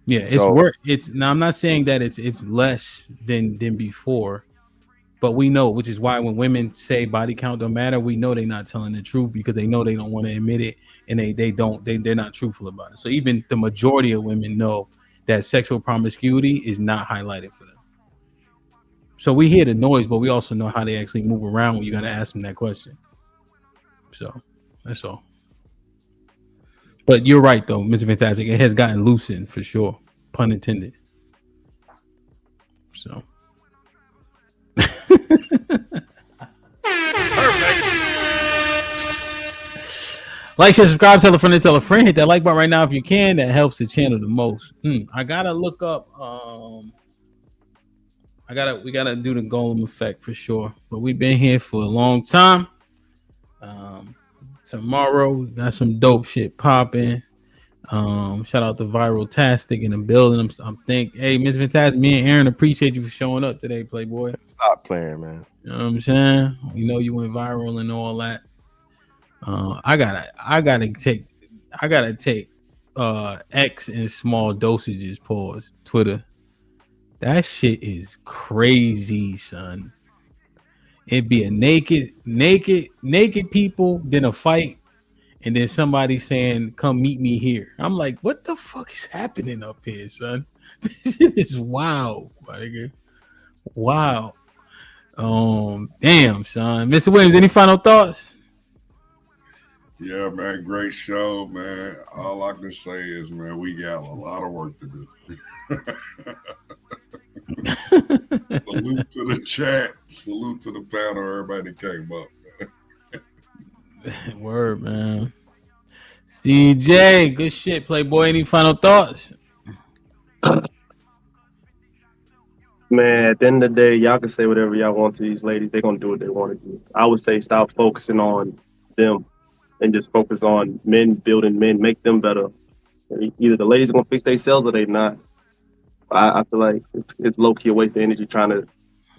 Yeah, it's work. It's now. I'm not saying that it's less than before, but we know, which is why when women say body count don't matter, we know they're not telling the truth because they know they don't want to admit it, and they're not truthful about it. So even the majority of women know that sexual promiscuity is not highlighted for them. So we hear the noise, but we also know how they actually move around when you got to ask them that question. So that's all. But you're right, though, Mr. Fantastic. It has gotten loosened for sure. Pun intended. So. Like, share, subscribe, tell a friend, tell a friend. Hit that like button right now if you can. That helps the channel the most. I gotta look up. We gotta do the Golem effect for sure. But we've been here for a long time. Tomorrow we got some dope shit popping. Shout out to Viral Tastic in the building. I'm hey, Miss Fantastic, me and Aaron appreciate you for showing up today, Playboy. Stop playing, man. You know what I'm saying? We know you went viral and all that. I gotta take X in small dosages. Pause. Twitter. That shit is crazy, son. It'd be a naked people, then a fight, and then somebody saying, "Come meet me here." I'm like, what the fuck is happening up here, son? This shit is wild, my nigga. Wow. Damn, son. Mr. Williams, any final thoughts? Yeah, man, great show, man. All I can say is, man, we got a lot of work to do. Salute to the chat. Salute to the panel. Everybody came up, man. Word, man. CJ, good shit, Playboy. Any final thoughts? Man, at the end of the day, y'all can say whatever y'all want to these ladies. They're going to do what they want to do. I would say stop focusing on them and just focus on men, building men, make them better. Either the ladies are going to fix themselves or they not. I feel like it's low-key a waste of energy trying to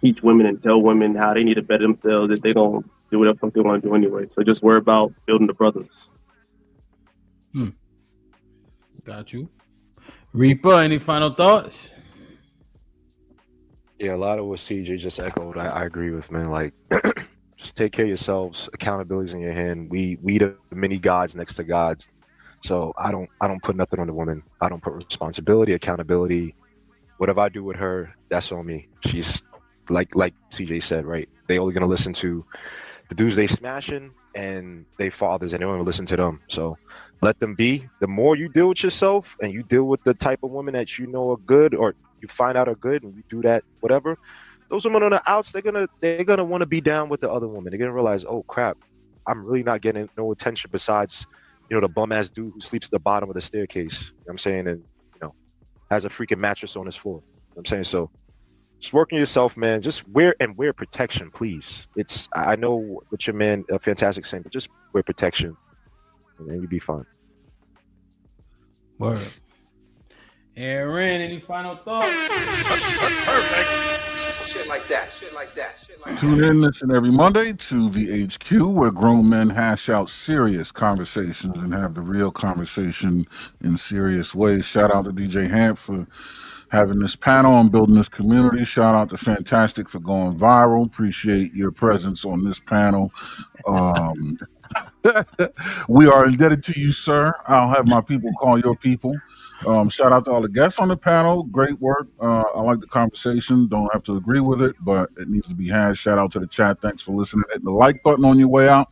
teach women and tell women how they need to better themselves if they don't do whatever the fuck they want to do anyway. So just worry about building the brothers. Got you. Reaper, any final thoughts? Yeah, a lot of what CJ just echoed, I agree with, man. Like, just take care of yourselves. Accountability's in your hand. We the many gods next to gods. So I don't put nothing on the woman. I don't put responsibility, accountability. Whatever I do with her, that's on me. She's like CJ said, right? They only gonna listen to the dudes they smashing and they fathers, and they don't even listen to them. So let them be. The more you deal with yourself and you deal with the type of women that you know are good, or you find out are good, and you do that, whatever. Those women on the outs, they're gonna want to be down with the other woman. They're gonna realize, oh crap, I'm really not getting no attention besides, the bum ass dude who sleeps at the bottom of the staircase. You know what I'm saying? And has a freaking mattress on his floor. You know what I'm saying? So just work on yourself, man. Just wear protection, please. I know what your man Fantastic saying, but just wear protection and then you'll be fine. Word. Aaron, any final thoughts? Perfect. Shit like that. Tune in, listen every Monday to the HQ, where grown men hash out serious conversations and have the real conversation in serious ways. Shout out to DJ Hamp for having this panel and building this community. Shout out to Fantastic for going viral. Appreciate your presence on this panel. We are indebted to you, sir. I'll have my people call your people. Shout out to all the guests on the panel. Great work. I like the conversation. Don't have to agree with it, but it needs to be had. Shout out to the chat. Thanks for listening. Hit the like button on your way out.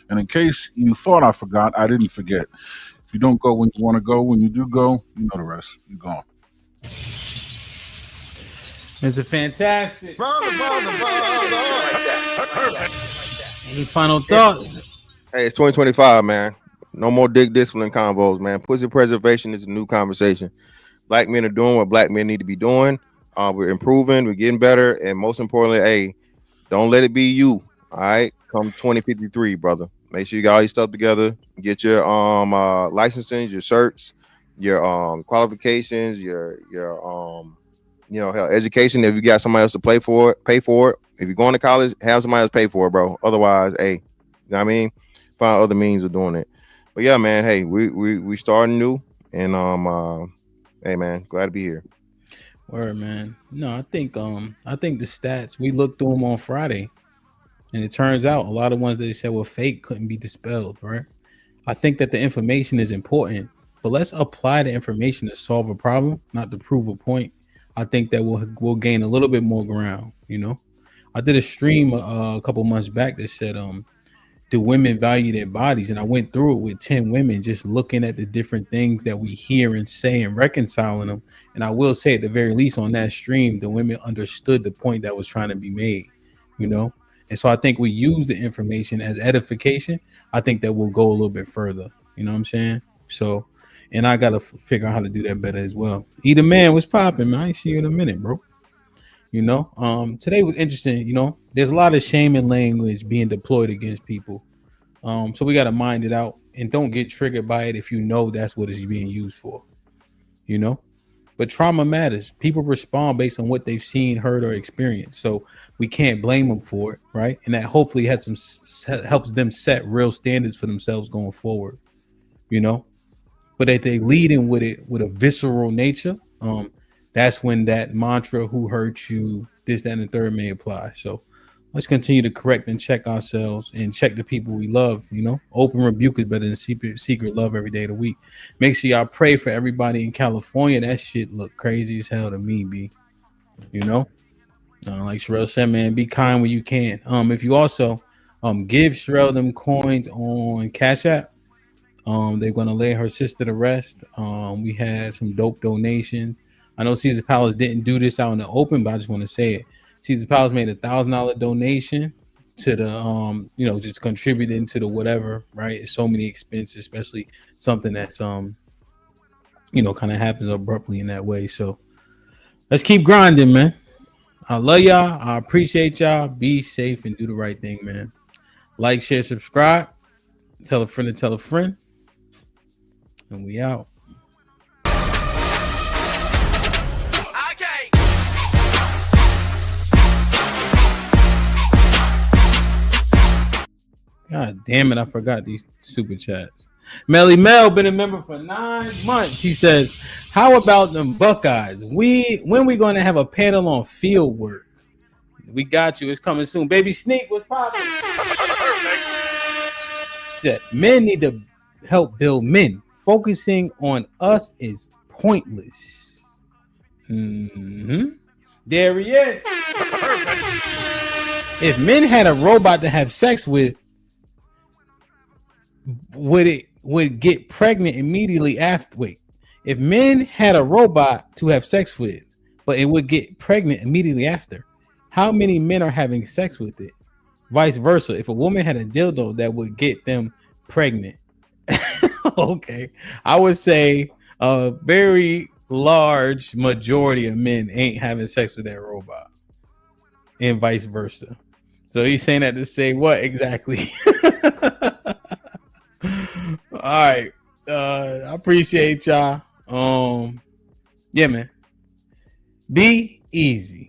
And in case you thought I forgot, I didn't forget. If you don't go when you want to go, when you do go, you know the rest. You're gone. It's a fantastic. Any final thoughts? Hey, it's 2025, man. No more dick discipline convos, man. Pussy preservation is a new conversation. Black men are doing what black men need to be doing. We're improving, we're getting better, and most importantly, hey, don't let it be you. All right, come 2053, brother. Make sure you got all your stuff together. Get your licensing, your certs, your qualifications, your education. If you got somebody else to pay for it. If you're going to college, have somebody else pay for it, bro. Otherwise, hey, you know what I mean? Find other means of doing it. But yeah, man, hey, we starting new, and hey, man, glad to be here. Word, man. No, I think the stats, we looked through them on Friday, and it turns out a lot of ones that they said were fake couldn't be dispelled, right? I think that the information is important, but let's apply the information to solve a problem, not to prove a point. I think that we'll gain a little bit more ground. I did a stream a couple months back that said, do women value their bodies? And I went through it with 10 women, just looking at the different things that we hear and say and reconciling them. And I will say, at the very least, on that stream, the women understood the point that was trying to be made, And so I think we use the information as edification. I think that will go a little bit further. You know what I'm saying? So, and I got to figure out how to do that better as well. Either man, what's popping, man? I ain't see you in a minute, bro. You know, today was interesting. You know, there's a lot of shaming language being deployed against people. So we got to mind it out and don't get triggered by it if you know that's what it's being used for, you know. But trauma matters. People respond based on what they've seen, heard, or experienced. So we can't blame them for it, right? And that hopefully has helps them set real standards for themselves going forward, you know. But if they lead in with it with a visceral nature, that's when that mantra, who hurt you, this, that, and the third may apply. So let's continue to correct and check ourselves and check the people we love. You know, open rebuke is better than secret love every day of the week. Make sure y'all pray for everybody in California. That shit look crazy as hell to me, B. You know, like Sherelle said, man, be kind when you can. If you also give Sherelle them coins on Cash App, they're gonna lay her sister to rest. We had some dope donations. I know Caesar Palace didn't do this out in the open, but I just want to say it. Caesar Palace made $1,000 donation to the you know, just contributing to the whatever, right? It's so many expenses, especially something that's you know, kind of happens abruptly in that way. So let's keep grinding, man. I love y'all. I appreciate y'all. Be safe and do the right thing, man. Like, share, subscribe. Tell a friend to tell a friend. And we out. God damn it, I forgot these super chats. Melly Mel been a member for 9 months. He says, how about them Buckeyes? When we going to have a panel on field work? We got you. It's coming soon. Baby Sneak, what's poppin'? Said, men need to help build men. Focusing on us is pointless. There he is. If men had a robot to have sex with, would get pregnant immediately after. Wait, if men had a robot to have sex with, but it would get pregnant immediately after, how many men are having sex with it? Vice versa, if a woman had a dildo that would get them pregnant, okay, I would say a very large majority of men ain't having sex with that robot, and vice versa. So he's saying that to say what exactly? All right. I appreciate y'all. Yeah, man. Be easy.